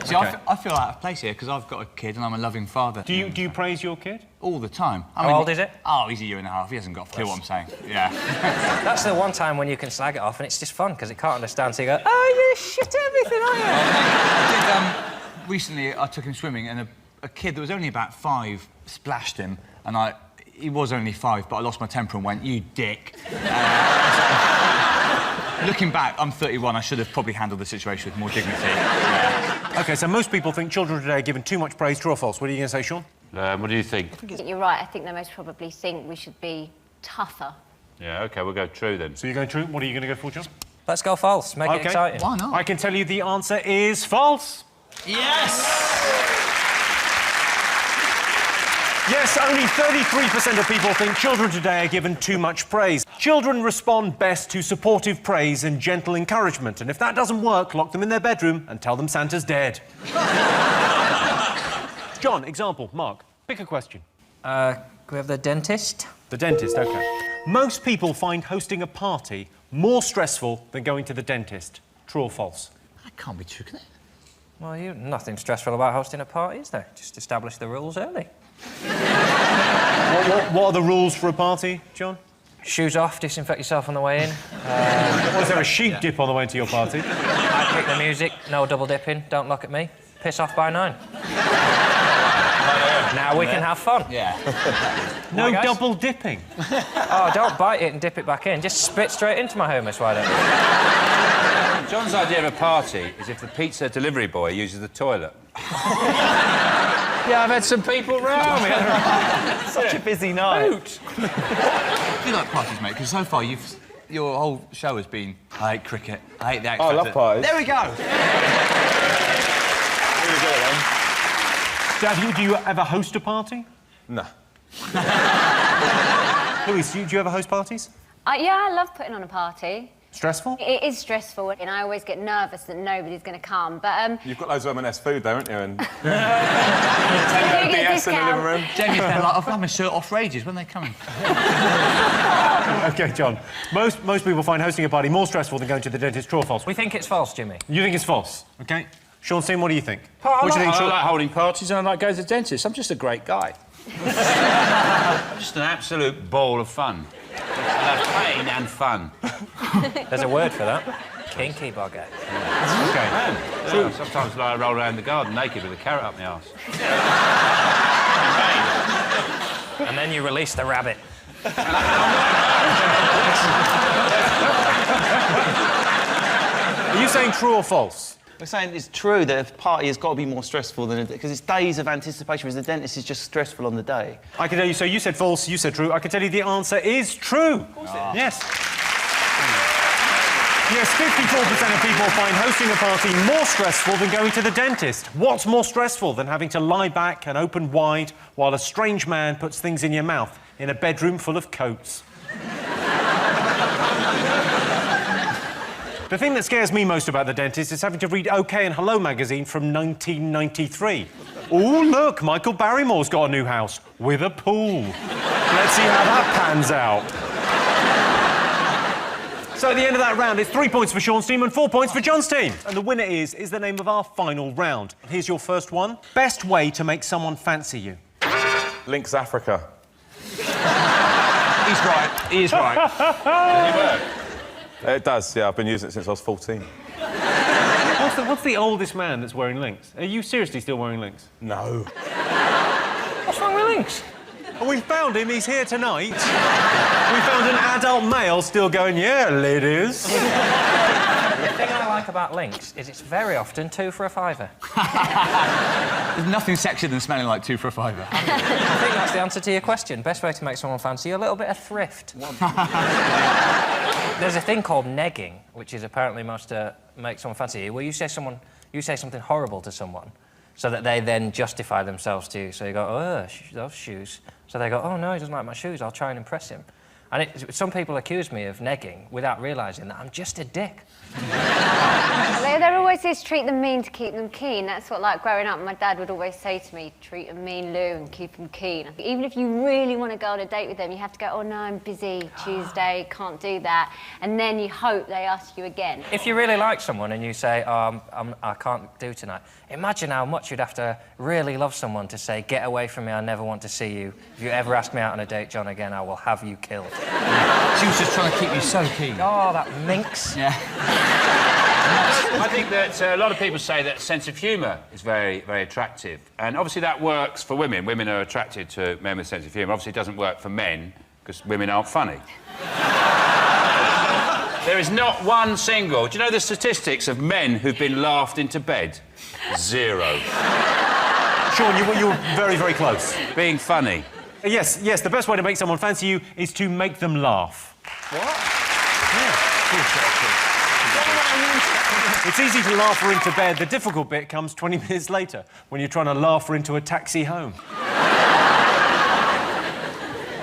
See, I feel out of place here because I've got a kid and I'm a loving father. Do you praise your kid? All the time. How old is it? Oh, he's a year and a half. He hasn't got a clue what I'm saying. Yeah. That's the one time when you can slag it off and it's just fun because it can't understand, so you go, oh, you shit everything, aren't you? Recently, I took him swimming and a kid that was only about 5 splashed him and he was only 5, but I lost my temper and went, you dick. Looking back, I'm 31, I should have probably handled the situation with more dignity. Yeah. OK, so most people think children today are given too much praise. True or false? What are you going to say, Sean? What do you think? I think you're right. I think they most probably think we should be tougher. Yeah, OK, we'll go true then. So you're going true? What are you going to go for, John? Let's go false. Make it exciting. Why not? I can tell you the answer is false. Yes! Yes, only 33% of people think children today are given too much praise. Children respond best to supportive praise and gentle encouragement, and if that doesn't work, lock them in their bedroom and tell them Santa's dead. John, example. Mark, pick a question. Can we have the dentist? The dentist, OK. Most people find hosting a party more stressful than going to the dentist. True or false? That can't be true, can it? Well, nothing stressful about hosting a party, is there? Just establish the rules early. What are the rules for a party, John? Shoes off, disinfect yourself on the way in. Was there a sheep dip on the way to your party? I pick the music, no double dipping, don't look at me. Piss off by 9. Now we can have fun. Yeah. No double dipping? Oh, don't bite it and dip it back in. Just spit straight into my hummus, why don't you? John's idea of a party is if the pizza delivery boy uses the toilet. Yeah, I've had some people round me. Such a busy night. I do like parties, mate, because so far your whole show has been, I hate cricket, I hate the X Factor. I love parties. There we go. Dad, do you ever host a party? No. Louise, do you ever host parties? Yeah, I love putting on a party. Stressful? It is stressful, and I always get nervous that nobody's going to come. But You've got loads of M&S food there, haven't you? And you get a BS in the living room. Jamie's been like, I've had my shirt off for ages. When are they coming? OK, John. Most people find hosting a party more stressful than going to the dentist. True or false? We think it's false, Jimmy. You think it's false? OK. Sean Steen, what do you think? I What do you think, Sean? like holding parties and I like going to the dentist. I'm just a great guy. I'm just an absolute ball of fun. I love pain and fun. There's a word for that. Kinky bugger. OK. Yeah, sometimes I roll around the garden naked with a carrot up my arse. And then you release the rabbit. Are you saying true or false? We're saying it's true that a party has got to be more stressful than because it's days of anticipation, whereas the dentist is just stressful on the day. I can tell you, so you said false, you said true. I can tell you the answer is true. Of course it is. Yes. Yes, 54% of people find hosting a party more stressful than going to the dentist. What's more stressful than having to lie back and open wide while a strange man puts things in your mouth in a bedroom full of coats? The thing that scares me most about the dentist is having to read OK and Hello magazine from 1993. Oh, look, Michael Barrymore's got a new house with a pool. Let's see how that pans out. So at the end of that round, it's 3 points for Sean's team and 4 points for John's team. And the winner is the name of our final round. Here's your first one. Best way to make someone fancy you. Links Africa. He's right. He is right. Does it work? It does, yeah. I've been using it since I was 14. What's the oldest man that's wearing links? Are you seriously still wearing links? No. What's wrong with links? We found him, he's here tonight. We found an adult male still going, yeah, ladies. The thing I like about links is it's very often 2 for a £5. There's nothing sexier than smelling like 2 for a £5. I think that's the answer to your question. Best way to make someone fancy you, a little bit of thrift. There's a thing called negging, which is apparently supposed to make someone fancy you, where you say something horrible to someone, so that they then justify themselves to you. So you go, oh, those shoes. So they go, oh, no, he doesn't like my shoes, I'll try and impress him. And some people accuse me of negging without realising that I'm just a dick. there always is treat them mean to keep them keen. That's what, like, growing up, my dad would always say to me, treat them mean, Lou, and keep them keen. Even if you really want to go on a date with them, you have to go, oh, no, I'm busy, Tuesday, can't do that. And then you hope they ask you again. If you really like someone and you say, oh, I can't do tonight, imagine how much you'd have to really love someone to say, get away from me, I never want to see you. If you ever ask me out on a date, John, again, I will have you killed. She was just trying to keep you so keen. Oh, that minx. Yeah. I think that a lot of people say that sense of humour is very, very attractive. And obviously that works for women. Women are attracted to men with a sense of humour. Obviously it doesn't work for men, because women aren't funny. There is not one single... Do you know the statistics of men who've been laughed into bed? 0. Sean, you were very, very close. Being funny. Yes, the best way to make someone fancy you is to make them laugh. What? It's easy to laugh her into bed. The difficult bit comes 20 minutes later, when you're trying to laugh her into a taxi home.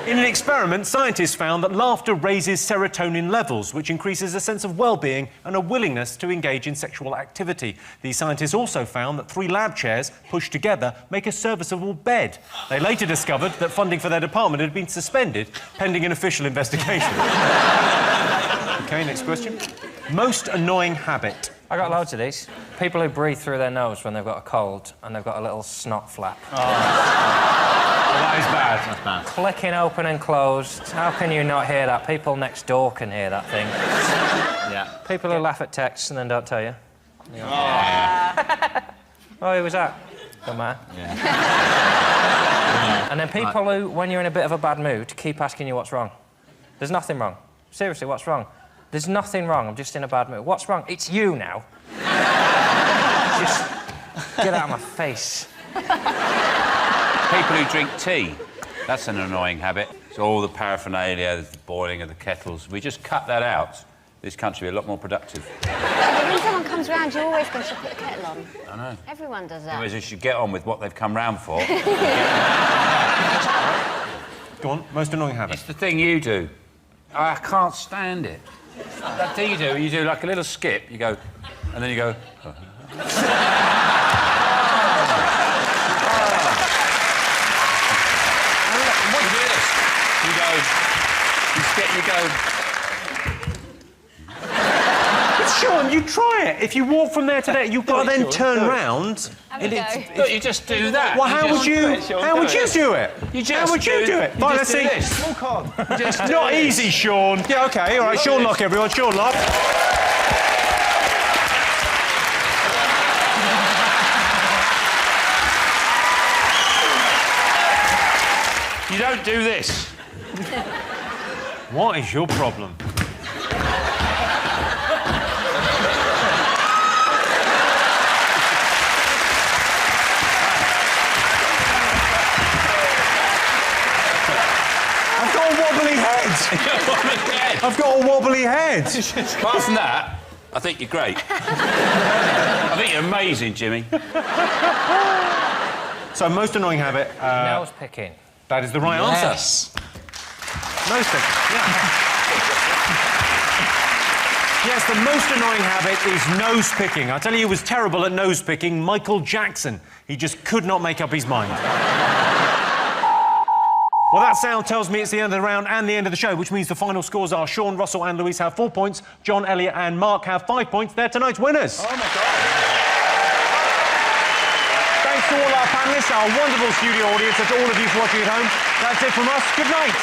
In an experiment, scientists found that laughter raises serotonin levels, which increases a sense of well-being and a willingness to engage in sexual activity. These scientists also found that 3 lab chairs pushed together make a serviceable bed. They later discovered that funding for their department had been suspended, pending an official investigation. OK, next question. Most annoying habit. I got loads of these. People who breathe through their nose when they've got a cold and they've got a little snot flap. Oh. That is bad. That's bad. Clicking open and closed. How can you not hear that? People next door can hear that thing. Yeah. People who laugh at texts and then don't tell you. Oh, yeah. Oh, who was that? Don't matter. Yeah. And then people who, when you're in a bit of a bad mood, keep asking you what's wrong. There's nothing wrong. Seriously, what's wrong? There's nothing wrong, I'm just in a bad mood. What's wrong? It's you now. Just get out of my face. People who drink tea, that's an annoying habit. It's all the paraphernalia, the boiling of the kettles. We just cut that out, this country would be a lot more productive. But when someone comes round, you're always going to put the kettle on. I know. Everyone does that. Anyways, you should get on with what they've come round for. Go on, most annoying habit. It's the thing you do. I can't stand it. That thing you do like a little skip. You go, and then you go. What you do this? You go. You skip. You go. But Sean, you try it. If you walk from there to there, you've got to then turn round. Look, you just do that. Well, how would you do it? You just How would you do it? Fine, let's see. Walk on. Not easy, Sean. Yeah, okay, all right. Sean Lock, everyone. Sean Lock. You don't do this. What is your problem? I've got a wobbly head. I've got a wobbly head. Apart from that, I think you're great. I think you're amazing, Jimmy. So, most annoying habit. Nose picking. That is the right answer. Nose picking, yeah. Yes, the most annoying habit is nose picking. I tell you, he was terrible at nose picking. Michael Jackson. He just could not make up his mind. Well, that sound tells me it's the end of the round and the end of the show, which means the final scores are Sean, Russell and Louise have 4 points, John, Elliot and Mark have 5 points. They're tonight's winners. Oh, my God. Thanks to all our panellists, our wonderful studio audience, and to all of you for watching at home. That's it from us. Good night.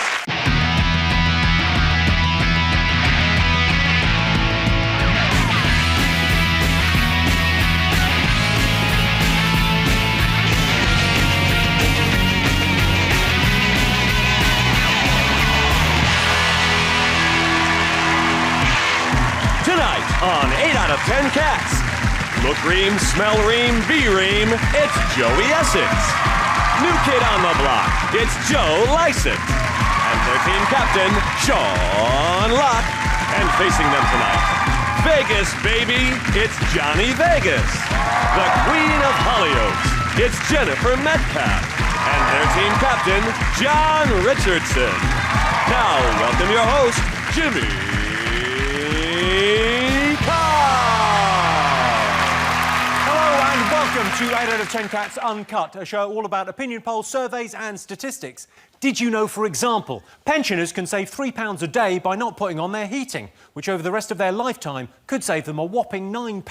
Tonight on 8 out of 10 Cats. Look ream, smell ream, be ream, it's Joey Essex. New kid on the block, it's Joe Lycett. And their team captain, Sean Locke. And facing them tonight, Vegas, baby, it's Johnny Vegas. The Queen of Hollyoaks, it's Jennifer Metcalf. And their team captain, John Richardson. Now, welcome your host, Jimmy Welcome to 8 out of 10 Cats Uncut, a show all about opinion polls, surveys and statistics. Did you know, for example, pensioners can save £3 a day by not putting on their heating, which over the rest of their lifetime could save them a whopping £9.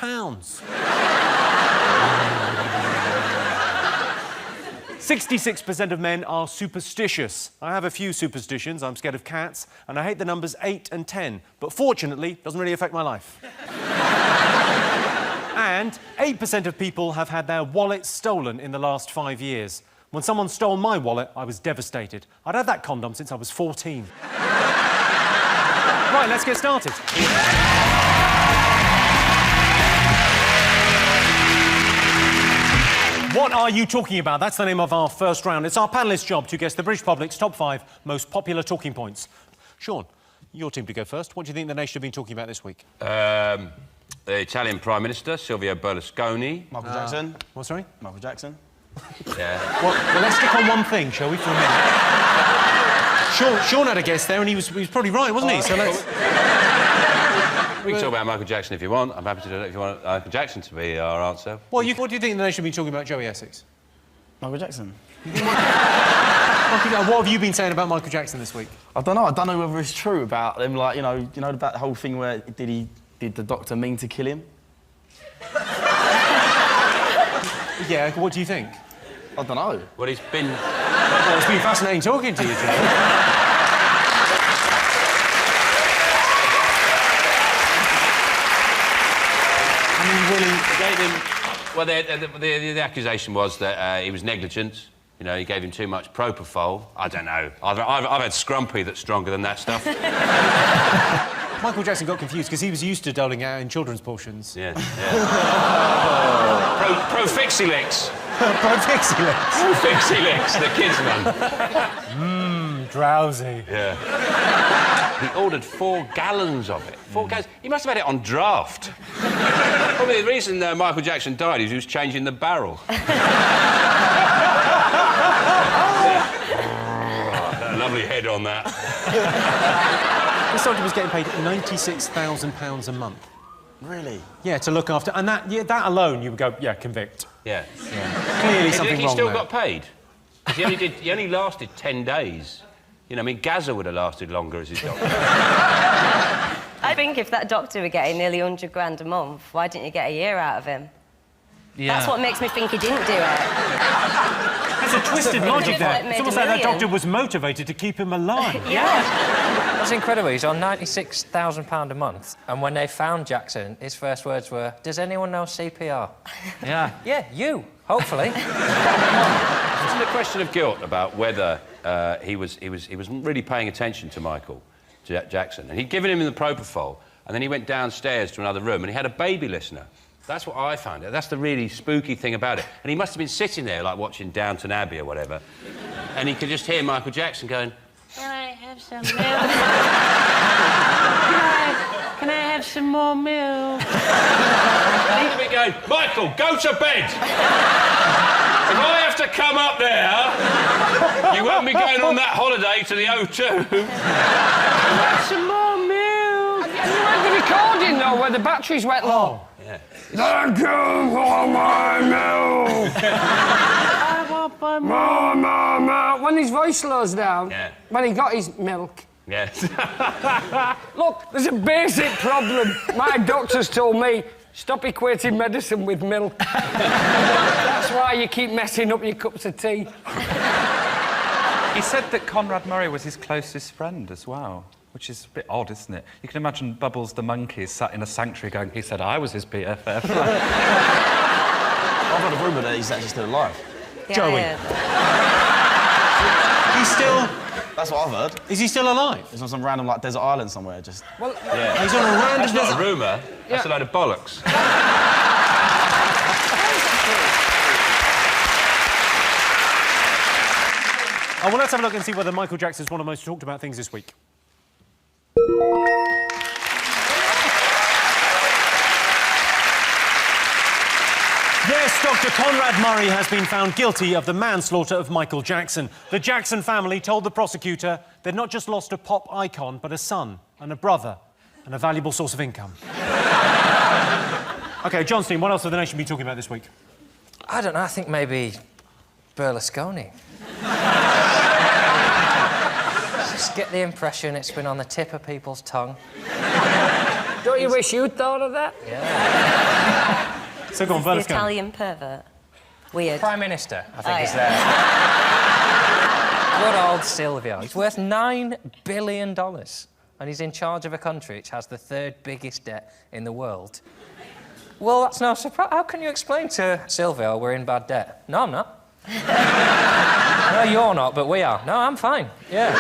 66% of men are superstitious. I have a few superstitions. I'm scared of cats, and I hate the numbers 8 and 10. But fortunately, it doesn't really affect my life. And 8% of people have had their wallet stolen in the last 5 years. When someone stole my wallet, I was devastated. I'd had that condom since I was 14. Right, let's get started. What are you talking about? That's the name of our first round. It's our panellists' job to guess the British public's top 5 most popular talking points. Sean, your team to go first. What do you think the nation have been talking about this week? The Italian Prime Minister, Silvio Berlusconi. Michael Jackson. What, sorry? Michael Jackson. Yeah. Well, let's stick on one thing, shall we, for a minute? Sean had a guess there, and he was probably right, wasn't he? So let's... We can talk about Michael Jackson if you want. I'm happy to do it if you want Michael Jackson to be our answer. Well, what do you think the nation have been talking about Joey Essex? Michael Jackson. What have you been saying about Michael Jackson this week? I don't know. I don't know whether it's true about him. Like, you know about the whole thing where did the doctor mean to kill him? Yeah, what do you think? I don't know. Well, he's been... Well, it's been fascinating talking to you, Joe. Well, the accusation was that he was negligent. You know, he gave him too much propofol. I don't know. I've had scrumpy that's stronger than that stuff. Michael Jackson got confused because he was used to doling out in children's portions. Yeah. Profixilix. Profixilix. Profixilix, the kids' one. Drowsy. Yeah. He ordered 4 gallons of it. 4 gallons. He must have had it on draft. Probably the reason Michael Jackson died is he was changing the barrel. Oh, Lovely head on that. This doctor was getting paid £96,000 a month. Really? Yeah, to look after... And that alone, you would go, yeah, convict. Yeah. Clearly Do you something think he wrong still there. got paid? 'Cause he only lasted 10 days. You know, I mean, Gaza would have lasted longer as his doctor. I think if that doctor were getting nearly 100 grand a month, why didn't you get a year out of him? Yeah. That's what makes me think he didn't do it. There's a twisted logic there. Made It's almost a like that million. doctor was motivated to keep him alive. That's incredible. He's on £96,000 a month, and when they found Jackson, his first words were, "Does anyone know CPR?" Yeah. Yeah, you, hopefully. Isn't a question of guilt about whether he was really paying attention to Michael Jackson, and he'd given him the propofol, and then he went downstairs to another room, and he had a baby listener. That's what I found. That's the really spooky thing about it. And he must have been sitting there, like, watching Downton Abbey or whatever, and he could just hear Michael Jackson going, Can I have some milk? Can I have some more milk? and he'd be going, Michael, go to bed! If I have to come up there, you won't be going on that holiday to the O2. Some more milk. Have you heard the recording, though, where the batteries went low? Yeah. Thank you for my milk. I want my milk. More milk. When his voice slows down, Yeah. when he got his milk. Yes. Look, there's a basic problem. My doctor's told me, stop equating medicine with milk. That's why you keep messing up your cups of tea. He said that Conrad Murray was his closest friend as well, which is a bit odd, isn't it? You can imagine Bubbles the monkey sat in a sanctuary going, he said I was his BFF. I've heard a rumour that he's actually still alive. Yeah, Joey. yeah. He's still... That's what I've heard. Is he still alive? He's on some random, like, desert island somewhere, just... Well, Yeah. He's on a random... That's not a rumour. That's a load of bollocks. Oh, well, let's have a look and see whether Michael Jackson's one of the most talked about things this week. Yes, Dr. Conrad Murray has been found guilty of the manslaughter of Michael Jackson. The Jackson family told the prosecutor they'd not just lost a pop icon, but a son and a brother and a valuable source of income. OK, John Steen, what else have the nation been talking about this week? I don't know, I think maybe Berlusconi. Just get the impression it's been on the tip of people's tongue. Don't you wish you'd thought of that? Yeah. So go on, The Berlusconi. Italian pervert. Weird. Prime Minister, I think, Oh, is yeah. there. Good old Silvio. He's worth $9 billion, and he's in charge of a country which has the third biggest debt in the world. Well, that's no surprise. How can you explain to Silvio we're in bad debt? No, I'm not. No, you're not, but we are. No, I'm fine, yeah.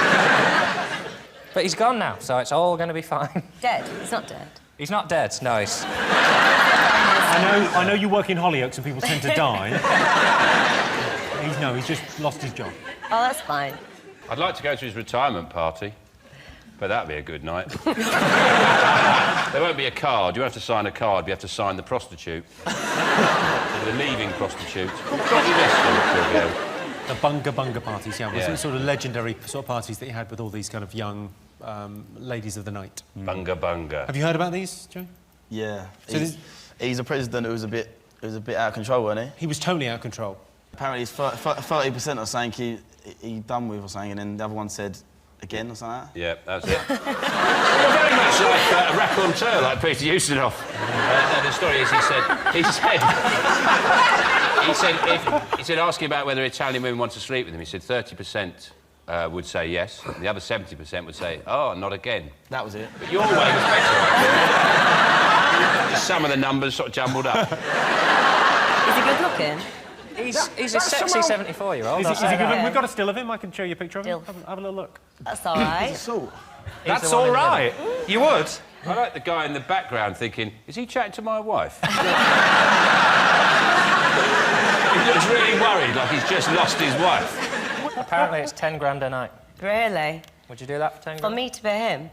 But he's gone now, so it's all going to be fine. Dead. He's not dead. He's not dead, no, he's... I know you work in Hollyoaks and people tend to die. He's just lost his job. Oh, that's fine. I'd like to go to his retirement party, but that'd be a good night. There won't be a card. You won't have to sign a card. You have to sign the prostitute. The leaving prostitute. Got your list on it, Silvio. The bunga parties, yeah. Yeah. The sort of legendary sort of parties that you had with all these kind of young ladies of the night. Bunga. Have you heard about these, Joe? Yeah. So He's a president who was a bit out of control, wasn't he? He was totally out of control. Apparently, 30% or something he done with or something, and then the other one said again or something like that. Yeah, that's it. You're very much like a raconteur, like Peter Ustinov. The story is, he said, asking about whether Italian women want to sleep with him, he said 30% would say yes, and the other 70% would say, oh, not again. That was it. But your way was better, I think. Just some of the numbers sort of jumbled up. Is he good looking? He's a sexy 74-year-old. Is he good? We've got a still of him. I can show you a picture of him. Have a little look. That's all right. That's all right. You would? I like the guy in the background thinking, is he chatting to my wife? He looks really worried, like he's just lost his wife. Apparently it's 10 grand a night. Really? Would you do that for 10 For grand? me to be him?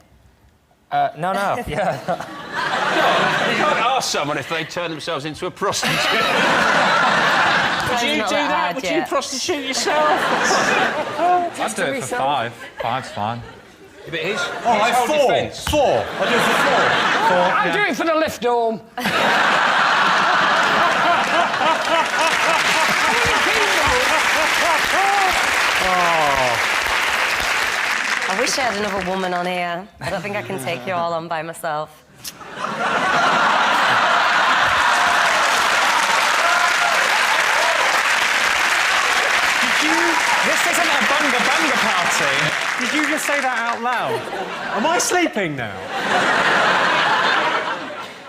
No. Yeah. You can't ask someone if they turn themselves into a prostitute. Would you do that? Would you prostitute yourself? I'd do it for 5. 5's fine. But his All right, whole four. defence- Four. I'll do it for four. I'll do it for the lift home. I wish I had another woman on here. I don't think I can take you all on by myself. This isn't a bunga party. Did you just say that out loud? Am I sleeping now?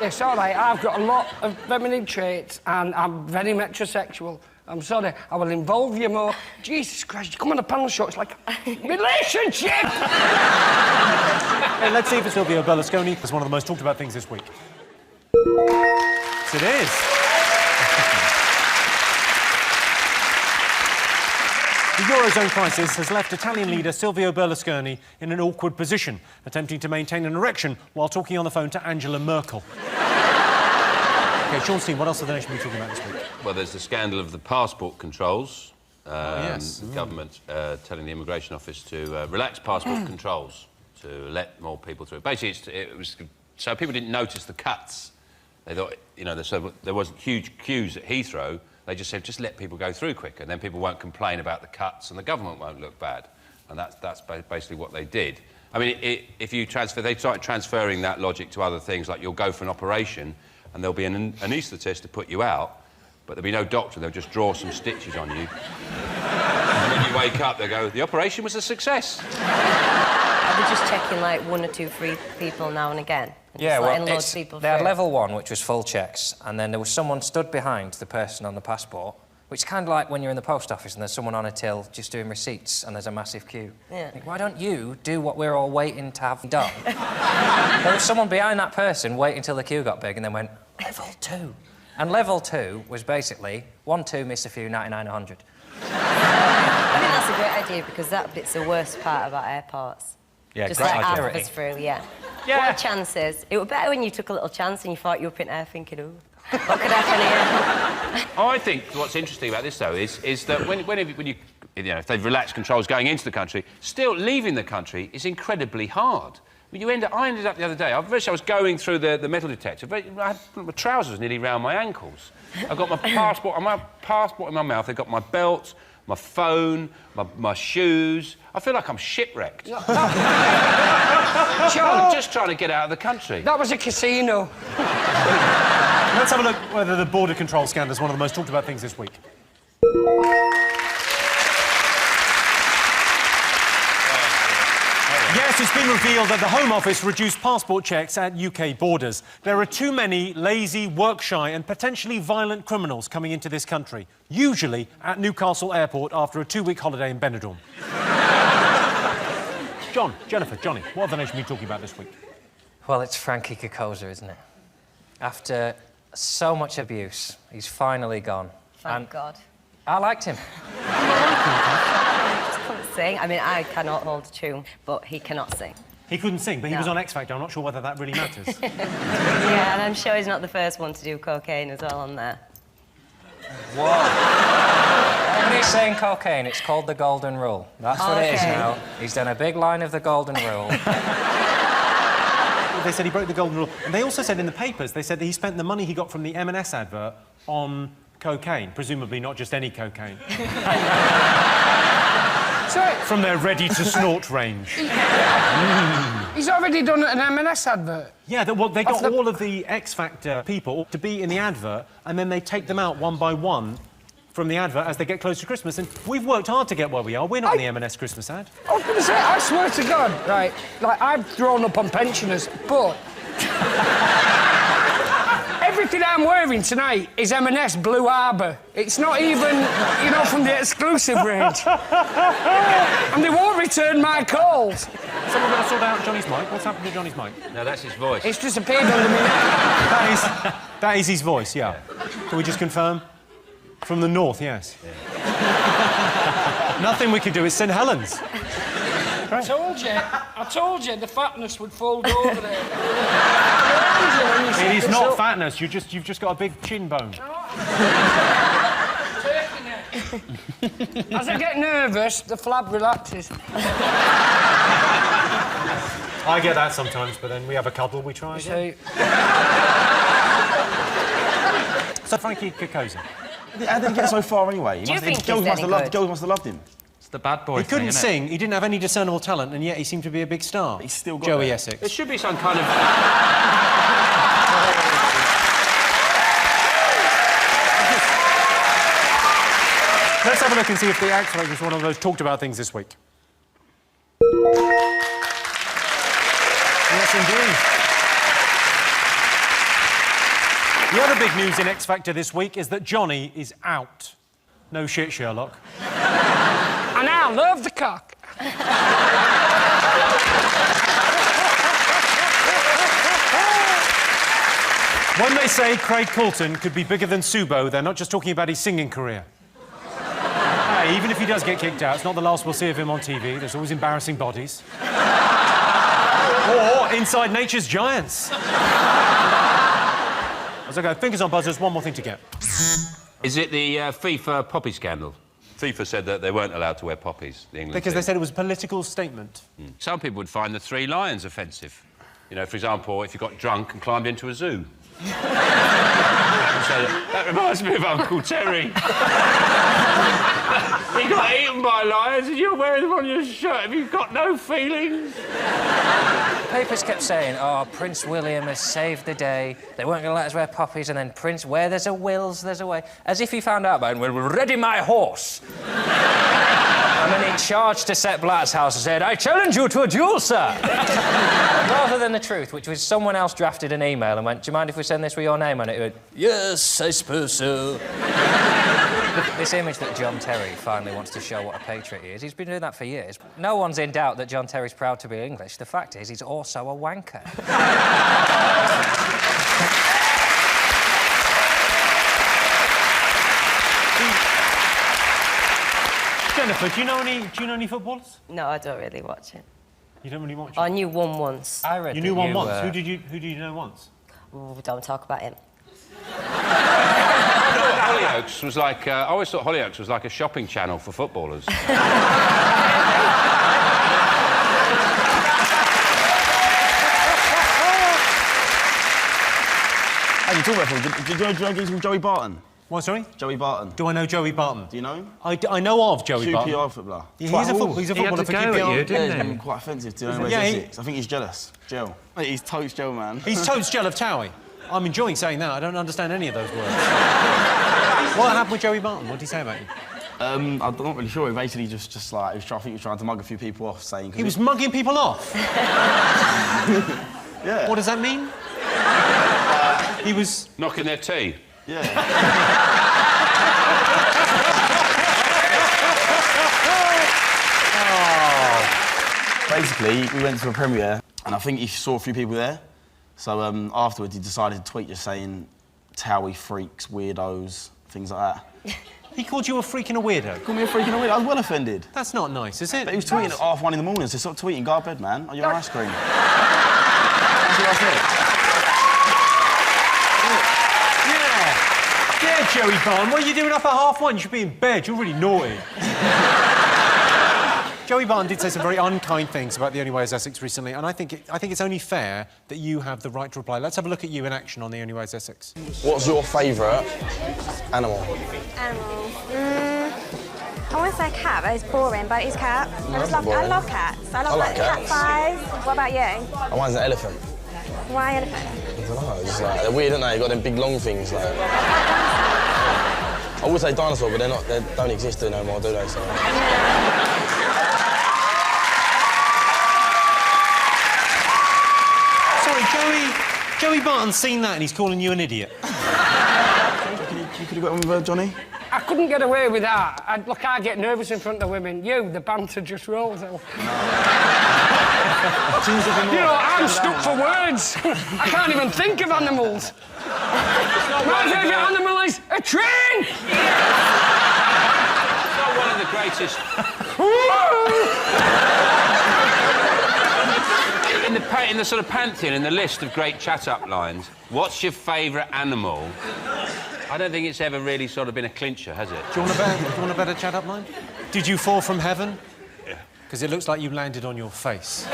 It's all right, I've got a lot of feminine traits and I'm very metrosexual. I'm sorry, I will involve you more. Jesus Christ, you come on a panel show, it's like a relationship! Hey, let's see if Silvio Berlusconi is one of the most talked about things this week. Yes, it is. The Eurozone crisis has left Italian leader Silvio Berlusconi in an awkward position, attempting to maintain an erection while talking on the phone to Angela Merkel. OK, Sean Steen, what else are the nation be talking about this week? Well, there's the scandal of the passport controls. Yes. The government telling the immigration office to relax passport controls to let more people through. Basically, it was so people didn't notice the cuts. They thought, you know, so there wasn't huge queues at Heathrow. They just said, just let people go through quicker, and then people won't complain about the cuts, and the government won't look bad. And that's basically what they did. I mean, if you transfer, they started transferring that logic to other things, like you'll go for an operation, and there'll be an anaesthetist to put you out, but there'll be no doctor. They'll just draw some stitches on you. And when you wake up, they go, the operation was a success. Are we just checking like 1 or 2, 3 people now and again? And Yeah, just well, letting loads of people they had through? level 1, which was full checks, and then there was someone stood behind the person on the passport, which is kind of like when you're in the post office and there's someone on a till just doing receipts and there's a massive queue. Yeah. Like, why don't you do what we're all waiting to have done? There was someone behind that person waiting until the queue got big and then went, level 2. And level 2 was basically 1, 2, miss a few, 99, 100. I think that's a great idea because that bit's the worst part about airports. Yeah, just great let half idea. of us through, yeah. What are chances? It was better when you took a little chance and you thought you were up in air thinking, ooh, what could happen here? I think what's interesting about this, though, is that when you know, if they've relaxed controls going into the country, still leaving the country is incredibly hard. I mean, I ended up the other day, I was going through the metal detector, but my trousers nearly round my ankles. I've got my passport in my mouth, I've got my belt, my phone, my shoes. I feel like I'm shipwrecked. I'm just trying to get out of the country. That was a casino. Let's have a look whether the border control scandal is one of the most talked about things this week. Yes, it's been revealed that the Home Office reduced passport checks at UK borders. There are too many lazy, work-shy and potentially violent criminals coming into this country, usually at Newcastle Airport after a 2-week holiday in Benidorm. John, Jennifer, Johnny, what have the nation been talking about this week? Well, it's Frankie Kokoza, isn't it? After so much abuse, he's finally gone. Thank God. I liked him. He couldn't sing. I mean, I cannot hold a tune, but he cannot sing. He couldn't sing, but he No. was on X Factor. I'm not sure whether that really matters. Yeah, and I'm sure he's not the first one to do cocaine as well on there. Whoa. Everybody's saying cocaine. It's called the Golden Rule. That's what it is Okay. now. He's done a big line of the Golden Rule. They said he broke the golden rule. And they also said in the papers, they said that he spent the money he got from the M&S advert on cocaine, presumably not just any cocaine. From their ready-to-snort range. He's already done an M&S advert. Yeah, they got all of the X Factor people to be in the advert, and then they take them out one by one from the advert as they get close to Christmas. And we've worked hard to get where we are. We're not in the M&S Christmas ad. I was going to say, I swear to God, right, like, I've thrown up on pensioners, but... everything I'm wearing tonight is M&S Blue Harbour. It's not even, you know, from the exclusive range. And they won't return my calls. Someone going to sort out Johnny's mic? What's happened to Johnny's mic? No, that's his voice. It's disappeared under me now. That is his voice, yeah. Can we just confirm? From the north, yes. Yeah. Nothing we can do. It's St Helens. I told you the fatness would fold over there. It is not fatness. You've just got a big chin bone. As I get nervous, the flab relaxes. I get that sometimes, but then we have a cuddle, we try again. So, Frankie Kokoza. How did he get so far anyway? Do you think he's Girls any good? Girls must have loved him. It's the bad boy He couldn't thing, sing, he didn't have any discernible talent, and yet he seemed to be a big star. He's still got Joey it. Essex. There should be some kind of... Let's have a look and see if the X Factor was one of those talked about things this week. Yes, indeed. The other big news in X Factor this week is that Johnny is out. No shit, Sherlock. And I love the cock. When they say Craig Coulton could be bigger than Subo, they're not just talking about his singing career. Hey, even if he does get kicked out, it's not the last we'll see of him on TV. There's always embarrassing bodies. Or Inside Nature's Giants. As I go, fingers on buzzers, one more thing to get. Is it the FIFA poppy scandal? FIFA said that they weren't allowed to wear poppies, the England Because team. they said it was a political statement. Some people would find the Three Lions offensive. You know, for example, if you got drunk and climbed into a zoo. So that reminds me of Uncle Terry. He got eaten by lions and you're wearing them on your shirt. Have you got no feelings? Papers kept saying, oh, Prince William has saved the day. They weren't going to let us wear poppies, and then Prince, where there's a wills, there's a way. As if he found out about it and went, ready my horse. And then he charged to Sepp Blatt's house and said, I challenge you to a duel, sir. Rather than the truth, which was someone else drafted an email and went, do you mind if we send this with your name on it? He went, yes, I suppose so. This image that John Terry finally wants to show what a patriot he is, he's been doing that for years. No one's in doubt that John Terry's proud to be English. The fact is, he's also a wanker. Jennifer, do you know any footballers? No, I don't really watch it. You don't really watch it? I knew one once. I read You knew one once? Who did you know once? Oh, don't talk about him. Hollyoaks was like... I always thought Hollyoaks was like a shopping channel for footballers. Hey, you talk about football. Do you know gigs called Joey Barton? What, sorry? Joey Barton. Do I know Joey Barton? Do you know him? I know of Joey Barton. QPR footballer. Yeah, he's a footballer for QPR. He's becoming quite offensive to know where he is. I think he's jealous. Gel. Mate, he's totes Gel, man. He's totes Gel of Towie. I'm enjoying saying that. I don't understand any of those words. What happened with Joey Barton? What did he say about you? I'm not really sure. He basically just like, I think he was trying to mug a few people off, saying... He was mugging people off? Yeah. What does that mean? He was... Knocking their tea? Yeah. Basically, we went to a premiere, and I think he saw a few people there. So afterwards, he decided to tweet just saying, Towie freaks, weirdos, things like that. He called you a freak and a weirdo? He called me a freak and a weirdo. I was well offended. That's not nice, is it? But he was tweeting at 1:30 in the morning, so stop tweeting, go to bed, man. Are you on ice cream? That's what I said. Yeah, Joey Barton, what are you doing up at 1:30? You should be in bed. You're really naughty. Joey Barton did say some very unkind things about The Only Way is Essex recently, and I think it's only fair that you have the right to reply. Let's have a look at you in action on The Only Way is Essex. What's your favourite animal? Animal. I want to say cat, but it's boring, but it's cat. I love cats. I love like cat cats. size. What about you? Mine's an elephant. Why elephant? I don't know, it's just like, they're weird, aren't they? You've got them big long things, like... I would say dinosaur, but they don't exist no more, do they? So... Joey Barton's seen that and he's calling you an idiot. You could have got on with Johnny? I couldn't get away with that. I get nervous in front of women. The banter just rolls off. I'm stuck for words. I can't even think of animals. My favourite animal is a train! It's not one of the greatest... In the sort of pantheon, in the list of great chat-up lines, what's your favourite animal? I don't think it's ever really sort of been a clincher, has it? Do you want a better chat-up line? Did you fall from heaven? Yeah. Because it looks like you landed on your face.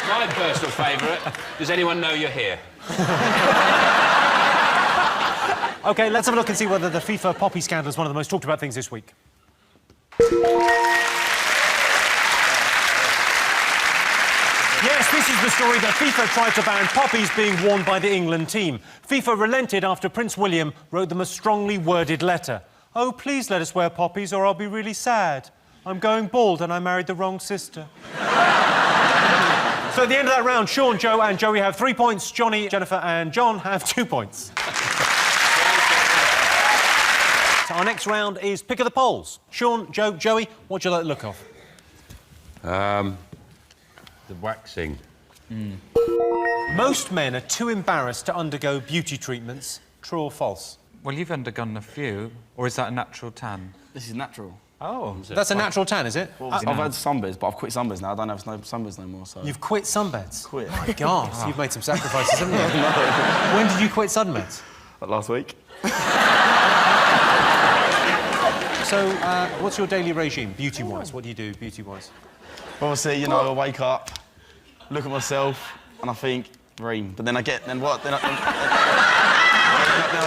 My personal favourite. Does anyone know you're here? OK, let's have a look and see whether the FIFA poppy scandal is one of the most talked about things this week. Yes, this is the story that FIFA tried to ban poppies being worn by the England team. FIFA relented after Prince William wrote them a strongly worded letter. Oh, please let us wear poppies or I'll be really sad. I'm going bald and I married the wrong sister. So at the end of that round, Sean, Joe and Joey have 3 points. Johnny, Jennifer and John have 2 points. So our next round is Pick of the Polls. Sean, Joe, Joey, what do you like the look of? The waxing. Most men are too embarrassed to undergo beauty treatments. True or false? Well, you've undergone a few. Or is that a natural tan? This is natural. Oh. That's a natural tan, is it? I've had sunbeds, but I've quit sunbeds now. I don't have sunbeds no more, so... You've quit sunbeds? Quit. My God, you've made some sacrifices, haven't you? No. When did you quit sunbeds? Like last week. So, what's your daily regime, beauty-wise? What do you do, beauty-wise? Obviously, you know, I wake up, look at myself, and I think, Reem. But then I get... Then what? Then I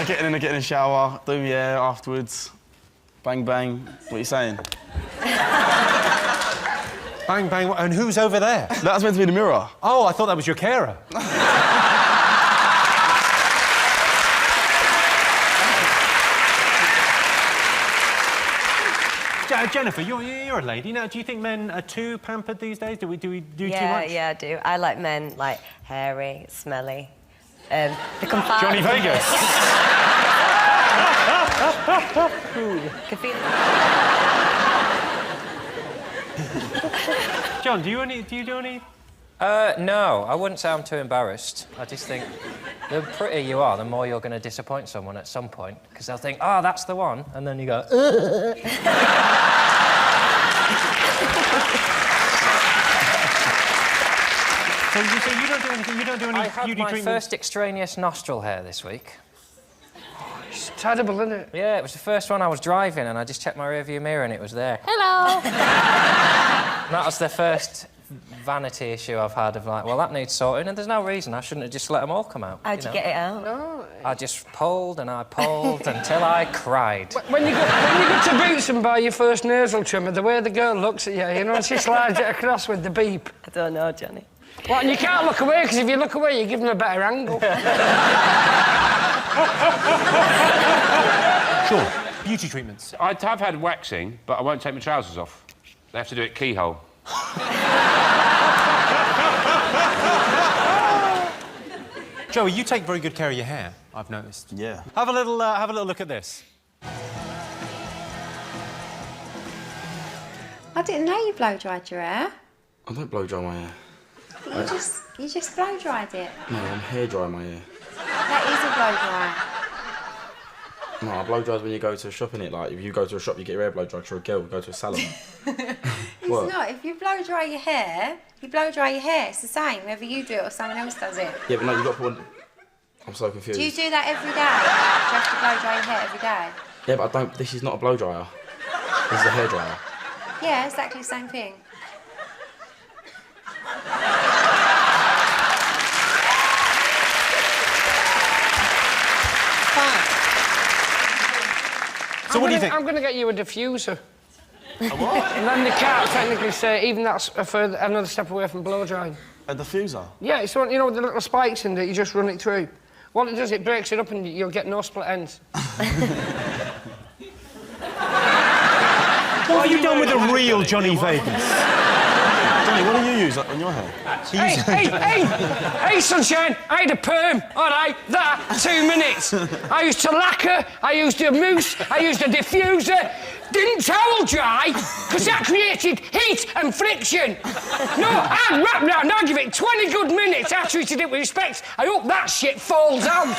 get in the shower, do my hair afterwards. Bang, bang. What are you saying? Bang, bang. And who's over there? That's meant to be the mirror. Oh, I thought that was your carer. Jennifer, you're a lady. Now, do you think men are too pampered these days? Do we do too much? Yeah, I do. I like men, like, hairy, smelly. They can fart. Johnny Vegas. Can feel... John, do you do any? No, I wouldn't say I'm too embarrassed. I just think the prettier you are, the more you're going to disappoint someone at some point, because they'll think, oh, that's the one, and then you go, So you don't do anything, you don't do any I had beauty my treatments? first extraneous nostril hair this week. It's terrible, isn't it? Yeah, it was the first one. I was driving and I just checked my rearview mirror and it was there. Hello! That was the first vanity issue I've had of like, well, that needs sorting and there's no reason. I shouldn't have just let them all come out. How'd you get it out? No. I just pulled and I pulled until I cried. When you go to Boots and buy your first nasal trimmer, the way the girl looks at you know, and she slides it across with the beep. I don't know, Johnny. What, and you can't look away, because if you look away, you give them a better angle. Sure. Beauty treatments. I have had waxing, but I won't take my trousers off. They have to do it keyhole. Joey, you take very good care of your hair, I've noticed. Yeah. Have a little look at this. I didn't know you blow dried your hair. I don't blow dry my hair. You just blow dried it. No, I'm hair dry my hair. That is a blow dry. No, I blow dries when you go to a shop, innit? Like, if you go to a shop, you get your hair blow dried. You're a girl, you go to a salon. It's not. If you blow dry your hair, you blow dry your hair. It's the same, whether you do it or someone else does it. Yeah, but no, you got to put on... I'm so confused. Do you do that every day? Do you have to blow dry your hair every day? Yeah, but I don't... This is not a blow dryer. This is a hair dryer. Yeah, exactly the same thing. So what do you think? I'm going to get you a diffuser. A what? And then the can't technically say even that's another step away from blow drying. A diffuser? Yeah, it's one, you know, with the little spikes in it, you just run it through. What it does, it breaks it up and you'll get no split ends. What have you done with the real Johnny Vegas? Johnny, what do you use on your hair? Hey, sunshine, I had a perm, all right, that, 2 minutes. I used to lacquer, I used a mousse, I used a diffuser. Didn't towel dry, because that created heat and friction. No, I'd wrap round, I'd give it 20 good minutes. I treated it with respect. I hope that shit falls out.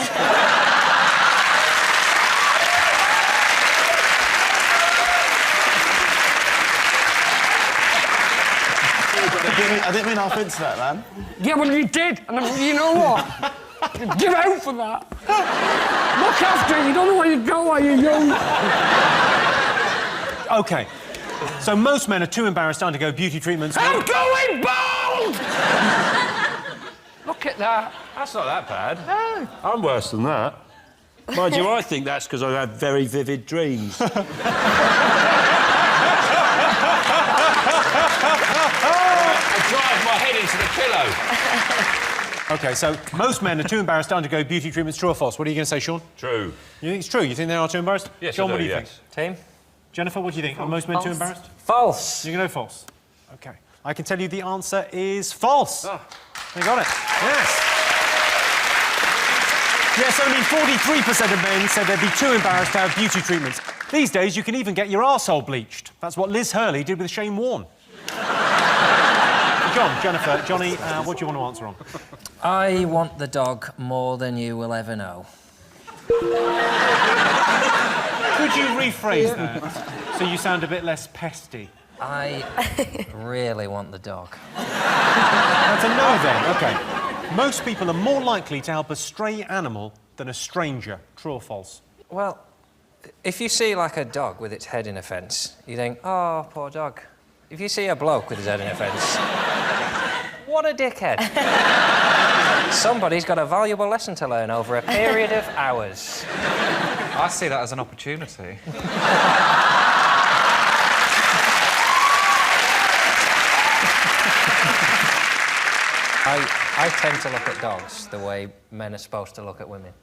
I didn't mean no offence to that, man. Yeah, well, you did. And you know what? Give out for that. Look after it. You don't know where you go while you're young. OK. So most men are too embarrassed to undergo beauty treatments. I'm going bald! Look at that. That's not that bad. No. I'm worse than that. Mind you, I think that's because I have very vivid dreams. I drive my head into the pillow. OK, so most men are too embarrassed to undergo beauty treatments. True or false? What are you going to say, Sean? True. You think it's true? You think they are too embarrassed? Yes, John, I do, what do you yes. think? Team? Jennifer, what do you think? Are most men too embarrassed? False. You're going to go false? OK. I can tell you the answer is false. Oh. You got it. Yes. Yes, only 43% of men said they'd be too embarrassed to have beauty treatments. These days, you can even get your arsehole bleached. That's what Liz Hurley did with Shane Warne. John, Jennifer, Johnny, what do you want to answer on? I want the dog more than you will ever know. Could you rephrase that so you sound a bit less pesty? I really want the dog. That's a no then, OK. Most people are more likely to help a stray animal than a stranger. True or false? Well, if you see, like, a dog with its head in a fence, you think, oh, poor dog. If you see a bloke with his head in a fence, what a dickhead. Somebody's got a valuable lesson to learn over a period of hours. I see that as an opportunity. I tend to look at dogs the way men are supposed to look at women.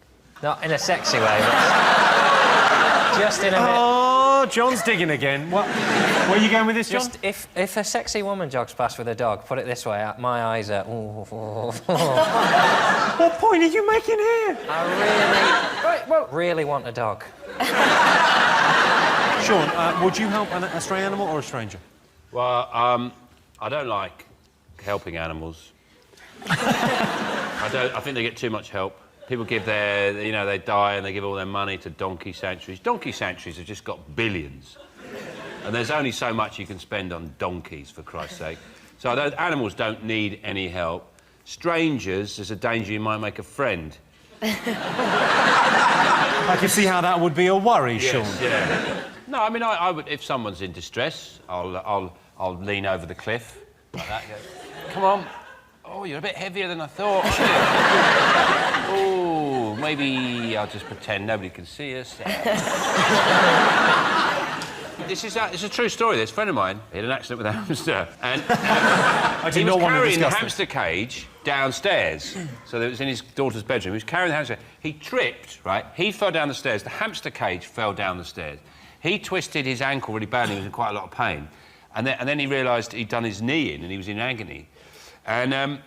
Not in a sexy way, but just in a bit... Oh, John's digging again. What? Where are you going with this, John? Just if a sexy woman jogs past with a dog, put it this way, my eyes are... What point are you making here? I really want a dog. Sean, would you help a stray animal or a stranger? Well, I don't like helping animals. I think they get too much help. People give they die and they give all their money to donkey sanctuaries. Donkey sanctuaries have just got billions. And there's only so much you can spend on donkeys, for Christ's sake. So animals don't need any help. Strangers, there's a danger you might make a friend. I can see how that would be a worry, Yes, Sean. Yeah. No, I mean, I would, if someone's in distress, I'll lean over the cliff like that. Go, come on. Oh, you're a bit heavier than I thought, aren't you? Oh, maybe I'll just pretend nobody can see us. It's a true story. There's a friend of mine, he had an accident with a hamster, and he was carrying the hamster cage downstairs. So it was in his daughter's bedroom. He was carrying the hamster. He tripped, right? He fell down the stairs. The hamster cage fell down the stairs. He twisted his ankle really badly. He was in quite a lot of pain. And then he realised he'd done his knee in and he was in agony. And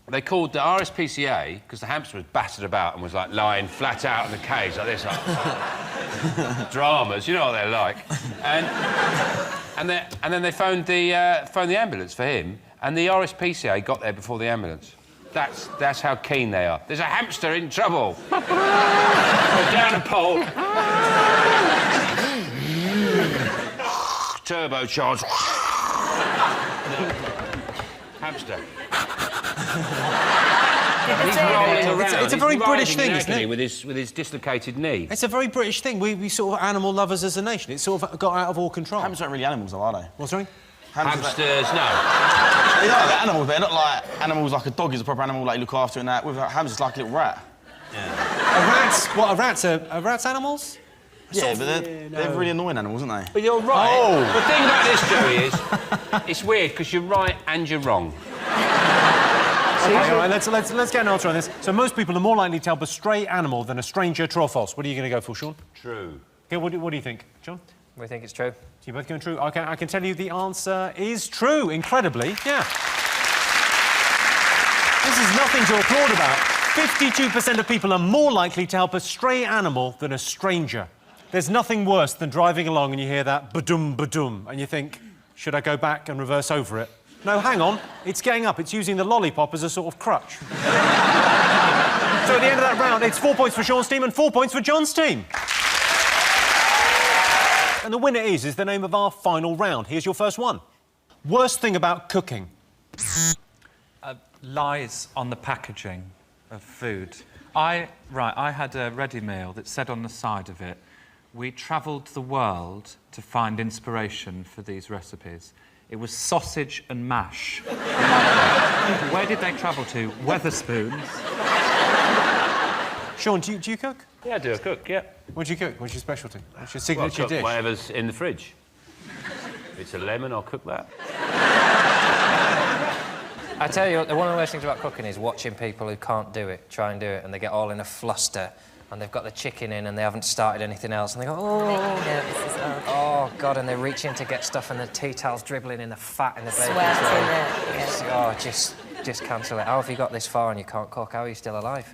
they called the RSPCA, because the hamster was battered about and was, like, lying flat out in the cage like this. Like, dramas, you know what they're like. And then they phoned the ambulance for him, and the RSPCA got there before the ambulance. That's how keen they are. There's a hamster in trouble. Go down a pole. Turbocharged. Hamster. He's rolling around. It's a very British thing, isn't it? With his dislocated knee. It's a very British thing. We sort of animal lovers as a nation. It's sort of got out of all control. Hamsters aren't really animals, though, are they? What's wrong? Hamsters, no. They are like animals, but they're not like animals like a dog is a proper animal, like you look after and that. With a hamster's like a little rat. Yeah. Are rats animals? Yeah, but they're really annoying animals, aren't they? But you're right. Oh. The thing about this, Joey, is it's weird because you're right and you're wrong. Okay, all right, let's get an answer on this. So most people are more likely to help a stray animal than a stranger. True or false? What are you going to go for, Sean? True. Okay, what do you think, John? We think it's true. So you're both going true? Okay, I can tell you the answer is true, incredibly, yeah. This is nothing to applaud about. 52% of people are more likely to help a stray animal than a stranger. There's nothing worse than driving along and you hear that ba-dum, ba-dum, and you think, should I go back and reverse over it? No, hang on, it's getting up. It's using the lollipop as a sort of crutch. So at the end of that round, it's 4 points for Sean's team and 4 points for John's team. And the winner is the name of our final round. Here's your first one. Worst thing about cooking. Lies on the packaging. of food. I had a ready meal that said on the side of it, we travelled the world to find inspiration for these recipes. It was sausage and mash. Where did they travel to? Weatherspoons. Sean, do you cook? Yeah, I do. I cook, yeah. What do you cook? What's your specialty? What's your signature dish? Whatever's in the fridge. If it's a lemon, I'll cook that. I tell you, one of the worst things about cooking is watching people who can't do it, try and do it, and they get all in a fluster, and they've got the chicken in and they haven't started anything else, and they go, oh, yeah, this is hard. Oh, God, and they reach in to get stuff, and the tea towel's dribbling in the fat in the bacon. Sweat in it, yeah. Oh, just cancel it. How have you got this far and you can't cook? How are you still alive?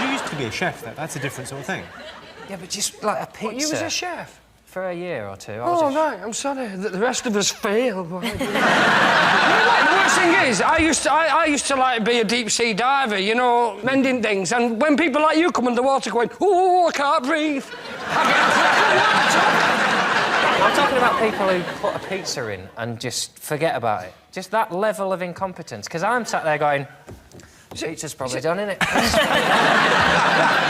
You used to be a chef, though. That's a different sort of thing. Yeah, but just like a pizza. What, you was a chef? For a year or two. Oh, right, I'm sorry that the rest of us failed. You know what the worst thing is? I used to like be a deep-sea diver, you know, mending things, and when people like you come underwater going, oh, I can't breathe, I'm talking about people who put a pizza in and just forget about it. Just that level of incompetence. Because I'm sat there going, pizza's probably done, innit?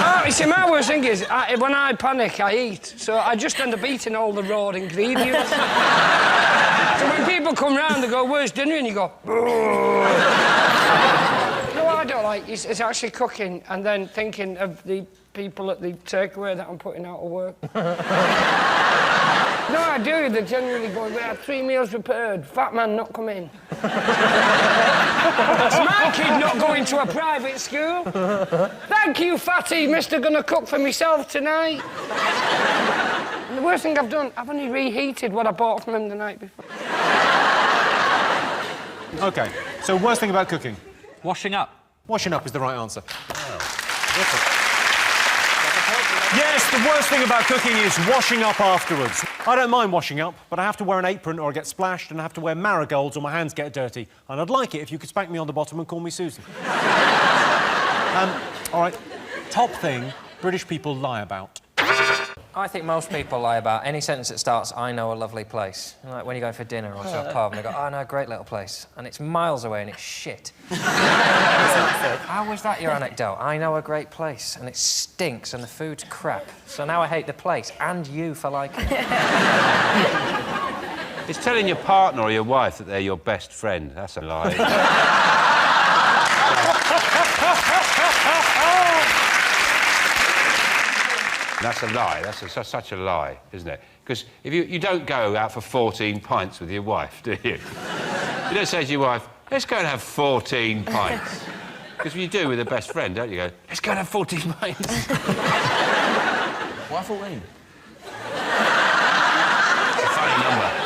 Oh, you see, my worst thing is, when I panic, I eat. So I just end up eating all the raw ingredients. So when people come round, they go, where's dinner? And you go, oh. No, I don't like it's actually cooking and then thinking of the people at the takeaway that I'm putting out of work. No, I do. They're generally going, we had 3 meals prepared, fat man not come in. It's my kid not going to a private school. Thank you, fatty, Mr. Gonna cook for myself tonight. And the worst thing I've done, I've only reheated what I bought from him the night before. OK, so worst thing about cooking? Washing up. Washing up is the right answer. Yes, the worst thing about cooking is washing up afterwards. I don't mind washing up, but I have to wear an apron or I get splashed, and I have to wear marigolds or my hands get dirty. And I'd like it if you could spank me on the bottom and call me Susan. All right, top thing British people lie about. I think most people lie about any sentence that starts, I know a lovely place. Like when you're going for dinner or to a pub and they go, oh, I know a great little place. And it's miles away and it's shit. How was that your anecdote? I know a great place and it stinks and the food's crap. So now I hate the place and you for liking it. It's telling your partner or your wife that they're your best friend. That's a lie. That's a lie. That's such a lie, isn't it? Because if you don't go out for 14 pints with your wife, do you? You don't say to your wife, let's go and have 14 pints. Because you do with a best friend, don't you? Go, let's go and have 14 pints. Why 14?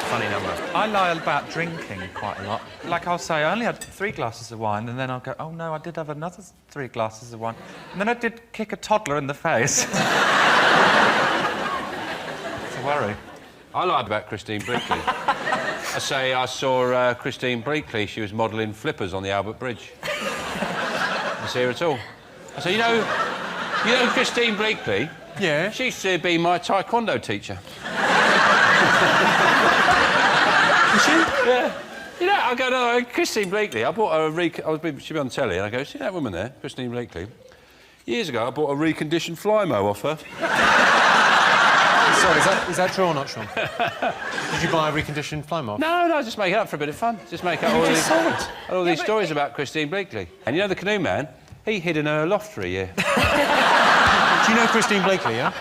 Funny number. I lie about drinking quite a lot. Like, I'll say, I only had 3 glasses of wine, and then I'll go, oh, no, I did have another 3 glasses of wine. And then I did kick a toddler in the face. It's a worry. I lie about Christine Bleakley. I say I saw Christine Bleakley. She was modelling flippers on the Albert Bridge. I see her at all. I say, you know Christine Bleakley? Yeah? She used to be my taekwondo teacher. Is she? Yeah. You know, I go, no, Christine Bleakley, I bought her she'd be on telly, and I go, see that woman there, Christine Bleakley? Years ago, I bought a reconditioned Flymo off her. Sorry, is that true or not, Sean? Did you buy a reconditioned Flymo? No, just make it up for a bit of fun. Just make up all these stories about Christine Bleakley. And you know the canoe man? He hid in her loft for a year. Do you know Christine Bleakley, yeah?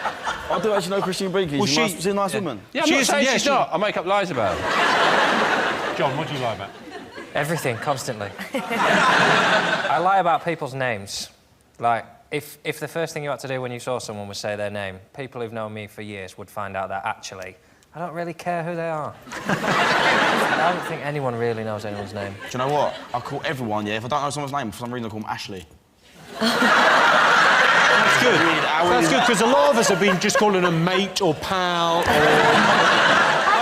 I do actually know Christine Bleakley. Well, she's a nice woman. Yeah, I'm not saying she's not. I make up lies about her. John, what do you lie about? Everything, constantly. I lie about people's names. Like, if the first thing you had to do when you saw someone was say their name, people who've known me for years would find out that, actually, I don't really care who they are. I don't think anyone really knows anyone's name. Do you know what? I call everyone, yeah, if I don't know someone's name, for some reason I call them Ashley. That's good. That's good, because a lot of us have been just calling them mate or pal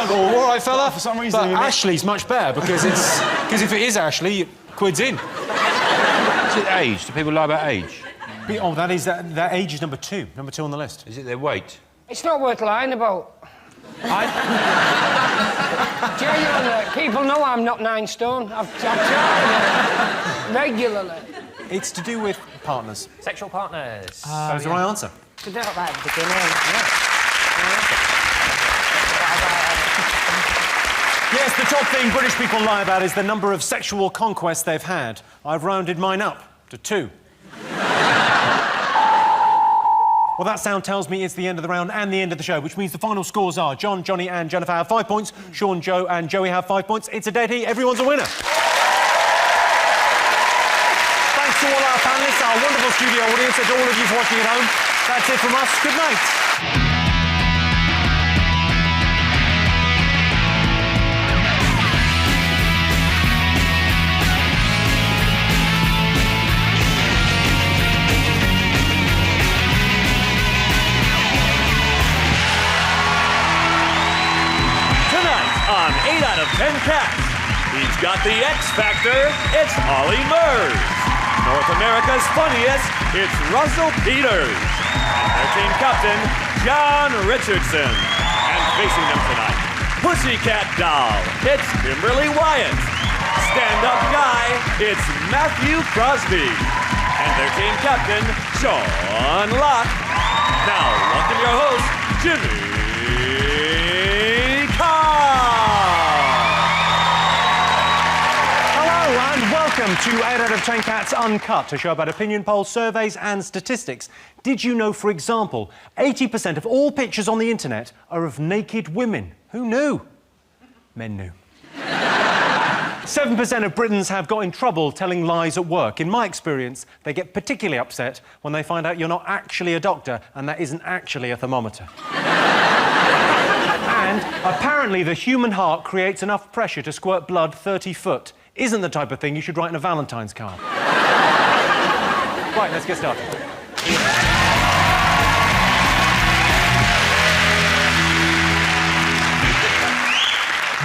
or all right, fella. For some reason... But Ashley's much better, because if it is Ashley, quid's in. Is it age? Do people lie about age? Oh, that age is number 2 on the list. Is it their weight? It's not worth lying about. Genuinely, people know I'm not 9 stone. I've tried it regularly. It's to do with partners. Sexual partners. That was the right answer. We got that at the beginning. Yes, the top thing British people lie about is the number of sexual conquests they've had. I've rounded mine up to 2. Well, that sound tells me it's the end of the round and the end of the show, which means the final scores are John, Johnny and Jennifer have 5 points, Sean, Joe and Joey have 5 points. It's a dead heat. Everyone's a winner. Thanks to all our panellists, our wonderful studio audience, and to all of you for watching at home. That's it from us. Good night. On 8 out of 10 cats, he's got the X Factor, it's Ollie Murs. North America's funniest, it's Russell Peters. And their team captain, John Richardson. And facing them tonight, Pussycat Doll, it's Kimberly Wyatt. Stand-up guy, it's Matthew Crosby. And their team captain, Sean Locke. Now, welcome your host, Jimmy Carr. Welcome to 8 out of 10 Cats Uncut, a show about opinion polls, surveys and statistics. Did you know, for example, 80% of all pictures on the internet are of naked women? Who knew? Men knew. 7% of Britons have got in trouble telling lies at work. In my experience, they get particularly upset when they find out you're not actually a doctor and that isn't actually a thermometer. And apparently the human heart creates enough pressure to squirt blood 30 foot. Isn't the type of thing you should write in a Valentine's card. Right, let's get started.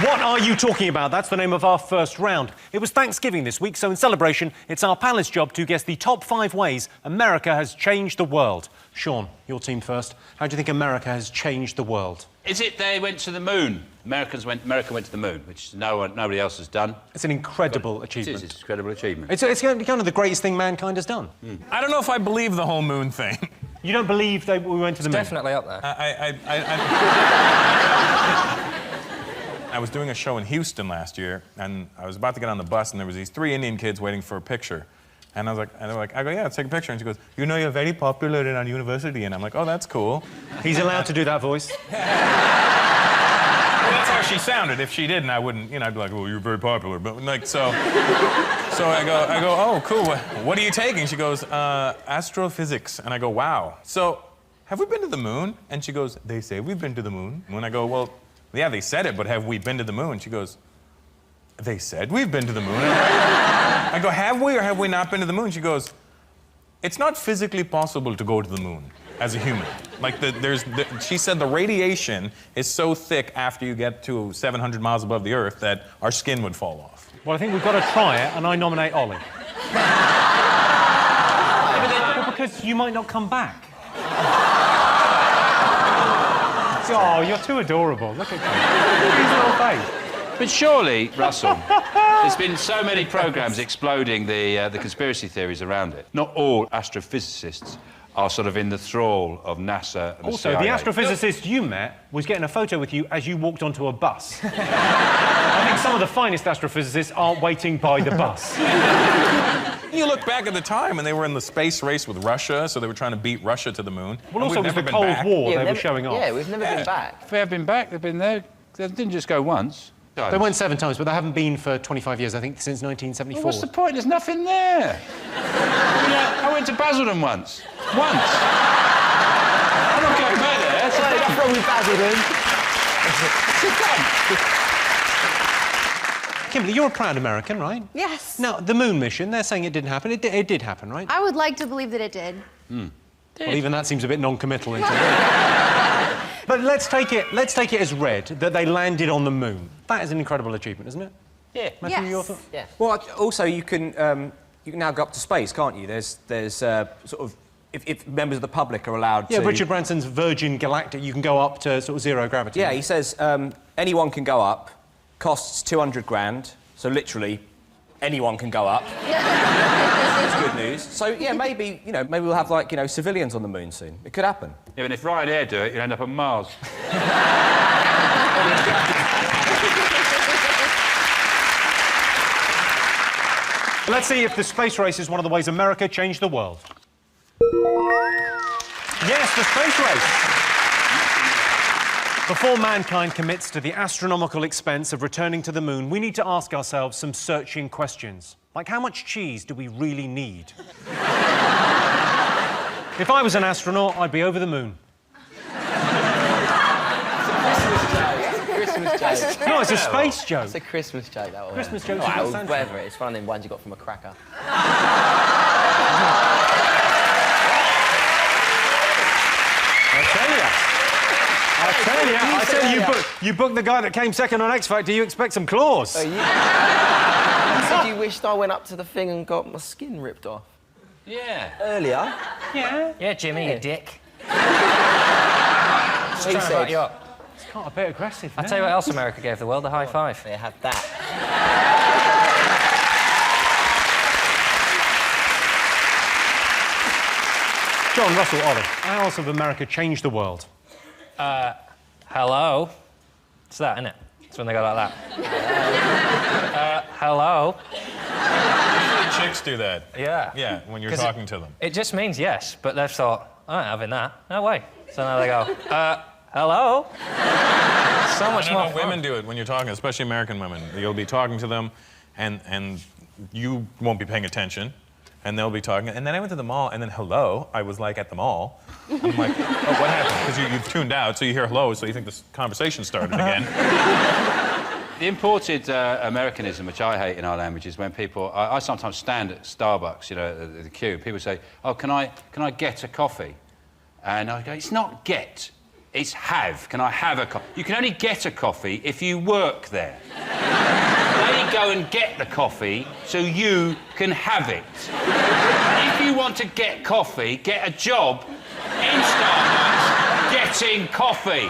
What are you talking about? That's the name of our first round. It was Thanksgiving this week, so in celebration, it's our panelist's job to guess the top 5 ways America has changed the world. Sean, your team first. How do you think America has changed the world? Is it they went to the moon? America went to the moon, which nobody else has done. It's an incredible achievement. It is, it's an incredible achievement. It's kind of the greatest thing mankind has done. I don't know if I believe the whole moon thing. You don't believe we went to the moon? Definitely up there. I was doing a show in Houston last year, and I was about to get on the bus, and there was these 3 Indian kids waiting for a picture. And I was like, I go, yeah, let's take a picture. And she goes, you know, you're very popular in our university. And I'm like, oh, that's cool. He's allowed to do that voice. Well, that's how she sounded. If she didn't, I wouldn't, you know, I'd be like, well, you're very popular. But like, so I go, oh, cool. What are you taking? She goes, astrophysics. And I go, wow. So have we been to the moon? And she goes, they say we've been to the moon. And when I go, well, yeah, they said it, but have we been to the moon? She goes, they said we've been to the moon. I go, have we or have we not been to the moon? She goes, it's not physically possible to go to the moon as a human. Like, she said the radiation is so thick after you get to 700 miles above the Earth that our skin would fall off. Well, I think we've got to try it, and I nominate Ollie. Well, because you might not come back. Oh, you're too adorable. Look at his little face. But surely, Russell, there's been so many programmes exploding the conspiracy theories around it. Not all astrophysicists are sort of in the thrall of NASA and also, the CIA. the astrophysicist you met was getting a photo with you as you walked onto a bus. I think some of the finest astrophysicists aren't waiting by the bus. You look back at the time, and they were in the space race with Russia, so they were trying to beat Russia to the moon. Well, also, it was the Cold War they were showing off. Yeah, we've never been back. If they have been back, they've been there. They didn't just go once. They went 7 times, but they haven't been for 25 years, I think, since 1974. Well, what's the point? There's nothing there. I went to Basildon once. I'm not going back there. There's nothing wrong with Basildon. Kimberly, you're a proud American, right? Yes. Now, the moon mission, they're saying it didn't happen. It did happen, right? I would like to believe that it did. Well, even that seems a bit non-committal. But let's take it as read that they landed on the moon. That is an incredible achievement, isn't it? Yeah. Matthew, your thought? Yeah. Well, also you can now go up to space, can't you? There's sort of if members of the public are allowed to. Yeah, Richard Branson's Virgin Galactic, you can go up to sort of 0 gravity. Yeah, he says anyone can go up. Costs 200 grand, so literally anyone can go up. That's good news. So, yeah, maybe, you know, maybe we'll have, like, you know, civilians on the moon soon. It could happen. Yeah, but if Ryanair do it, you'll end up on Mars. Let's see if the space race is one of the ways America changed the world. Yes, the space race. Before mankind commits to the astronomical expense of returning to the moon, we need to ask ourselves some searching questions. Like, how much cheese do we really need? If I was an astronaut, I'd be over the moon. Christmas joke. No, it's a space joke. It's a Christmas joke, that one. Christmas joke. Whatever it is, one of them ones you got from a cracker. I tell you, you booked the guy that came second on X Factor, you expect some claws. You said you wished I went up to the thing and got my skin ripped off. Yeah. Earlier? Yeah. Yeah, Jimmy, you dick. He Trying to said. back you up. It's kind of a bit aggressive. I'll tell you what else America gave the world, the high five. They had that. John, Russell, Ollie, how else have America changed the world? Hello. It's that, isn't it? It's when they go like that. Hello. Usually chicks do that. Yeah. Yeah, when you're talking to them. It just means yes, but they've thought, I ain't having that. No way. So now they go, hello? So much more fun. Women do it when you're talking, especially American women. You'll be talking to them, and you won't be paying attention, and they'll be talking. And then I went to the mall, and then hello, I was like at the mall. I'm like, oh, what happened? Because you've tuned out, so you hear hello, so you think this conversation started again. The imported Americanism, which I hate in our language, is when people... I sometimes stand at Starbucks, you know, at the queue. People say, oh, can I get a coffee? And I go, it's not get, it's have. Can I have a coffee? You can only get a coffee if you work there. They go and get the coffee so you can have it. If you want to get coffee, get a job in Starbucks getting coffee.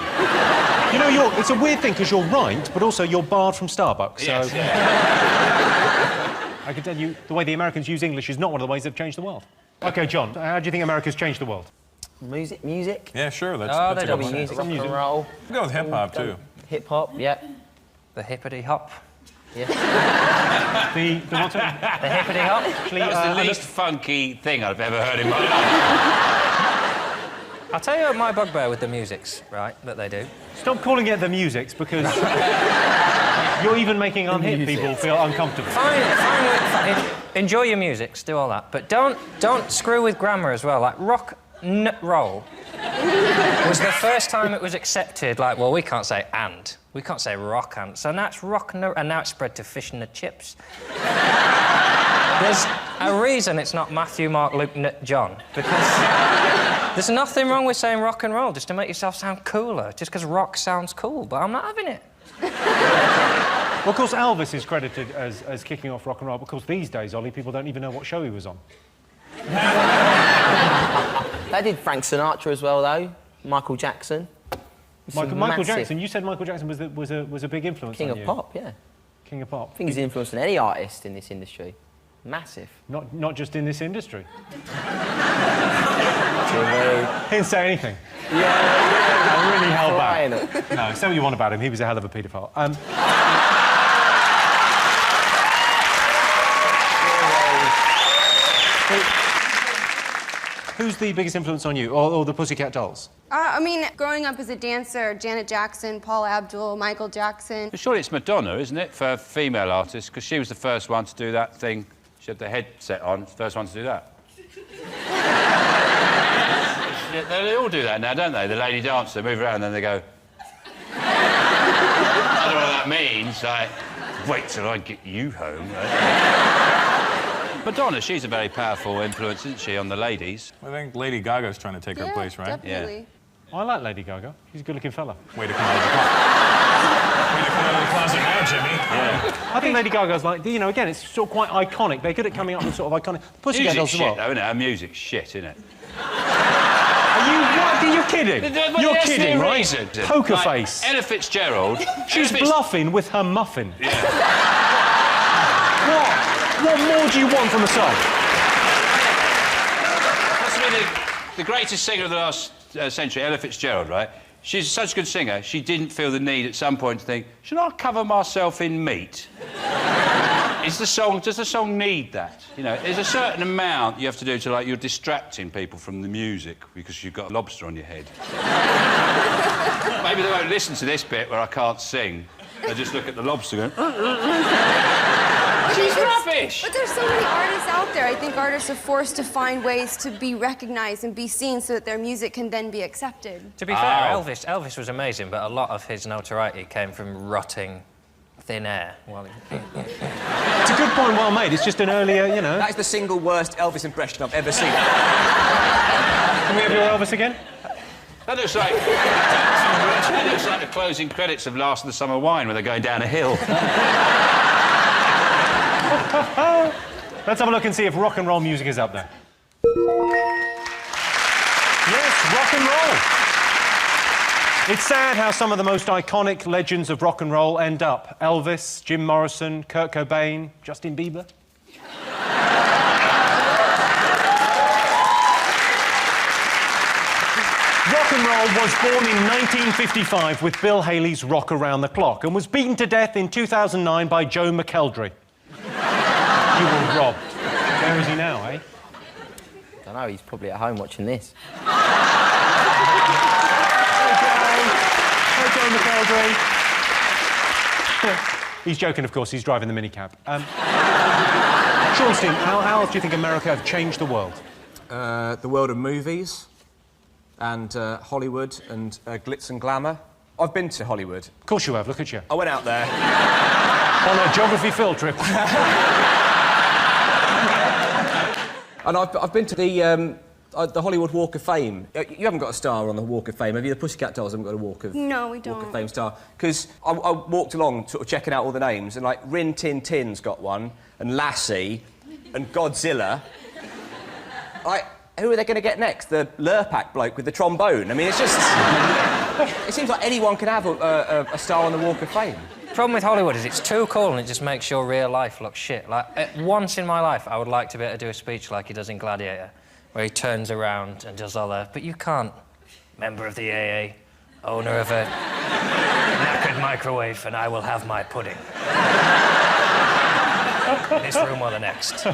You know, it's a weird thing because you're right, but also you're barred from Starbucks. Yes, so yeah. I can tell you, the way the Americans use English is not one of the ways they've changed the world. OK, John, how do you think America's changed the world? Music? Yeah, sure. That's they a don't good one. music, rock and roll. Go with hip-hop, too. Hip-hop, yeah. The hippity-hop. Yeah. the what? The hippity-hop. Actually, that was the least funky thing I've ever heard in my life. I'll tell you what my bugbear with the musics, right, that they do. Stop calling it the musics, because you're even making unhip people feel uncomfortable. Fine. Enjoy your musics, do all that, but don't screw with grammar as well. Like rock n roll was the first time it was accepted. Like, well, we can't say and, we can't say rock and, so now it's rock and now it's spread to fish and the chips. There's a reason it's not Matthew, Mark, Luke, John, because there's nothing wrong with saying rock and roll just to make yourself sound cooler, just because rock sounds cool, but I'm not having it. Well, of course, Elvis is credited as kicking off rock and roll, because these days, Ollie, people don't even know what show he was on. They did Frank Sinatra as well, though. Michael Jackson. Michael Jackson. You said Michael Jackson was a big influence on you. King of pop, yeah. King of pop. I think he's influenced on any artist in this industry. Massive. Not just in this industry. He didn't say anything. Yeah. I really held back. No, say what you want about him. He was a hell of a paedophile. Who's the biggest influence on you, or the Pussycat Dolls? I mean, growing up as a dancer, Janet Jackson, Paula Abdul, Michael Jackson. Surely it's Madonna, isn't it, for female artists? Because she was the first one to do that thing. She had the headset on, first one to do that. They all do that now, don't they? The lady dancer, move around, and then they go... I don't know what that means. Like, wait till I get you home. Madonna, she's a very powerful influence, isn't she, on the ladies? I think Lady Gaga's trying to take her place, right? Definitely. Yeah. I like Lady Gaga. She's a good-looking fella. Way to come out of the closet. Way to come out of the closet now, Jimmy. Yeah. I think Lady Gaga's like, you know, again, it's sort of quite iconic. They're good at coming up with sort of iconic... Pussycat Dolls as well. Music's shit, though, isn't it? Her music's shit, isn't it? Are you kidding? You're kidding, right? Reason. Poker like, face. Ella Fitzgerald... She's bluffing with her muffin. Yeah. What more do you want from a song? the greatest singer of the last century, Ella Fitzgerald, right? She's such a good singer, she didn't feel the need at some point to think, should I cover myself in meat? Does the song need that? You know, there's a certain amount you have to do to, like, you're distracting people from the music because you've got a lobster on your head. Maybe they won't listen to this bit where I can't sing. They just look at the lobster going... She's rubbish! But there's so many artists out there. I think artists are forced to find ways to be recognised and be seen so that their music can then be accepted. To be fair, Elvis was amazing, but a lot of his notoriety came from rotting thin air. It's a good point, well made. It's just an earlier, you know... That is the single worst Elvis impression I've ever seen. Can we have your Elvis again? That looks like... that looks like the closing credits of Last of the Summer Wine, where they're going down a hill. Let's have a look and see if rock and roll music is up there. Yes, rock and roll. It's sad how some of the most iconic legends of rock and roll end up. Elvis, Jim Morrison, Kurt Cobain, Justin Bieber. Rock and roll was born in 1955 with Bill Haley's Rock Around the Clock and was beaten to death in 2009 by Joe McElderry. You were robbed. Where is he now, eh? I don't know, he's probably at home watching this. Hey, Joe McElderry. He's joking, of course, he's driving the minicab. Sean, how else do you think America have changed the world? The world of movies and Hollywood and glitz and glamour. I've been to Hollywood. Of course you have, look at you. I went out there. On a geography field trip. And I've been to the Hollywood Walk of Fame. You haven't got a star on the Walk of Fame, have you? The Pussycat Dolls haven't got a Walk of Fame star. Because I walked along, sort of checking out all the names, and like Rin Tin Tin's got one, and Lassie, and Godzilla. Who are they going to get next? The Lurpak bloke with the trombone? I mean, it's just... it seems like anyone can have a star on the Walk of Fame. The problem with Hollywood is it's too cool and it just makes your real life look shit. Like, once in my life, I would like to be able to do a speech like he does in Gladiator, where he turns around and does all that. But you can't. Member of the AA, owner of a knackered microwave, and I will have my pudding. In this room or the next. I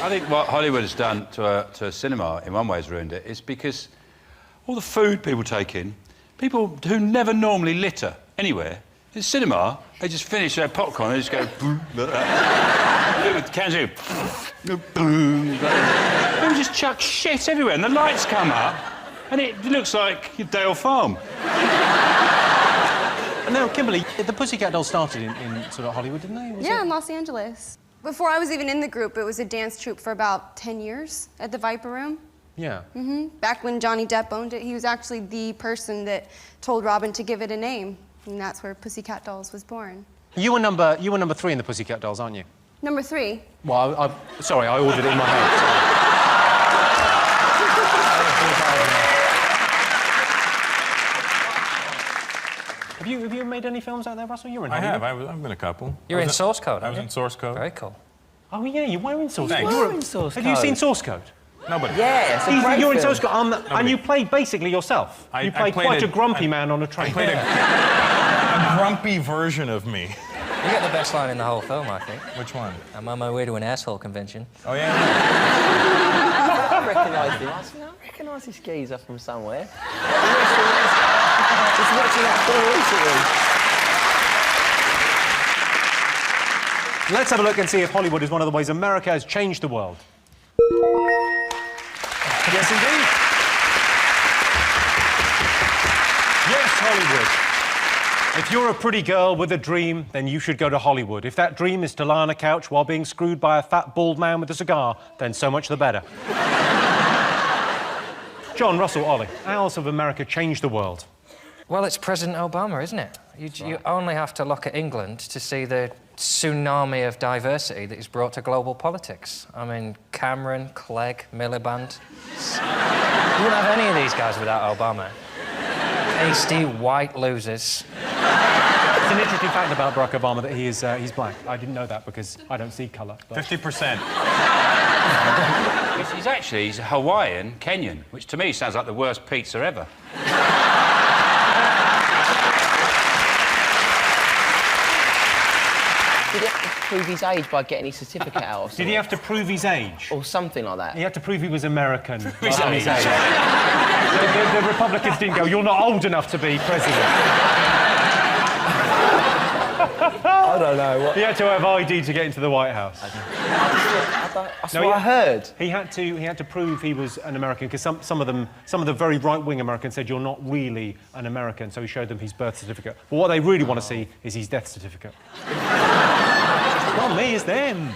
think what Hollywood has done to a cinema, in one way, has ruined it, is because all the food people take in, people who never normally litter anywhere, in cinema, they just finish their popcorn, they just go... cans of... People just chuck shit everywhere, and the lights come up, and it looks like Dale Farm. No, Kimberly, the Pussycat Dolls started in sort of Hollywood, didn't they? Yeah, in Los Angeles. Before I was even in the group, it was a dance troupe for about 10 years at the Viper Room. Yeah. Back when Johnny Depp owned it, he was actually the person that told Robin to give it a name, and that's where Pussycat Dolls was born. You were number 3 in the Pussycat Dolls, aren't you? Number 3. Well, sorry, I ordered it in my head. Have you made any films out there, Russell? You're in Hollywood. I have. I've been a couple. You're in Source Code, I was in Source Code. Very cool. Oh, yeah, you were in Source Code. Thanks. You were in Source Code. Have you seen Source Code? Nobody. Yeah, it's a great You're in film. Source Code, and you played basically yourself. You played quite a grumpy man on a train. I played a grumpy version of me. You get the best line in the whole film, I think. Which one? I'm on my way to an asshole convention. Oh, yeah? I recognise him. I recognise this geezer from somewhere. Just watching that film recently. Let's have a look and see if Hollywood is one of the ways America has changed the world. Yes, indeed. Yes, Hollywood. If you're a pretty girl with a dream, then you should go to Hollywood. If that dream is to lie on a couch while being screwed by a fat, bald man with a cigar, then so much the better. John, Russell, Ollie, how else have America changed the world? Well, it's President Obama, isn't it? You only have to look at England to see the tsunami of diversity that he's brought to global politics. I mean, Cameron, Clegg, Miliband. You wouldn't have any of these guys without Obama. Hasty, white losers. It's an interesting fact about Barack Obama that he's black. I didn't know that because I don't see colour. 50%. He's Hawaiian, Kenyan, which to me sounds like the worst pizza ever. Did he have to prove his age by getting his certificate out or something? Did he have to prove his age? Or something like that? He had to prove he was American. His rather than age. the Republicans didn't go, you're not old enough to be president. I don't know. What... He had to have ID to get into the White House. That's what I heard. He had to prove he was an American because some of the very right-wing Americans said you're not really an American, so he showed them his birth certificate. But what they really want to see is his death certificate. Not me, it's them.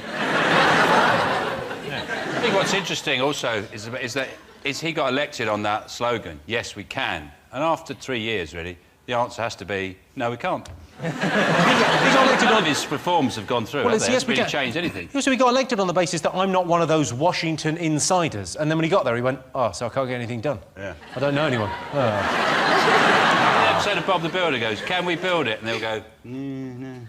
I think what's interesting also is that he got elected on that slogan, yes, we can. And after 3 years, really, the answer has to be, no, we can't. He got elected on his reforms have gone through. Well, They haven't really changed anything. So he got elected on the basis that I'm not one of those Washington insiders. And then when he got there, he went, oh, so I can't get anything done. Yeah. I don't know anyone. The episode of Bob the Builder goes, can we build it? And they'll go, no.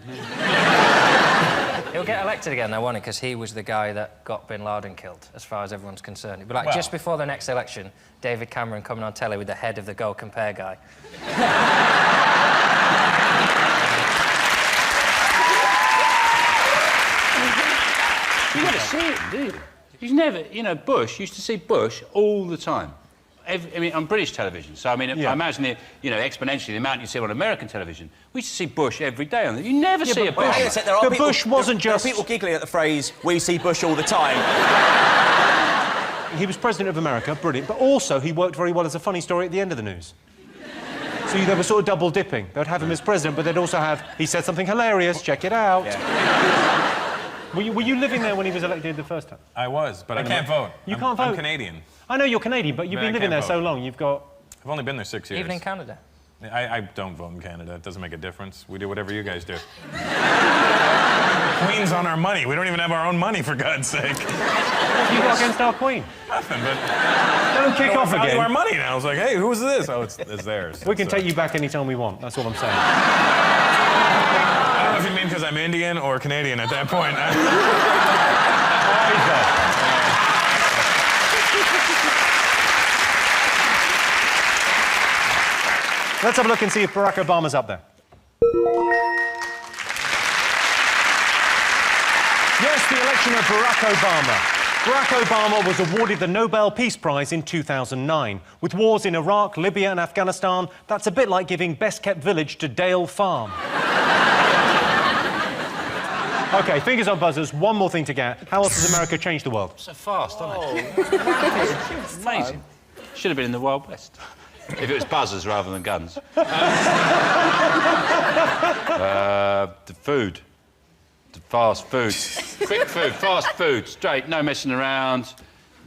He'll get elected again, though, won't he? Because he was the guy that got Bin Laden killed, as far as everyone's concerned. But, like, Well. just before the next election, David Cameron coming on telly with the head of the Go Compare guy. You never see it, do you? You've never... You know, Bush, you used to see Bush all the time. I mean, on British television. So, I mean, I imagine it, you know, exponentially, the amount you see on American television. We used to see Bush every day. You never see a Bush. But Bush wasn't just... There are people giggling at the phrase, we see Bush all the time. He was president of America, brilliant, but also he worked very well as a funny story at the end of the news. So they were sort of double dipping. They'd have him as president, but they'd also have, he said something hilarious, check it out. Yeah. Were you living there when he was elected the first time? I was, but I can't vote. You can't vote? I'm Canadian. I know you're Canadian, but you've been living there so long, you've got... I've only been there 6 years. Even in Canada? I don't vote in Canada. It doesn't make a difference. We do whatever you guys do. Queen's on our money. We don't even have our own money, for God's sake. What have you got against our Queen? Nothing, but... Don't kick off again. Our money now. It's like, hey, who's this? Oh, it's theirs. We can take you back anytime we want. That's all I'm saying. I don't know if you mean because I'm Indian or Canadian at that point. Let's have a look and see if Barack Obama's up there. Yes, the election of Barack Obama. Barack Obama was awarded the Nobel Peace Prize in 2009. With wars in Iraq, Libya and Afghanistan, that's a bit like giving Best Kept Village to Dale Farm. OK, fingers on buzzers, one more thing to get. How else has America changed the world? So fast, isn't it? It's amazing. Should have been in the Wild West. If it was buzzers rather than guns. The food. The fast food. Quick food, fast food, straight, no messing around.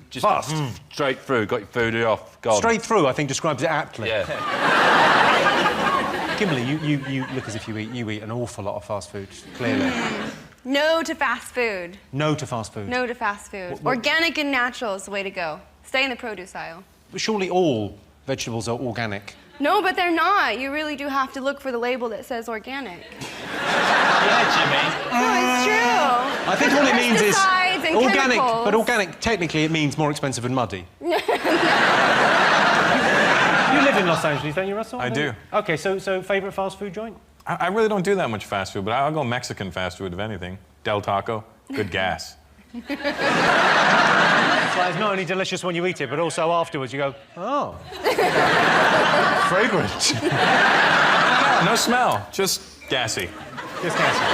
Just fast. Straight through, got your food off, gone. Straight through, I think, describes it aptly. Yeah. Kimberly, you look as if you eat an awful lot of fast food, clearly. No to fast food. No to fast food. No to fast food. Organic and natural is the way to go. Stay in the produce aisle. But surely all vegetables are organic. No, but they're not. You really do have to look for the label that says organic. Yeah, Jimmy. No, it's true. I think all it means is Pesticides and organic, chemicals. but organic, technically, it means more expensive and muddy. You live in Los Angeles, don't you, Russell? I do. OK, so favourite fast food joint? I really don't do that much fast food, but I'll go Mexican fast food, if anything. Del Taco, good gas. So it's not only delicious when you eat it, but also afterwards you go, oh. Fragrant. No smell, just gassy. Just gassy.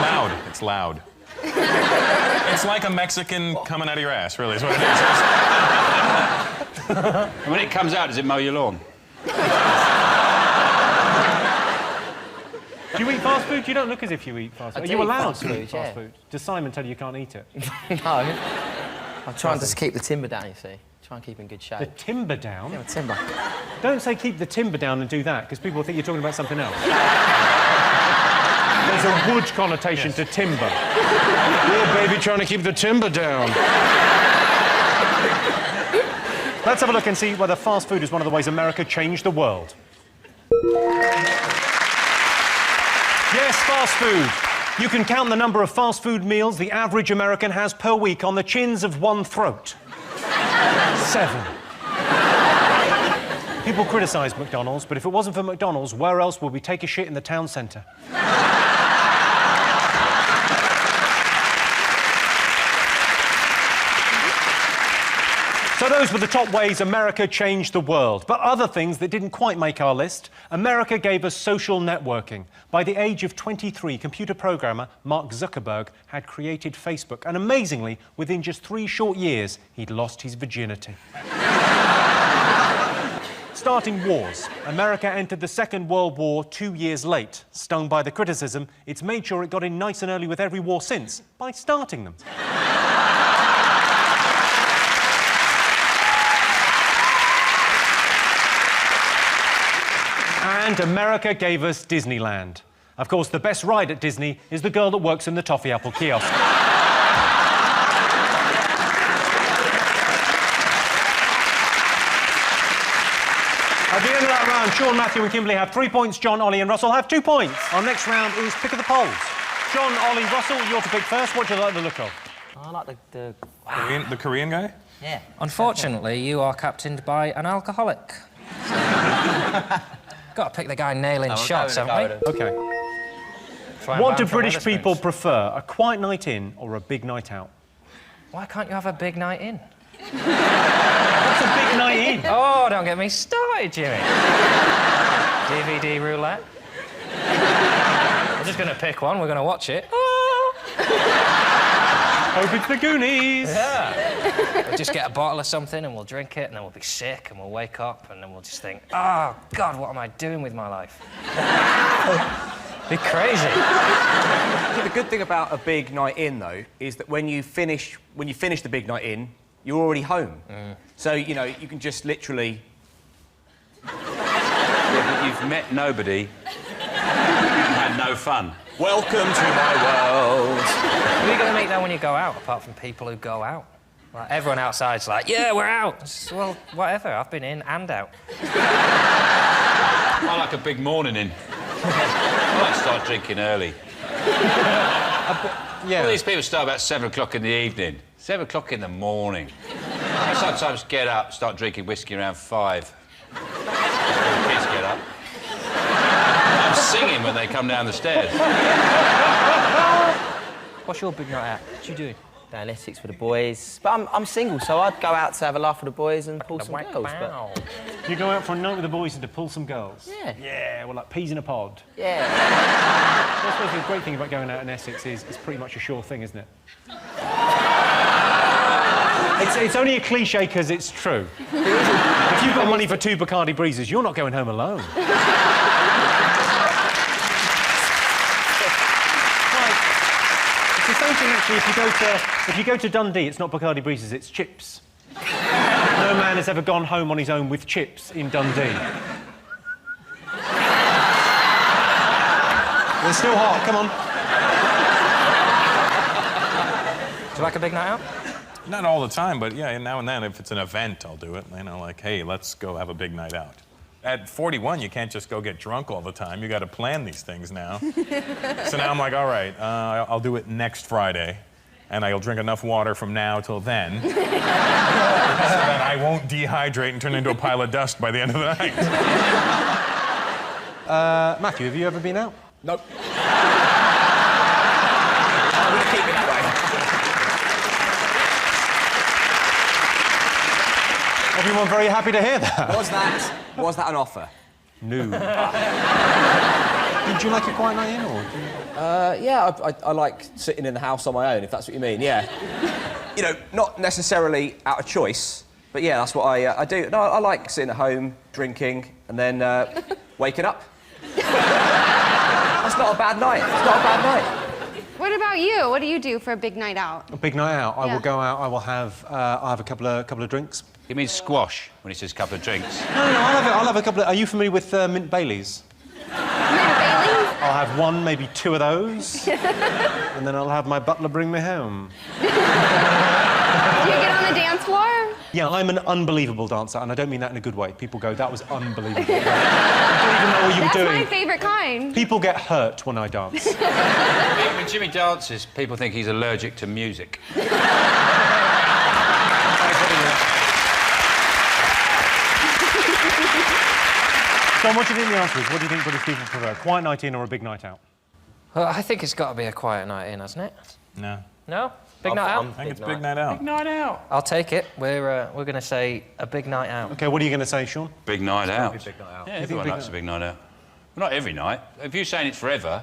Loud. It's loud. It's like a Mexican coming out of your ass, really, is what it is. And when it comes out, does it mow your lawn? Do you eat fast food? You don't look as if you eat fast food. Are you allowed to eat fast food? Does Simon tell you you can't eat it? No. I'm trying to keep the timber down, you see. Try and keep in good shape. The timber down? Yeah, the timber. Don't say keep the timber down and do that, because people think you're talking about something else. There's a wood connotation to timber. Little baby trying to keep the timber down. Let's have a look and see whether fast food is one of the ways America changed the world. Yes, fast food. You can count the number of fast food meals the average American has per week on the chins of one throat. 7. People criticise McDonald's, but if it wasn't for McDonald's, where else would we take a shit in the town centre? So those were the top ways America changed the world. But other things that didn't quite make our list. America gave us social networking. By the age of 23, computer programmer Mark Zuckerberg had created Facebook. And amazingly, within just 3 short years, he'd lost his virginity. Starting wars. America entered the Second World War 2 years late. Stung by the criticism, it's made sure it got in nice and early with every war since by starting them. And America gave us Disneyland. Of course, the best ride at Disney is the girl that works in the toffee apple kiosk. At the end of that round, Sean, Matthew and Kimberly have 3 points. John, Ollie and Russell have 2 points. Our next round is Pick of the Polls. John, Ollie, Russell, you're to pick first. What do you like the look of? I like the... The Korean guy? Yeah. Unfortunately, you are captained by an alcoholic. Got to pick the guy nailing shots, haven't we? OK. What do British people prefer, a quiet night in or a big night out? Why can't you have a big night in? What's a big night in? Oh, don't get me started, Jimmy. DVD roulette. We're just going to pick one, we're going to watch it. Hope it's the Goonies. Yeah. We'll just get a bottle of something and we'll drink it and then we'll be sick and we'll wake up and then we'll just think, oh, God, what am I doing with my life? Be crazy. The good thing about a big night in, though, is that when you finish the big night in, you're already home. So, you know, you can just literally... Yeah, but you've met nobody and had no fun. Welcome to my world. Who are you going to meet, though, when you go out, apart from people who go out? Like, everyone outside's like, yeah, we're out. Well, whatever, I've been in and out. I like a big morning in. I like to start drinking early. All these people start about 7 o'clock in the evening. 7 o'clock in the morning. I sometimes get up, start drinking whiskey around 5. Before the kids get up. I'm singing when they come down the stairs. What's your big night out? What you doing? Dialectics with the boys. But I'm single, so I'd go out to have a laugh with the boys and pull some girls. But... You go out for a night with the boys and to pull some girls? Yeah. Yeah, well, like peas in a pod. Yeah. I suppose the great thing about going out in Essex is it's pretty much a sure thing, isn't it? It's only a cliché because it's true. If you've got money for 2 Bacardi Breezes, you're not going home alone. It's the same thing, actually, if you go to Dundee, it's not Bacardi Breezes, it's chips. No man has ever gone home on his own with chips in Dundee. They're still hot, come on. Do you like a big night out? Not all the time, but yeah, now and then, if it's an event, I'll do it. You know, like, hey, let's go have a big night out. At 41, you can't just go get drunk all the time. You got to plan these things now. So now I'm like, all right, I'll do it next Friday, and I'll drink enough water from now till then, so that I won't dehydrate and turn into a pile of dust by the end of the night. Matthew, have you ever been out? Nope. I'm going to keep it that way. Everyone very happy to hear that. Was that an offer? No. Did you like a quiet night in, or? Yeah, I like sitting in the house on my own, if that's what you mean, yeah. You know, not necessarily out of choice, but yeah, that's what I do. No, I like sitting at home, drinking, and then waking up. That's not a bad night. It's not a bad night. What about you? What do you do for a big night out? A big night out? I will go out, I'll have a couple of drinks. He means squash when he says a couple of drinks. No, I'll have a couple of... Are you familiar with mint Baileys? Mint Baileys? I'll have 1, maybe 2 of those. And then I'll have my butler bring me home. Do you get on the dance floor? Yeah, I'm an unbelievable dancer, and I don't mean that in a good way. People go, that was unbelievable. I don't even know what you doing. That's my favourite kind. People get hurt when I dance. When Jimmy dances, people think he's allergic to music. John, what do you think the answer is? What do you think British people prefer, a quiet night in or a big night out? Well, I think it's got to be a quiet night in, hasn't it? No. No? Big night out? I think it's big night out. Big night out. I'll take it. We're going to say a big night out. OK, what are you going to say, Sean? Big night out. Big night out. Yeah, everyone likes a big night out. Well, not every night. If you're saying it's forever,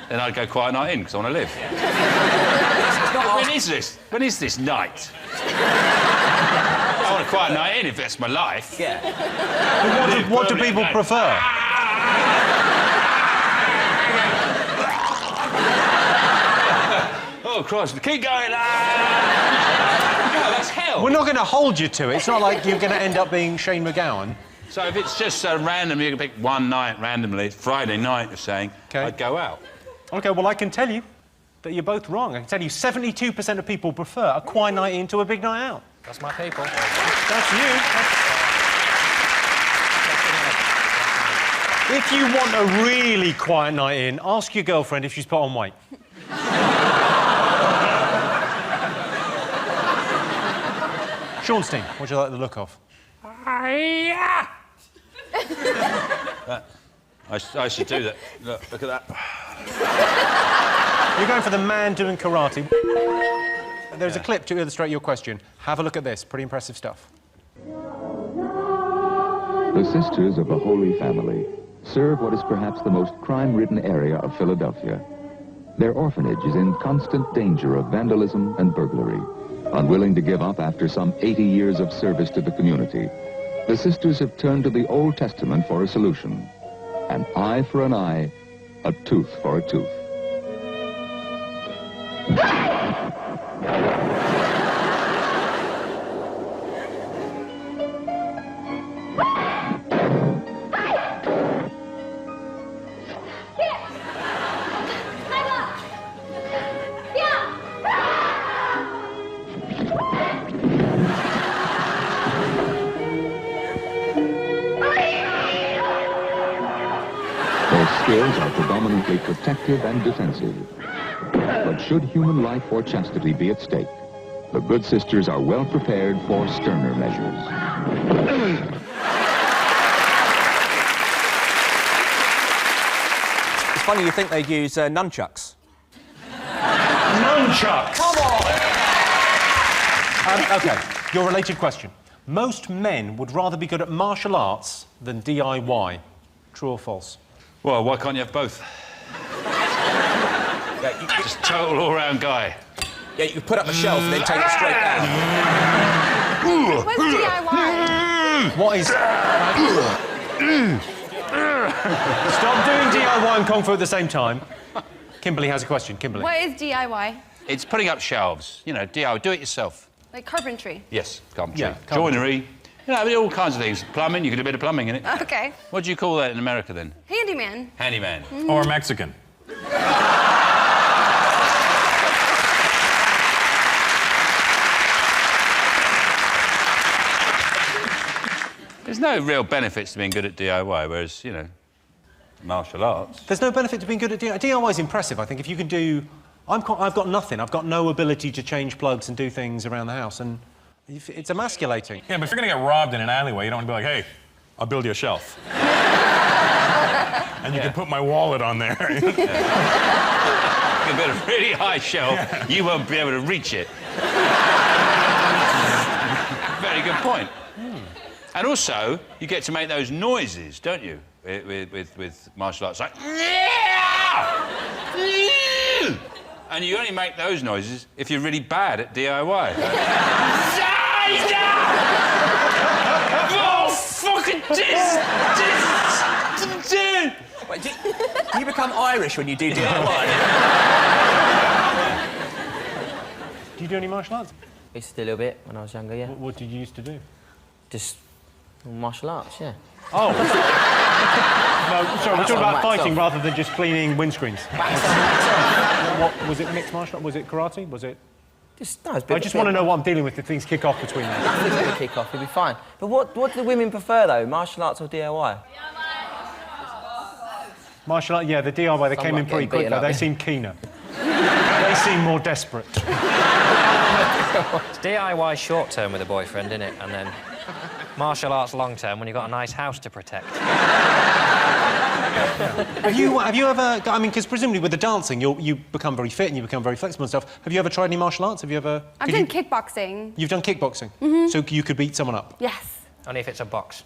then I'd go quiet night in, because I want to live. When is this? When is this night? I want a quiet night in if that's my life. Yeah. What do people prefer? Oh, Christ, keep going. No, that's hell. We're not going to hold you to it. It's not like you're going to end up being Shane McGowan. So if it's just so random, you can pick one night randomly, it's Friday night, you're saying, I'd go out. OK, well, I can tell you that you're both wrong. I can tell you 72% of people prefer a quiet night in to a big night out. That's my people. That's you. If you want a really quiet night in, ask your girlfriend if she's put on weight. Sean Steen, what do you like the look of? I should do that. Look at that. You're going for the man doing karate. There's a clip to illustrate your question. Have a look at this. Pretty impressive stuff. The Sisters of the Holy Family serve what is perhaps the most crime-ridden area of Philadelphia. Their orphanage is in constant danger of vandalism and burglary. Unwilling to give up after some 80 years of service to the community, the sisters have turned to the Old Testament for a solution. An eye for an eye, a tooth for a tooth. Skills are predominantly protective and defensive. But should human life or chastity be at stake, the good sisters are well prepared for sterner measures. It's funny you think they'd use nunchucks. Nunchucks! Come on! OK, your related question. Most men would rather be good at martial arts than DIY. True or false? Well, why can't you have both? Just total all-round guy. Yeah, you can put up a shelf and then take it straight down. What's DIY? What is... Stop doing DIY and Kung Fu at the same time. Kimberly has a question. Kimberly. What is DIY? It's putting up shelves. You know, DIY, do it yourself. Like carpentry? Yes, carpentry. Yeah, carpentry. Joinery. You know, all kinds of things. Plumbing, you can do a bit of plumbing in it. Okay. What do you call that in America, then? Handyman. Handyman. Mm-hmm. Or Mexican. There's no real benefits to being good at DIY, whereas, you know, martial arts. There's no benefit to being good at DIY. DIY is impressive, I think. If you can do... I've got nothing. I've got no ability to change plugs and do things around the house, and it's emasculating. Yeah, but if you're going to get robbed in an alleyway, you don't want to be like, hey, I'll build you a shelf. And you can put my wallet on there. You build a really high shelf, you won't be able to reach it. Very good point. And also, you get to make those noises, don't you, with martial arts, like... And you only make those noises if you're really bad at DIY. Oh, fucking Wait, do you become Irish when you do DIY? Do you do any martial arts? I used to do a little bit when I was younger, yeah. What did you used to do? Just martial arts, yeah. Oh. No, sorry, we're talking about fighting rather than just cleaning windscreens. What was it? Mixed martial art? Was it karate? Was it? I just want to know what I'm dealing with if things kick off between them. If things gonna kick off, you'll be fine. But what do the women prefer, though? Martial arts or DIY? Martial art, yeah, the DIY, they came in pretty quick, though. They seem keener. They seem more desperate. It's DIY short term with a boyfriend, isn't it? And then martial arts long term when you've got a nice house to protect. Have you ever... I mean, because presumably with the dancing, you become very fit and you become very flexible and stuff. Have you ever tried any martial arts? Have you ever... I've done kickboxing. You've done kickboxing? Mm-hmm. So you could beat someone up? Yes. Only if it's a box.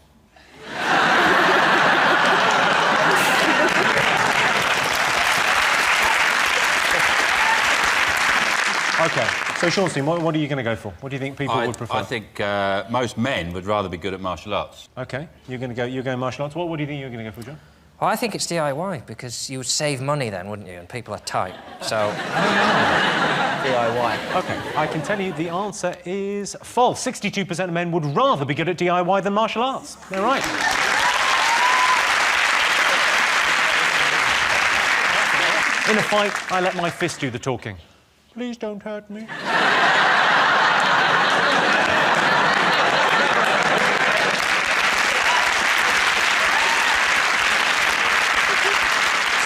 OK, so Seanstein, what are you going to go for? What do you think people would prefer? I think most men would rather be good at martial arts. OK, you're going martial arts. What do you think you're going to go for, John? Well, I think it's DIY, because you would save money then, wouldn't you? And people are tight, so... DIY. OK, I can tell you the answer is false. 62% of men would rather be good at DIY than martial arts. They're right. In a fight, I let my fist do the talking. Please don't hurt me. So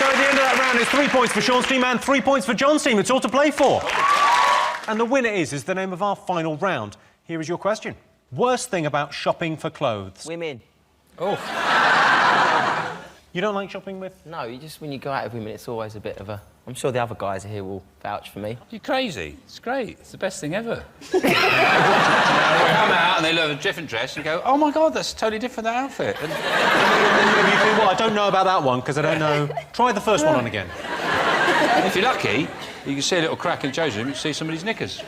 at the end of that round, it's 3 points for Sean's team and 3 points for John's team. It's all to play for. And the winner is the name of our final round. Here is your question. Worst thing about shopping for clothes? Women. Oh. You don't like shopping with? No, when you go out with women, it's always a bit of a... I'm sure the other guys here will vouch for me. You're crazy. It's great. It's the best thing ever. They come out and they look at a different dress and you go, oh, my God, that's totally different, that outfit. And... you think, well, I don't know about that one, because I don't know... Try the first one on again. If you're lucky, you can see a little crack in the changing room, you can see somebody's knickers.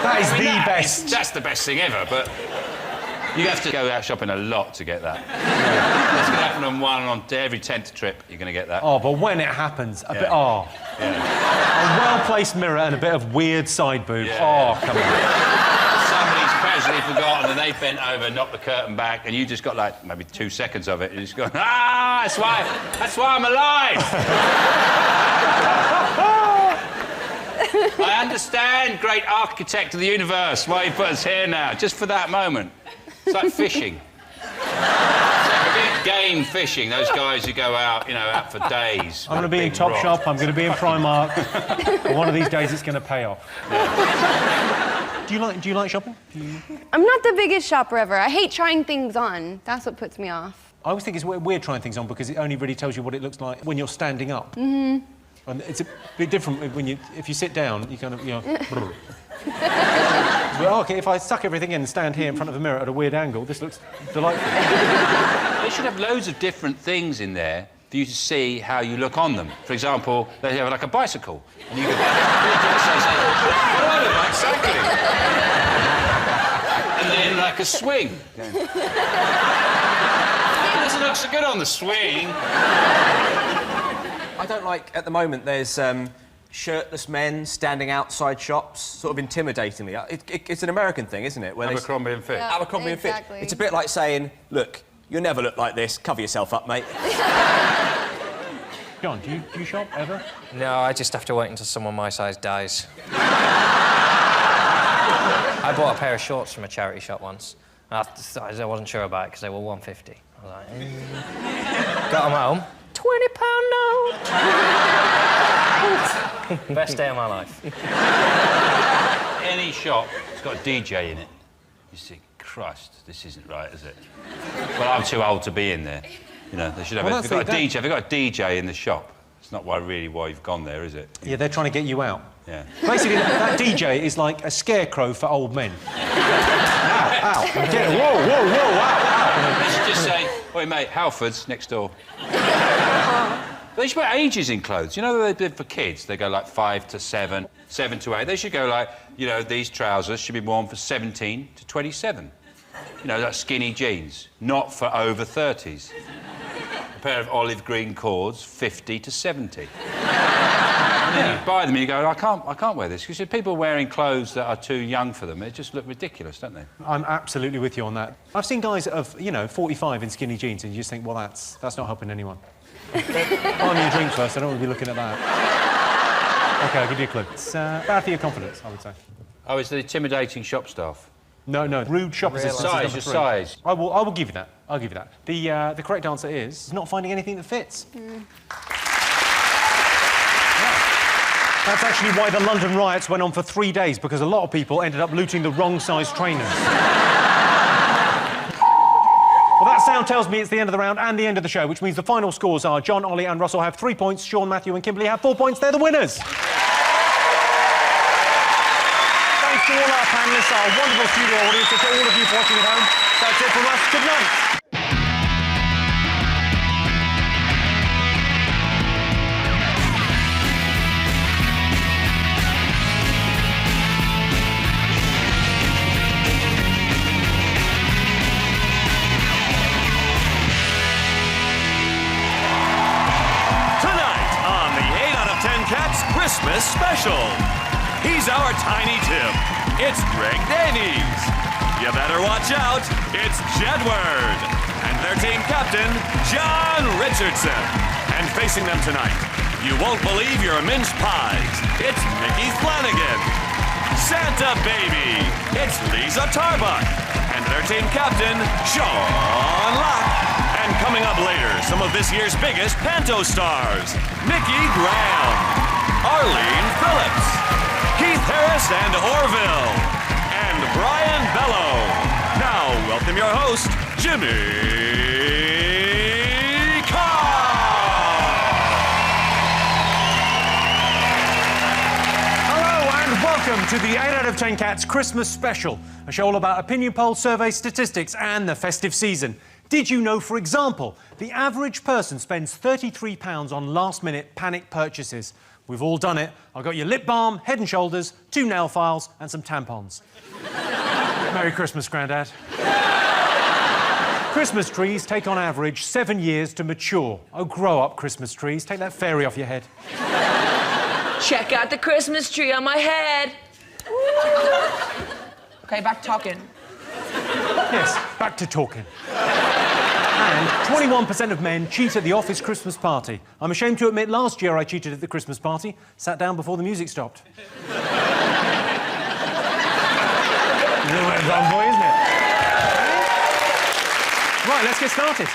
That is the best. That's the best thing ever, but... You have to go out shopping a lot to get that. It's going to happen on every 10th trip, you're going to get that. Oh, but when it happens, a bit... Oh. Yeah. A well-placed mirror and a bit of weird side boob. Yeah. Oh, come on. Somebody's casually forgotten and they've bent over, knocked the curtain back, and you just got, like, maybe 2 seconds of it, and you just go, ah, that's why I'm alive! I understand, great architect of the universe, why you put us here now, just for that moment. It's like fishing. It's like a big game fishing, those guys who go out, out for days. I'm going to be in Topshop, I'm going to be in Primark. And one of these days it's going to pay off. Yeah. Do you like shopping? I'm not the biggest shopper ever. I hate trying things on. That's what puts me off. I always think it's weird trying things on because it only really tells you what it looks like when you're standing up. Mm-hmm. And it's a bit different if you sit down, you kind of, Well, OK, if I suck everything in and stand here in front of a mirror at a weird angle, this looks delightful. They should have loads of different things in there for you to see how you look on them. For example, they have, like, a bicycle. And you go... exactly. And then, like, a swing. It doesn't look so good on the swing. I don't like, at the moment, there's shirtless men standing outside shops, sort of intimidating me. It's an American thing, isn't it? Abercrombie and Fitch. Yeah, Abercrombie exactly. and Fitch. It's a bit like saying, look, you'll never look like this, cover yourself up, mate. John, do you shop ever? No, I just have to wait until someone my size dies. I bought a pair of shorts from a charity shop once. I wasn't sure about it because they were $150. I was like, Got them home. £20 note. Best day of my life. Any shop that's got a DJ in it, you think, Christ, this isn't right, is it? Well, I'm too old to be in there. They should have if they've got a DJ in the shop. It's not why you've gone there, is it? Yeah, they're trying to get you out. Yeah. Basically, that DJ is like a scarecrow for old men. Ow, ow. Whoa, ow. They should just say, oi, mate, Halford's next door. They should put ages in clothes. They did for kids. They go like 5 to 7, 7 to 8. They should go like, these trousers should be worn for 17 to 27. Like skinny jeans, not for over 30s. A pair of olive green cords, 50 to 70. And then you buy them and you go, I can't wear this. Because people wearing clothes that are too young for them, they just look ridiculous, don't they? I'm absolutely with you on that. I've seen guys of, 45 in skinny jeans and you just think, well, that's not helping anyone. Buy me a drink first, I don't want to be looking at that. OK, I'll give you a clue. It's bad for your confidence, I would say. Oh, it's the intimidating shop staff. No, rude shop assistants. Size, just size. I will give you that. I'll give you that. The correct answer is not finding anything that fits. That's actually why the London riots went on for 3 days, because a lot of people ended up looting the wrong size trainers. Well, that sound tells me it's the end of the round and the end of the show, which means the final scores are John, Ollie and Russell have 3 points, Sean, Matthew and Kimberly have 4 points. They're the winners. Thanks to all our panellists, our wonderful studio audience, and to all of you watching at home. That's it from us. Good night. Christmas special. He's our Tiny Tim. It's Greg Davies. You better watch out. It's Jedward. And their team captain, John Richardson. And facing them tonight, you won't believe your mince pies. It's Micky Flanagan. Santa Baby. It's Lisa Tarbuck. And their team captain, Sean Locke. And coming up later, some of this year's biggest panto stars, Mickey Graham, Arlene Phillips, Keith Harris and Orville, and Brian Bello. Now, welcome your host, Jimmy Carr. Hello and welcome to the 8 out of 10 Cats Christmas Special, a show all about opinion polls, survey statistics and the festive season. Did you know, for example, the average person spends £33 on last-minute panic purchases? We've all done it. I've got your lip balm, Head & Shoulders, 2 nail files and some tampons. Merry Christmas, Grandad. Christmas trees take on average 7 years to mature. Oh, grow up, Christmas trees. Take that fairy off your head. Check out the Christmas tree on my head. OK, back talking. Yes, back to talking. And 21% of men cheat at the office Christmas party. I'm ashamed to admit last year I cheated at the Christmas party. Sat down before the music stopped. A little bit of fun boy, isn't it? Right, let's get started.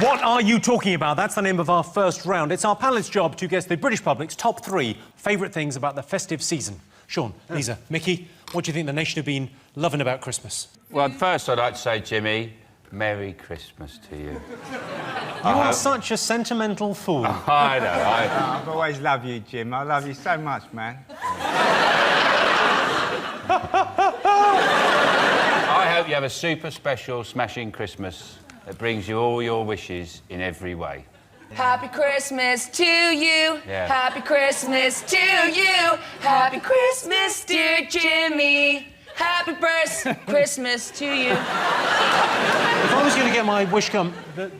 What are you talking about? That's the name of our first round. It's our panelist's job to guess the British public's top 3 favourite things about the festive season. Sean, Lisa, Mickey, what do you think the nation have been loving about Christmas? Well, first I'd like to say, Jimmy, Merry Christmas to you. You are such a sentimental fool. I know. I've always loved you, Jim. I love you so much, man. I hope you have a super special, smashing Christmas that brings you all your wishes in every way. Happy Christmas to you. Yeah. Happy Christmas to you. Happy Christmas, dear Jimmy. Happy Christmas to you. If I was going to get my wish come, but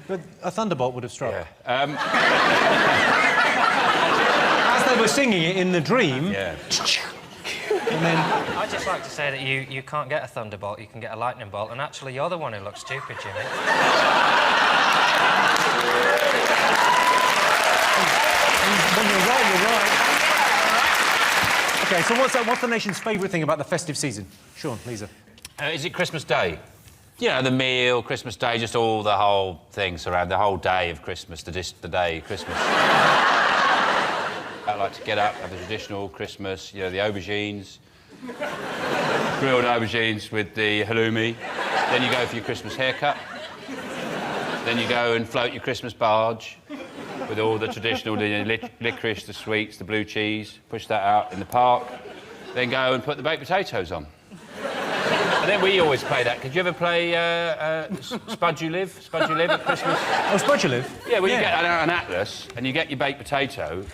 a thunderbolt would have struck. Yeah. As they were singing it in the dream. Yeah. And then... I'd just like to say that you can't get a thunderbolt, you can get a lightning bolt, and actually you're the one who looks stupid, Jimmy. When you're right, you're right. OK, so what's the nation's favourite thing about the festive season? Sean, Lisa. Is it Christmas Day? You know, the meal, Christmas Day, just all the whole thing surrounding the whole day of Christmas, the day of Christmas. I like to get up, have the traditional Christmas, you know, the aubergines, grilled aubergines with the halloumi. Then you go for your Christmas haircut. Then you go and float your Christmas barge with all the traditional licorice, the sweets, the blue cheese. Push that out in the park. Then go and put the baked potatoes on. And then we always play that. Could you ever play Spud You Live? Spud You Live at Christmas? Oh, Spud You Live? Yeah, well, you get an atlas and you get your baked potato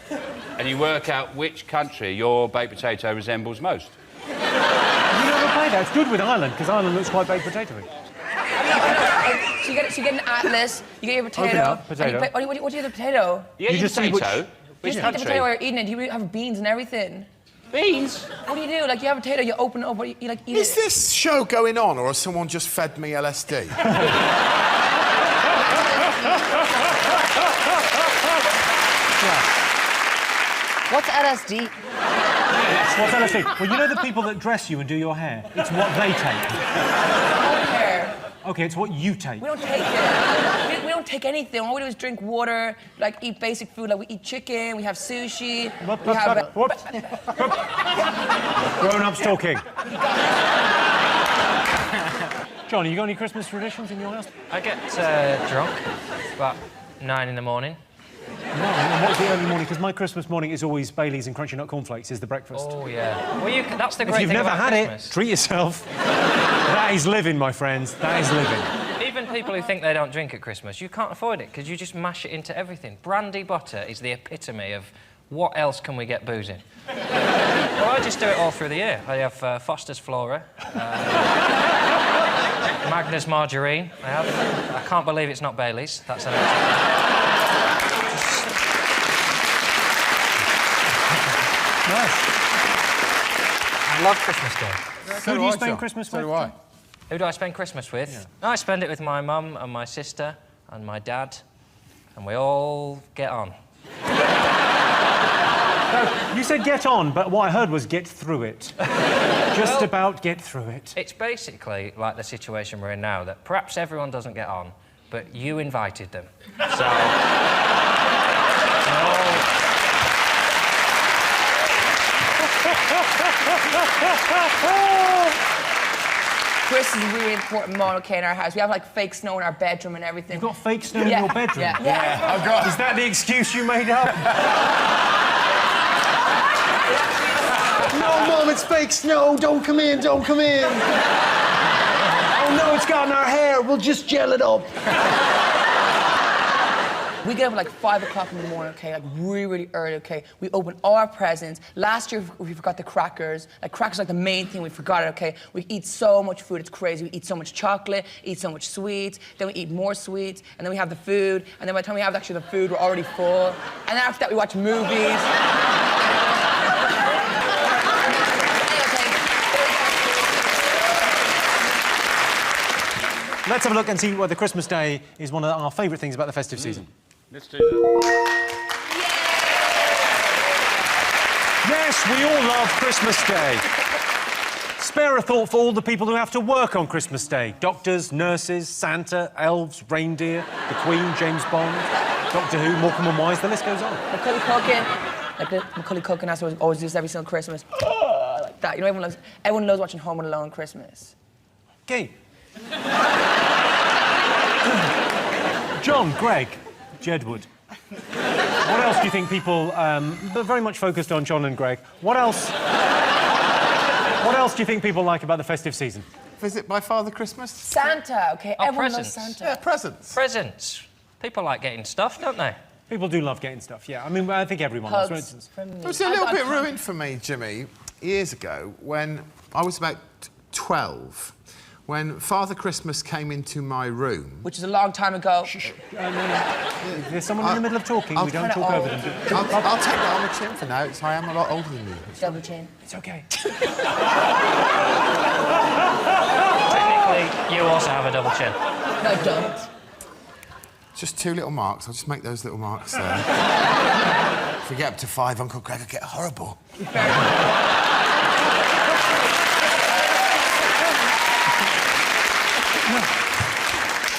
and you work out which country your baked potato resembles most. You never play that? It's good with Ireland, because Ireland looks quite baked potatoey. So you get an atlas, you get your potato. Open up, potato. And what do you do with the potato? You get your potato. Which You country? eat the potato while you're eating it. You have beans and everything. Beans? What do you do? Like, you have a potato, you open it up, you like eat Is it. this show going on, or has someone just fed me LSD? What's LSD? What's LSD? Well, you know the people that dress you and do your hair? It's what they take. Hair. OK, it's what you take. We don't take it. We don't take anything. All we do is drink water, like eat basic food. Like we eat chicken, we have sushi. We have... Grown-ups talking. John, you got any Christmas traditions in your house? I get drunk about 9 in the morning. No, and what's the early morning? Because my Christmas morning is always Baileys and Crunchy Nut Cornflakes is the breakfast. Oh, yeah. Well, that's the great thing thing about If you've never had Christmas. it, treat yourself. That is living, my friends. That is living. Even people who think they don't drink at Christmas, you can't afford it because you just mash it into everything. Brandy butter is the epitome of what else can we get booze in. Well, I just do it all through the year. I have Foster's Flora, Magnus Margarine. I can't believe it's not Baileys. That's an Nice. I love Christmas Day. Who do you spend Christmas with? So do I. Who do I spend Christmas with? Yeah. I spend it with my mum and my sister and my dad, and we all get on. No, you said get on, but what I heard was get through it. Just about get through it. It's basically like the situation we're in now, that perhaps everyone doesn't get on, but you invited them. So... Chris is a really important moment, okay, in our house. We have, like, fake snow in our bedroom and everything. You've got fake snow in your bedroom? Yeah. I've got... Is that the excuse you made up? No, Mum, it's fake snow. Don't come in, don't come in. Oh, no, it's got in our hair. We'll just gel it up. We get up at like 5 o'clock in the morning, okay, like really, really early, okay. We open all our presents. Last year, we forgot the crackers. Like, crackers are like the main thing. We forgot it, okay. We eat so much food, it's crazy. We eat so much chocolate, eat so much sweets, then we eat more sweets, and then we have the food, and then by the time we have actually the food, we're already full. And then after that, we watch movies. Let's have a look and see whether Christmas Day is one of our favourite things about the festive season. Let's do that. Yes, we all love Christmas Day. Spare a thought for all the people who have to work on Christmas Day. Doctors, nurses, Santa, elves, reindeer, the Queen, James Bond, Doctor Who, Morecambe and Wise, the list goes on. Macaulay Culkin, like Macaulay Culkin has to always do this every single Christmas. Like that, you know, everyone loves watching Home Alone Christmas. Okay. John, Greg, Jedward. What else do you think people... They're very much focused on John and Greg. What else do you think people like about the festive season? Visit by Father Christmas? Santa, okay? Oh, Everyone presents. loves Santa. Yeah, presents. Presents. People like getting stuff, don't they? People do love getting stuff, yeah. I mean, I think everyone does, for instance. It was a little bit ruined for me, Jimmy, years ago, when I was about 12. When Father Christmas came into my room... Which is a long time ago. There's someone in the middle of talking, we don't talk over them. I'll take that on the chin for now, because I am a lot older than you. Double chin. It's OK. Technically, you also have a double chin. No, I don't. Just 2 little marks. I'll just make those little marks there. If we get up to 5, Uncle Greg will get horrible.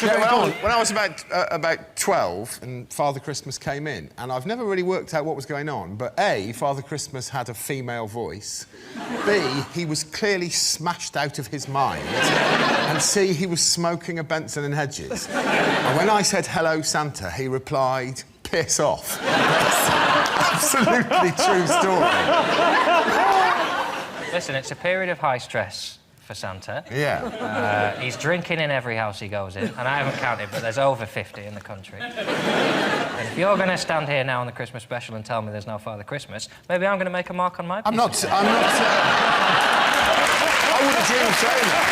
Yeah, when I was about 12 and Father Christmas came in, and I've never really worked out what was going on, but A, Father Christmas had a female voice, B, he was clearly smashed out of his mind, and C, he was smoking a Benson and Hedges. And when I said, "Hello, Santa," he replied, "Piss off." Absolutely true story. Listen, it's a period of high stress for Santa. Yeah. He's drinking in every house he goes in, and I haven't counted, but there's over 50 in the country. And if you're going to stand here now on the Christmas special and tell me there's no Father Christmas, maybe I'm going to make a mark on my piece. I wouldn't dream of saying that.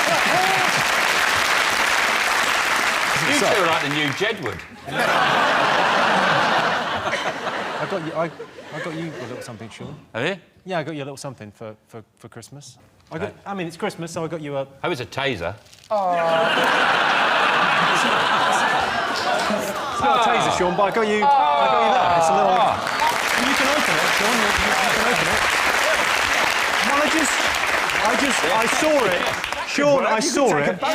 You two are like the new Jedward. I got you a little something, Sean. Have you? Yeah, I got you a little something for Christmas. I mean, it's Christmas, so I got you a... Oh, it's a taser. Oh. It's not a taser, Sean, but I got you that. It's a little... You can open it, Sean. I saw it. Sean, I saw it. I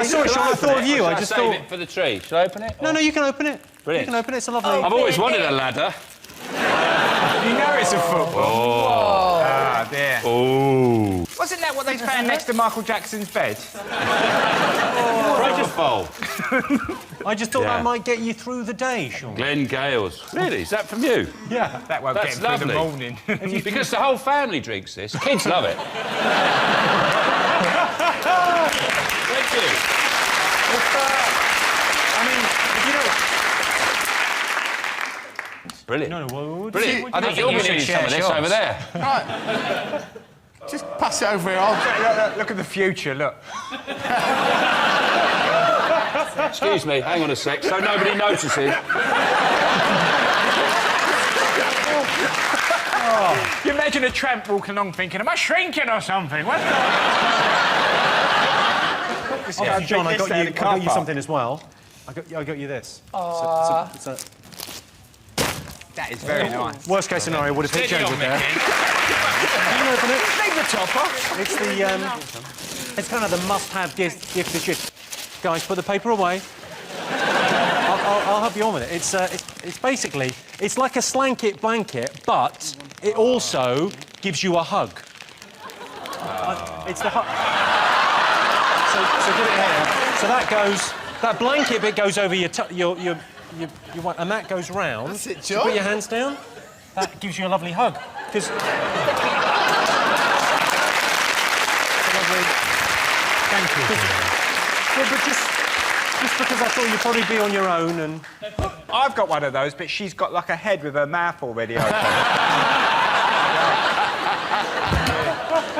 saw it, Sean. I thought of you. I just thought. Save it for the tree. Shall I open it? No, you can open it. Brilliant. You can open it. It's a lovely. I've always wanted a ladder. You know it's a football. Oh. Ah, dear. Oh. Wasn't that what they found next to Michael Jackson's bed? Rogers bowl. I just thought Yeah. that might get you through the day, Sean. Glenn Gales. Really? Is that from you? Yeah. That won't That's get him through lovely. the morning. Because the whole family drinks this. Kids love it. Thank you. Brilliant. No, Brilliant. I think you're going to need some of this over there. Right. Just pass it over here. Look at the future, look. Excuse me, hang on a sec, so nobody notices. You imagine a tramp walking along thinking, am I shrinking or something? What's Oh, John, I got you something as well. I got you this. That is very nice. Worst case scenario would have hit James with there. You can open it. Take the top off. It's the it's kind of the must-have gift this year. Guys, put the paper away. I'll help you on with it. It's basically it's like a slanket blanket, but it also gives you a hug. It's the hug. So get it here. So that blanket bit goes over your and that goes round. That's it, So John. put your hands down. That gives you a lovely hug. Because thank you. Well, but just because I thought you'd probably be on your own and. I've got one of those, but she's got like a head with her mouth already open.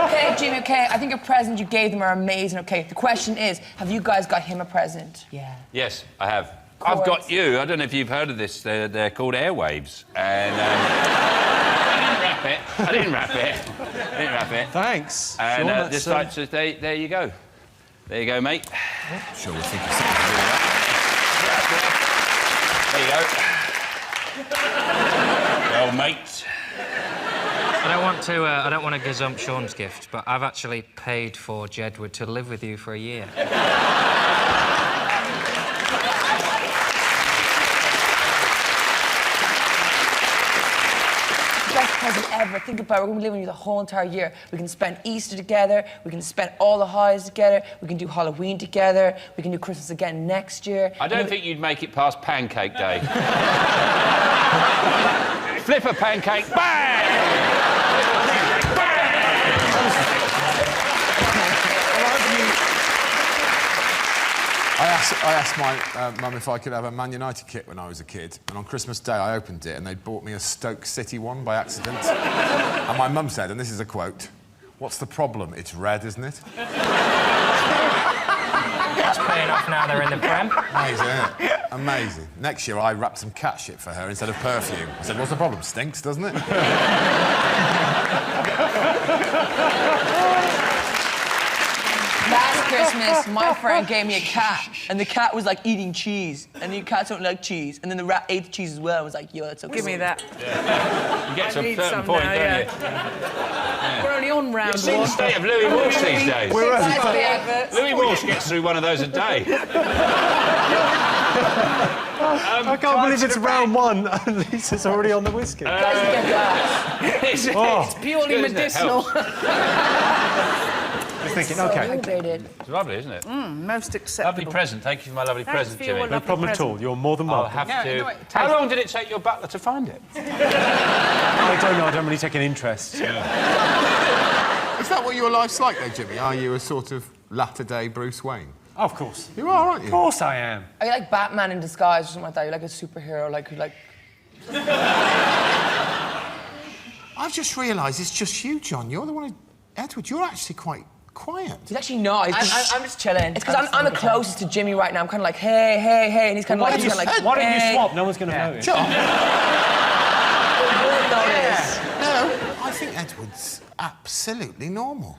Okay, Jimmy, okay, I think your presents you gave them are amazing, okay? The question is, have you guys got him a present? Yeah. Yes, I have. I've got you. I don't know if you've heard of this. They're called airwaves. And I didn't wrap it. Thanks. And Sure, just like so there you go. There you go, mate. Sure, we'll think of something to do with that. There you go. Well, mate. I don't want to gazump Sean's gift, but I've actually paid for Jedward to live with you for a year. Best present ever. Think about it. We're going to be living with you the whole entire year. We can spend Easter together. We can spend all the holidays together. We can do Halloween together. We can do Christmas again next year. I don't think you'd make it past Pancake Day. Flip a pancake, bang! I asked my mum if I could have a Man United kit when I was a kid, and on Christmas Day I opened it and they bought me a Stoke City one by accident. And my mum said, and this is a quote, "What's the problem? It's red, isn't it?" It's paying off now they're in the Prem. Amazing, isn't it? Amazing. Next year I wrapped some cat shit for her instead of perfume. I said, "What's the problem? Stinks, doesn't it?" Last Christmas, my friend gave me a cat, and the cat was like eating cheese, and the cats don't like cheese, and then the rat ate the cheese as well. I was like, yo, that's okay. Give me that. Yeah. You get to a certain point, now, don't you? We're only on round You've seen one. the state of Louis Walsh these days. Louis Walsh gets through one of those a day. I can't believe it's round one and Lisa's already on the whiskey. It's purely good, medicinal. Just thinking, okay. It's lovely, isn't it? Most acceptable. Lovely present. Thank you for my lovely Thanks present, for your Jimmy. No problem at all. You're more than welcome. I'll have to. How long did it take your butler to find it? I don't know. I don't really take an interest. Is that what your life's like, though, Jimmy? Are you a sort of latter-day Bruce Wayne? Of course. You are, aren't you? Of course I am. Are you like Batman in disguise or something like that? You're like a superhero, like... I've just realised it's just you, John. You're the one who... Edward, you're actually quite quiet. He's actually not. I'm just chilling. It's because I'm the closest to Jimmy right now. I'm kind of like, hey, hey, hey, and he's kind of like... Why don't you swap? No one's going to notice. John? No, I think Edward's absolutely normal.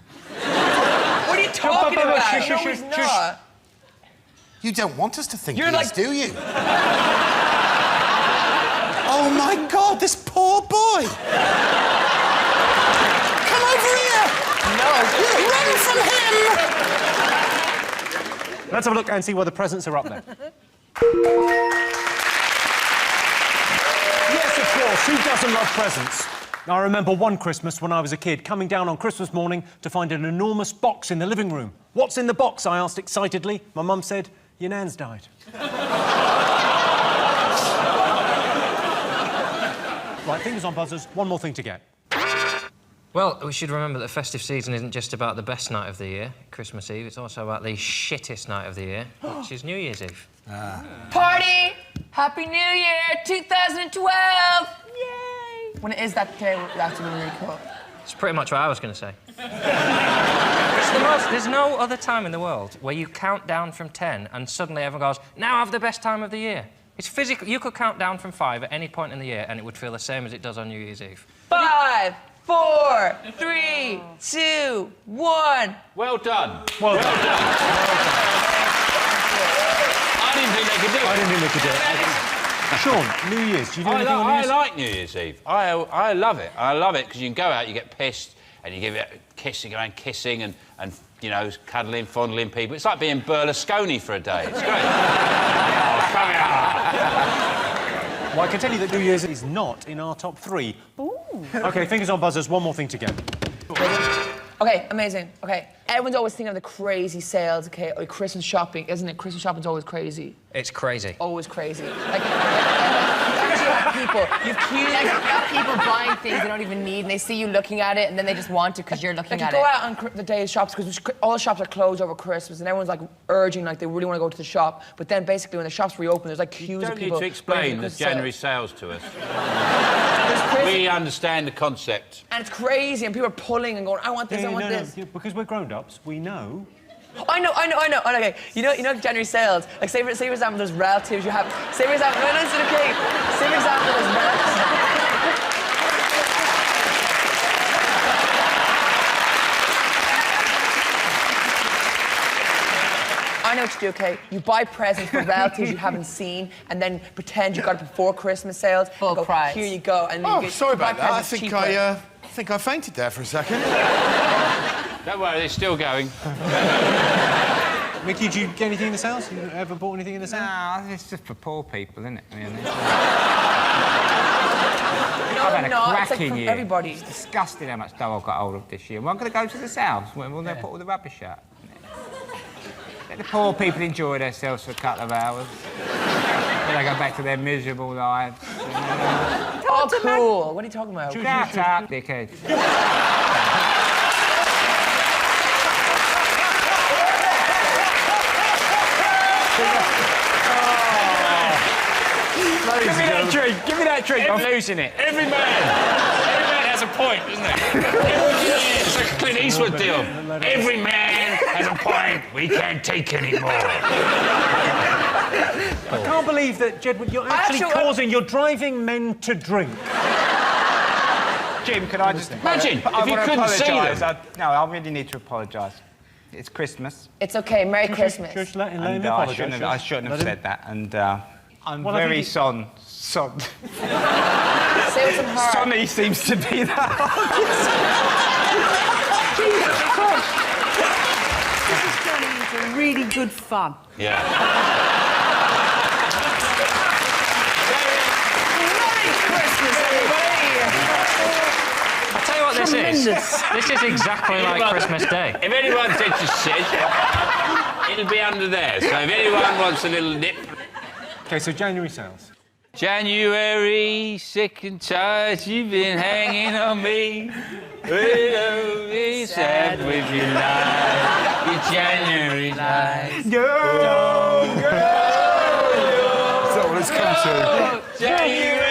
what are you talking about? No, he's not. You don't want us to think You're he is, like- do you? Oh, my God, this poor boy! Let's have a look and see where the presents are up there. Yes, of course. Who doesn't love presents? I remember one Christmas when I was a kid coming down on Christmas morning to find an enormous box in the living room. What's in the box? I asked excitedly. My mum said, your nan's died. Right, fingers on buzzers. One more thing to get. Well, we should remember that the festive season isn't just about the best night of the year, Christmas Eve, it's also about the shittest night of the year, which is New Year's Eve. Party! Happy New Year 2012! Yay! When it is that day, that's going to be really cool. It's pretty much what I was going to say. There's no other time in the world where you count down from 10 and suddenly everyone goes, now have the best time of the year. It's physical. You could count down from 5 at any point in the year and it would feel the same as it does on New Year's Eve. 5, 4, 3, 2, 1. Well done. Well done. I didn't think they could do it. I didn't think they could do it. Sean, New Year's, do you do anything on New Year's? I like New Year's Eve. I love it. I love it because you can go out, you get pissed, and you give it a kiss, you go around kissing and you know, cuddling, fondling people. It's like being Berlusconi for a day. It's great. Oh, come here. Well, I can tell you that New Year's is not in our top 3. Ooh. OK, fingers on buzzers, one more thing to get. OK, amazing. OK, everyone's always thinking of the crazy sales, OK, or Christmas shopping, isn't it? Christmas shopping's always crazy. It's crazy. Always crazy. Like, you actually have people, you have people buying things they don't even need, and they see you looking at it, and then they just want it because you're looking at it. You go out on the day of shops, because all the shops are closed over Christmas, and everyone's, like, urging, like, they really want to go to the shop, but then, basically, when the shops reopen, there's, like, queues of people... You don't need to explain the January sales to us. We understand the concept. And it's crazy, and people are pulling and going, I want this, I want this. No, because we're grown-ups, we know. I know. Okay, you know January sales. Like, say for example, there's relatives you have. Say for example, no, listen, okay. Say for example, there's relatives. I know what you do, okay? You buy presents for relatives you haven't seen, and then pretend you got it before Christmas sales. Full price. Here you go, and then you get, sorry about that. I think I fainted there for a second. Don't worry, they're still going. Micky, did you get anything in the sales? You ever bought anything in the sales? No, it's just for poor people, isn't it? Really? No, I've had a it's like cracking from year. everybody. It's disgusting how much dough I've got hold of this year. Well, I'm going to go to the south when they put all the rubbish out. Let the poor people enjoy themselves for a couple of hours. Then they go back to their miserable lives. Oh, cool. What are you talking about? Shut up, dickhead. Give me that drink. Give me that drink. I'm losing it. Every man has a point, isn't it? It's like a Clint Eastwood deal. Every man has a point. We can't take anymore. I can't believe that, Jedward, you're driving men to drink. Jim, can I just... Imagine if you couldn't see them. No, I really need to apologise. It's Christmas. It's okay. Merry Christmas. Just let him And apologise. I shouldn't have said that. And I'm very Sonny seems to be that. This is turning into really good fun. Yeah. Merry Christmas, everybody! I'll tell you what this is. This is exactly like Christmas Day. If anyone said to sit, it'll be under there. So if anyone wants a little nip... OK, so January sales. January, sick and tired, you've been hanging on me. We'll be sad with your life, your January life. Is that what it's come to? January!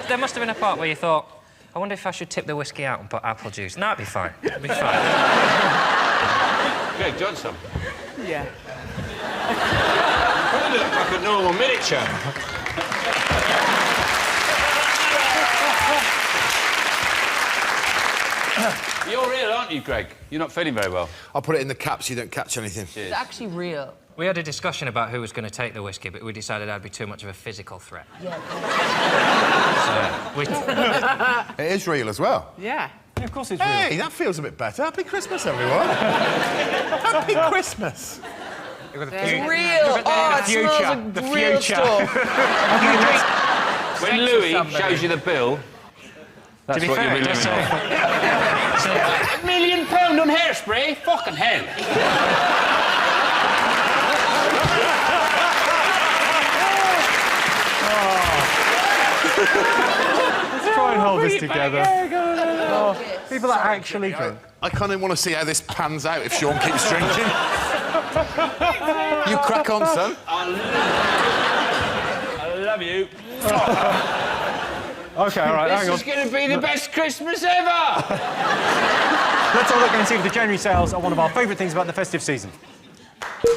There must have been a part where you thought, I wonder if I should tip the whiskey out and put apple juice. No, it'd be fine. It'd be fine. Greg Johnson. Yeah. Probably look like a normal miniature. You're real, aren't you, Greg? You're not feeling very well. I'll put it in the cap so you don't catch anything. It's actually real. We had a discussion about who was going to take the whiskey, but we decided that'd be too much of a physical threat. Yeah. It is real as well. Yeah. Of course it's real. Hey, that feels a bit better. Happy Christmas, everyone. Happy Christmas. It's real. Oh, it smells like real stuff. When Louis shows you the bill, that's what you'll be living on. £1 million on hairspray? Fucking hell. Let's try and hold this together. Oh, people are actually drunk. I kind of want to see how this pans out if Sean keeps drinking. You crack on, son. I love you. OK, all right, hang on. This is going to be the best Christmas ever! Let's all look and see if the January sales are one of our favourite things about the festive season. At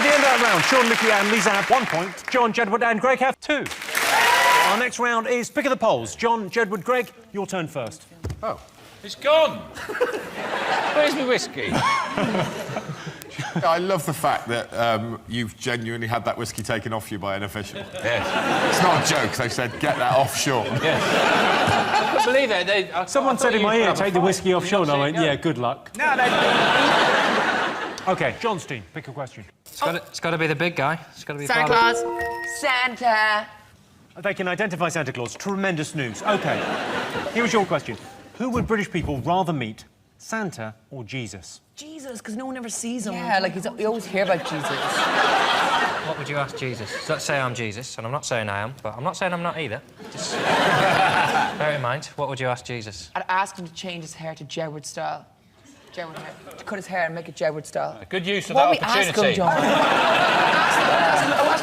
the end of that round, Sean, Micky and Lisa have 1 point. John, Jedward and Greg have 2. Our next round is Pick of the Polls. John, Jedward, Greg, your turn first. Oh. It's gone. Where's my whiskey? I love the fact that you've genuinely had that whiskey taken off you by an official. Yes. It's not a joke. They said, get that off Sean. Yes. I couldn't believe it. Someone said in my ear, take the whiskey off Sean. I went, yeah, good luck. No, they... OK, Johnstein, pick a question. It's got to be the big guy. It's got to be Santa Claus. Santa. They can identify Santa Claus. Tremendous news. OK, here's your question. Who would British people rather meet, Santa or Jesus? Jesus, because no one ever sees him. Yeah, like you always hear about Jesus. What would you ask Jesus? So let's say I'm Jesus, and I'm not saying I am, but I'm not saying I'm not either. Just bear in mind, what would you ask Jesus? I'd ask him to change his hair to Jedward style. Jedward hair. To cut his hair and make it Jedward style. Good use of What that we opportunity. ask him, John?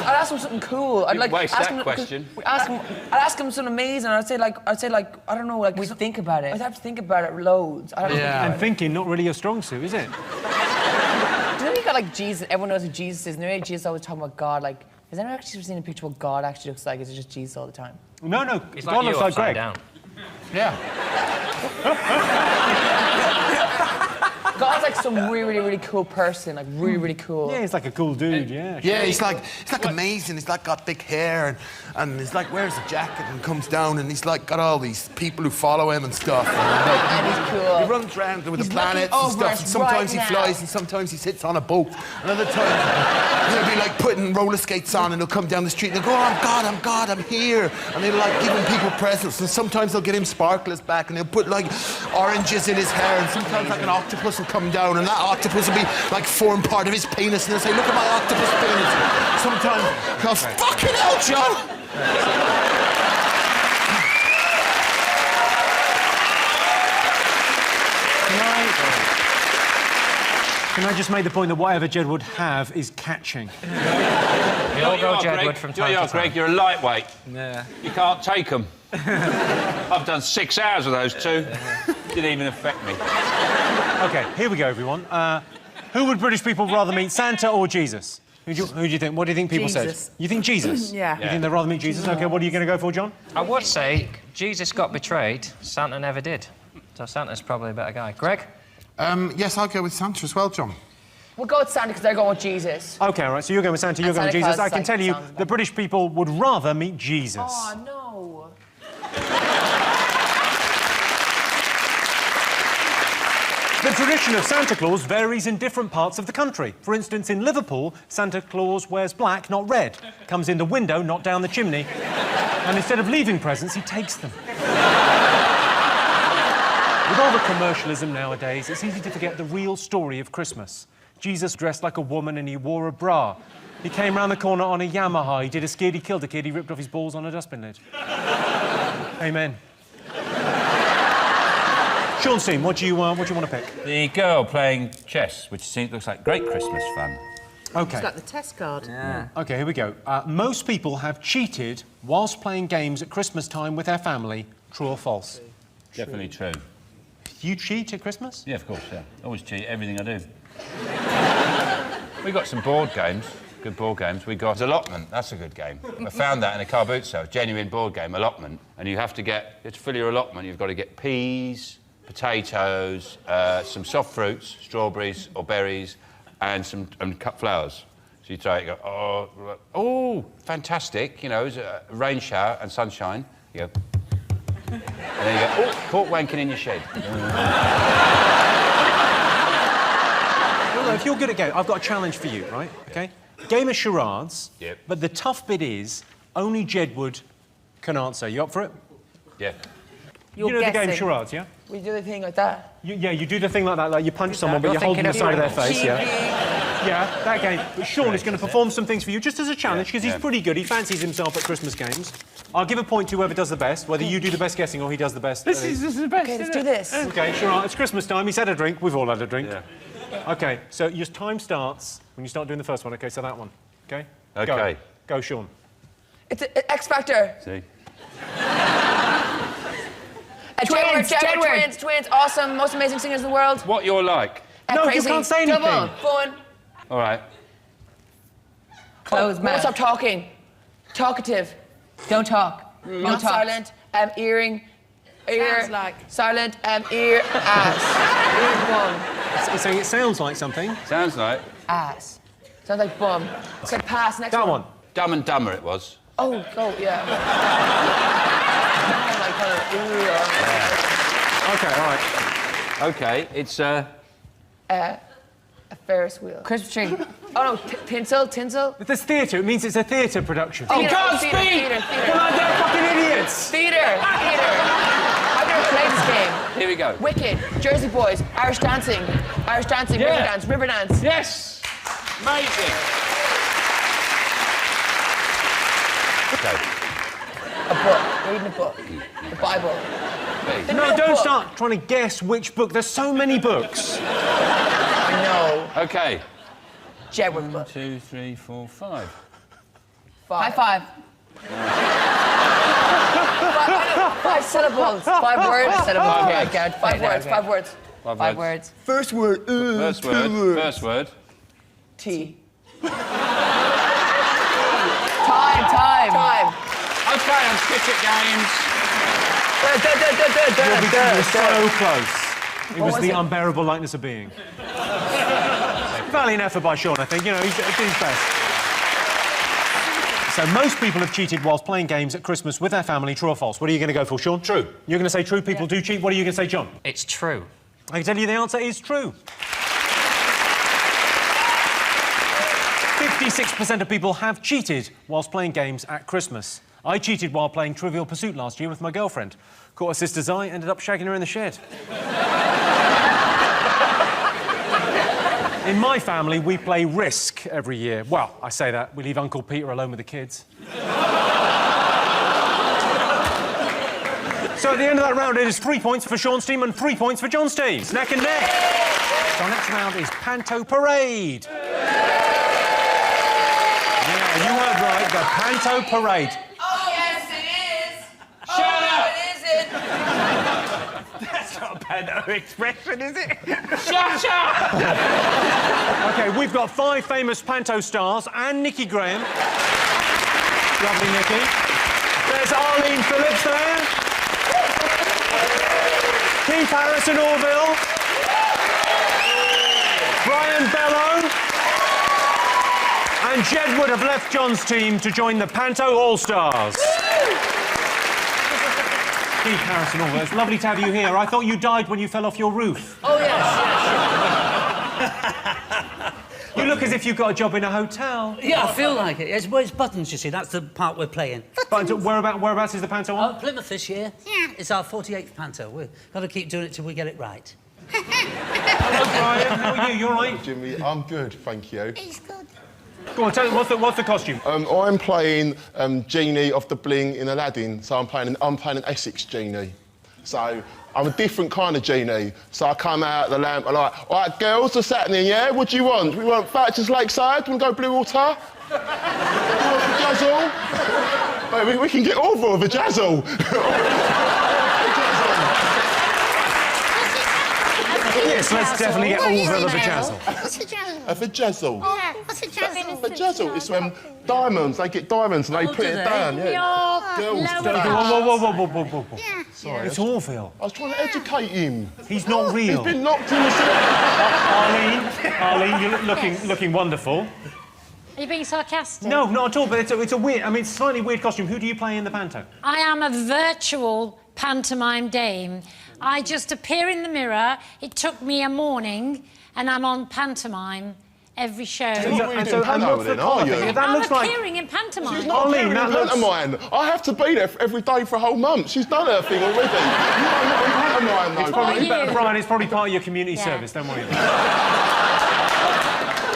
I'd ask him something cool. I'd like waste ask that him, question. I'd ask him something amazing. I'd say like I don't know, like. We'd think about it. I'd have to think about it loads. And thinking, not really your strong suit, is it? Do you know you got like Jesus? Everyone knows who Jesus is. And the way Jesus always talking about God, like, has anyone actually seen a picture of what God actually looks like? Is it just Jesus all the time? No. He's God like looks you like Greg. down. Yeah. God's like some really cool person, like really cool. Yeah, he's like a cool dude, yeah. Yeah, he's like amazing. He's like got thick hair and he's like wears a jacket and comes down and he's like got all these people who follow him and stuff. And he's cool. He runs around with He's the planets looking and stuff. over And us sometimes right he flies and sometimes he sits on a boat. Another time he'll be like putting roller skates on and he'll come down the street and he'll go, oh, I'm God, I'm here. And he'll like giving people presents and sometimes they'll get him sparklers back and he'll put like oranges in his hair and sometimes like an octopus will come down and that octopus will be like form part of his penis and he'll say, look at my octopus penis. Sometimes he'll fucking hell, John. Can I just make the point that whatever Jed would have is catching? We all go Jedward from time to time. Greg, you're a lightweight. Yeah. You can't take them. I've done 6 hours of those two. Didn't even affect me. OK, here we go, everyone. Who would British people rather meet, Santa or Jesus? Who do you think? What do you think people said? You think Jesus? Yeah. You think they'd rather meet Jesus? OK, what are you going to go for, John? I would say Jesus got betrayed, Santa never did. So Santa's probably a better guy. Greg? Yes, I'll go with Santa as well, John. We'll go with Santa because they're going with Jesus. OK, all right, so you're going with Santa, you're going with Jesus. I can tell you the British people would rather meet Jesus. Oh, no. The tradition of Santa Claus varies in different parts of the country. For instance, in Liverpool, Santa Claus wears black, not red. Comes in the window, not down the chimney. And instead of leaving presents, he takes them. With all the commercialism nowadays, it's easy to forget the real story of Christmas. Jesus dressed like a woman and he wore a bra. He came round the corner on a Yamaha. He did a skid, he killed a kid, he ripped off his balls on a dustbin lid. Amen. Sean Steen, what do you want to pick? The girl playing chess, which looks like great Christmas fun. OK. It's like the test card. Yeah. OK, here we go. Most people have cheated whilst playing games at Christmas time with their family. True or false? Definitely true. You cheat at Christmas? Yeah, of course, yeah. Always cheat, everything I do. We got some board games. good board games. We got allotment. That's a good game. I found that in a car boot sale. Genuine board game, allotment. And you have to fill your allotment. You've got to get peas, potatoes, some soft fruits, strawberries or berries, and cut flowers. So you try it, you go, oh, fantastic. You know, it's a rain shower and sunshine. You go, and then you go, oh, caught wanking in your shed. Well, if you're good at game, I've got a challenge for you, right? Okay? Game of charades. Yep. But the tough bit is only Jedward can answer. You up for it? Yeah. You know the game of charades, yeah? We do the thing like that. Yeah, you do the thing like that, like you punch someone, but you're holding the side of their face, yeah? Yeah, that game. But Sean is going to perform some things for you just as a challenge, because he's pretty good. He fancies himself at Christmas games. I'll give a point to whoever does the best, whether you do the best guessing or he does the best. This is the best. Okay, let's do this. Okay, sure. It's Christmas time. He's had a drink. We've all had a drink. Yeah. Okay, so your time starts when you start doing the first one. Okay, so that one. Okay? Okay. Go, Sean. It's X Factor. See? Twins, awesome, most amazing singers in the world. What you're like. No, crazy. you can't say anything. Double, fun. All right. Close mouth. Stop talking. Talkative. Don't talk. Not silent. Earring. Ear. Sounds like. Silent. Ear. Ass. It's saying it sounds like something. Sounds like. Ass. Sounds like bum. It's like pass. Next That one. Dumb and Dumber it was. Oh, yeah. Okay, all right. Okay, it's a Ferris wheel. Christmas tree. Oh no, tinsel. But there's theatre. It means it's a theatre production. Theatre, You can't theatre, speak! theatre. Come on, they're fucking idiots! Theatre. I've never played this game. Here we go. Wicked, Jersey Boys, Irish dancing, Yeah. river dance. Yes! Amazing. Okay. A book, reading a book, the Bible. No, don't start trying to guess which book. There's so many books. I know. Okay. Jedward book. 1, 2, 3, 4, 5. High five. 5 syllables. 5 words. Five words. 5 words. 5 words. 5 words. First word. First word. First word. T. Time. Okay, I'm shit at games. You're so close. It was the unbearable lightness of being. Valiant effort by Sean, I think. You know, he's his best. So most people have cheated whilst playing games at Christmas with their family. True or false? What are you going to go for, Sean? True. You're going to say true. People do cheat. What are you going to say, John? It's true. I can tell you the answer is true. 56% of people have cheated whilst playing games at Christmas. I cheated while playing Trivial Pursuit last year with my girlfriend. Caught her sister's eye, ended up shagging her in the shed. In my family, we play Risk every year. Well, I say that. We leave Uncle Peter alone with the kids. So at the end of that round, it is 3 points for Sean's team and 3 points for John's team. It's neck and neck. So our next round is Panto Parade. Yeah, you heard right, the Panto Parade. Oh, yes, it is. Shut up! It isn't. That's not a Panto expression, is it? Shut up! OK, we've got 5 famous Panto stars and Nicky Graham. Lovely, Nicky. There's Arlene Phillips there. Keith Harrison Orville. Brian Bellow. And Jedward have left John's team to join the Panto All-Stars. Keith Harrison Orville, it's lovely to have you here. I thought you died when you fell off your roof. Oh, yes. You look as if you've got a job in a hotel. Yeah, I feel like it. It's buttons, you see. That's the part we're playing. But whereabouts is the Panto on? Plymouth this year. Yeah. It's our 48th Panto. We've got to keep doing it till we get it right. Hello, Brian. How are you? You all right? Jimmy, I'm good, thank you. He's good. Go on, tell me, what's the costume? I'm playing Genie of the Bling in Aladdin, so I'm playing an Essex Genie. So I'm a different kind of genie. So I come out the lamp, I'm like, all right, girls, what's happening, yeah? What do you want? We want Thatcher's Lakeside? Want to go Blue Water? We want the Jazzle? Mate, we can get over the Jazzle. Yes, Let's definitely get Orville a vajazzle. What's a jazzle? A vajazzle. Yeah, what's a jazzle? Vajazzle. It's when diamonds, they get diamonds and they put it down. Yeah. Girls. Whoa. Yeah. Sorry. It's Orville. I was trying to educate him. He's not real. He's been knocked in the Arlene, you're looking wonderful. Are you being sarcastic? No, not at all, but it's a weird, I mean, it's a slightly weird costume. Who do you play in the panto? I am a virtual pantomime dame. I just appear in the mirror. It took me a morning, and I'm on pantomime every show. You're not really doing pantomime then, are you? I'm appearing in pantomime. She's not appearing in pantomime. I have to be there every day for a whole month. She's done her thing already. You are not in pantomime, though. Brian, it's probably part of your community service, don't worry about it.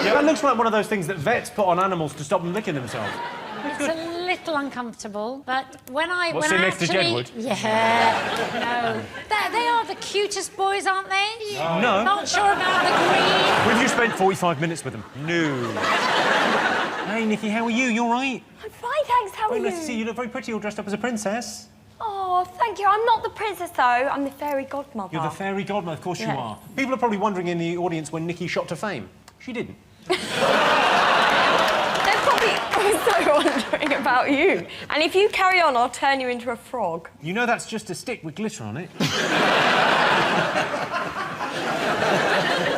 Yeah, that looks like one of those things that vets put on animals to stop them licking themselves. It's a little uncomfortable, but when I... What's it next to Jedward? Yeah, no. They are the cutest boys, aren't they? Yeah. No. Not sure about the green. When you spent 45 minutes with them? No. Hey, Nikki, how are you? You all right? I'm fine, thanks. How are you? Nice to see you. You look very pretty, all dressed up as a princess. Oh, thank you. I'm not the princess, though. I'm the fairy godmother. You're the fairy godmother, of course you are. People are probably wondering in the audience when Nikki shot to fame. She didn't. They're probably also wondering about you. And if you carry on, I'll turn you into a frog. You know that's just a stick with glitter on it.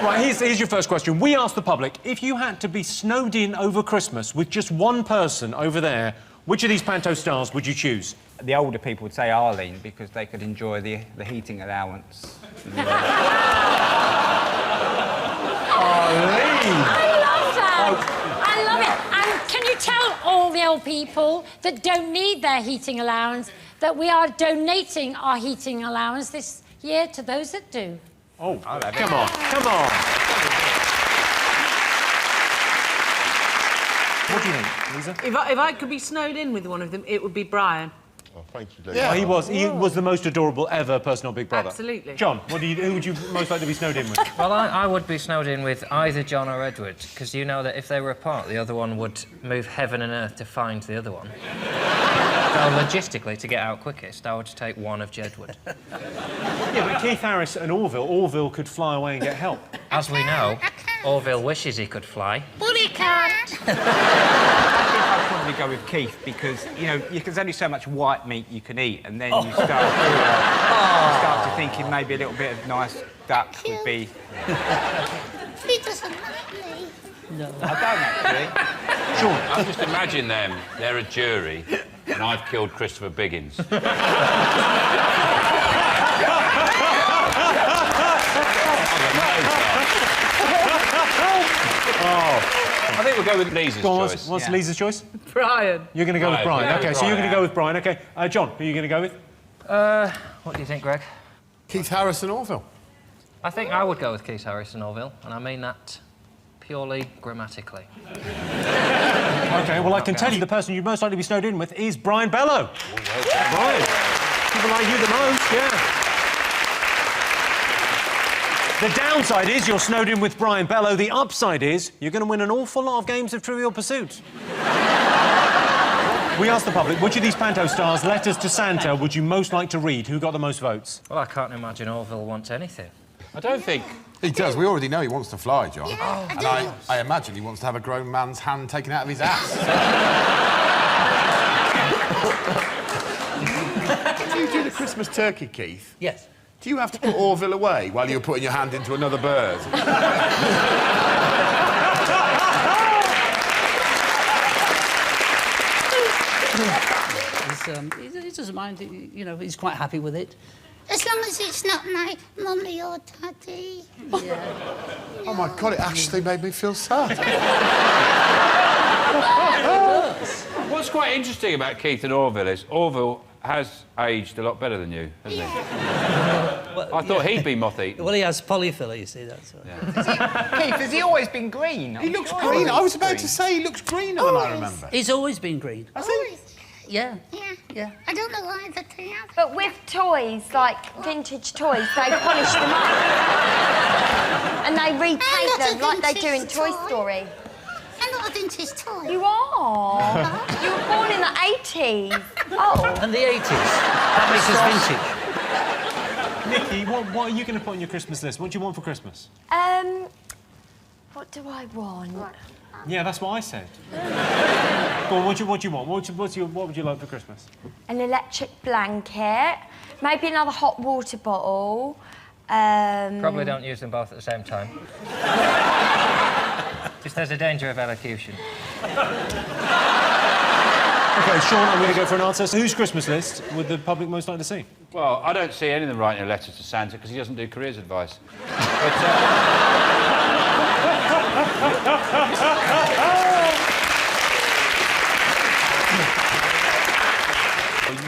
Right, here's your first question. We asked the public, if you had to be snowed in over Christmas with just one person over there, which of these panto stars would you choose? The older people would say Arlene because they could enjoy the heating allowance. Arlene! I love that! I love it. And can you tell all the old people that don't need their heating allowance that we are donating our heating allowance this year to those that do? Oh, come on. What do you think, Lisa? If I could be snowed in with one of them, it would be Brian. Oh, thank you, Lisa. Yeah, he was the most adorable ever person on Big Brother. Absolutely. John, who would you most like to be snowed in with? Well, I would be snowed in with either John or Edward, because you know that if they were apart, the other one would move heaven and earth to find the other one. So logistically, to get out quickest, I would take one of Jedward. Yeah, but Keith Harris and Orville could fly away and get help. As we know, Orville wishes he could fly. But he can't. I'd probably go with Keith because, you know, there's only so much white meat you can eat, and then you start to thinking maybe a little bit of nice duck would be... He doesn't like me. No, I don't actually. Sure. I just imagine them, they're a jury, and I've killed Christopher Biggins. I think we'll go with Lisa's choice. What's Lisa's choice? Brian. You're going to go with Brian. Yeah, OK, so you're going to go with Brian. OK. John, who are you going to go with? What do you think, Greg? Keith Harris and Orville. I think I would go with Keith Harris and Orville, and I mean that purely grammatically. OK, well, I can tell you the person you'd most likely be snowed in with is Brian Bellow. Brian. People like you the most, yeah. The downside is you're snowed in with Brian Bellow. The upside is you're going to win an awful lot of games of Trivial Pursuit. We asked the public, which of these panto stars' letters to Santa would you most like to read? Who got the most votes? Well, I can't imagine Orville wants anything. I don't think... He does. We already know he wants to fly, John. Yeah, and I imagine he wants to have a grown man's hand taken out of his ass. When you do the Christmas turkey, Keith... Yes. Do you have to put Orville away while you're putting your hand into another bird? He doesn't mind, you know, he's quite happy with it. As long as it's not my mummy or daddy. Yeah. Oh, my God, it actually made me feel sad. What's quite interesting about Keith and Orville is Orville has aged a lot better than you, hasn't he? Well, I thought he'd be moth-eaten. Well, he has polyfiller, you see, that's right. Yeah. Keith, has he always been green? He looks green. I was about to say he looks greener than I remember. He's always been green. Always. Yeah. Yeah. I don't know why that they have. But with toys, like vintage toys, they polish them up. And they repaint them like they do in Toy Story. I'm not a vintage toy. You are. You were born in the 80s. Oh. And the 80s. That makes us vintage. Micky, what are you going to put on your Christmas list? What do you want for Christmas? What do I want? Yeah, that's what I said. Go on, what do you want? What would you like for Christmas? An electric blanket, maybe another hot water bottle. Probably don't use them both at the same time. Just there's a danger of elocution. OK, Sean, I'm going to go for an answer. So whose Christmas list would the public most like to see? Well, I don't see any of them writing a letter to Santa because he doesn't do careers advice. But,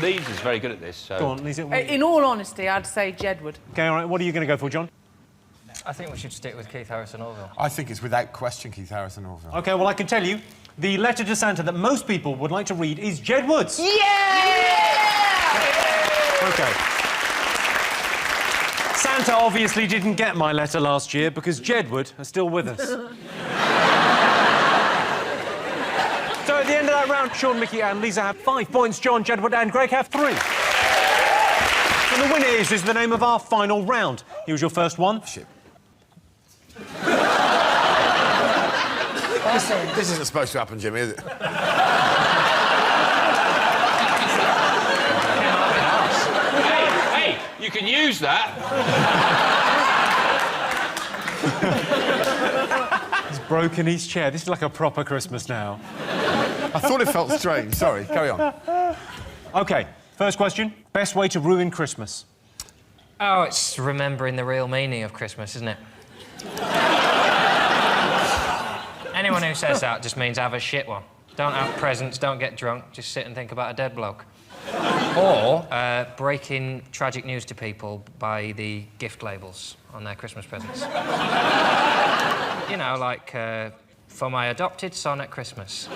Leeds is very good at this, so... Go on, Lisa. In all honesty, I'd say Jedward. OK, all right, what are you going to go for, John? I think we should stick with Keith Harrison Orville. I think it's without question Keith Harrison Orville. OK, well, I can tell you, the letter to Santa that most people would like to read is Jedward's. Yeah! OK. Santa obviously didn't get my letter last year because Jedward are still with us. So at the end of that round, Sean, Micky and Lisa have 5 points. John, Jedward and Greg have 3. And the winner is the name of our final round. Here was your first one. Shit. This isn't supposed to happen, Jimmy, is it? Hey, you can use that. He's broken his chair. This is like a proper Christmas now. I thought it felt strange. Sorry, carry on. OK, first question. Best way to ruin Christmas? Oh, it's remembering the real meaning of Christmas, isn't it? Anyone who says that just means have a shit one. Don't have presents, don't get drunk, just sit and think about a dead bloke. Or breaking tragic news to people by the gift labels on their Christmas presents. You know, like, for my adopted son at Christmas.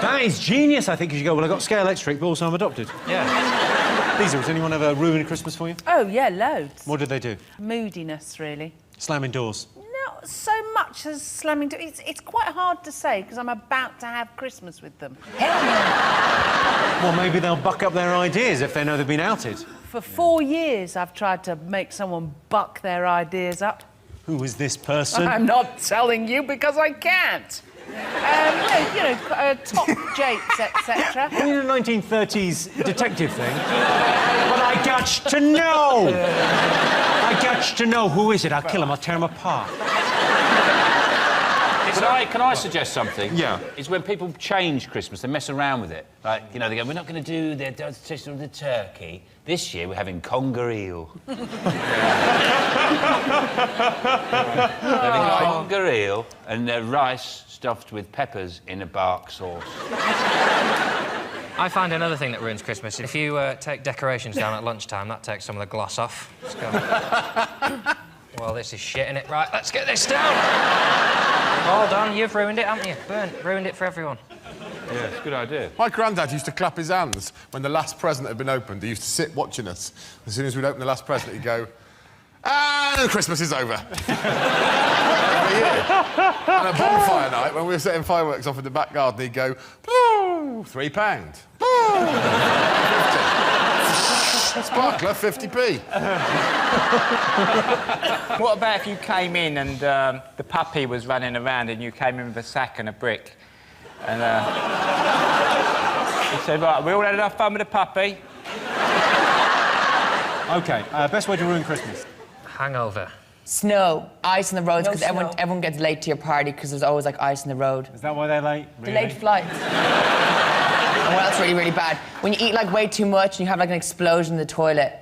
That is genius, I think, as you go, well, I got Scale Electric, but also I'm adopted. Yeah. Lisa, has anyone ever ruined Christmas for you? Oh, yeah, loads. What did they do? Moodiness, really. Slamming doors. Not so much as slamming doors. It's quite hard to say, because I'm about to have Christmas with them. Well, maybe they'll buck up their ideas if they know they've been outed. For 4 years, I've tried to make someone buck their ideas up. Who is this person? I'm not telling you because I can't. Top japes, etc. I mean, a 1930s detective thing. But I got to know! I got to know who is it. I'll kill him, I'll tear him apart. Can I suggest something? Yeah. It's when people change Christmas, they mess around with it. Like, you know, they go, we're not going to do the tradition of the turkey. This year, we're having conger eel. Having conger eel and rice stuffed with peppers in a bark sauce. I find another thing that ruins Christmas. If you take decorations down at lunchtime, that takes some of the gloss off. Let's go. Well, this is shit, innit? Right, let's get this down. Hold on, you've ruined it, haven't you? Ruined it for everyone. Yeah, it's a good idea. My granddad used to clap his hands when the last present had been opened. He used to sit watching us. As soon as we'd open the last present, he'd go, and Christmas is over. Every year. And at bonfire night, when we were setting fireworks off in the back garden, he'd go, £3. Sparkler, 50p. What about if you came in and the puppy was running around and you came in with a sack and a brick? And he said, right, we all had enough fun with the puppy. OK, best way to ruin Christmas? Hangover. Snow, ice on the roads, because everyone gets late to your party because there's always, like, ice on the road. Is that why they're late? Really? Delayed flights. And what else really, really bad? When you eat, like, way too much and you have, like, an explosion in the toilet.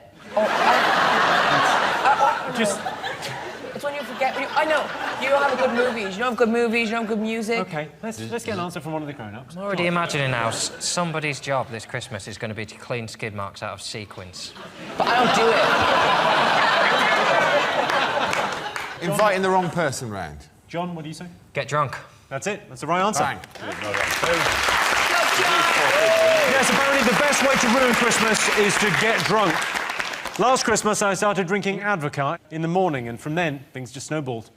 It's when you forget... I know. You don't have good movies. You don't have good movies. You don't have good music. OK, let's get an answer from one of the grown-ups. I'm already imagining now somebody's job this Christmas is going to be to clean skid marks out of sequins. But I don't do it. Inviting the wrong person round. John, what do you say? Get drunk. That's it. That's the right answer. Bang. Yes, apparently the best way to ruin Christmas is to get drunk. Last Christmas, I started drinking Advocate in the morning, and from then, things just snowballed.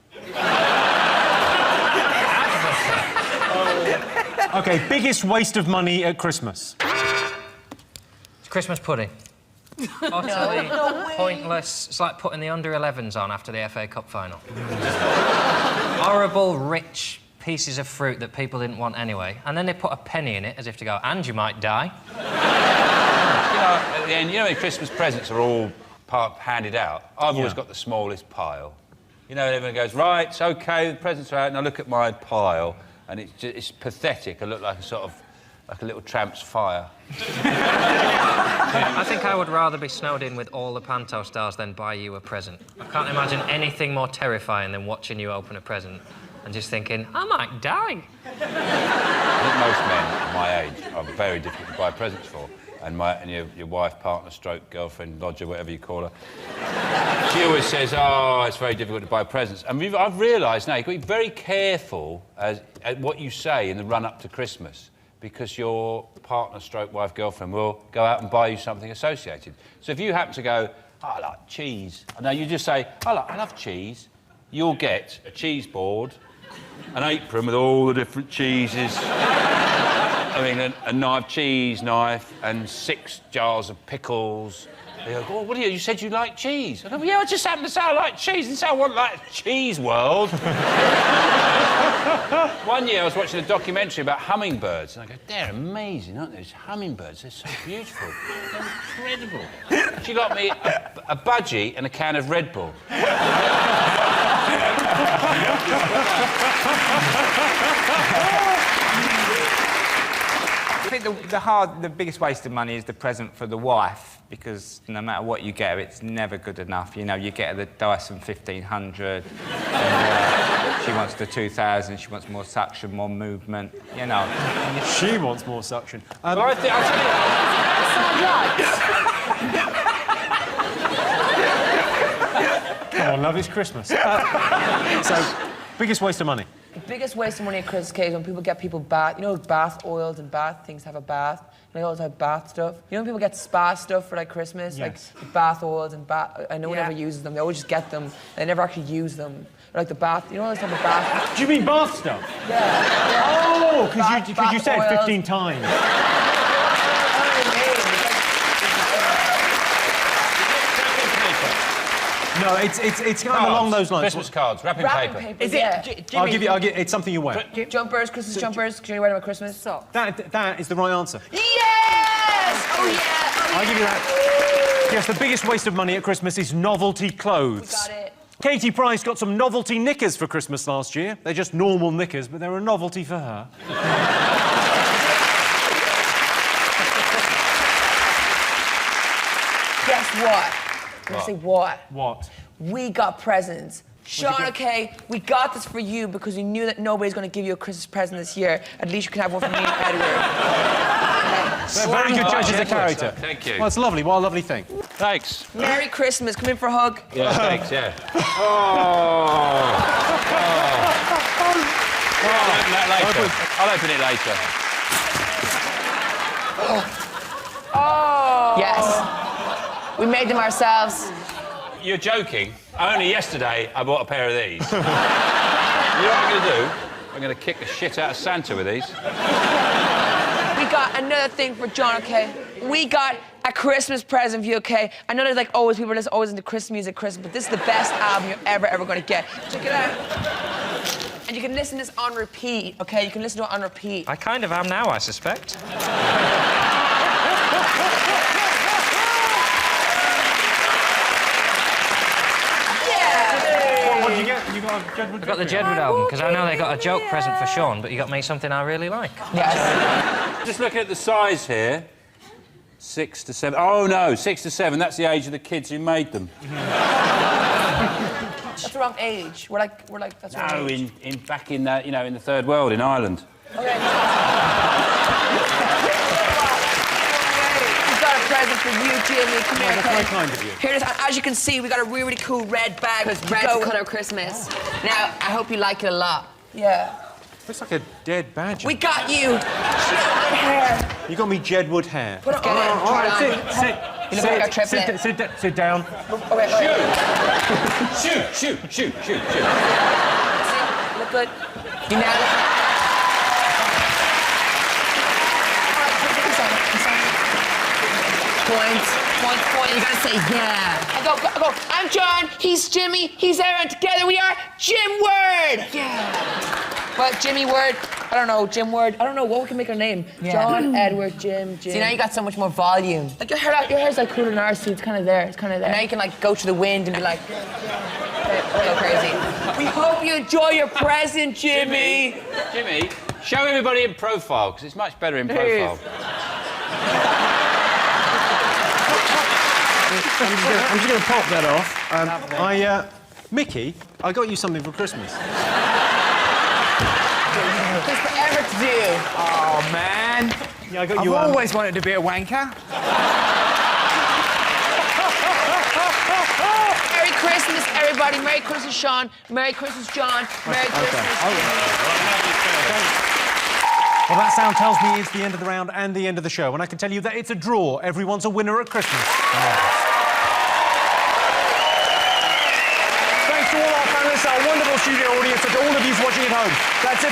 OK, biggest waste of money at Christmas? It's Christmas pudding. Utterly pointless. It's like putting the under-11s on after the FA Cup final. Horrible, rich pieces of fruit that people didn't want anyway. And then they put a penny in it as if to go, and you might die. At the end, you know when Christmas presents are all handed out? I've always got the smallest pile. You know, everyone goes, right, it's OK, the presents are out, and I look at my pile, and it's pathetic. I look like a little tramp's fire. I think I would rather be snowed in with all the Panto stars than buy you a present. I can't imagine anything more terrifying than watching you open a present and just thinking, I might die. I think most men my age are very difficult to buy presents for. And your wife, partner, stroke, girlfriend, lodger, whatever you call her, she always says, oh, it's very difficult to buy presents. And I've realised now, you've got to be very careful at what you say in the run-up to Christmas, because your partner, stroke, wife, girlfriend will go out and buy you something associated. So if you happen to go, oh, I like cheese, and now you just say, I love cheese, you'll get a cheese board, an apron with all the different cheeses, I mean, a cheese knife, and 6 jars of pickles. They go, oh, what are you? You said you like cheese. I go, yeah, I just happened to say I like cheese. And say I want like cheese world. One year I was watching a documentary about hummingbirds, and I go, they're amazing, aren't they? These hummingbirds, they're so beautiful. They're incredible. She got me a budgie and a can of Red Bull. I think the biggest waste of money is the present for the wife, because no matter what you get her, it's never good enough. You know, you get her the Dyson 1500, and, she wants the 2000, she wants more suction, more movement, you know. She wants more suction. Well, I'll tell you. Come on, love, it's Christmas. So, biggest waste of money? The biggest waste of money at Christmas cake is when people get bath. You know, bath oils and bath things have a bath. And they always have bath stuff. You know when people get spa stuff for like Christmas, yes. like bath oils and bath. I know one never uses them. They always just get them. They never actually use them. Or like the bath. You know, always have a bath. Do you mean bath stuff? Yeah. Oh, because you said it 15 times. No, it's kind of along those lines. Christmas cards, wrapping paper. Is it? I'll give you. It's something you wear. Jumpers, Christmas jumpers. Can you wear them at Christmas? Socks. That is the right answer. Yes! Oh yeah! I'll give you that. Yes, the biggest waste of money at Christmas is novelty clothes. We got it. Katie Price got some novelty knickers for Christmas last year. They're just normal knickers, but they're a novelty for her. Guess what? I'm gonna say what? What? We got presents. Sean, okay, we got this for you because we knew that nobody's going to give you a Christmas present this year. At least you can have one from me and Edward. They're very good judges of character. Thank you. Well, it's lovely. What a lovely thing. Thanks. Merry Christmas. Come in for a hug. Yeah, thanks, yeah. Oh. I'll open that later. I'll open it later. Oh. Yes. We made them ourselves. You're joking. Only yesterday I bought a pair of these. You know what I'm going to do? I'm going to kick the shit out of Santa with these. We got another thing for John, okay? We got a Christmas present for you, okay? I know there's like always people that's always into Christmas music, Christmas, but this is the best album you're ever going to get. Check it out. And you can listen to this on repeat, okay? You can listen to it on repeat. I kind of am now, I suspect. What did you get? You got a Jedward? I got the Jedward album, because I know they got a joke present for Sean, but you got me something I really like. Yes. Just looking at the size here. 6 to 7. Oh, no, 6 to 7. That's the age of the kids who made them. That's the wrong age. We're like, that's the wrong age. No, back in that, in the third world, in Ireland. Okay. Present for you, Jimmy. Come here, that's very kind of you. Here it is. As you can see, we got a really colour red bag. Red's the colour of Christmas. Now, I hope you like it a lot. Yeah. Looks like a dead badger. We got you. Jedward hair. You got me Jedward hair. Put it on. All right, You look like a triplet. Sit down. Oh, wait. Shoot. See? Look good. You nailed it. Points. point, and you gotta say, yeah. I go, I'm John, he's Jimmy, he's Aaron, together we are Jim Word! Yeah. Well, Jimmy Word, I don't know, Jim Word, I don't know what we can make our name. Yeah. John, Edward, Jim. See, now you got so much more volume. Like your hair's like cooler than ours, see, it's kind of there, And now you can like go to the wind and be like, go crazy. We hope you enjoy your present, Jimmy. Jimmy, show everybody in profile, because it's much better in profile. I'm just going to pop that off. Mickey, I got you something for Christmas. There's forever to do. Oh, man. Yeah, I got I've you. always wanted to be a wanker. Merry Christmas, everybody. Merry Christmas, Sean. Merry Christmas, John. Merry Christmas. Well, that sound tells me it's the end of the round and the end of the show, and I can tell you that it's a draw. Everyone's a winner at Christmas. Thanks to all our panelists, our wonderful studio audience, and to all of you watching at home. That's it.